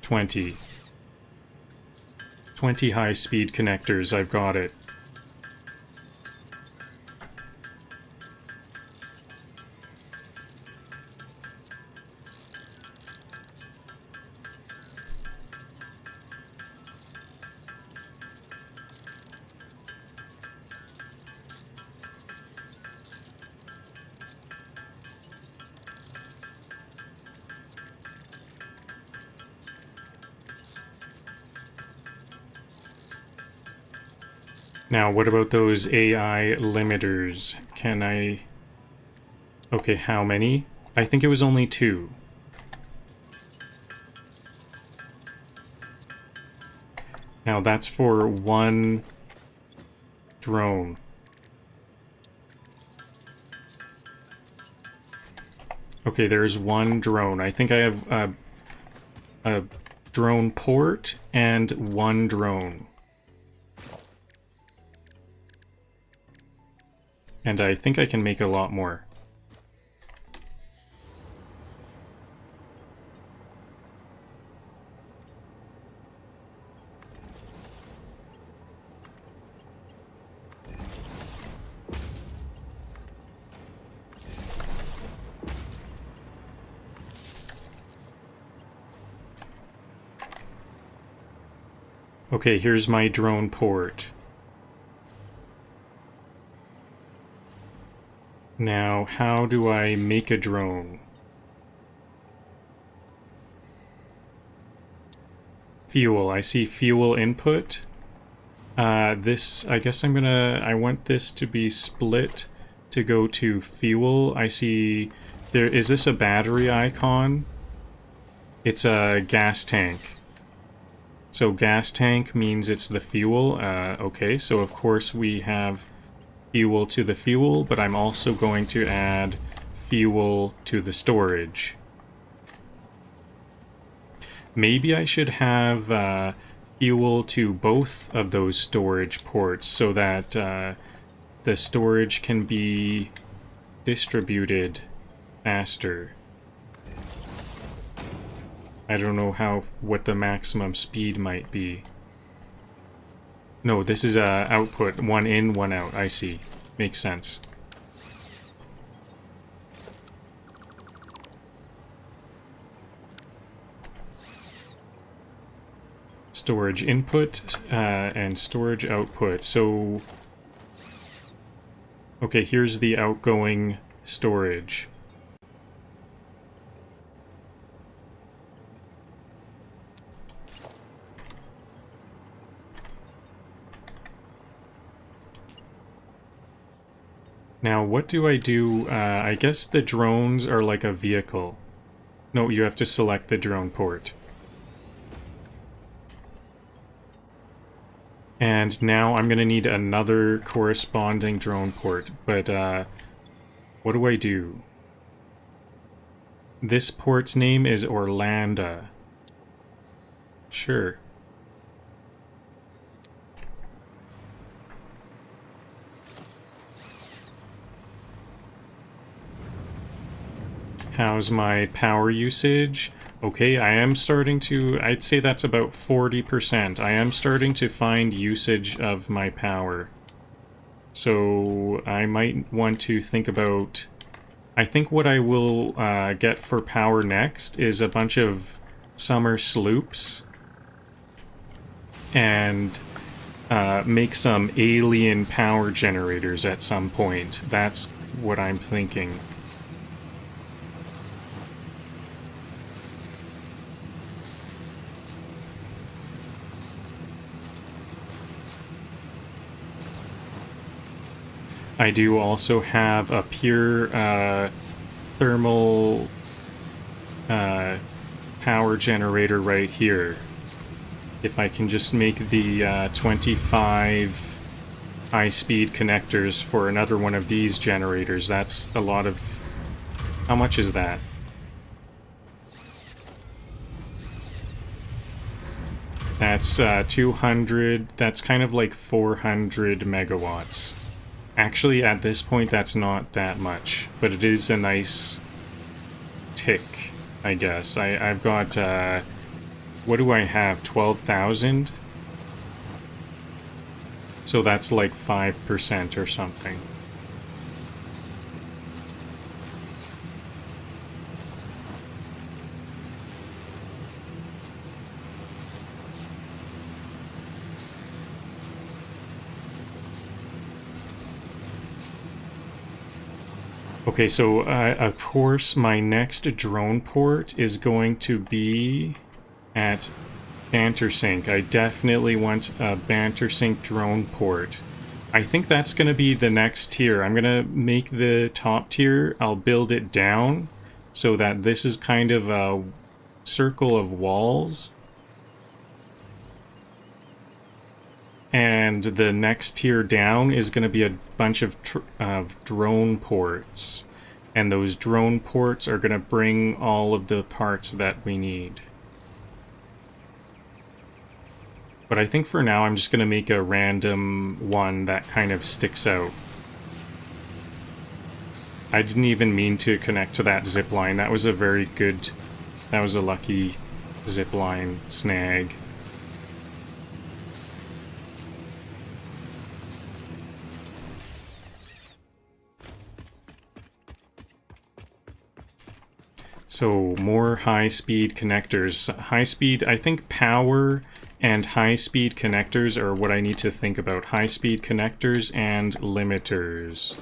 20. 20 high-speed connectors, I've got it. Now, what about those AI limiters? Can I... Okay, how many? I think it was only 2. Now, that's for 1 drone. Okay, there's 1 drone. I think I have a drone port and 1 drone. And I think I can make a lot more. Okay, here's my drone port. Now, how do I make a drone? Fuel. I see fuel input. This, I guess I want this to be split to go to fuel. I see there, is this a battery icon? It's a gas tank. So gas tank means it's the fuel. Okay, so of course we have fuel to the fuel, but I'm also going to add fuel to the storage. Maybe I should have fuel to both of those storage ports so that the storage can be distributed faster. I don't know what the maximum speed might be. No, this is output. 1 in, 1 out. I see. Makes sense. Storage input and storage output. So, okay, here's the outgoing storage. Now, what do I do? I guess the drones are like a vehicle. No, you have to select the drone port. And now I'm going to need another corresponding drone port. But, what do I do? This port's name is Orlando. Sure. How's my power usage? Okay, I am starting to... I'd say that's about 40%. I am starting to find usage of my power. So I might want to think about... I think what I will get for power next is a bunch of summer sloops. And make some alien power generators at some point. That's what I'm thinking. I do also have a pure thermal power generator right here. If I can just make the 25 high-speed connectors for another one of these generators, that's a lot of... How much is that? That's 200, that's kind of like 400 megawatts. Actually, at this point, that's not that much, but it is a nice tick, I guess. I've got, what do I have, 12,000? So that's like 5% or something. Okay, so of course my next drone port is going to be at Bantersink. I definitely want a Bantersink drone port. I think that's going to be the next tier. I'm going to make the top tier, I'll build it down so that this is kind of a circle of walls. And the next tier down is going to be a bunch of drone ports. And those drone ports are going to bring all of the parts that we need. But I think for now I'm just going to make a random one that kind of sticks out. I didn't even mean to connect to that zip line. That was a very good... That was a lucky zip line snag. So, more high-speed connectors. High-speed, I think power and high-speed connectors are what I need to think about. High-speed connectors and limiters.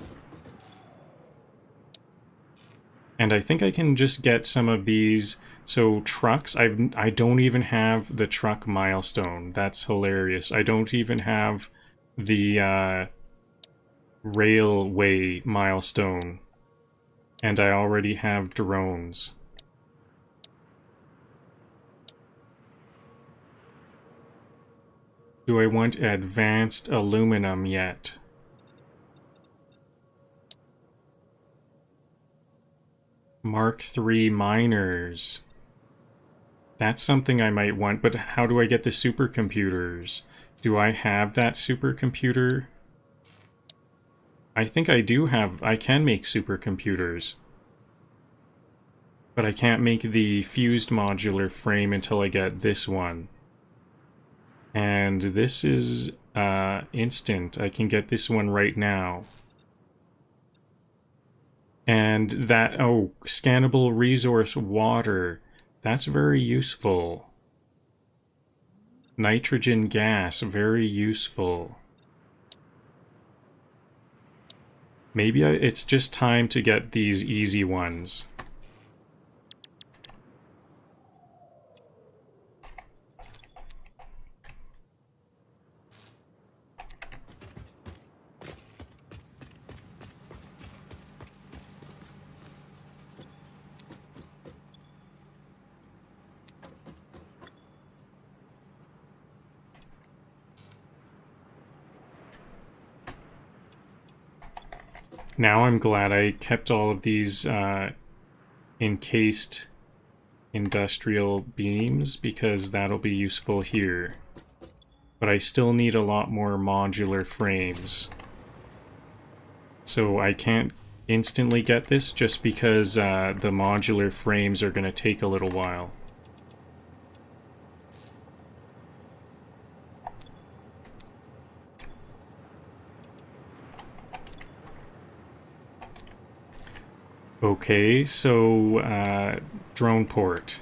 And I think I can just get some of these. So, trucks, I don't even have the truck milestone. That's hilarious. I don't even have the railway milestone. And I already have drones. Do I want advanced aluminum yet? Mark III miners. That's something I might want, but how do I get the supercomputers? Do I have that supercomputer? I think I do have... I can make supercomputers. But I can't make the fused modular frame until I get this one. And this is instant. I can get this one right now. And that... Oh, scannable resource water. That's very useful. Nitrogen gas, very useful. Maybe it's just time to get these easy ones. Now I'm glad I kept all of these encased industrial beams, because that'll be useful here. But I still need a lot more modular frames. So I can't instantly get this just because the modular frames are going to take a little while. Okay, so drone port.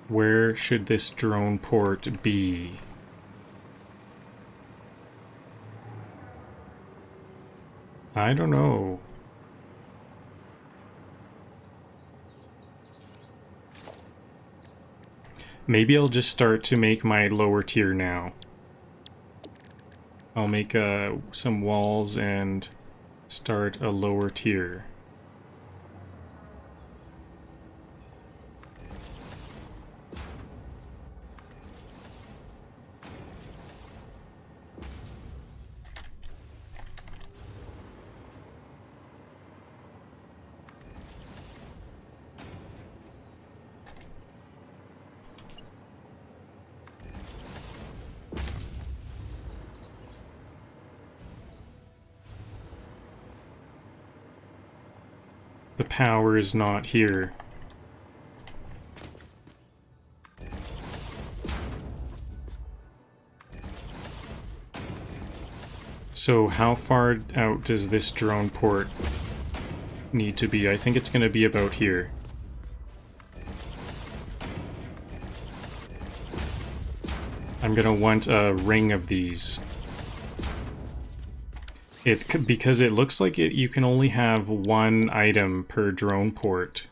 Where should this drone port be? I don't know. Maybe I'll just start to make my lower tier now. I'll make some walls and start a lower tier. The power is not here. So how far out does this drone port need to be? I think it's going to be about here. I'm going to want a ring of these. Because it looks like you can only have one item per drone port.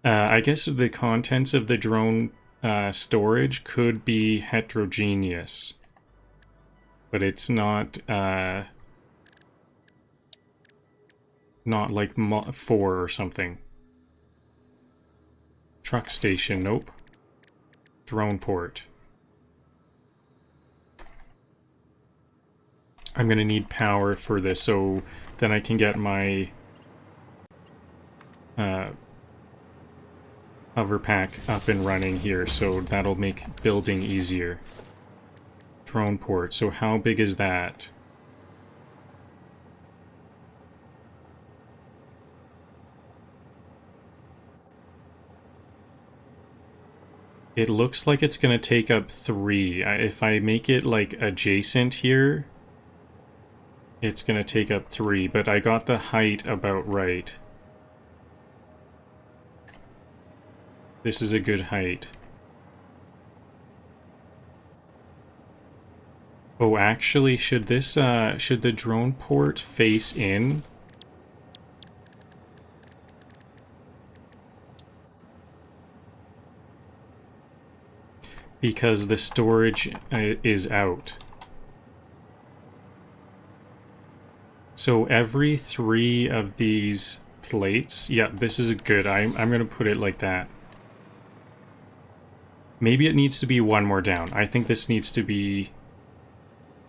I guess the contents of the drone storage could be heterogeneous, but it's not like 4 or something. Truck station, nope. Drone port. I'm going to need power for this, so then I can get my hover pack up and running here, so that'll make building easier. Drone port, so how big is that? It looks like it's going to take up 3. If I make it like adjacent here, it's going to take up 3, but I got the height about right. This is a good height. Oh, actually, should the drone port face in? Because the storage is out. So every 3 of these plates, yeah, this is good. I'm going to put it like that. Maybe it needs to be 1 more down. I think this needs to be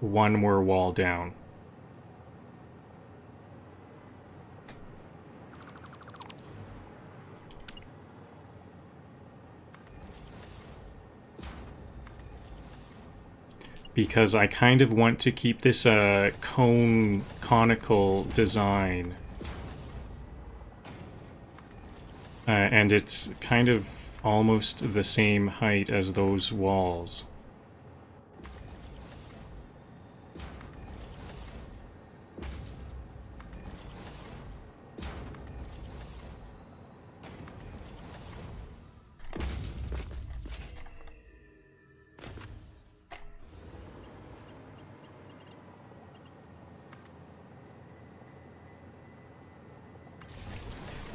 1 more wall down. Because I kind of want to keep this conical design. And it's kind of almost the same height as those walls.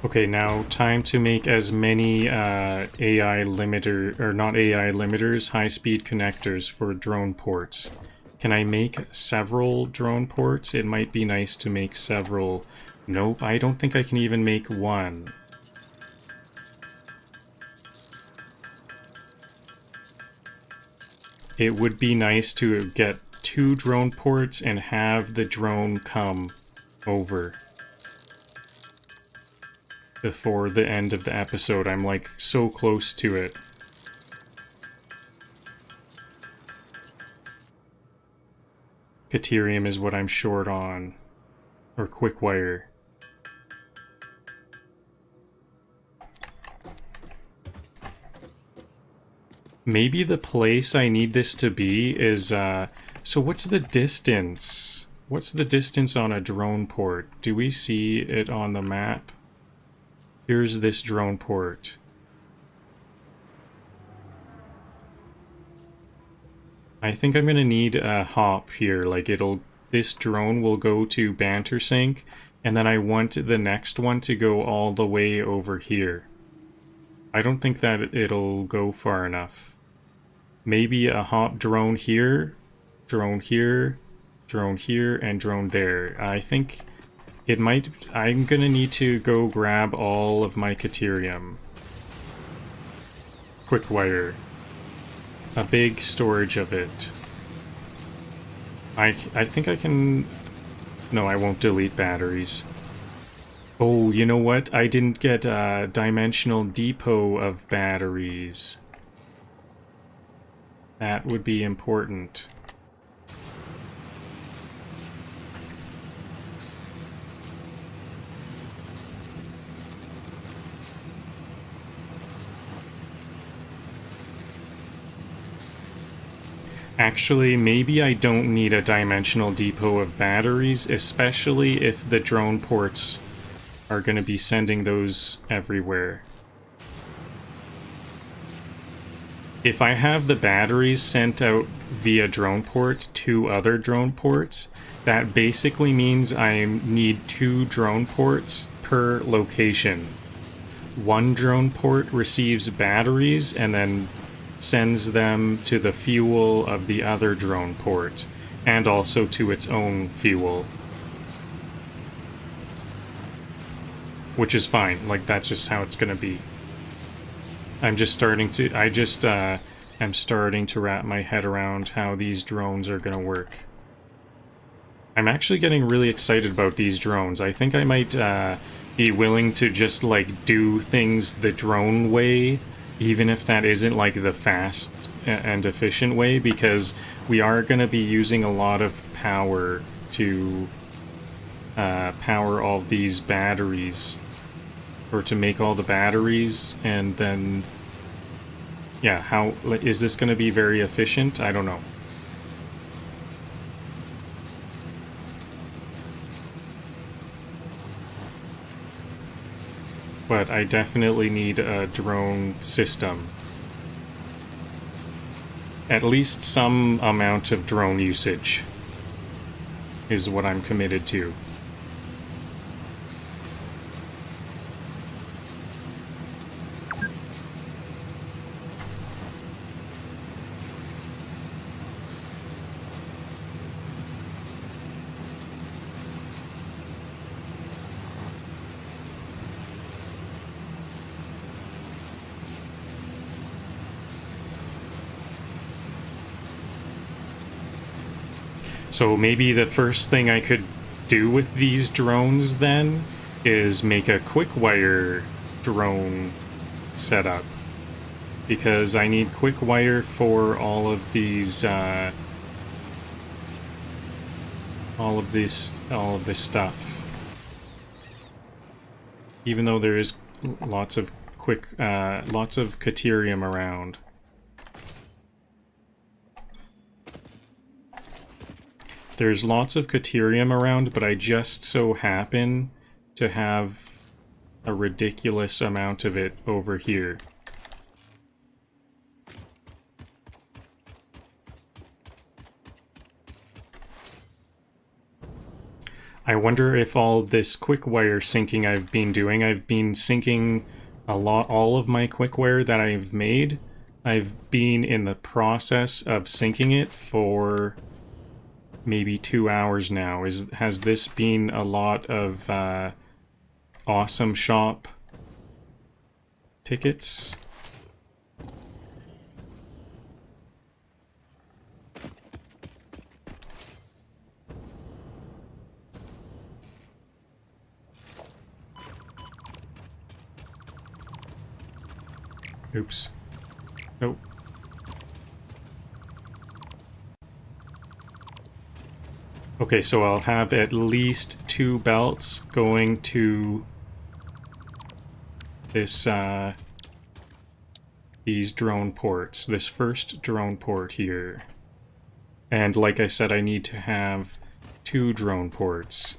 Okay, now time to make as many AI limiter, or not AI limiters, high-speed connectors for drone ports. Can I make several drone ports? It might be nice to make several. Nope, I don't think I can even make 1. It would be nice to get 2 drone ports and have the drone come over before the end of the episode. I'm like so close to it. Caterium is what I'm short on. Or quick wire. Maybe the place I need this to be is, so what's the distance? What's the distance on a drone port? Do we see it on the map? Here's this drone port. I think I'm gonna need a hop here, like this drone will go to Bantersink, and then I want the next one to go all the way over here. I don't think that it'll go far enough. Maybe a hop drone here, drone here, drone here, and drone there. I think it might... I'm gonna need to go grab all of my Caterium. Quick wire. A big storage of it. I think I can... No, I won't delete batteries. Oh, you know what? I didn't get a dimensional depot of batteries. That would be important. Actually, maybe I don't need a dimensional depot of batteries, especially if the drone ports are going to be sending those everywhere. If I have the batteries sent out via drone port to other drone ports, that basically means I need 2 drone ports per location. One drone port receives batteries and then sends them to the fuel of the other drone port, and also to its own fuel. Which is fine, like that's just how it's gonna be. I'm starting to wrap my head around how these drones are gonna work. I'm actually getting really excited about these drones. I think I might be willing to just like do things the drone way, even if that isn't like the fast and efficient way, because we are going to be using a lot of power to power all these batteries, or to make all the batteries, and then yeah, how is this going to be very efficient? I don't know. But I definitely need a drone system. At least some amount of drone usage is what I'm committed to. So maybe the first thing I could do with these drones then is make a quick wire drone setup, because I need quick wire for all of these all of this stuff. Even though there is lots of Caterium around. There's lots of Caterium around, but I just so happen to have a ridiculous amount of it over here. I wonder if all this quick wire syncing I've been syncing all of my quick wire that I've made. I've been in the process of syncing it for maybe 2 hours now. Has this been a lot of awesome shop tickets? Oops. Nope. Okay, so I'll have at least 2 belts going to this, these drone ports, this first drone port here. And like I said, I need to have 2 drone ports.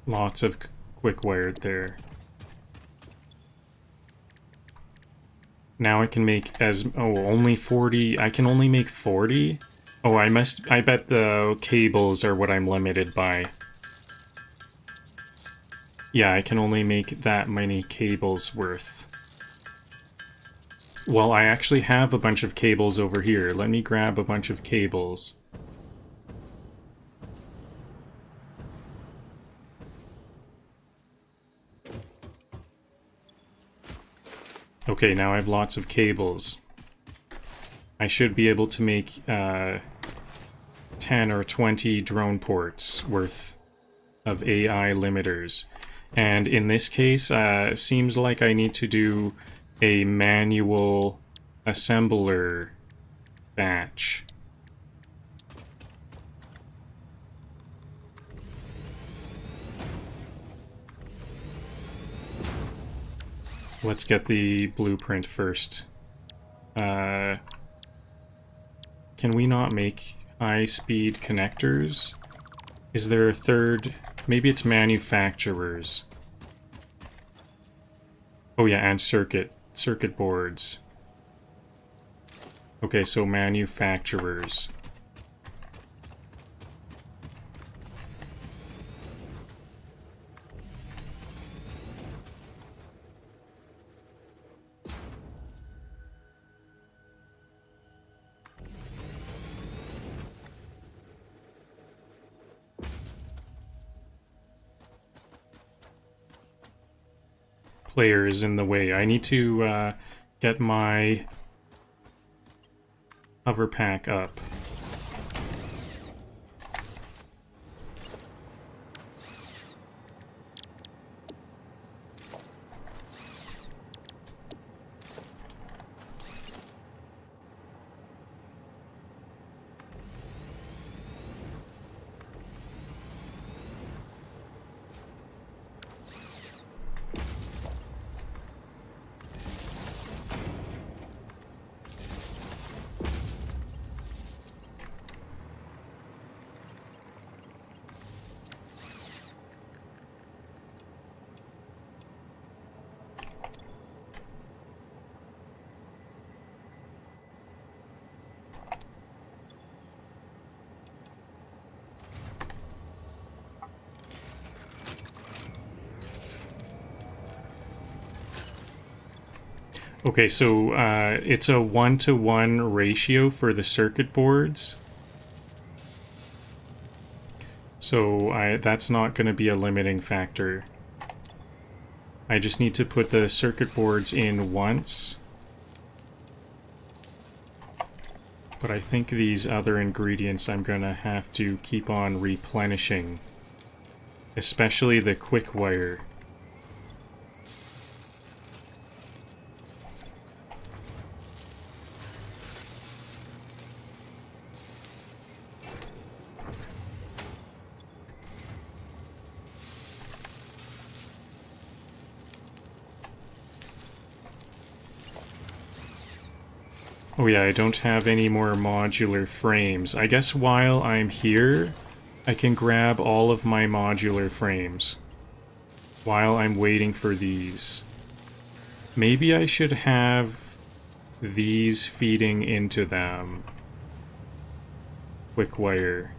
Lots of quick wired there. Now I can make only 40. I can only make 40? Oh, I bet the cables are what I'm limited by. Yeah, I can only make that many cables worth. Well, I actually have a bunch of cables over here. Let me grab a bunch of cables. Okay, now I have lots of cables. I should be able to make 10 or 20 drone ports worth of AI limiters. And in this case, seems like I need to do a manual assembler batch. Let's get the blueprint first. Can we not make high-speed connectors? Is there a third? Maybe it's manufacturers. Oh yeah, and circuit boards. Okay, so manufacturers. Player is in the way. I need to get my hover pack up. Okay, so it's a 1-to-1 ratio for the circuit boards. So that's not going to be a limiting factor. I just need to put the circuit boards in once. But I think these other ingredients I'm going to have to keep on replenishing. Especially the quick wire. Oh yeah, I don't have any more modular frames. I guess while I'm here, I can grab all of my modular frames. While I'm waiting for these. Maybe I should have these feeding into them. Quick wire.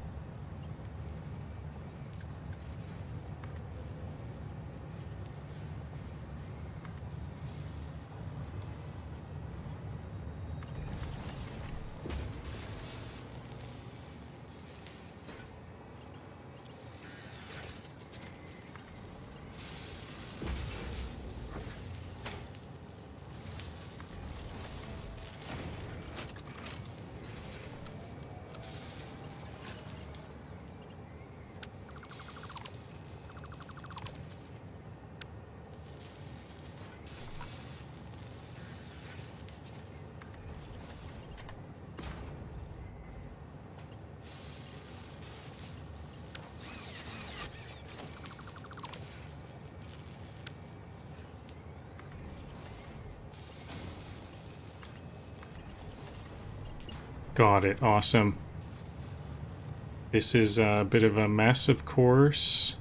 Got it, awesome. This is a bit of a mess, of course.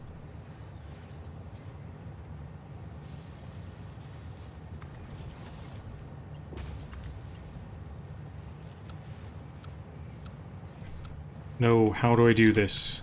No, how do I do this?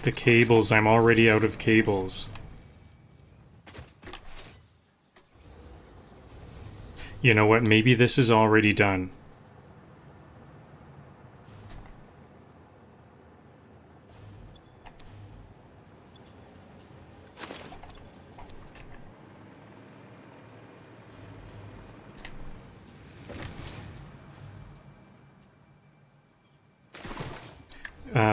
The cables, I'm already out of cables. You know what, maybe this is already done.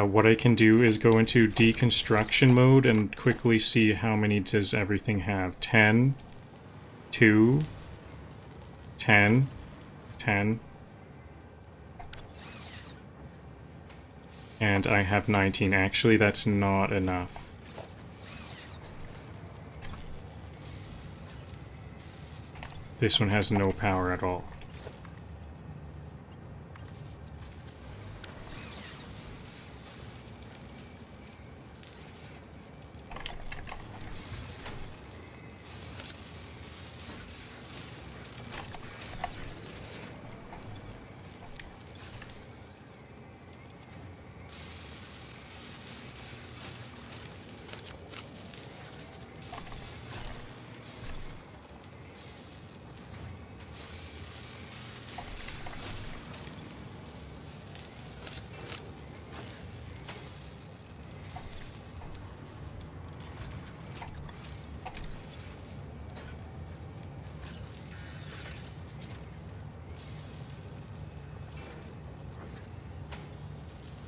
What I can do is go into deconstruction mode and quickly see how many does everything have. 10, 2, 10, 10, and I have 19. Actually, that's not enough. This one has no power at all.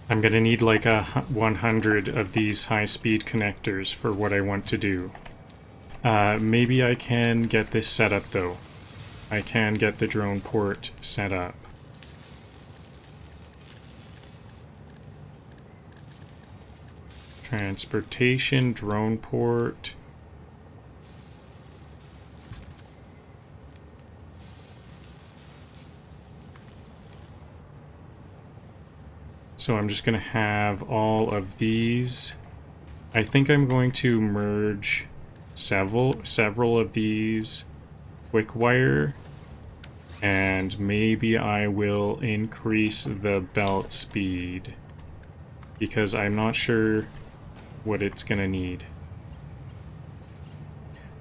I'm gonna need like 100 of these high-speed connectors for what I want to do. Maybe I can get this set up though. I can get the drone port set up. Transportation, drone port. So I'm just going to have all of these. I think I'm going to merge several of these quick wire, and maybe I will increase the belt speed because I'm not sure what it's going to need.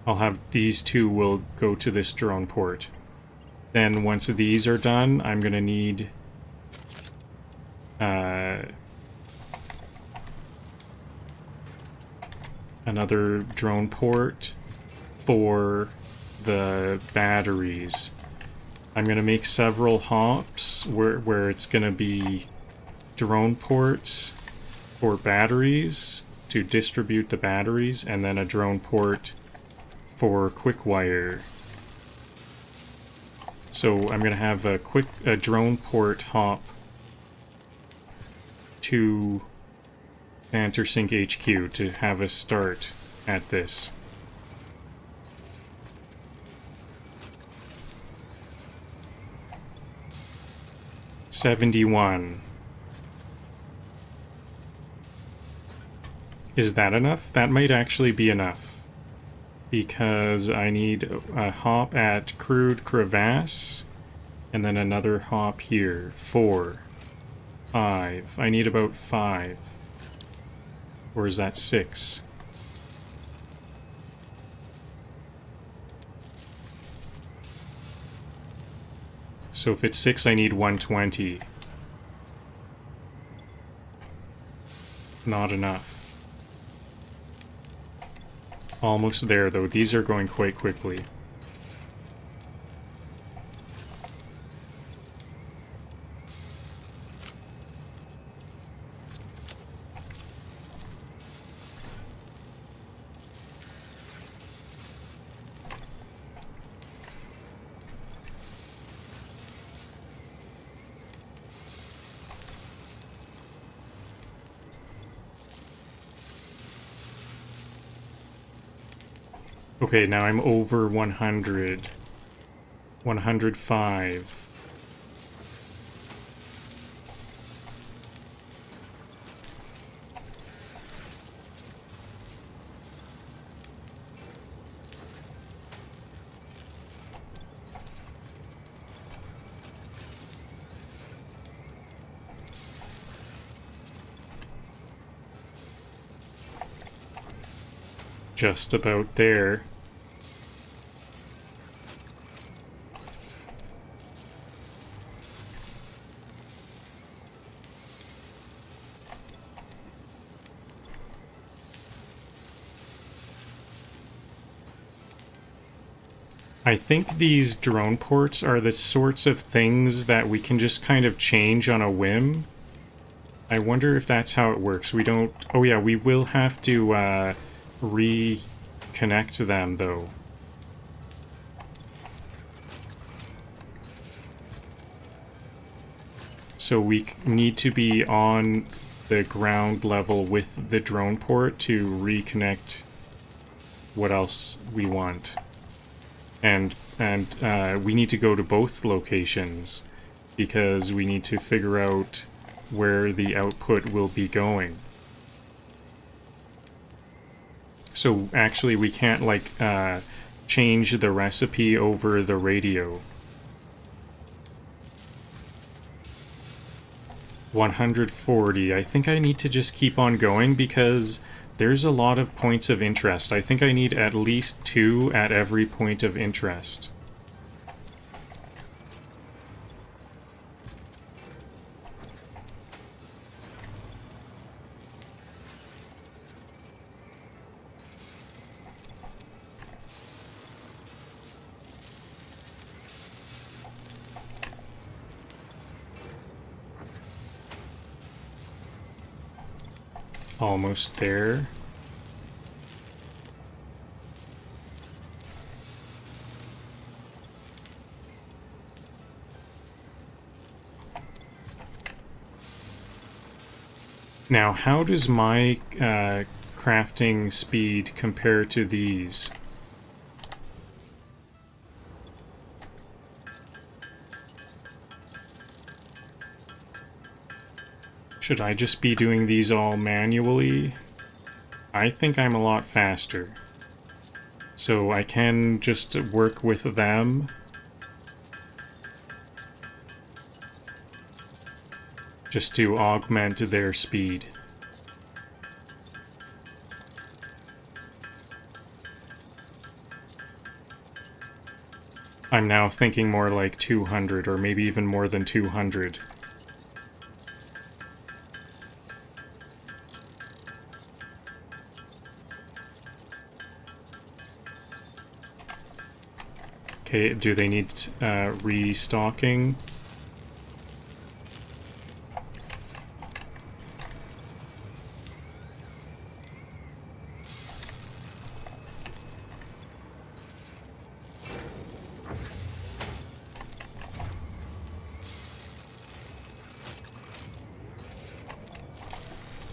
I'll have these two will go to this drone port. Then once these are done, I'm going to need another drone port for the batteries. I'm going to make several hops where it's going to be drone ports for batteries to distribute the batteries, and then a drone port for quick wire. So I'm going to have a drone port hop to Fantersync HQ to have a start at this. $71. Is that enough? That might actually be enough. Because I need a hop at Crude Crevasse, and then another hop here. 4. 5. I need about 5. Or is that 6? So if it's 6, I need 120. Not enough. Almost there, though. These are going quite quickly. Okay, now I'm over 100. 105. Just about there. I think these drone ports are the sorts of things that we can just kind of change on a whim. I wonder if that's how it works. We don't... Oh yeah, we will have to reconnect them, though. So we need to be on the ground level with the drone port to reconnect what else we want. And we need to go to both locations because we need to figure out where the output will be going. So actually we can't like change the recipe over the radio. 140. I think I need to just keep on going because there's a lot of points of interest. I think I need at least 2 at every point of interest. Almost there. Now, how does my crafting speed compare to these? Should I just be doing these all manually? I think I'm a lot faster. So I can just work with them. Just to augment their speed. I'm now thinking more like 200 or maybe even more than 200. Okay, do they need restocking?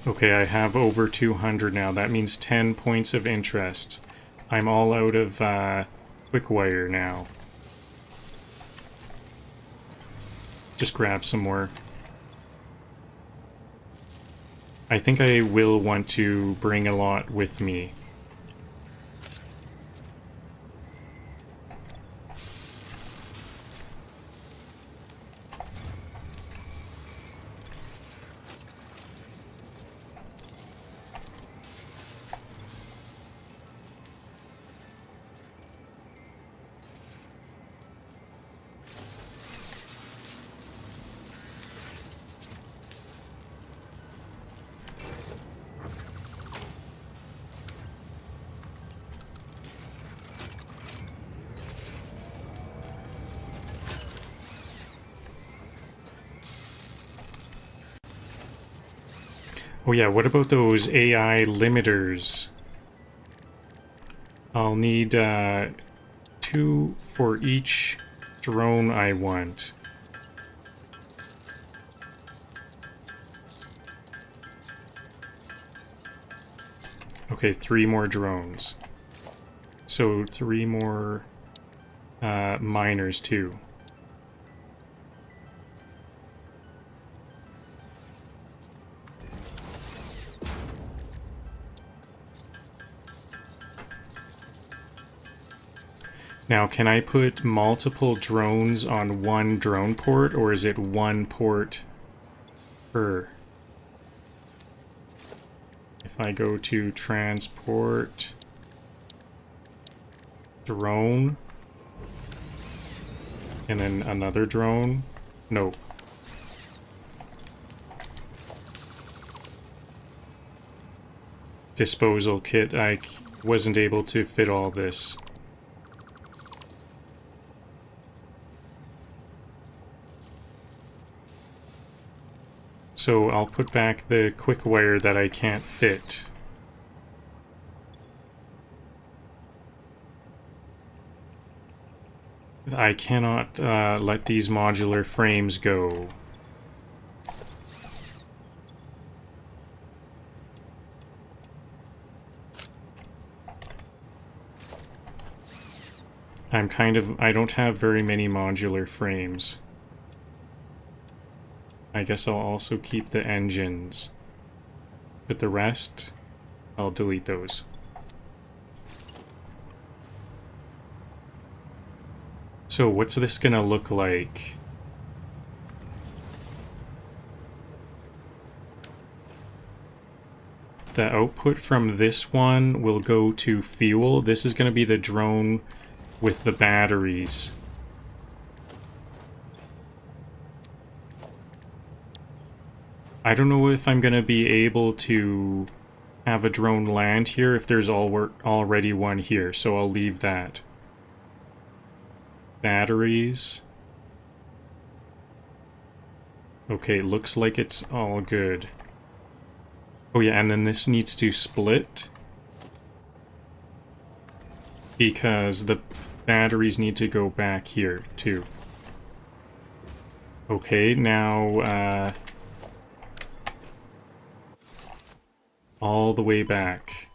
Okay, I have over 200 now. That means 10 points of interest. I'm all out of quick wire now. Just grab some more. I think I will want to bring a lot with me. Oh yeah, what about those AI limiters? I'll need 2 for each drone I want. Okay, 3 more drones. So 3 more miners too. Now, can I put multiple drones on one drone port, or is it one port per? If I go to transport drone and then another drone, nope. Disposal kit, I wasn't able to fit all this. So I'll put back the quick wire that I can't fit. I cannot let these modular frames go. I don't have very many modular frames. I guess I'll also keep the engines. But the rest, I'll delete those. So what's this gonna look like? The output from this one will go to fuel. This is gonna be the drone with the batteries. I don't know if I'm going to be able to have a drone land here if there's already one here, so I'll leave that. Batteries. Okay, looks like it's all good. Oh yeah, and then this needs to split, because the batteries need to go back here too. Okay, now all the way back.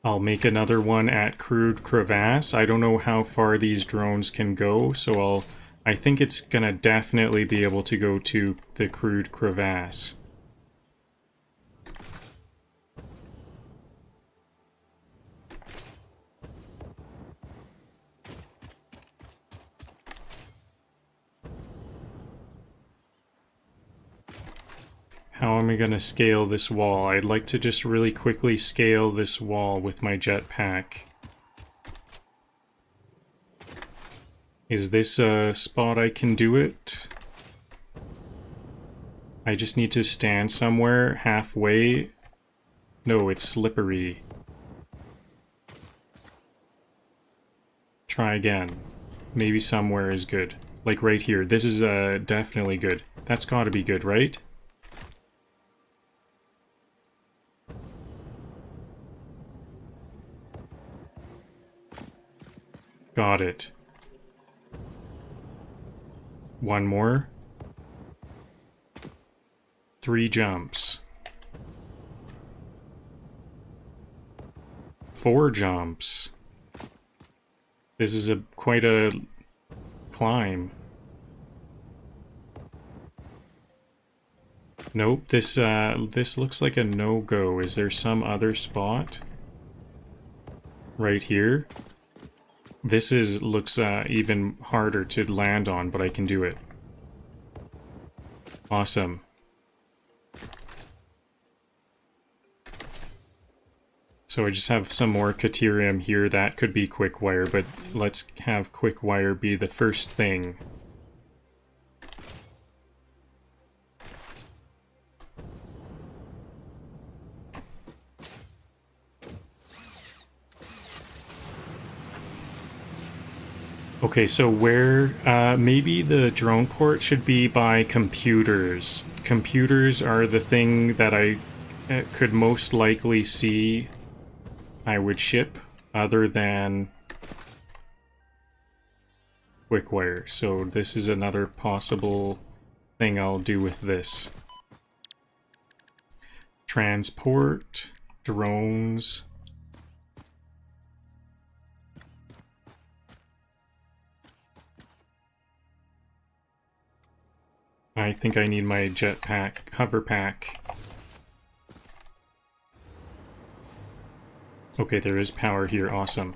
I'll make another one at Crude Crevasse. I don't know how far these drones can go, so I think it's gonna definitely be able to go to the Crude Crevasse. How am I going to scale this wall? I'd like to just really quickly scale this wall with my jetpack. Is this a spot I can do it? I just need to stand somewhere halfway. No, it's slippery. Try again. Maybe somewhere is good. Like right here. This is definitely good. That's got to be good, right? Got it. One more. 3 jumps. 4 jumps. This is quite a climb. Nope, this looks like a no-go. Is there some other spot? Right here? This looks even harder to land on, but I can do it. Awesome. So I just have some more Caterium here. That could be quick wire, but let's have quick wire be the first thing. Okay, so where maybe the drone port should be by computers. Computers are the thing that I could most likely see I would ship, other than quick wire. So this is another possible thing I'll do with this. Transport. drones. I think I need my jetpack, hover pack. Okay, there is power here, awesome.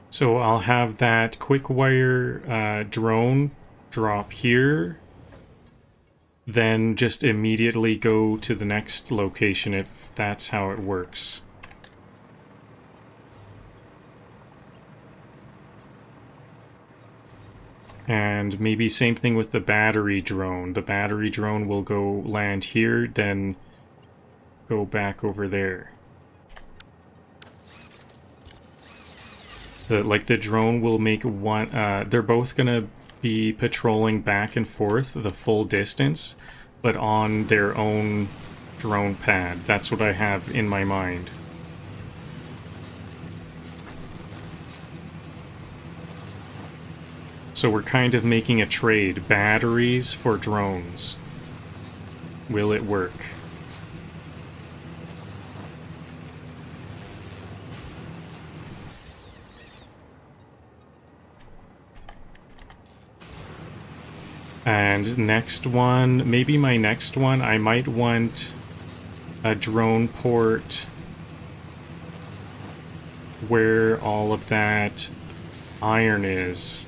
So I'll have that quick wire drone drop here, then just immediately go to the next location if that's how it works. And maybe same thing with the battery drone. The battery drone will go land here, then go back over there. The drone will make one, they're both gonna be patrolling back and forth the full distance, but on their own drone pad. That's what I have in my mind. So we're kind of making a trade, batteries for drones. Will it work? And next one, maybe my next one, I might want a drone port where all of that iron is.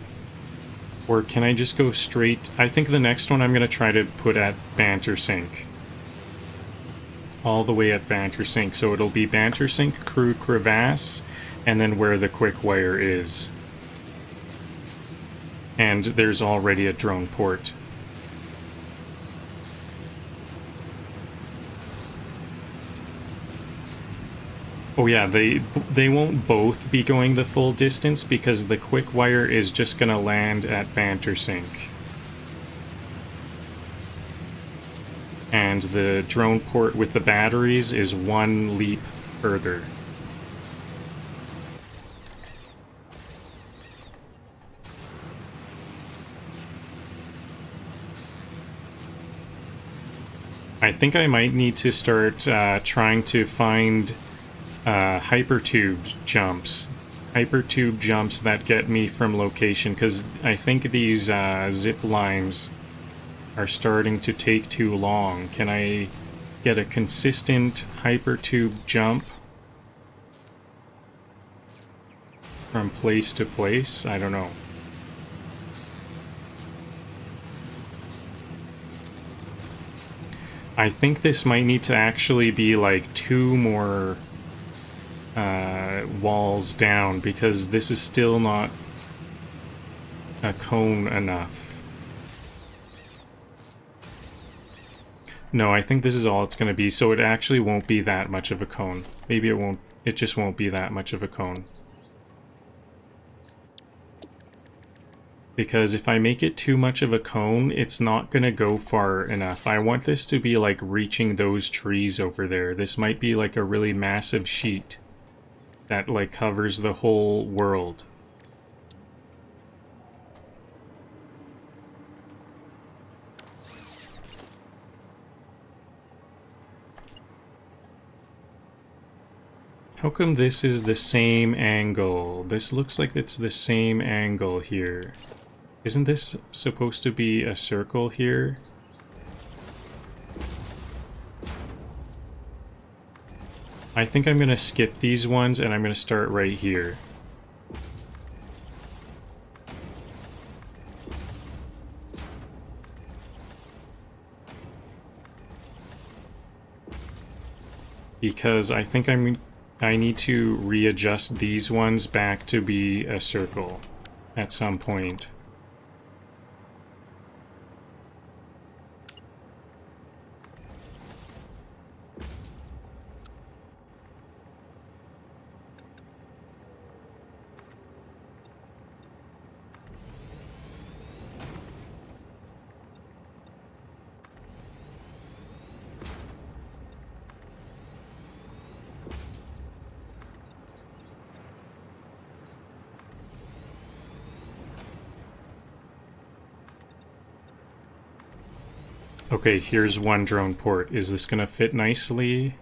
Or can I just go straight? I think the next one I'm going to try to put at Banter Sink. All the way at Banter Sink. So it'll be Banter Sink, Crew Crevasse, and then where the quick wire is. And there's already a drone port. Oh yeah, they won't both be going the full distance because the quick wire is just gonna land at Banter Sink. And the drone port with the batteries is one leap further. I think I might need to start trying to find hypertube jumps. Hypertube jumps that get me from location, because I think these zip lines are starting to take too long. Can I get a consistent hypertube jump from place to place? I don't know. I think this might need to actually be like 2 more walls down, because this is still not a cone enough. No, I think this is all it's going to be, so it actually won't be that much of a cone. Maybe it won't, it just won't be that much of a cone. Because if I make it too much of a cone, it's not going to go far enough. I want this to be like reaching those trees over there. This might be like a really massive sheet that like covers the whole world. How come this is the same angle? This looks like it's the same angle here. Isn't this supposed to be a circle here? I think I'm going to skip these ones and I'm going to start right here. because I think I need to readjust these ones back to be a circle at some point. Okay, here's one drone port. Is this gonna fit nicely?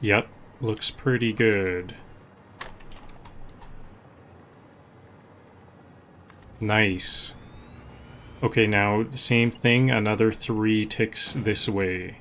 Yep, looks pretty good. Nice. Okay, now same thing, another 3 ticks this way.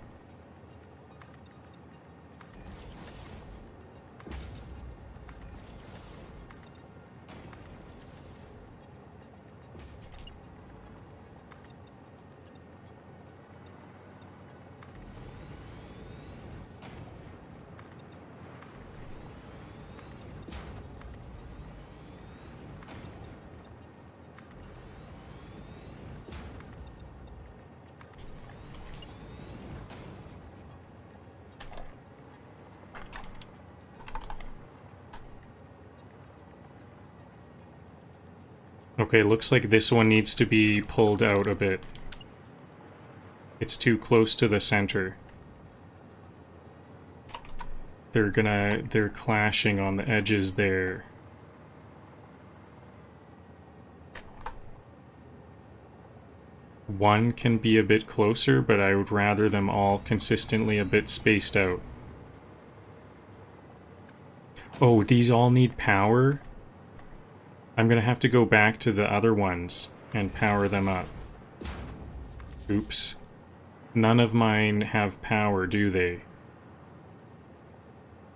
Okay, looks like this one needs to be pulled out a bit. It's too close to the center. They're clashing on the edges there. One can be a bit closer, but I would rather them all consistently a bit spaced out. Oh, these all need power? I'm gonna have to go back to the other ones and power them up. Oops. None of mine have power, do they?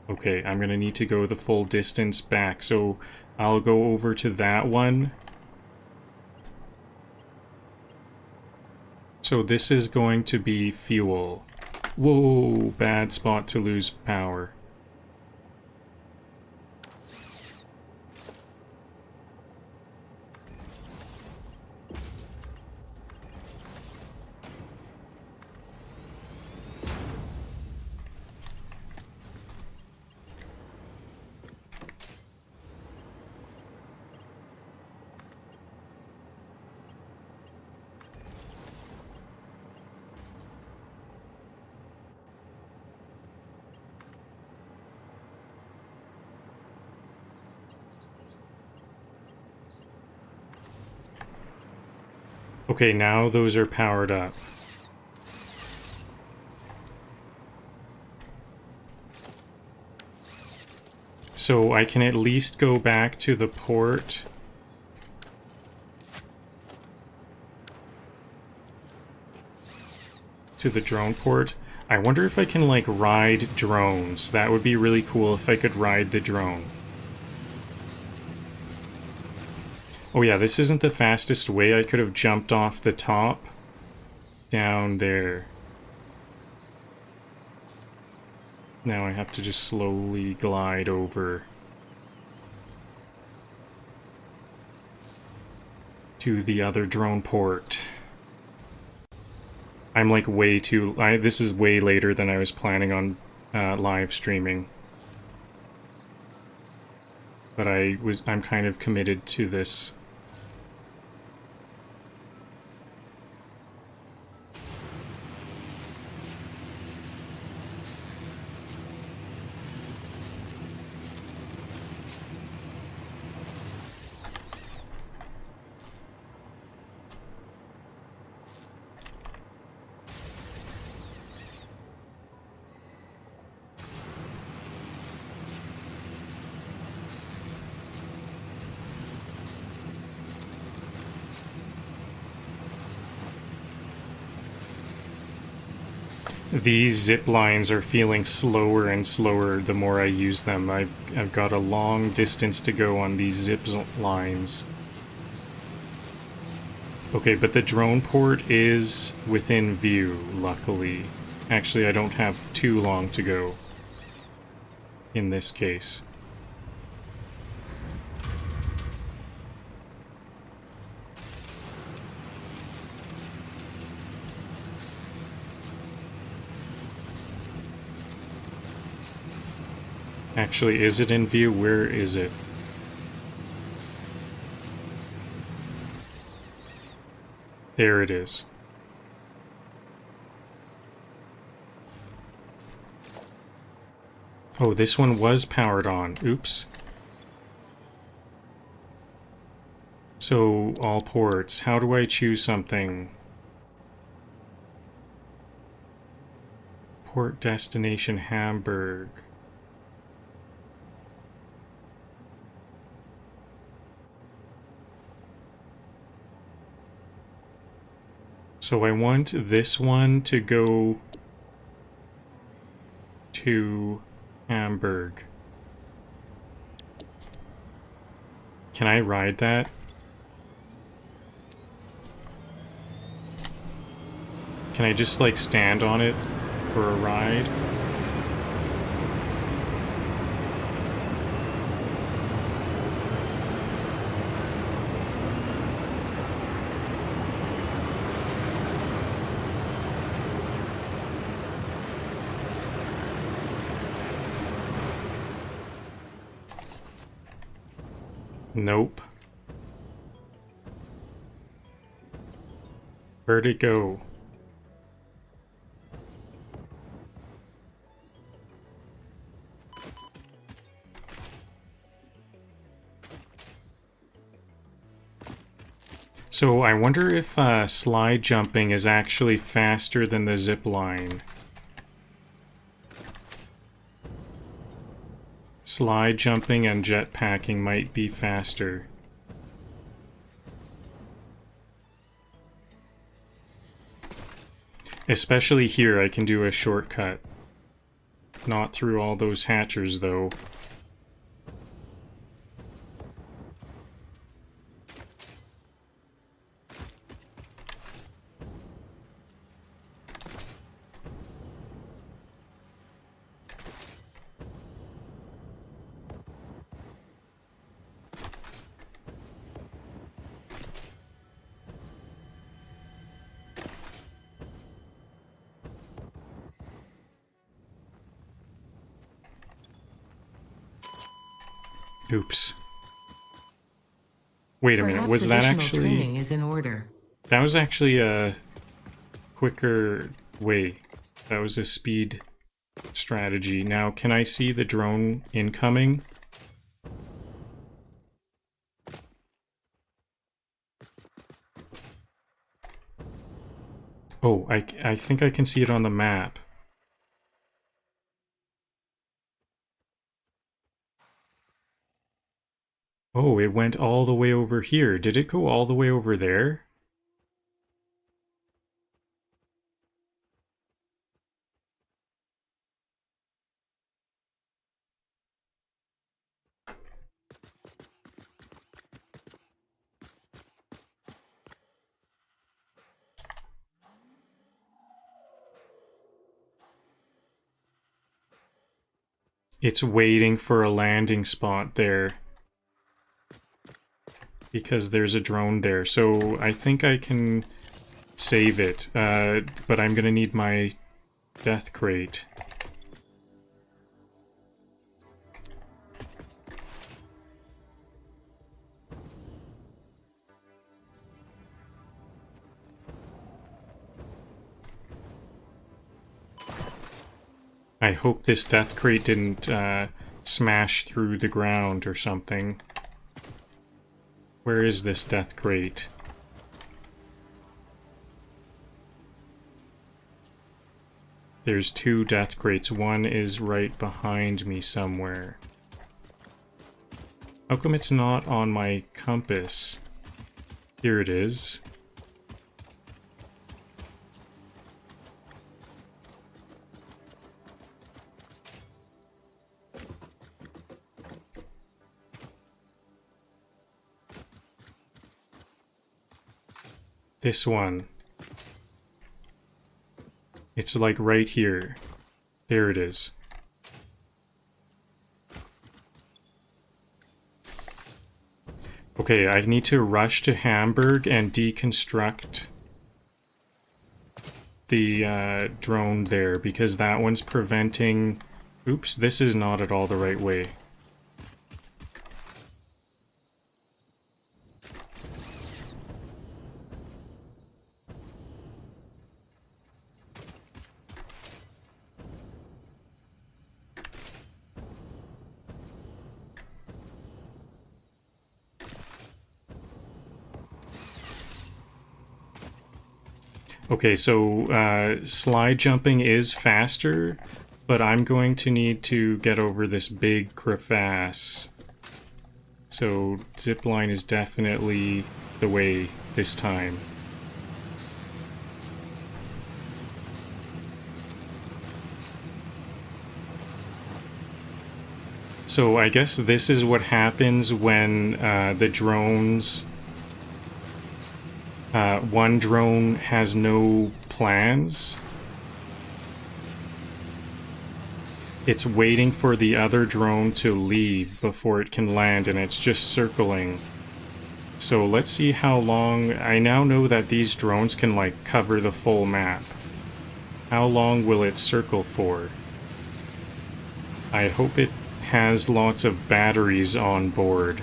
Okay, I'm gonna need to go the full distance back, so I'll go over to that one. So this is going to be fuel. Whoa, bad spot to lose power. Okay, now those are powered up. So I can at least go back to the port. To the drone port. I wonder if I can, like, ride drones. That would be really cool if I could ride the drone. Oh yeah, this isn't the fastest way. I could have jumped off the top down there. Now I have to just slowly glide over to the other drone port. I'm like way too... this is way later than I was planning on live streaming. But I'm kind of committed to this. These zip lines are feeling slower and slower the more I use them. I've got a long distance to go on these zip lines. Okay, but the drone port is within view, luckily. Actually, I don't have too long to go in this case. Actually, is it in view? Where is it? There it is. Oh, this one was powered on. Oops. So, all ports. How do I choose something? Port destination Hamburg. So I want this one to go to Hamburg. Can I ride that? Can I just like stand on it for a ride? Nope. Where'd it go? So I wonder if slide jumping is actually faster than the zip line. Slide jumping and jetpacking might be faster. Especially here, I can do a shortcut. Not through all those hatchers, though. Oops. Wait a minute, Perhaps was that additional actually... training is in order. That was actually a quicker way. That was a speed strategy. Now, can I see the drone incoming? Oh, I think I can see it on the map. Oh, it went all the way over here. Did it go all the way over there? It's waiting for a landing spot there. Because there's a drone there. So I think I can save it. But I'm gonna need my death crate. I hope this death crate didn't smash through the ground or something. Where is this death crate? There's two death crates. One is right behind me somewhere. How come it's not on my compass? Here it is. This one. It's like right here. There it is. Okay, I need to rush to Hamburg and deconstruct the drone there, because that one's preventing... Oops, this is not at all the right way. Okay, so slide jumping is faster, but I'm going to need to get over this big crevasse. So zipline is definitely the way this time. So I guess this is what happens when the drones... one drone has no plans. It's waiting for the other drone to leave before it can land, and it's just circling. So let's see how long... I now know that these drones can, like, cover the full map. How long will it circle for? I hope it has lots of batteries on board.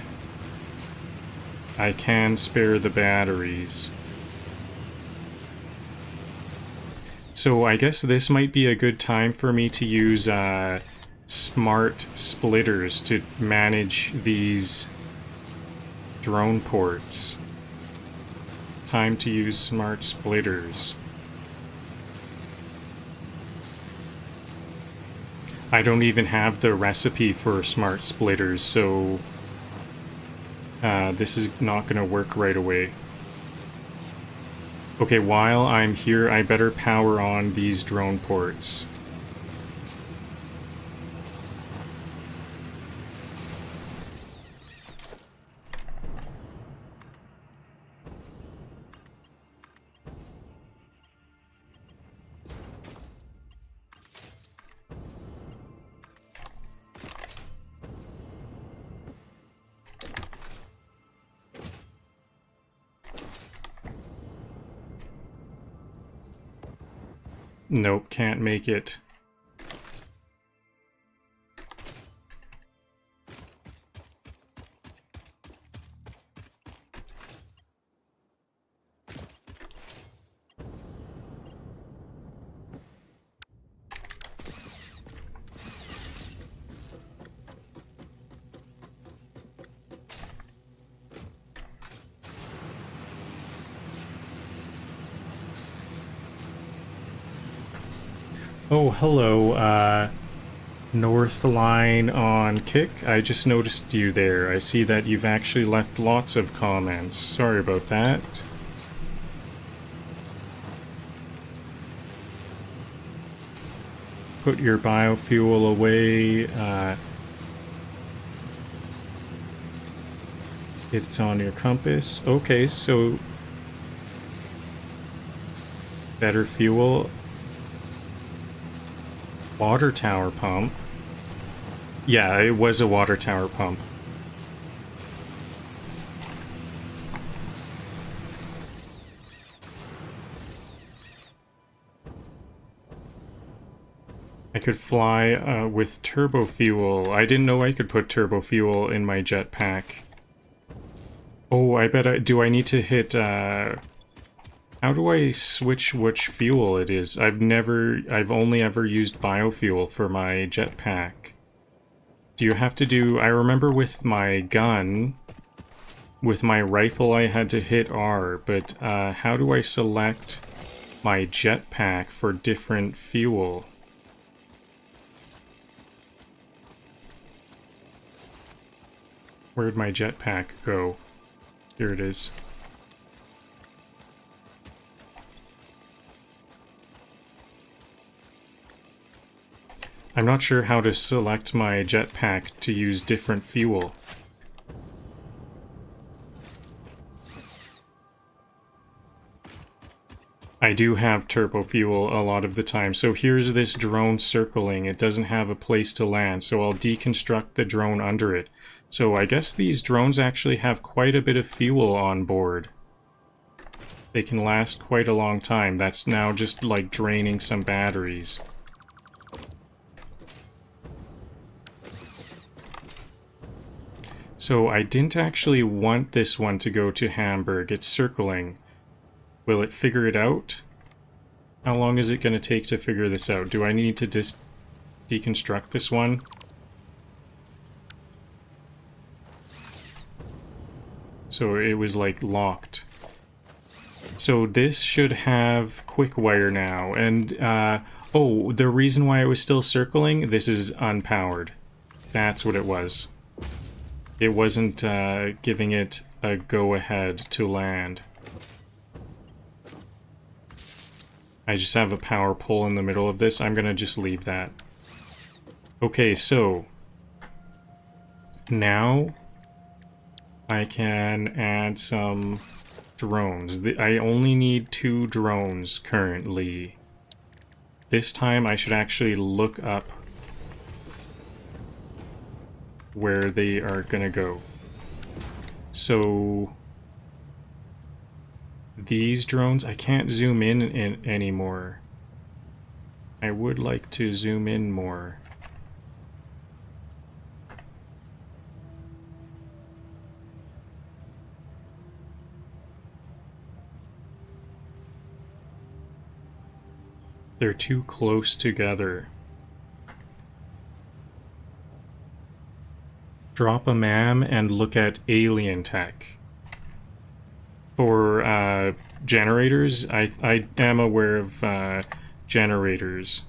I can spare the batteries. So I guess this might be a good time for me to use smart splitters to manage these drone ports. Time to use smart splitters. I don't even have the recipe for smart splitters, so this is not going to work right away. Okay, while I'm here, I better power on these drone ports. Nope, can't make it. Oh, hello, North Line on Kick. I just noticed you there. I see that you've actually left lots of comments. Sorry about that. Put your biofuel away. It's on your compass. Okay, so... better fuel. Water tower pump. Yeah, it was a water tower pump. I could fly with turbo fuel. I didn't know I could put turbo fuel in my jetpack. Oh, I bet do I need to hit, how do I switch which fuel it is? I've only ever used biofuel for my jetpack. Do you have to do... I remember with my gun, with my rifle I had to hit R, but how do I select my jetpack for different fuel? Where'd my jetpack go? Here it is. I'm not sure how to select my jetpack to use different fuel. I do have turbo fuel a lot of the time. So here's this drone circling. It doesn't have a place to land, so I'll deconstruct the drone under it. So I guess these drones actually have quite a bit of fuel on board. They can last quite a long time. That's now just like draining some batteries. So I didn't actually want this one to go to Hamburg. It's circling. Will it figure it out? How long is it going to take to figure this out? Do I need to deconstruct this one? So it was like locked. So this should have quick wire now. And, oh, the reason why it was still circling, this is unpowered. That's what it was. It wasn't giving it a go-ahead to land. I just have a power pole in the middle of this. I'm gonna just leave that. Okay, so now I can add some drones. I only need 2 drones currently. This time I should actually look up where they are gonna go. So these drones, I can't zoom in anymore. I would like to zoom in more. They're too close together. Drop a MAM and look at alien tech. For generators, I am aware of generators.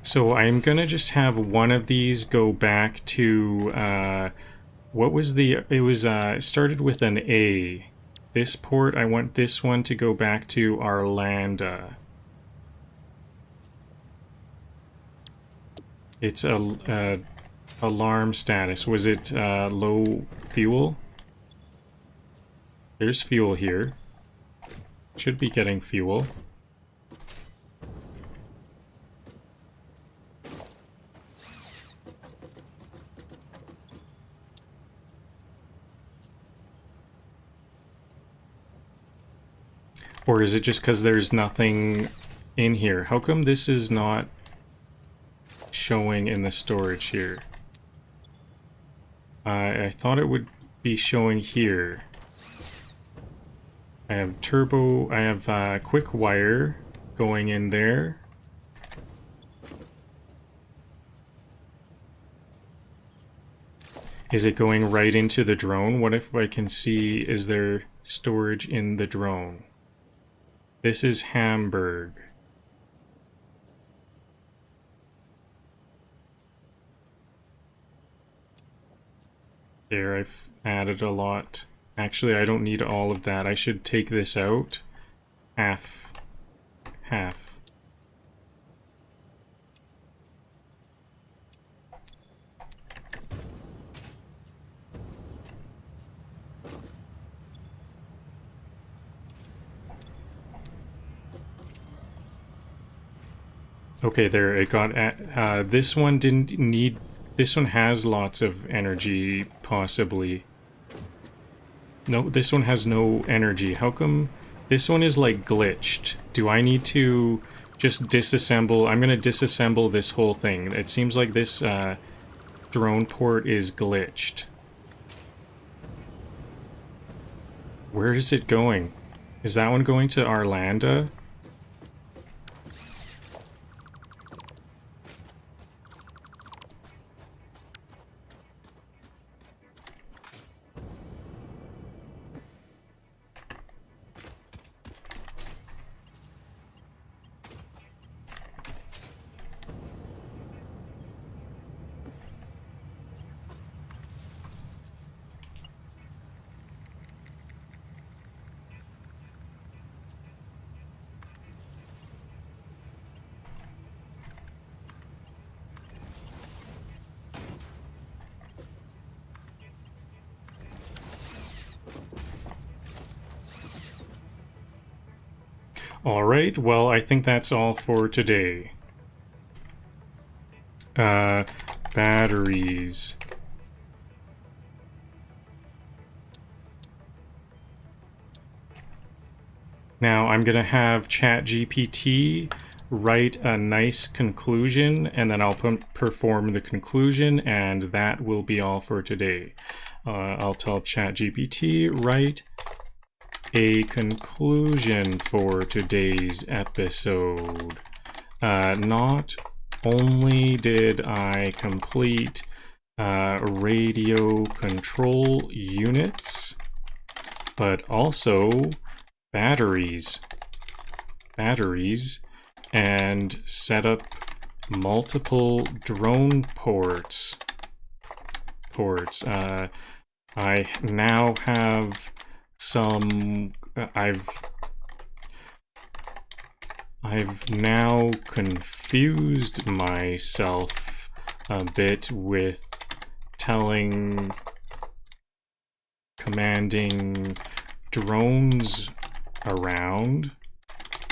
So I'm gonna just have one of these go back to what was the? It was it started with an A. This port, I want this one to go back to Arlanda. It's a alarm status. Was it low fuel? There's fuel here. Should be getting fuel. Or is it just because there's nothing in here? How come this is not showing in the storage here? I thought it would be showing here. I have turbo, I have quick wire going in there. Is it going right into the drone? What if I can see, is there storage in the drone? This is Hamburg. There, I've added a lot. Actually, I don't need all of that. I should take this out. Half. Half. Okay, there, it got at, this one didn't need, this one has lots of energy, possibly. No, this one has no energy. How come this one is like glitched? Do I need to just disassemble? I'm gonna disassemble this whole thing. It seems like this drone port is glitched. Where is it going? Is that one going to Arlanda? Alright, well, I think that's all for today. Batteries. Now, I'm gonna have ChatGPT write a nice conclusion, and then I'll perform the conclusion, and that will be all for today. I'll tell ChatGPT, write a conclusion for today's episode. Not only did I complete radio control units, but also batteries, and set up multiple drone ports. I now have some. I've now confused myself a bit with commanding drones around,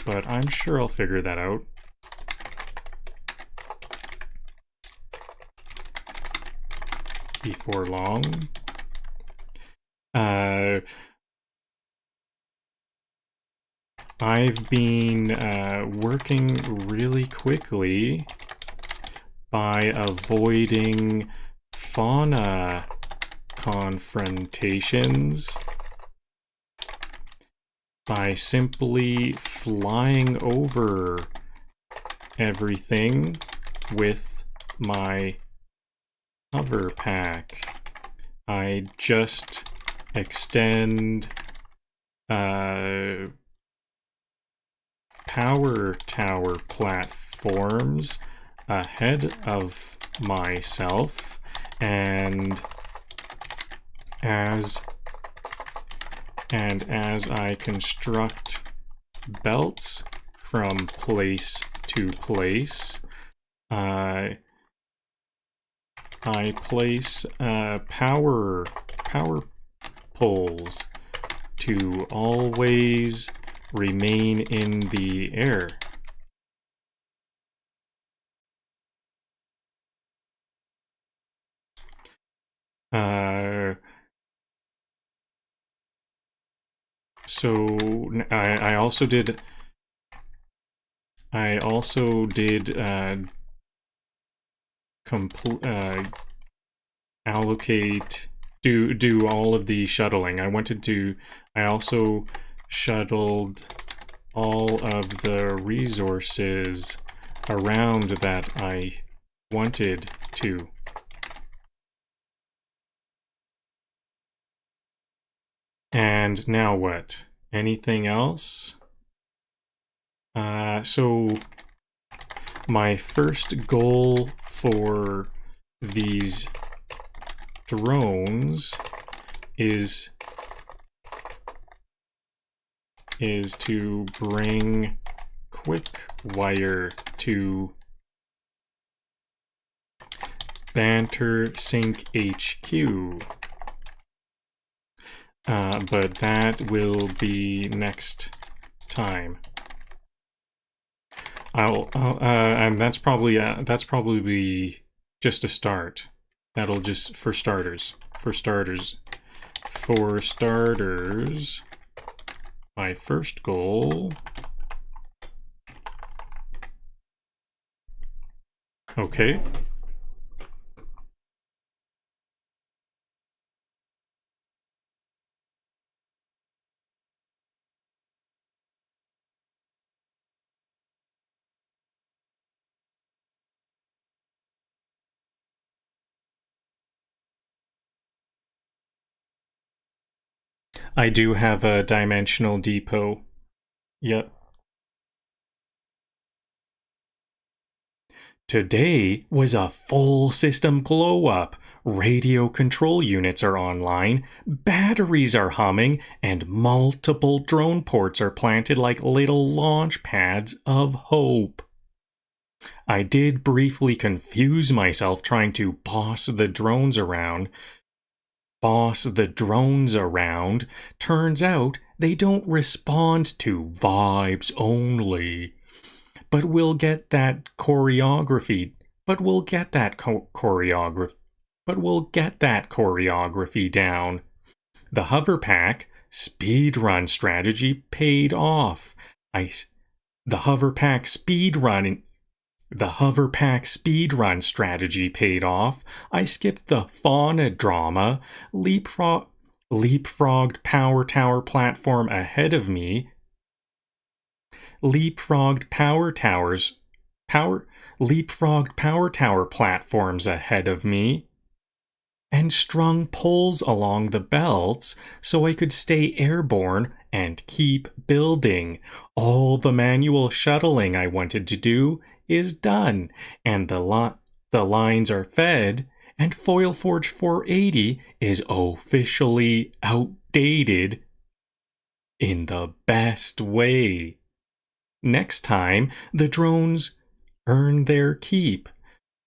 but I'm sure I'll figure that out. Before long. I've been working really quickly by avoiding fauna confrontations by simply flying over everything with my hover pack. I just extend power tower platforms ahead of myself, and as I construct belts from place to place, I place power poles to always remain in the air. So I also did allocate do all of the shuttling. I also shuttled all of the resources around that I wanted to. And now what? Anything else? So my first goal for these drones is to bring quick wire to Banter Sync HQ. But that will be next time. And that's probably just a start. That'll just for starters. My first goal. Okay. I do have a dimensional depot. Yep. Today was a full system glow up. Radio control units are online, batteries are humming, and multiple drone ports are planted like little launch pads of hope. I did briefly confuse myself trying to boss the drones around. Turns out They don't respond to vibes only. But we'll get that choreography. But we'll get that choreography down. The hover pack speedrun strategy paid off. The hover pack speedrun strategy paid off. I skipped the fauna drama, leapfrogged power tower platform ahead of me. Leapfrogged power tower platforms ahead of me. And strung poles along the belts so I could stay airborne and keep building. All the manual shuttling I wanted to do is done, and the lines are fed, and FoilForge 480 is officially outdated in the best way. Next time, the drones earn their keep.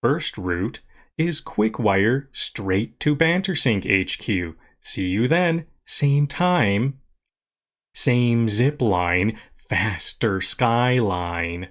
First route is Quickwire straight to Bantersink HQ. See you then. Same time. Same zip line. Faster skyline.